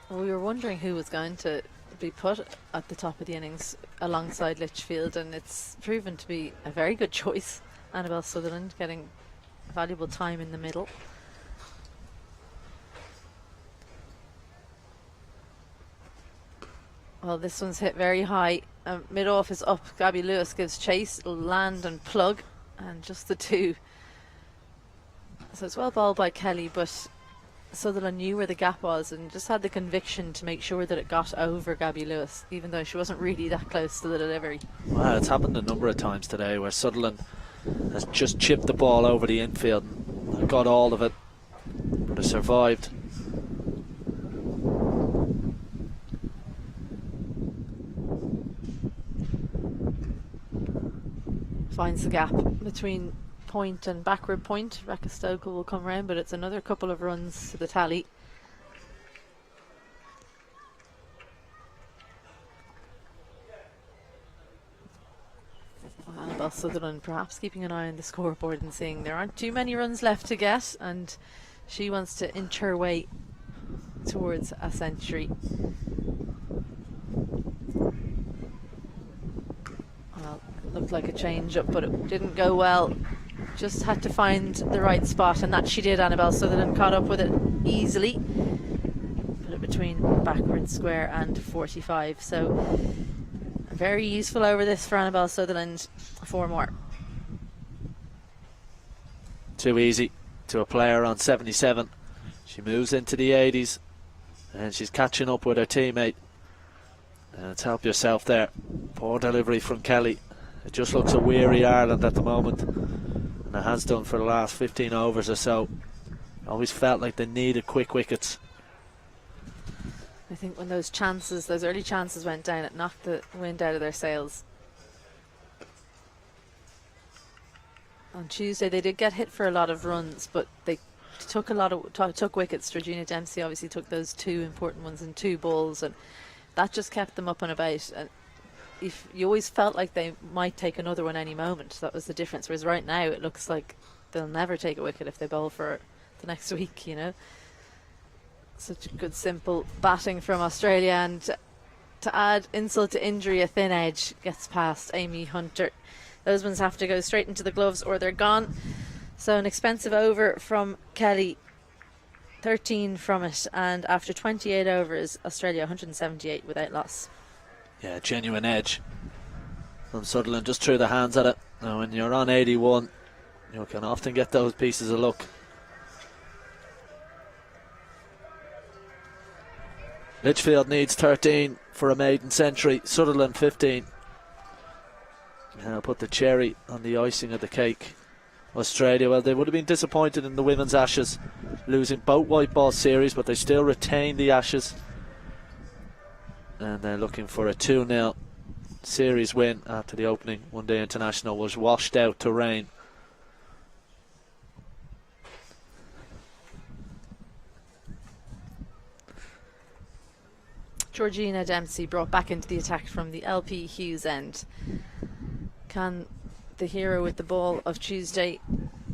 Well, we were wondering who was going to be put at the top of the innings alongside Litchfield, and it's proven to be a very good choice. Annabelle Sutherland getting valuable time in the middle. Well, this one's hit very high. Mid-off is up. Gabby Lewis gives chase, land and plug, and just the two. So it's well bowled by Kelly, but Sutherland knew where the gap was and just had the conviction to make sure that it got over Gabby Lewis, even though she wasn't really that close to the delivery. Wow, it's happened a number of times today where Sutherland has just chipped the ball over the infield and got all of it, but has survived. Finds the gap between point and backward point. Rekka will come round, but it's another couple of runs to the tally. Well, Annabelle Sutherland perhaps keeping an eye on the scoreboard and seeing there aren't too many runs left to get, and she wants to inch her way towards a century. Well, it looked like a change up, but it didn't go well. Just had to find the right spot, and that she did. Annabelle Sutherland caught up with it easily. Put it between backward square and 45. So very useful over this for Annabelle Sutherland. 4 more. Too easy to a player on 77. She moves into the 80s and she's catching up with her teammate. And it's help yourself there. Poor delivery from Kelly. It just looks a weary Ireland at the moment, and it has done for the last 15 overs or so. Always felt like they needed quick wickets. I think when those early chances went down, it knocked the wind out of their sails. On Tuesday they did get hit for a lot of runs, but they took took wickets. Georgina Dempsey obviously took those 2 important ones in 2 balls, and that just kept them up and about. And if you always felt like they might take another one any moment, that was the difference. Whereas right now it looks like they'll never take a wicket if they bowl for the next week, you know. Such good simple batting from Australia, and to add insult to injury, a thin edge gets past Amy Hunter. Those ones have to go straight into the gloves or they're gone. So an expensive over from Kelly, 13 from it, and after 28 overs, Australia 178 without loss. Yeah, genuine edge from Sutherland, just threw the hands at it. Now when you're on 81, you can often get those pieces of luck. Litchfield needs 13 for a maiden century, Sutherland 15. And I'll put the cherry on the icing of the cake. Australia, well, they would have been disappointed in the women's Ashes, losing both white ball series, but they still retain the Ashes. And they're looking for a 2-0 series win after the opening one-day international was washed out to rain. Georgina Dempsey brought back into the attack from the LP Hughes end. Can the hero with the ball of Tuesday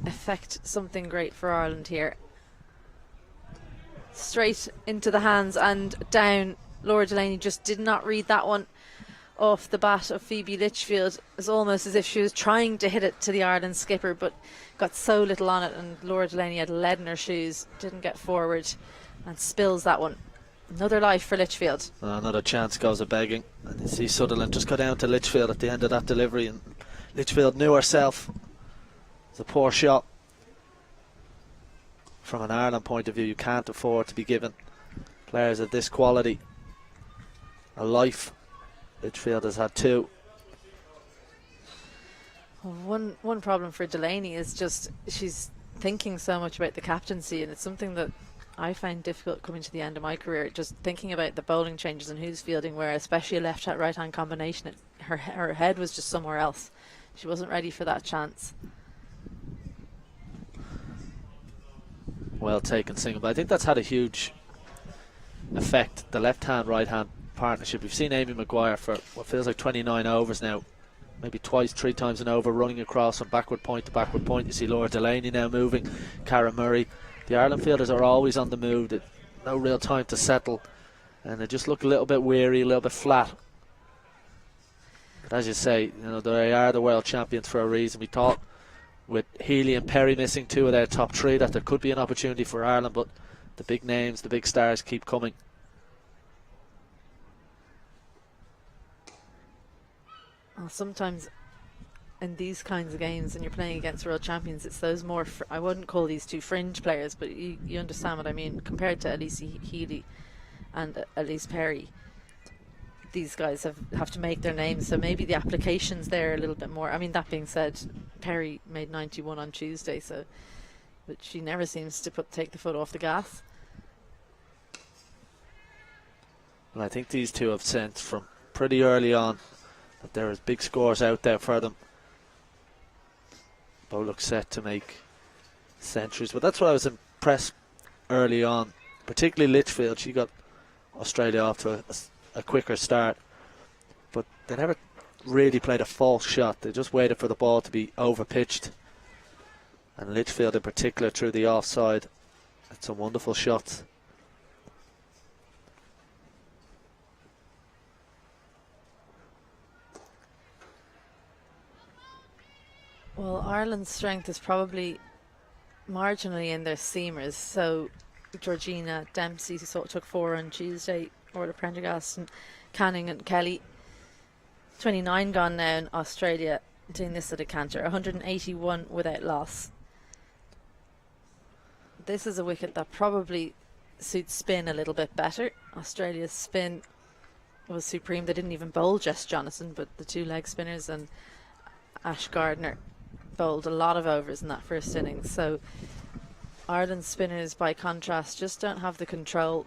affect something great for Ireland here? Straight into the hands and down. Laura Delaney just did not read that one off the bat of Phoebe Litchfield. It was almost as if she was trying to hit it to the Ireland skipper, but got so little on it, and Laura Delaney had lead in her shoes, didn't get forward, and spills that one. Another life for Litchfield. Another chance goes a begging, and you see Sutherland just go down to Litchfield at the end of that delivery, and Litchfield knew herself. It's a poor shot. From an Ireland point of view, you can't afford to be given players of this quality a life. Litchfield has had two. Well, one problem for Delaney is just she's thinking so much about the captaincy, and it's something that I find difficult coming to the end of my career, just thinking about the bowling changes and who's fielding where, especially a left-hand right-hand combination. Her head was just somewhere else. She wasn't ready for that chance. Well taken, single, but I think that's had a huge effect, the left-hand right-hand partnership. We've seen Amy Maguire for what feels like 29 overs now, maybe twice, 3 times an over, running across from backward point to backward point. You see Laura Delaney now moving, Cara Murray. The Ireland fielders are always on the move. No real time to settle, and they just look a little bit weary, a little bit flat. But as you say, you know, they are the world champions for a reason. We thought with Healy and Perry missing 2 of their top 3 that there could be an opportunity for Ireland, but the big names, the big stars keep coming. Well, sometimes in these kinds of games, and you're playing against world champions, it's those more I wouldn't call these 2 fringe players, but you understand what I mean, compared to Elise Healy and Elise Perry. These guys have to make their names, so maybe the applications there a little bit more. I mean, that being said, Perry made 91 on Tuesday, so but she never seems to take the foot off the gas. Well, I think these 2 have sensed from pretty early on that there is big scores out there for them. Both look set to make centuries, but that's why I was impressed early on, particularly Litchfield. She got Australia off to a quicker start, but they never really played a false shot. They just waited for the ball to be over pitched, and Litchfield in particular through the offside had some wonderful shots. Well, Ireland's strength is probably marginally in their seamers. So Georgina Dempsey took 4 on Tuesday, Orla Prendergast and Canning and Kelly. 29 gone now in Australia doing this at a canter, 181 without loss. This is a wicket that probably suits spin a little bit better. Australia's spin was supreme. They didn't even bowl Jess Jonathan, but the 2 leg spinners and Ash Gardner bowled a lot of overs in that first innings. So Ireland's spinners, by contrast, just don't have the control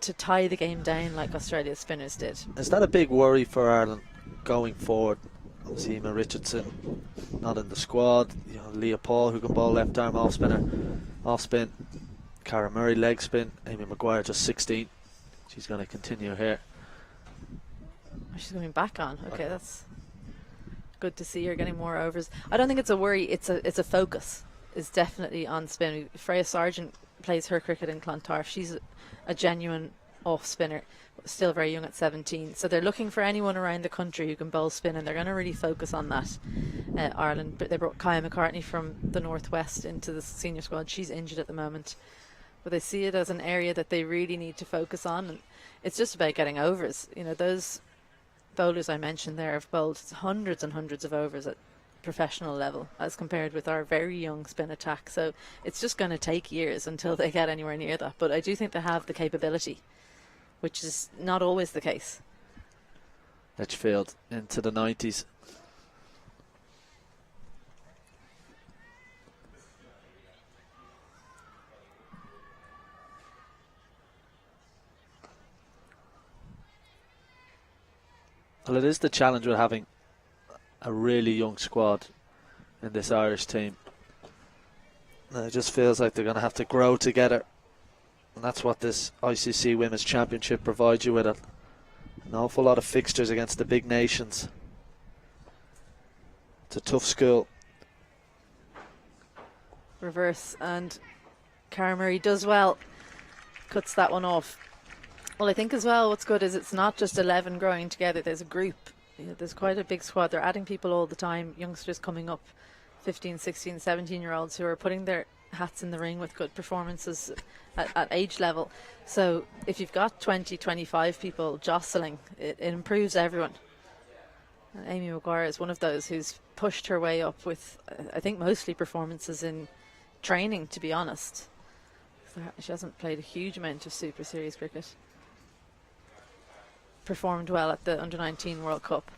to tie the game down like Australia's spinners did. Is that a big worry for Ireland going forward? Obviously, Emma Richardson not in the squad. You know, Leah Paul, who can bowl left arm off spin. Cara Murray leg spin. Amy Maguire just 16. She's going to continue here. Oh, she's going back on. Okay, that's good to see her getting more overs. I don't think it's a worry. It's a focus. Is definitely on spin. Freya Sargent plays her cricket in Clontarf. She's a genuine off spinner, still very young at 17. So they're looking for anyone around the country who can bowl spin, and they're going to really focus on that. Ireland, but they brought Kaya McCartney from the northwest into the senior squad. She's injured at the moment, but they see it as an area that they really need to focus on, and it's just about getting overs. You know, those bowlers I mentioned there have bowled hundreds and hundreds of overs at professional level as compared with our very young spin attack, so it's just going to take years until they get anywhere near that. But I do think they have the capability, which is not always the case. Litchfield into the 90s. Well, it is the challenge with having a really young squad in this Irish team. And it just feels like they're going to have to grow together. And that's what this ICC Women's Championship provides you with. An awful lot of fixtures against the big nations. It's a tough school. Reverse, and Cara Murray does well. Cuts that one off. Well, I think as well what's good is it's not just 11 growing together. There's a group. You know, there's quite a big squad. They're adding people all the time. Youngsters coming up, 15, 16, 17-year-olds who are putting their hats in the ring with good performances at age level. So if you've got 20, 25 people jostling, it improves everyone. And Amy Maguire is one of those who's pushed her way up with, I think, mostly performances in training, to be honest. She hasn't played a huge amount of Super Series cricket. Performed well at the Under-19 World Cup.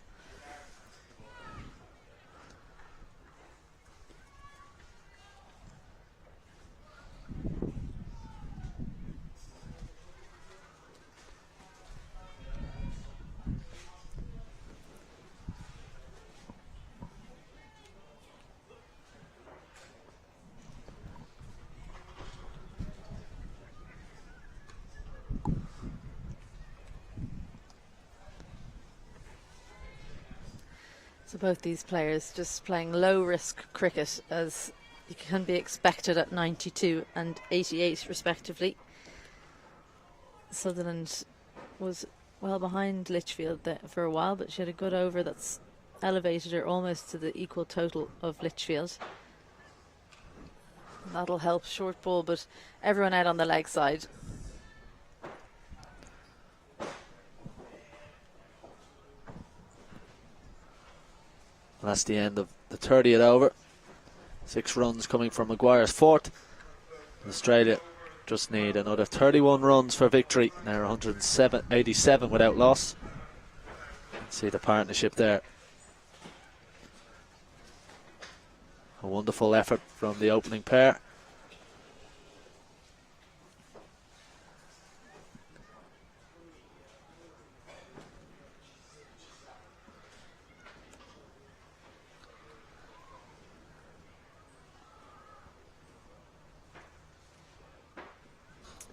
So both these players just playing low-risk cricket as you can be expected at 92 and 88 respectively. Sutherland was well behind Litchfield there for a while, but she had a good over that's elevated her almost to the equal total of Litchfield. That'll help short ball, but everyone out on the leg side. That's the end of the 30th over. 6 runs coming from Maguire's fourth. Australia just need another 31 runs for victory. They're 187 without loss. See the partnership there. A wonderful effort from the opening pair.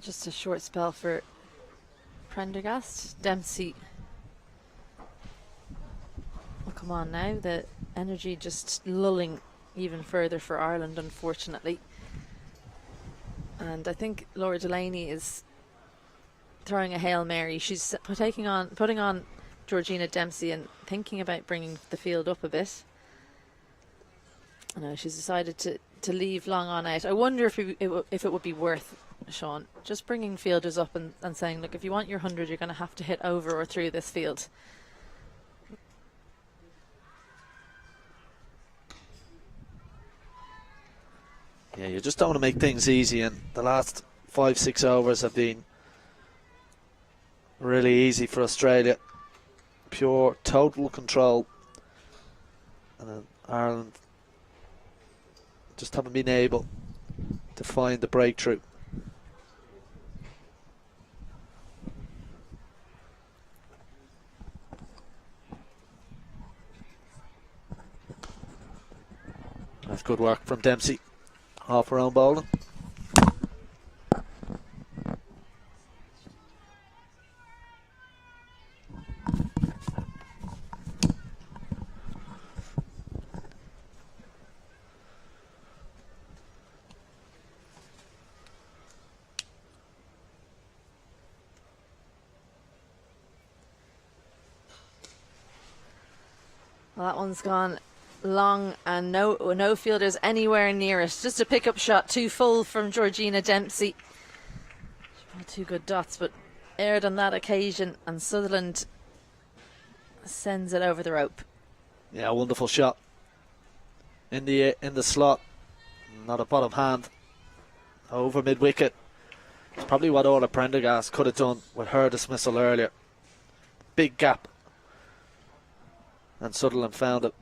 Just a short spell for Prendergast. Dempsey. Oh, come on now. The energy just lulling even further for Ireland, unfortunately. And I think Laura Delaney is throwing a Hail Mary. She's putting on Georgina Dempsey and thinking about bringing the field up a bit. I know she's decided to leave long on out. I wonder if it would be worth, Sean, just bringing fielders up and saying, look, if you want your 100, you're going to have to hit over or through this field. Yeah, you just don't want to make things easy, and the last 5-6 overs have been really easy for Australia. Pure, total control. And then Ireland just haven't been able to find the breakthrough. That's good work from Dempsey. Off her own bowling. Well, that one's gone long and no fielders anywhere near it. Just a pickup shot, too full from Georgina Dempsey. Well, two good dots, but aired on that occasion, and Sutherland sends it over the rope. Yeah, wonderful shot. In the slot, not a bottom hand. Over mid wicket. It's probably what Orla Prendergast could have done with her dismissal earlier. Big gap. And Sutherland found it.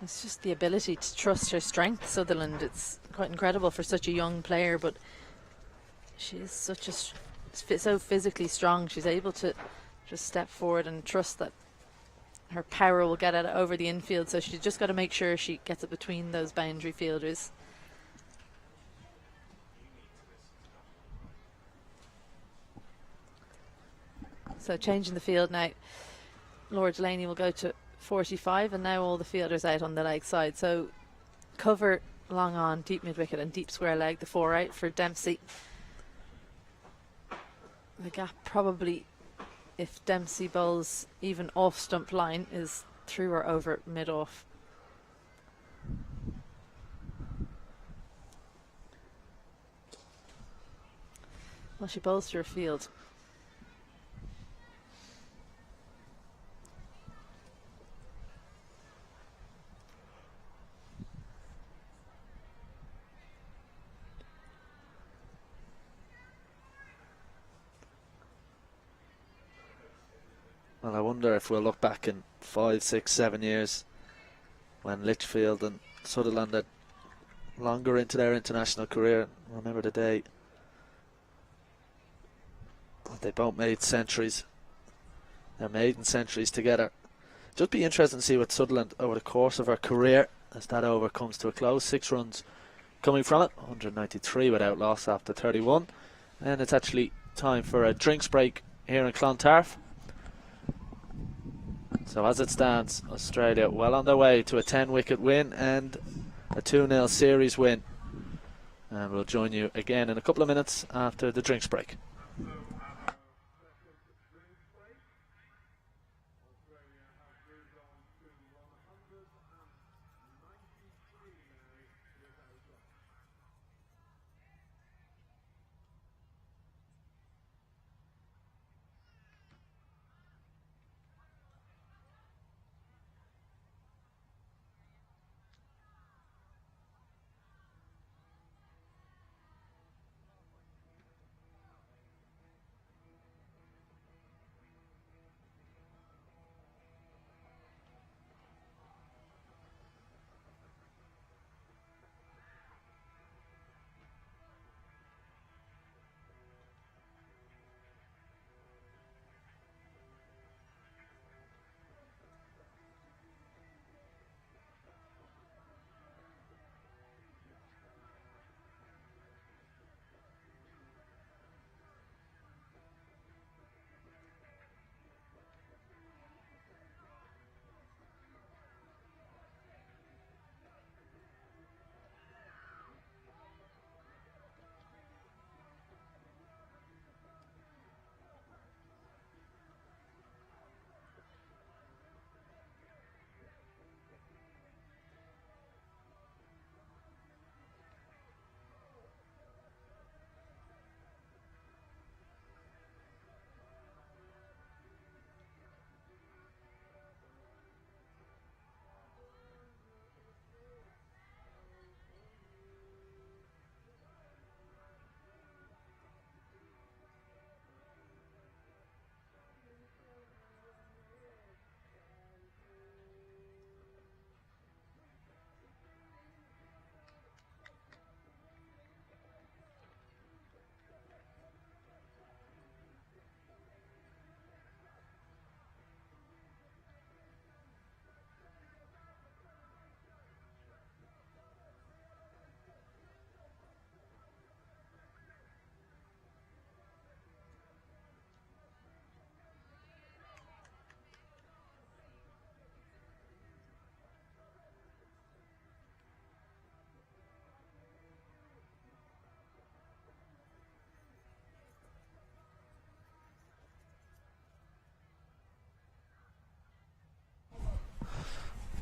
It's just the ability to trust her strength, Sutherland. It's quite incredible for such a young player, but she's so physically strong. She's able to just step forward and trust that her power will get it over the infield. So she's just got to make sure she gets it between those boundary fielders. So changing the field now. Laura Delaney will go to 45, and now all the fielders out on the leg side. So cover long on, deep mid wicket and deep square leg, the 4 out for Dempsey. The gap probably, if Dempsey bowls even off stump line, is through or over mid off. Well, she bowls through a field. Well, I wonder if we'll look back in 5, 6, 7 years when Litchfield and Sutherland had longer into their international career. Remember the day they both made centuries, their maiden centuries together. Just be interesting to see what Sutherland over the course of her career, as that over comes to a close. 6 runs coming from it, 193 without loss after 31. And it's actually time for a drinks break here in Clontarf. So as it stands, Australia well on their way to a 10-wicket win and a 2-0 series win. And we'll join you again in a couple of minutes after the drinks break.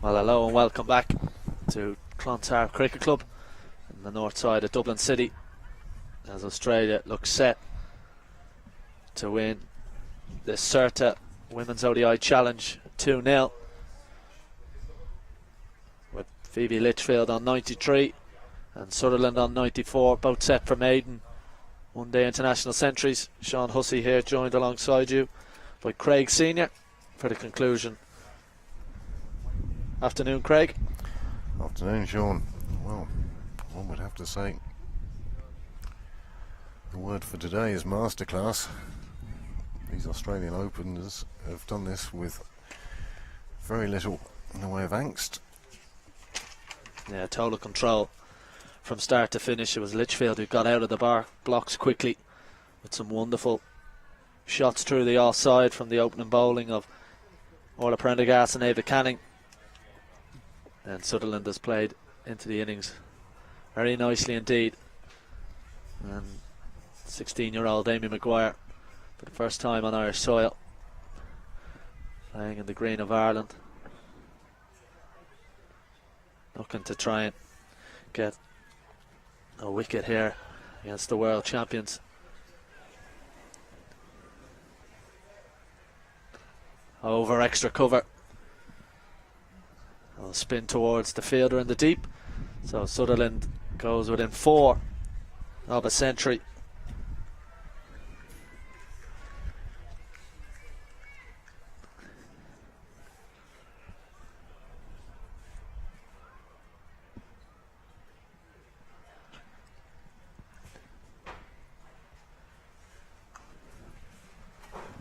Well, hello and welcome back to Clontarf Cricket Club in the north side of Dublin City, as Australia looks set to win the Certa Women's ODI Challenge 2-0, with Phoebe Litchfield on 93 and Sutherland on 94, both set for maiden one-day international centuries. Sean Hussey here, joined alongside you by Craig Senior for the conclusion. Afternoon, Craig. Afternoon, Sean. Well, one would have to say the word for today is masterclass. These Australian openers have done this with very little in the way of angst. Yeah, total control from start to finish. It was Litchfield who got out of the blocks quickly with some wonderful shots through the offside from the opening bowling of Orla Prendergast and Ava Canning. And Sutherland has played into the innings very nicely indeed. And 16-year-old Amy Maguire, for the first time on Irish soil, playing in the green of Ireland, looking to try and get a wicket here against the world champions. Over extra cover. Will spin towards the fielder in the deep, so Sutherland goes within 4 of a century.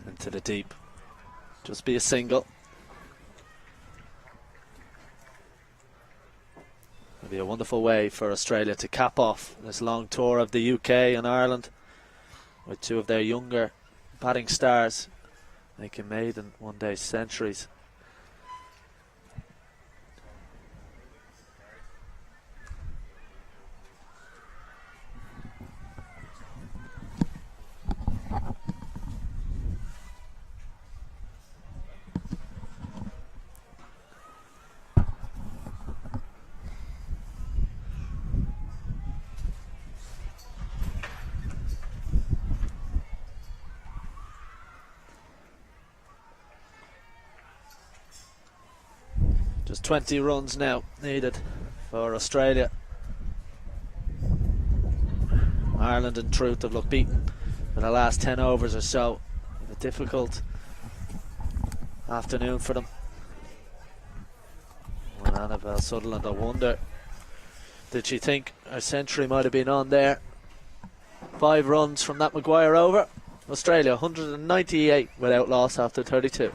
Into the deep, just be a single. It'll be a wonderful way for Australia to cap off this long tour of the UK and Ireland, with two of their younger batting stars making maiden one-day centuries. Just 20 runs now needed for Australia. Ireland in truth have looked beaten for the last 10 overs or so. A difficult afternoon for them. Well, Annabelle Sutherland, I wonder, did she think a century might have been on there? 5 runs from that Maguire over. Australia 198 without loss after 32.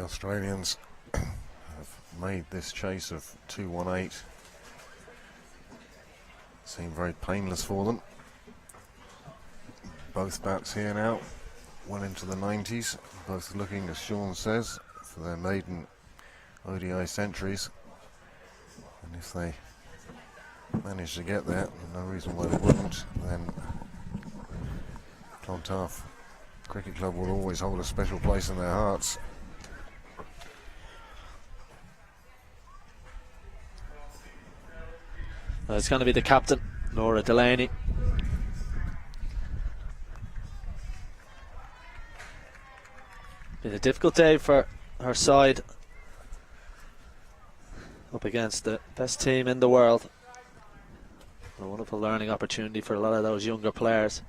Australians have made this chase of 218 seem very painless for them. Both bats here now, well into the 90s, both looking, as Sean says, for their maiden ODI centuries. And if they manage to get there, no reason why they wouldn't, then Clontarf Cricket Club will always hold a special place in their hearts. It's going to be the captain, Laura Delaney. Been a difficult day for her side, up against the best team in the world. A wonderful learning opportunity for a lot of those younger players.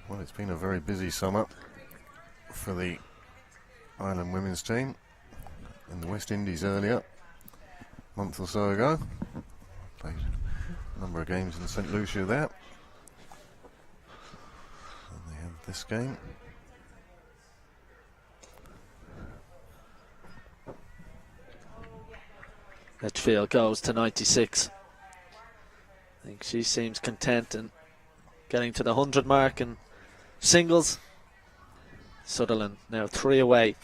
Well, it's been a very busy summer for the Ireland women's team. In the West Indies earlier, a month or so ago. Played a number of games in St Lucia there. And they have this game. Litchfield goes to 96. I think she seems content in getting to the 100 mark in singles. Sutherland now 3 away.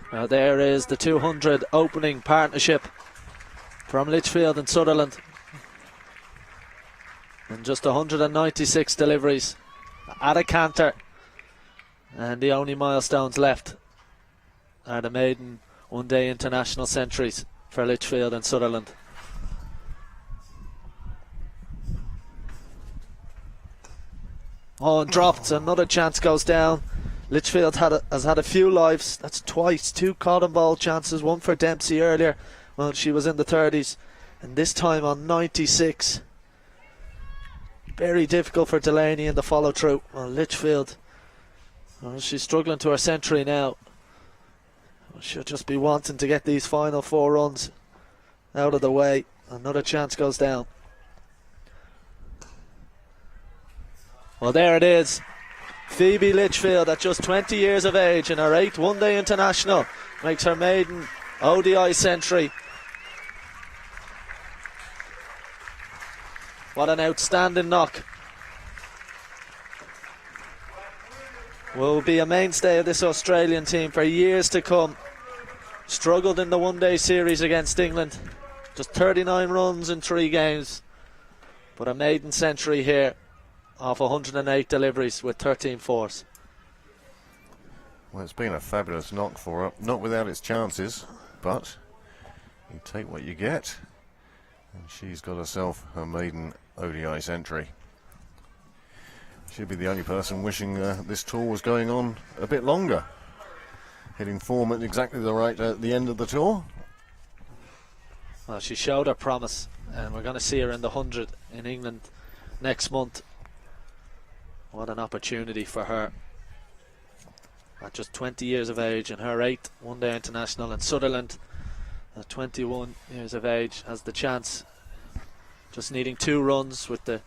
Now there is the 200 opening partnership from Litchfield and Sutherland. And just 196 deliveries at a canter. And the only milestones left are the maiden one-day international centuries for Litchfield and Sutherland. Oh, and dropped. Another chance goes down. Litchfield has had a few lives. That's twice. 2 cotton ball chances. One for Dempsey earlier when she was in the 30s. And this time on 96. Very difficult for Delaney in the follow through. Well, Litchfield, she's struggling to her century now. She'll just be wanting to get these final 4 runs out of the way. Another chance goes down. Well, there it is. Phoebe Litchfield, at just 20 years of age, in her 8th one-day international, makes her maiden ODI century. What an outstanding knock. Will be a mainstay of this Australian team for years to come. Struggled in the one-day series against England. Just 39 runs in 3 games. But a maiden century here off 108 deliveries with 13 fours. Well, it's been a fabulous knock for her. Not without its chances, but you take what you get. And she's got herself her maiden ODI century. She'd be the only person wishing this tour was going on a bit longer. Hitting form at exactly the end of the tour. Well, she showed her promise, and we're going to see her in the 100 in England next month. What an opportunity for her. At just 20 years of age, in her 8th one-day international, and Sutherland at 21 years of age has the chance. Just needing 2 runs with the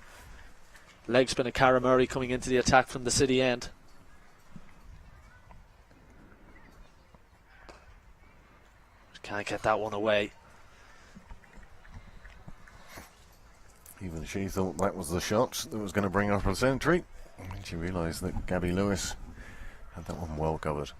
leg spin of Cara Murray coming into the attack from the city end. Can't get that one away. Even she thought that was the shot that was going to bring up her century. And she realised that Gabby Lewis had that one well covered.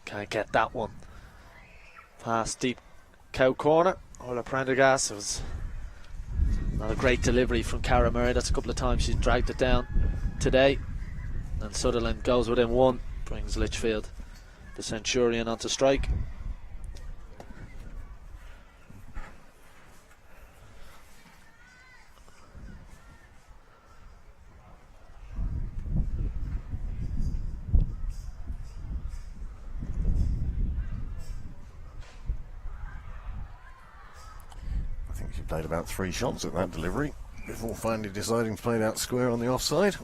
Can't get that one. Past deep cow corner. Orla Prendergast. It was not a great delivery from Cara Murray. That's a couple of times she's dragged it down today. And Sutherland goes within 1. Brings Litchfield, the Centurion, onto strike. She played about 3 shots at that delivery before finally deciding to play it out square on the offside.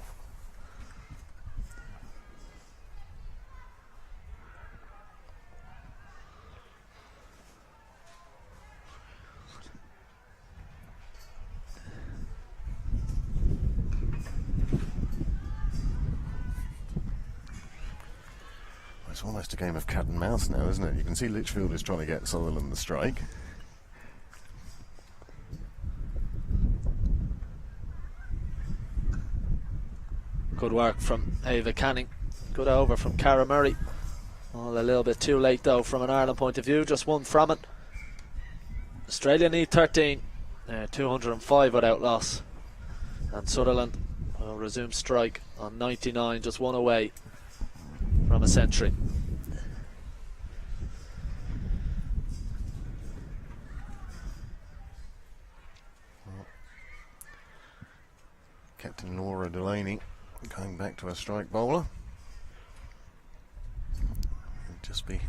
It's almost a game of cat and mouse now, isn't it? You can see Litchfield is trying to get Sutherland the strike. Good work from Ava Canning. Good over from Cara Murray. All a little bit too late though from an Ireland point of view. Just 1 from it. Australia need 13. 205 without loss. And Sutherland will resume strike on 99, just one away from a century. Captain Laura Delaney going back to a strike bowler. It'd just be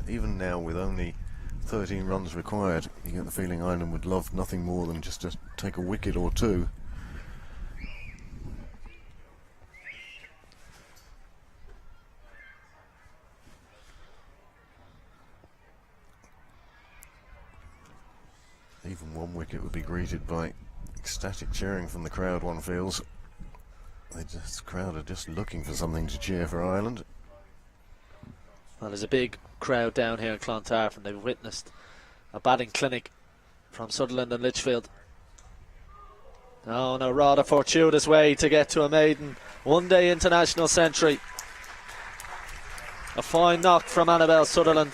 even now with only 13 runs required, you get the feeling Ireland would love nothing more than just to take a wicket or two. Even one wicket would be greeted by ecstatic cheering from the crowd, one feels. The crowd are just looking for something to cheer for Ireland. Well, there's a big crowd down here in Clontarf, and they've witnessed a batting clinic from Sutherland and Litchfield. Oh, no, rather fortuitous way to get to a maiden one-day international century. A fine knock from Annabelle Sutherland.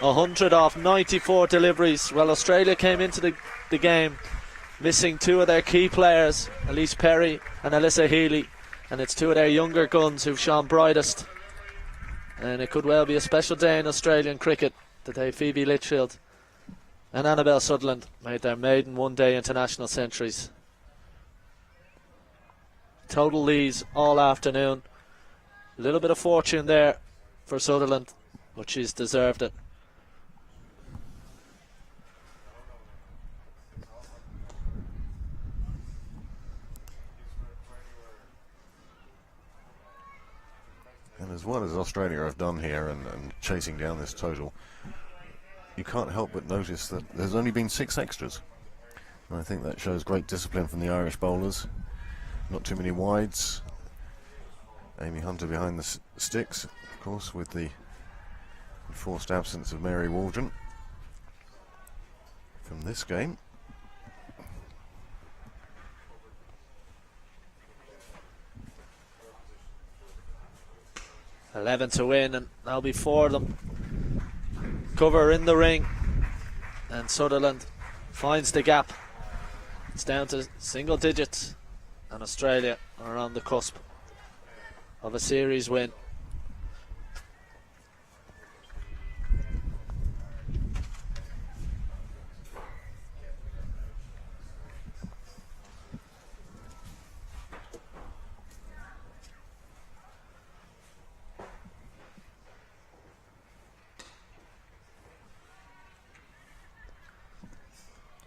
100 off 94 deliveries. Well, Australia came into the game missing two of their key players, Elise Perry and Alyssa Healy, and it's two of their younger guns who've shone brightest. And it could well be a special day in Australian cricket, the day Phoebe Litchfield and Annabelle Sutherland made their maiden one-day international centuries. Total leads all afternoon. A little bit of fortune there for Sutherland, but she's deserved it. And as well as Australia have done here and chasing down this total, you can't help but notice that there's only been 6 extras. And I think that shows great discipline from the Irish bowlers. Not too many wides. Amy Hunter behind the sticks, of course, with the enforced absence of Mary Waldron from this game. Eleven to win, and that'll be 4 of them. Cover in the ring, and Sutherland finds the gap. It's down to single digits, and Australia are on the cusp of a series win.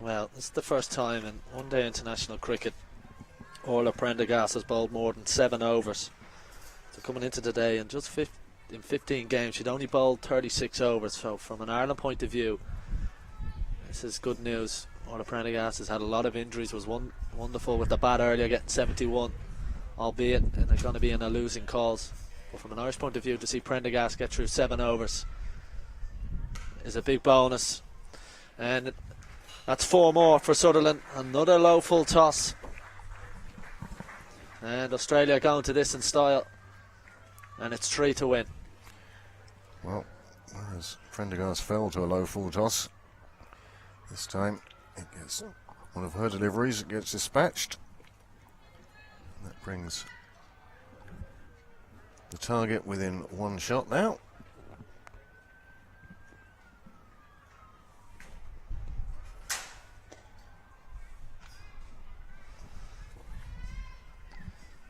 Well, this is the first time in one-day international cricket Orla Prendergast has bowled more than 7 overs. So coming into today, and just in 15 games, she'd only bowled 36 overs. So from an Ireland point of view, this is good news. Orla Prendergast has had a lot of injuries, was wonderful with the bat earlier, getting 71, albeit and they're going to be in a losing cause. But from an Irish point of view, to see Prendergast get through 7 overs is a big bonus. And that's 4 more for Sutherland. Another low full toss. And Australia going to this in style. And it's 3 to win. Well, as Prendergast fell to a low full toss, this time it gets one of her deliveries, it gets dispatched. And that brings the target within 1 shot now.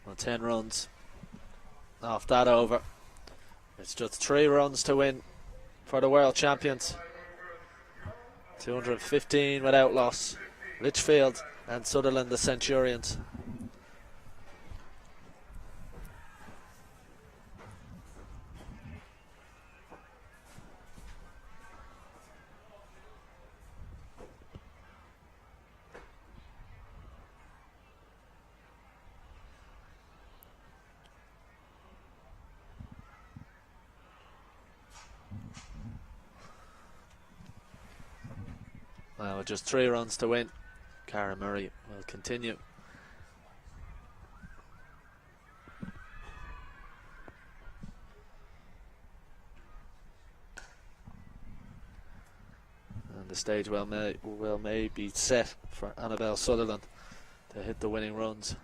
Well, 10 runs off that over. It's just 3 runs to win for the world champions. 215 without loss. Litchfield and Sutherland, the Centurions. Well, with just 3 runs to win, Cara Murray will continue. And the stage may be set for Annabelle Sutherland to hit the winning runs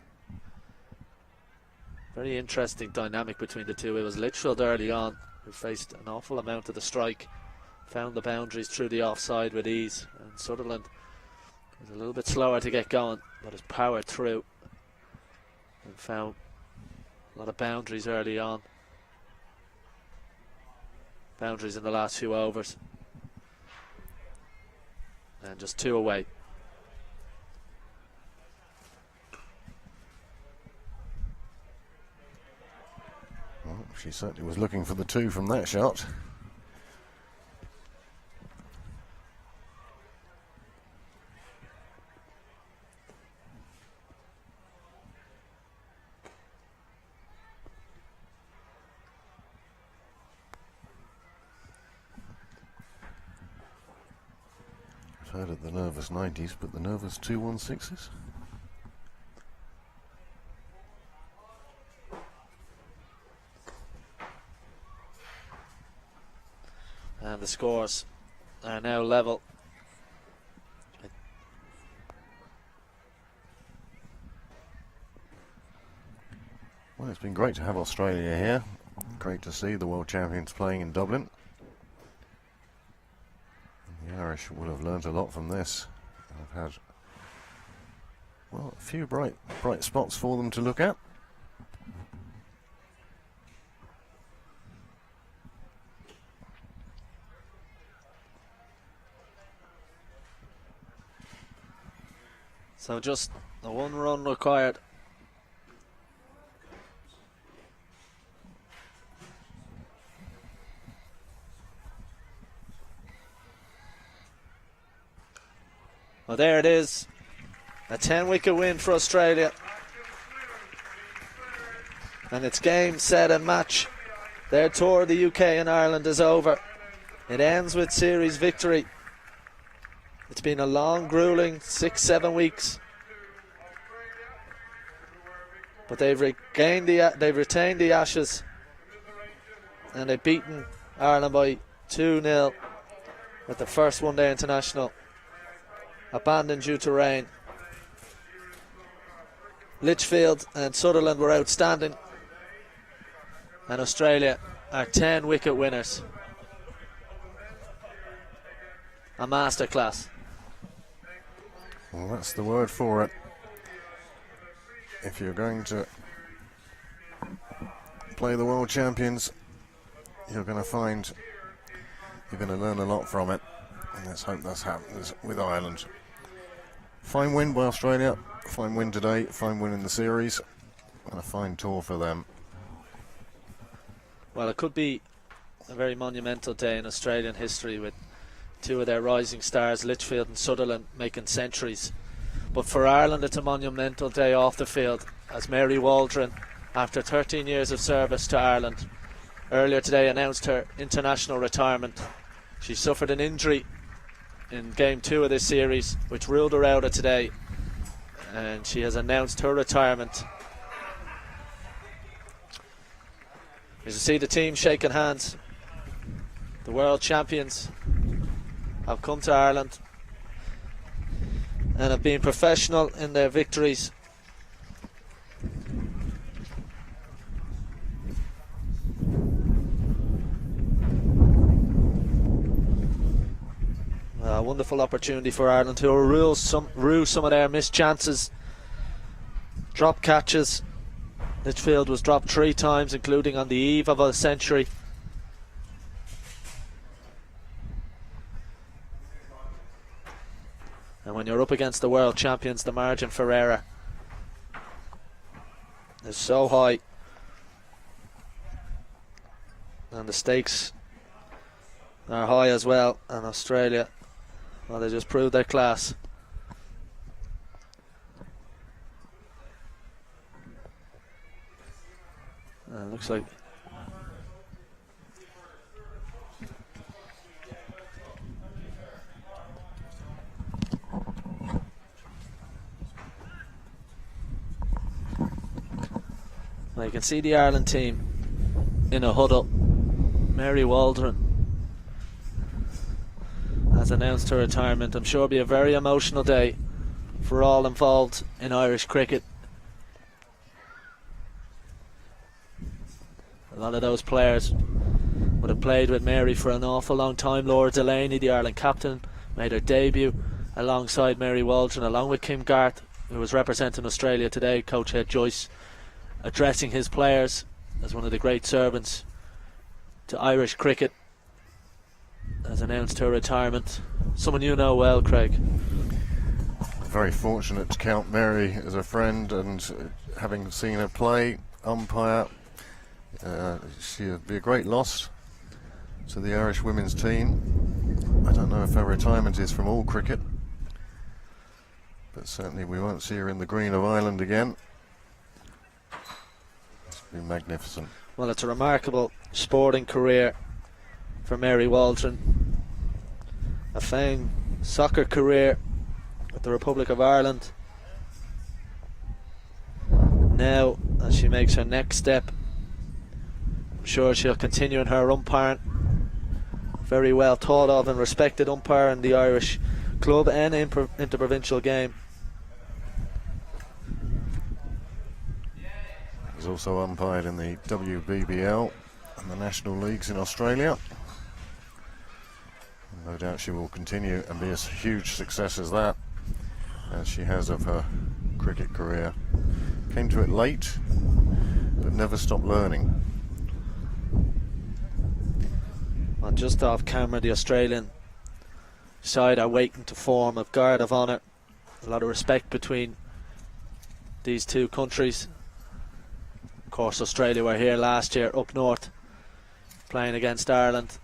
Very interesting dynamic between the two. It was Litchfield early on who faced an awful amount of the strike, found the boundaries through the offside with ease, and Sutherland was a little bit slower to get going, but has powered through and found a lot of boundaries early on. Boundaries in the last few overs. And just 2 away. Well, she certainly was looking for the 2 from that shot. I've heard of the nervous 90s, but the nervous 216s? And the scores are now level. Well, it's been great to have Australia here. Great to see the world champions playing in Dublin. The Irish will have learnt a lot from this. I've had, well, a few bright spots for them to look at. So just the 1 run required. Well, there it is. A 10-wicket win for Australia. And it's game, set and match. Their tour of the UK and Ireland is over. It ends with series victory. It's been a long, grueling 6-7 weeks. But they've retained the Ashes. And they've beaten Ireland by 2-0 at the first one-day international. Abandoned due to rain. Litchfield and Sutherland were outstanding. And Australia are 10-wicket winners. A masterclass. Well, that's the word for it. If you're going to play the world champions, you're going to learn a lot from it. And let's hope that happens with Ireland. Fine win by Australia, fine win today, fine win in the series, and a fine tour for them. Well, it could be a very monumental day in Australian history with 2 of their rising stars, Litchfield and Sutherland, making centuries. But for Ireland, it's a monumental day off the field, as Mary Waldron, after 13 years of service to Ireland, earlier today announced her international retirement. She suffered an injury in game 2 of this series, which ruled her out of today, and she has announced her retirement. As you see the team shaking hands, the world champions have come to Ireland and have been professional in their victories. A wonderful opportunity for Ireland to rue some of their missed chances. Drop catches. Litchfield was dropped 3 times, including on the eve of a century. And when you're up against the world champions, the margin for error is so high. And the stakes are high as well. And Australia, well, they just proved their class. Looks like well, you can see the Ireland team in a huddle. Mary Waldron has announced her retirement. I'm sure it'll be a very emotional day for all involved in Irish cricket. A lot of those players would have played with Mary for an awful long time. Laura Delaney, the Ireland captain, made her debut alongside Mary Waldron, along with Kim Garth, who was representing Australia today. Coach Ed Joyce addressing his players as one of the great servants to Irish cricket, has announced her retirement. Someone you know well, Craig. Very fortunate to count Mary as a friend, and having seen her play, umpire, she would be a great loss to the Irish women's team. I don't know if her retirement is from all cricket, but certainly we won't see her in the green of Ireland again. It's been magnificent. Well, it's a remarkable sporting career for Mary Waldron. A famed soccer career with the Republic of Ireland. Now, as she makes her next step, I'm sure she'll continue in her umpiring. Very well thought of and respected umpire in the Irish club and interprovincial game. He's also umpired in the WBBL and the National Leagues in Australia. No doubt she will continue and be a huge success as that, as she has of her cricket career. Came to it late, but never stopped learning. Well, just off camera, the Australian side are waiting to form a guard of honour. A lot of respect between these two countries. Of course, Australia were here last year up north playing against Ireland,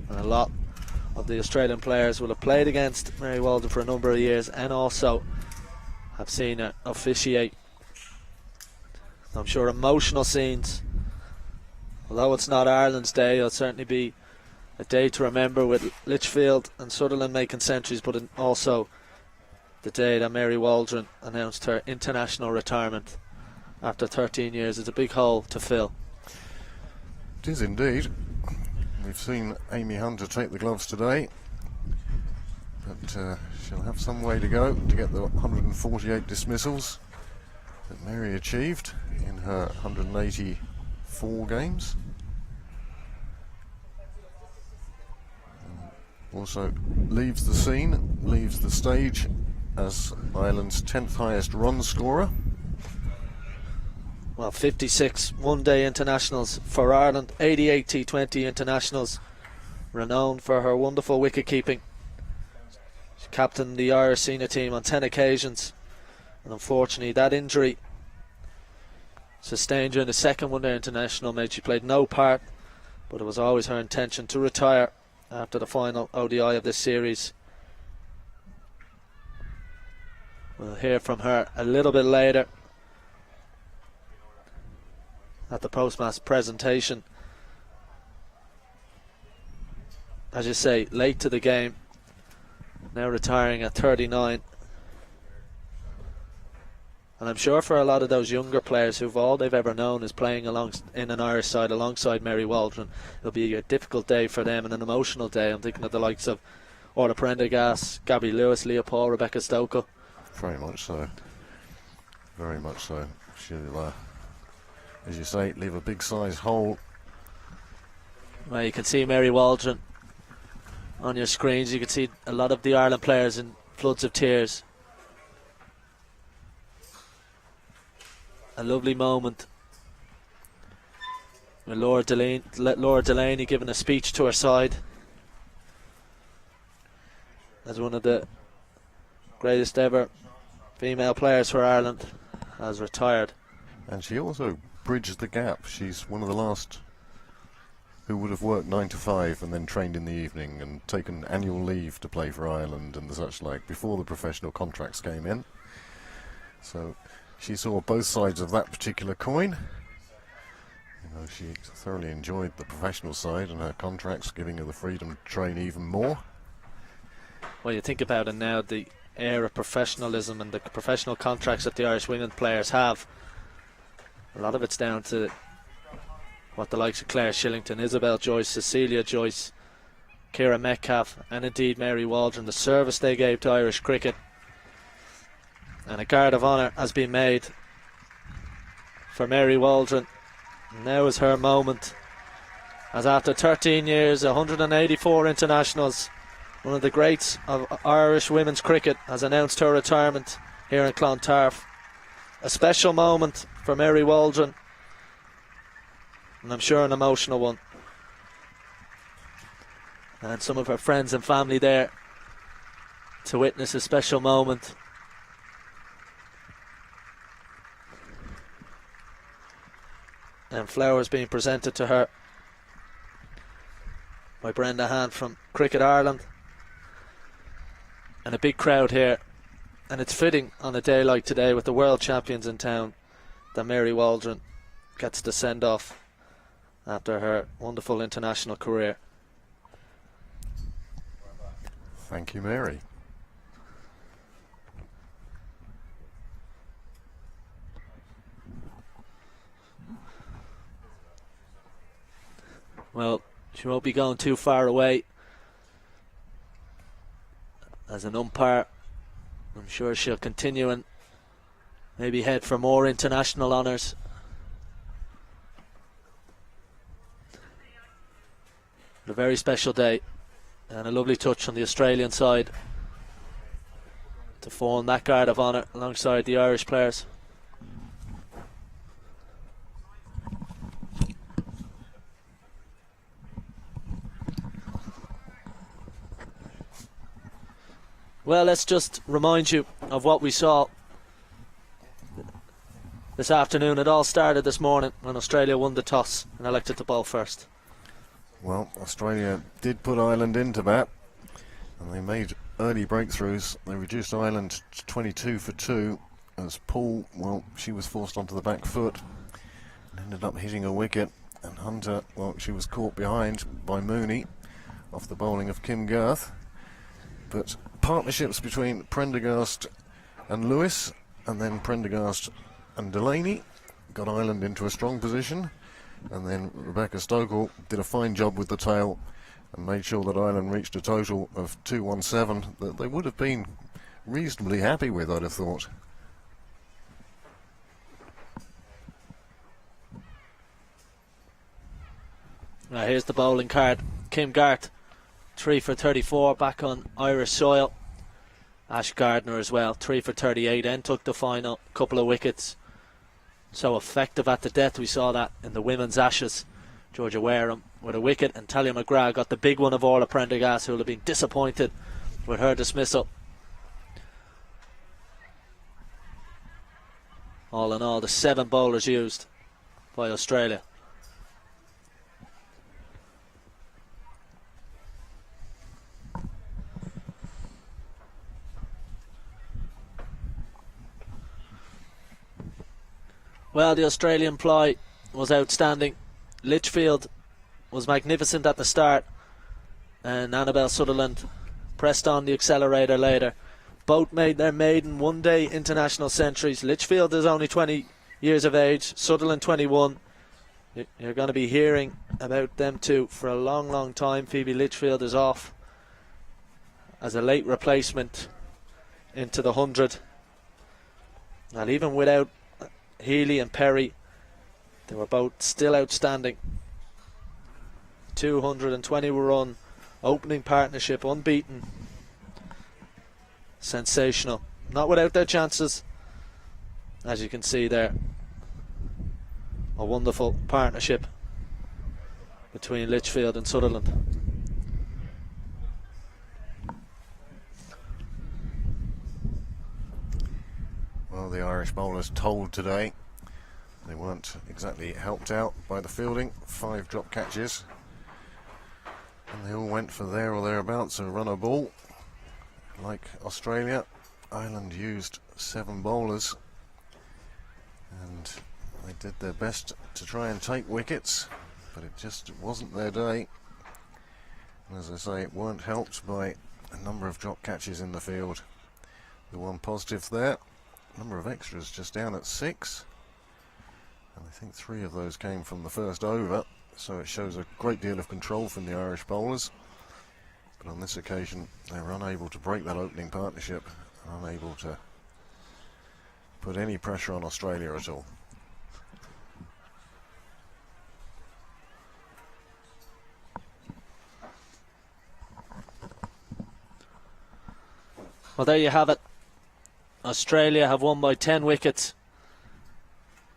and a lot of the Australian players will have played against Mary Waldron for a number of years and also have seen her officiate. I'm sure emotional scenes. Although it's not Ireland's day, it'll certainly be a day to remember, with Litchfield and Sutherland making centuries, but also the day that Mary Waldron announced her international retirement after 13 years. It's a big hole to fill. It is indeed. We've seen Amy Hunter take the gloves today, but she'll have some way to go to get the 148 dismissals that Mary achieved in her 184 games. Also leaves the scene, leaves the stage as Ireland's 10th highest run scorer. Well, 56 one-day internationals for Ireland, 88 T20 internationals, renowned for her wonderful wicket-keeping. She captained the Irish senior team on 10 occasions, and unfortunately that injury sustained during the second one-day international made she played no part, but it was always her intention to retire after the final ODI of this series. We'll hear from her a little bit later at the postmatch presentation. As you say, late to the game, now retiring at 39. And I'm sure for a lot of those younger players who've all they've ever known is playing in an Irish side alongside Mary Waldron, it'll be a difficult day for them and an emotional day. I'm thinking of the likes of Orla Prendergast, Gabby Lewis, Leah Paul, Rebecca Stoker. Very much so. Very much so. She'll, as you say, leave a big size hole. Well, you can see Mary Waldron on your screens. You can see a lot of the Ireland players in floods of tears. A lovely moment with Laura Delaney giving a speech to her side as one of the greatest ever female players for Ireland has retired. And she also bridged the gap. She's one of the last who would have worked 9 to 5 and then trained in the evening and taken annual leave to play for Ireland and such like before the professional contracts came in. So she saw both sides of that particular coin. You know, she thoroughly enjoyed the professional side and her contracts giving her the freedom to train even more. Well, you think about it now, the air of professionalism and the professional contracts that the Irish women players have. A lot of it's down to what the likes of Claire Shillington, Isabel Joyce, Cecilia Joyce, Ciara Metcalfe and indeed Mary Waldron, the service they gave to Irish cricket. And a guard of honour has been made for Mary Waldron. Now is her moment, as after 13 years, 184 internationals, one of the greats of Irish women's cricket has announced her retirement here in Clontarf. A special moment for Mary Waldron, and I'm sure an emotional one. And some of her friends and family there to witness a special moment. And flowers being presented to her by Brenda Hand from Cricket Ireland. And a big crowd here. And it's fitting on a day like today with the world champions in town that Mary Waldron gets to send off after her wonderful international career. Thank you, Mary. Well, she won't be going too far away. As an umpire, I'm sure she'll continue and maybe head for more international honours. A very special day, and a lovely touch on the Australian side to form that guard of honour alongside the Irish players. Well, let's just remind you of what we saw this afternoon. It all started this morning when Australia won the toss and elected to bowl first. Well, Australia did put Ireland into bat, and they made early breakthroughs. They reduced Ireland to 22 for 2 as Paul, well, she was forced onto the back foot and ended up hitting a wicket. And Hunter, well, she was caught behind by Mooney off the bowling of Kim Garth. But partnerships between Prendergast and Lewis, and then Prendergast and Delaney, got Ireland into a strong position. And then Rebecca Stokell did a fine job with the tail and made sure that Ireland reached a total of 217 that they would have been reasonably happy with, I'd have thought. Now here's the bowling card. Kim Garth, 3 for 34 back on Irish soil. Ash Gardner as well, 3 for 38, and took the final couple of wickets. So effective at the death. We saw that in the women's Ashes. Georgia Wareham with a wicket, and Talia McGrath got the big one of all of Prendergast, who will have been disappointed with her dismissal. All in all, the 7 bowlers used by Australia. Well, the Australian ply was outstanding. Litchfield was magnificent at the start, and Annabelle Sutherland pressed on the accelerator later. Both made their maiden one-day international centuries. Litchfield is only 20 years of age, Sutherland 21. You're going to be hearing about them two for a long, long time. Phoebe Litchfield is off as a late replacement into the 100. And even without Healy and Perry, they were both still outstanding. 220 run opening partnership, unbeaten. Sensational. Not without their chances, as you can see there. A wonderful partnership between Litchfield and Sutherland. Well, the Irish bowlers told today. They weren't exactly helped out by the fielding. 5 drop catches, and they all went for there or thereabouts a run a ball. Like Australia, Ireland used 7 bowlers, and they did their best to try and take wickets, but it just wasn't their day. And as I say, it weren't helped by a number of drop catches in the field. The one positive there, number of extras just down at 6, and I think 3 of those came from the first over, so it shows a great deal of control from the Irish bowlers. But on this occasion they were unable to break that opening partnership, unable to put any pressure on Australia at all. Well, there you have it. Australia have won by 10 wickets.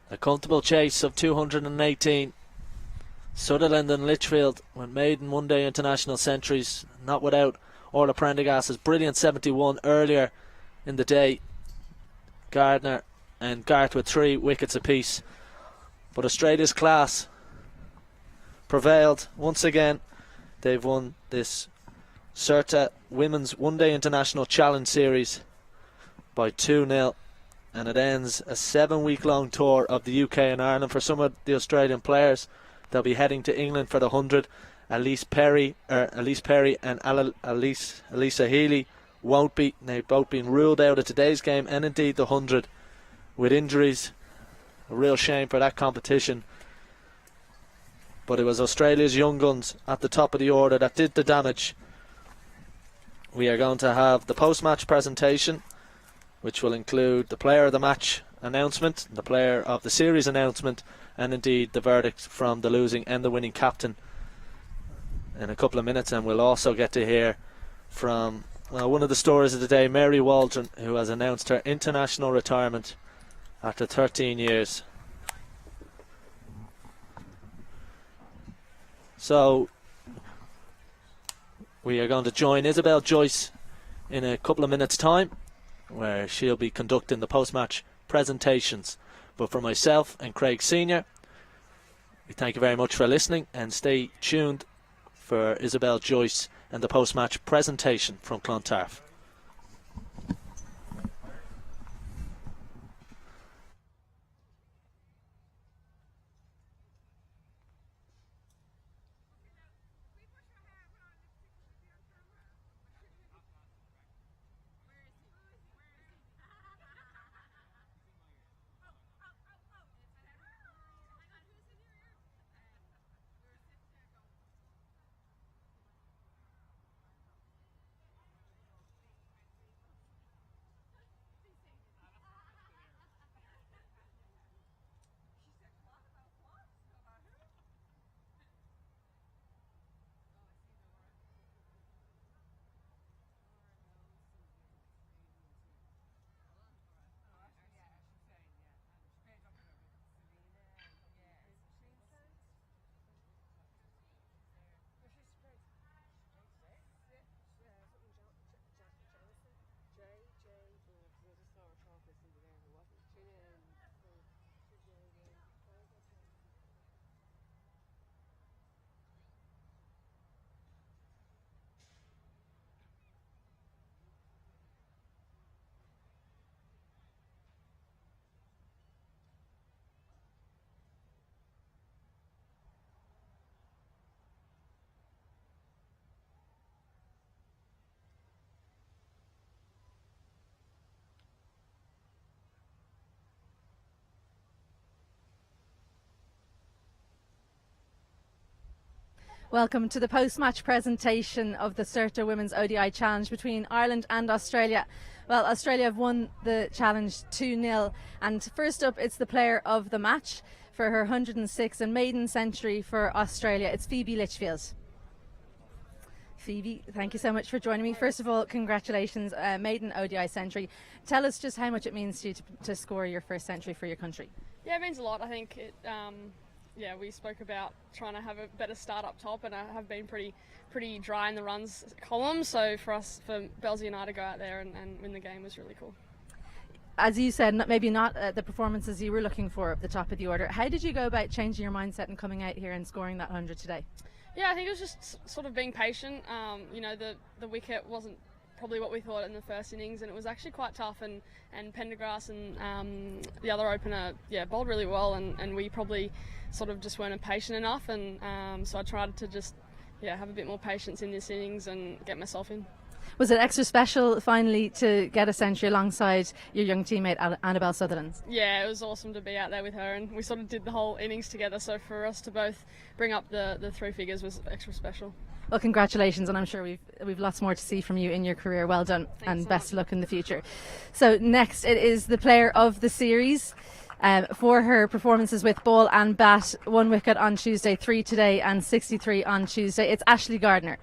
A comfortable chase of 218. Sutherland and Litchfield with maiden one-day international centuries, not without Orla Prendergast's brilliant 71 earlier in the day. Gardner and Garth with 3 wickets apiece. But Australia's class prevailed once again. They've won this Certa Women's One-Day International Challenge Series by 2-0. And it ends a 7-week-long tour of the UK and Ireland for some of the Australian players. They'll be heading to England for the 100. Elise Perry and Elisa Healy won't be. They've both been ruled out of today's game and indeed the 100 with injuries. A real shame for that competition. But it was Australia's young guns at the top of the order that did the damage. We are going to have the post-match presentation, which will include the player of the match announcement, the player of the series announcement, and indeed the verdict from the losing and the winning captain in a couple of minutes. And we'll also get to hear from one of the stories of the day, Mary Waldron, who has announced her international retirement after 13 years. So we are going to join Isabel Joyce in a couple of minutes' time, where she'll be conducting the post-match presentations. But for myself and Craig Senior, we thank you very much for listening, and stay tuned for Isabel Joyce and the post-match presentation from Clontarf. Welcome to the post-match presentation of the Certa Women's ODI Challenge between Ireland and Australia. Well, Australia have won the challenge 2-0, and first up it's the player of the match for her 106th and maiden century for Australia. It's Phoebe Litchfield. Phoebe, thank you so much for joining me. First of all, congratulations, maiden ODI century. Tell us just how much it means to you to score your first century for your country. Yeah, it means a lot. I think it we spoke about trying to have a better start up top, and I have been pretty dry in the runs column. So for Belzy and I to go out there and win the game was really cool. As you said, maybe not the performances you were looking for at the top of the order. How did you go about changing your mindset and coming out here and scoring that 100 today? Yeah, I think it was just sort of being patient. The wicket wasn't probably what we thought in the first innings, and it was actually quite tough, and Prendergast and the other opener bowled really well, and we probably sort of just weren't patient enough, and so I tried to just have a bit more patience in this innings and get myself in. Was it extra special finally to get a century alongside your young teammate Annabelle Sutherland? Yeah, it was awesome to be out there with her, and we sort of did the whole innings together, so for us to both bring up the 3 figures was extra special. Well, congratulations, and I'm sure we've lots more to see from you in your career. Well done. Thanks and so best much. of luck in the future. So next it is the player of the series for her performances with ball and bat. 1 wicket on Tuesday, 3 today and 63 on Tuesday. It's Ashley Gardner.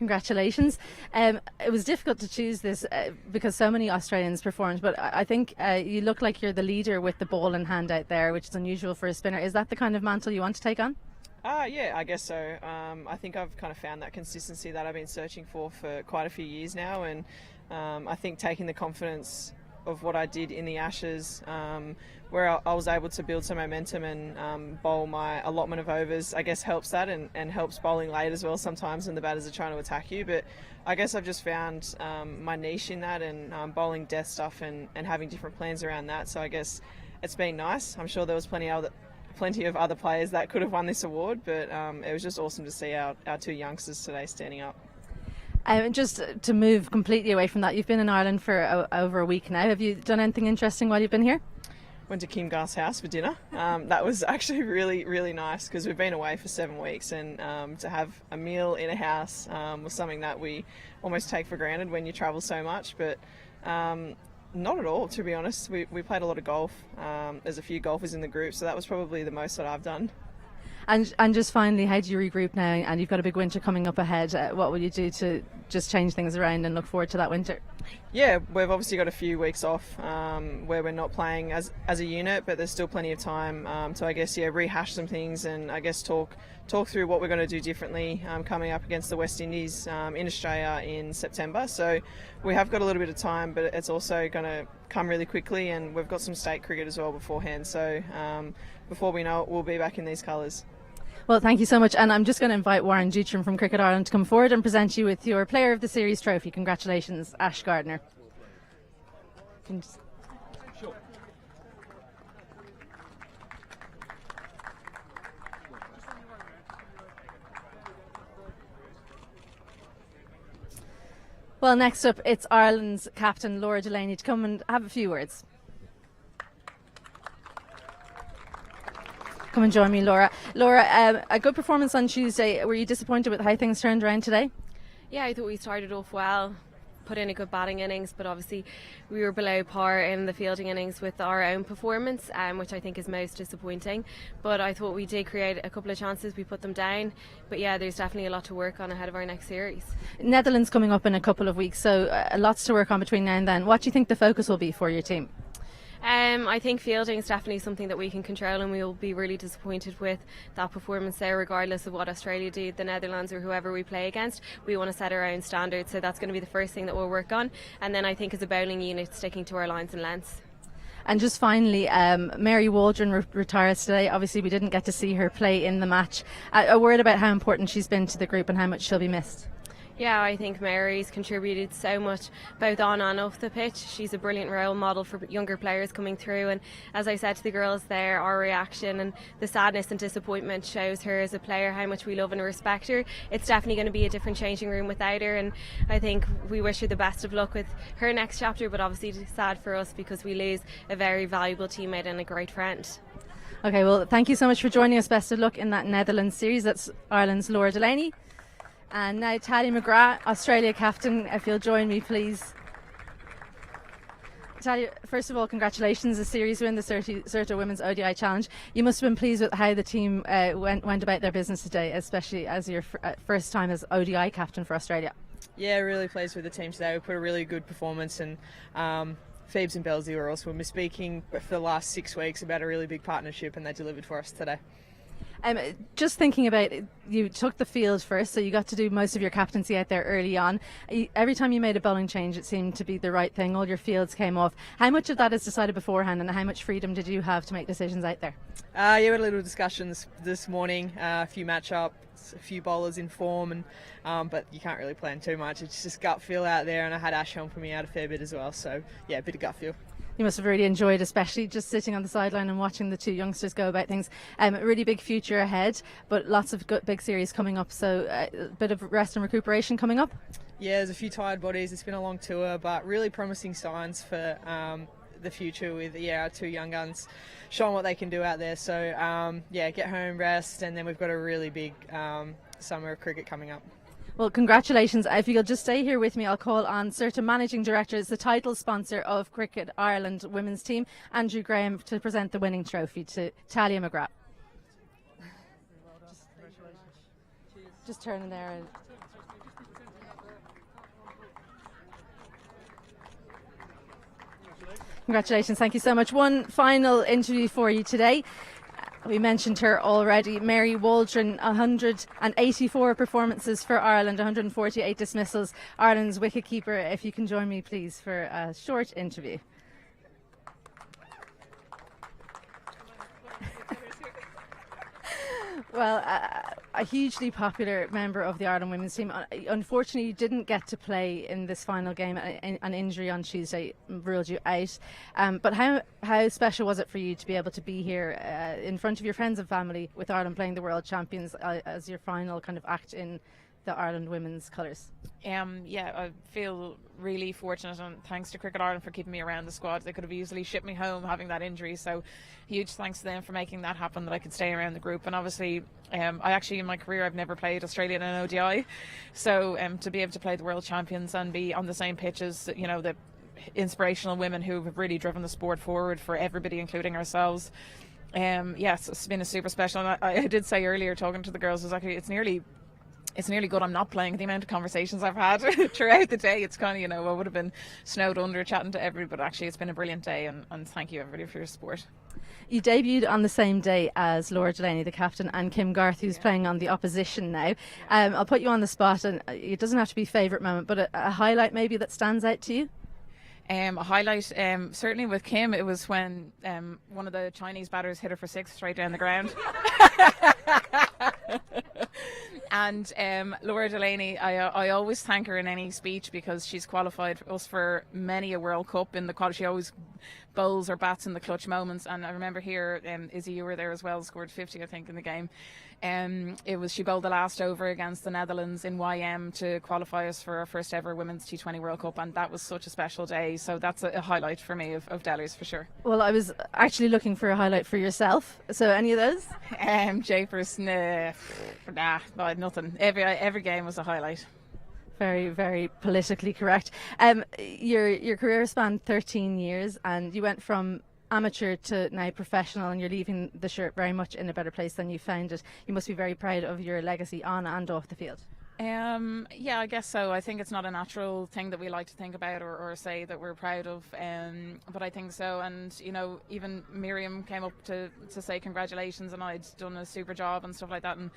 Congratulations. It was difficult to choose this because so many Australians performed, but I think you look like you're the leader with the ball in hand out there, which is unusual for a spinner. Is that the kind of mantle you want to take on? Yeah, I guess so. I think I've kind of found that consistency that I've been searching for quite a few years now, and I think taking the confidence of what I did in the Ashes, where I was able to build some momentum and bowl my allotment of overs, I guess helps that and helps bowling late as well sometimes when the batters are trying to attack you. But I guess I've just found my niche in that, and bowling death stuff and having different plans around that. So I guess it's been nice. I'm sure there was plenty of other players that could have won this award, but it was just awesome to see our two youngsters today standing up. Just to move completely away from that, you've been in Ireland for over a week now. Have you done anything interesting while you've been here? Went to Kim Garth's house for dinner. That was actually really, really nice because we've been away for 7 weeks, and to have a meal in a house was something that we almost take for granted when you travel so much, but not at all, to be honest. We played a lot of golf. There's a few golfers in the group, so that was probably the most that I've done. And just finally, how do you regroup now? And you've got a big winter coming up ahead. What will you do to just change things around and look forward to that winter? Yeah, we've obviously got a few weeks off where we're not playing as a unit, but there's still plenty of time to, I guess, rehash some things and I guess talk through what we're going to do differently coming up against the West Indies in Australia in September. So we have got a little bit of time, but it's also going to come really quickly, and we've got some state cricket as well beforehand. So before we know it, we'll be back in these colours. Well, thank you so much. And I'm just going to invite Warren Dutram from Cricket Ireland to come forward and present you with your Player of the Series trophy. Congratulations, Ash Gardner. Sure. Well, next up, it's Ireland's captain, Laura Delaney, to come and have a few words. Come and join me, Laura. Laura, a good performance on Tuesday. Were you disappointed with how things turned around today? Yeah, I thought we started off well, put in a good batting innings, but obviously we were below par in the fielding innings with our own performance, which I think is most disappointing. But I thought we did create a couple of chances, we put them down. But yeah, there's definitely a lot to work on ahead of our next series. Netherlands coming up in a couple of weeks, so lots to work on between now and then. What do you think the focus will be for your team? I think fielding is definitely something that we can control, and we will be really disappointed with that performance there, regardless of what Australia do, the Netherlands or whoever we play against. We want to set our own standards, so that's going to be the first thing that we'll work on. And then I think as a bowling unit, sticking to our lines and lengths. And just finally, Mary Waldron retires today. Obviously we didn't get to see her play in the match. A word about how important she's been to the group and how much she'll be missed. Yeah, I think Mary's contributed so much both on and off the pitch. She's a brilliant role model for younger players coming through, and as I said to the girls there, our reaction and the sadness and disappointment shows her as a player how much we love and respect her. It's definitely going to be a different changing room without her, and I think we wish her the best of luck with her next chapter, but obviously it's sad for us because we lose a very valuable teammate and a great friend. Okay, well, thank you so much for joining us. Best of luck in that Netherlands series. That's Ireland's Laura Delaney. And now Talia McGrath, Australia captain, if you'll join me, please. Talia, first of all, congratulations, a series win, the Certa Women's ODI Challenge. You must have been pleased with how the team went about their business today, especially as your first time as ODI captain for Australia. Yeah, really pleased with the team today. We put a really good performance, and Phoebes and Belzy were also, we've been speaking for the last 6 weeks about a really big partnership, and they delivered for us today. Just thinking about it, you took the field first, so you got to do most of your captaincy out there early on. Every time you made a bowling change, it seemed to be the right thing. All your fields came off. How much of that is decided beforehand, and how much freedom did you have to make decisions out there? Yeah, we had a little discussion this morning, a few match-ups, a few bowlers in form, and but you can't really plan too much. It's just gut feel out there, and I had Ash helping me out a fair bit as well, so yeah, a bit of gut feel. You must have really enjoyed, especially just sitting on the sideline and watching the two youngsters go about things. A really big future ahead, but lots of good, big series coming up, so a bit of rest and recuperation coming up. Yeah, there's a few tired bodies. It's been a long tour, but really promising signs for the future with our two young guns showing what they can do out there. So get home, rest, and then we've got a really big summer of cricket coming up. Well, congratulations. If you'll just stay here with me, I'll call on Certa Managing Director, is the title sponsor of Cricket Ireland women's team, Andrew Graham, to present the winning trophy to Talia McGrath. Just turn in there. Congratulations, thank you so much. One final interview for you today. We mentioned her already. Mary Waldron, 184 performances for Ireland, 148 dismissals. Ireland's wicketkeeper. If you can join me, please, for a short interview. Well, a hugely popular member of the Ireland women's team. Unfortunately, you didn't get to play in this final game. An injury on Tuesday ruled you out. But how special was it for you to be able to be here in front of your friends and family with Ireland playing the world champions as your final kind of act in the Ireland women's colours? Yeah, I feel really fortunate, and thanks to Cricket Ireland for keeping me around the squad. They could have easily shipped me home having that injury, so huge thanks to them for making that happen, that I could stay around the group. And obviously I actually in my career I've never played Australia in an ODI, so to be able to play the world champions and be on the same pitch as, you know, the inspirational women who have really driven the sport forward for everybody, including ourselves. Yes, it's been a super special. And I did say earlier, talking to the girls, was actually it's nearly good I'm not playing. The amount of conversations I've had throughout the day, it's kind of, you know, I would have been snowed under chatting to everybody, but actually it's been a brilliant day, and thank you everybody for your support. You debuted on the same day as Laura Delaney, the captain, and Kim Garth, who's playing on the opposition now. I'll put you on the spot, and it doesn't have to be a favourite moment, but a highlight maybe that stands out to you? A highlight, certainly with Kim, it was when one of the Chinese batters hit her for 6 straight down the ground. And Laura Delaney, I always thank her in any speech, because she's qualified us for many a World Cup in the quality. She always bowls or bats in the clutch moments. And I remember here, Izzy, you were there as well, scored 50 I think in the game. She bowled the last over against the Netherlands in YM to qualify us for our first ever Women's T20 World Cup, and that was such a special day. So that's a highlight for me of Delhi's for sure. Well, I was actually looking for a highlight for yourself. So any of those? Japers, nothing. Every game was a highlight. Very, very politically correct. Your career spanned 13 years, and you went from amateur to now professional, and you're leaving the shirt very much in a better place than you found it. You must be very proud of your legacy on and off the field. Yeah, I guess so. I think it's not a natural thing that we like to think about or say that we're proud of, but I think so. And, you know, even Miriam came up to say congratulations, and I'd done a super job and stuff like that. And,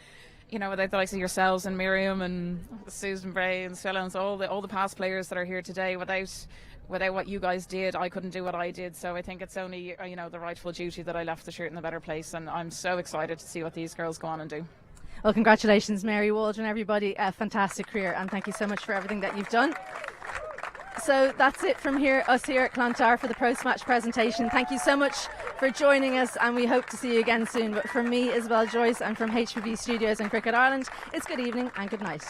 you know, without the likes of yourselves and Miriam and Susan Bray and Stella and all the past players that are here today, without what you guys did, I couldn't do what I did. So I think it's only, you know, the rightful duty that I left the shirt in a better place, and I'm so excited to see what these girls go on and do. Well, congratulations, Mary Waldron, everybody. A fantastic career, and thank you so much for everything that you've done. So that's it from us here at Clontarf for the post-match presentation. Thank you so much for joining us, and we hope to see you again soon. But from me, Isabel Joyce, and from HPB Studios and Cricket Ireland, it's good evening and good night.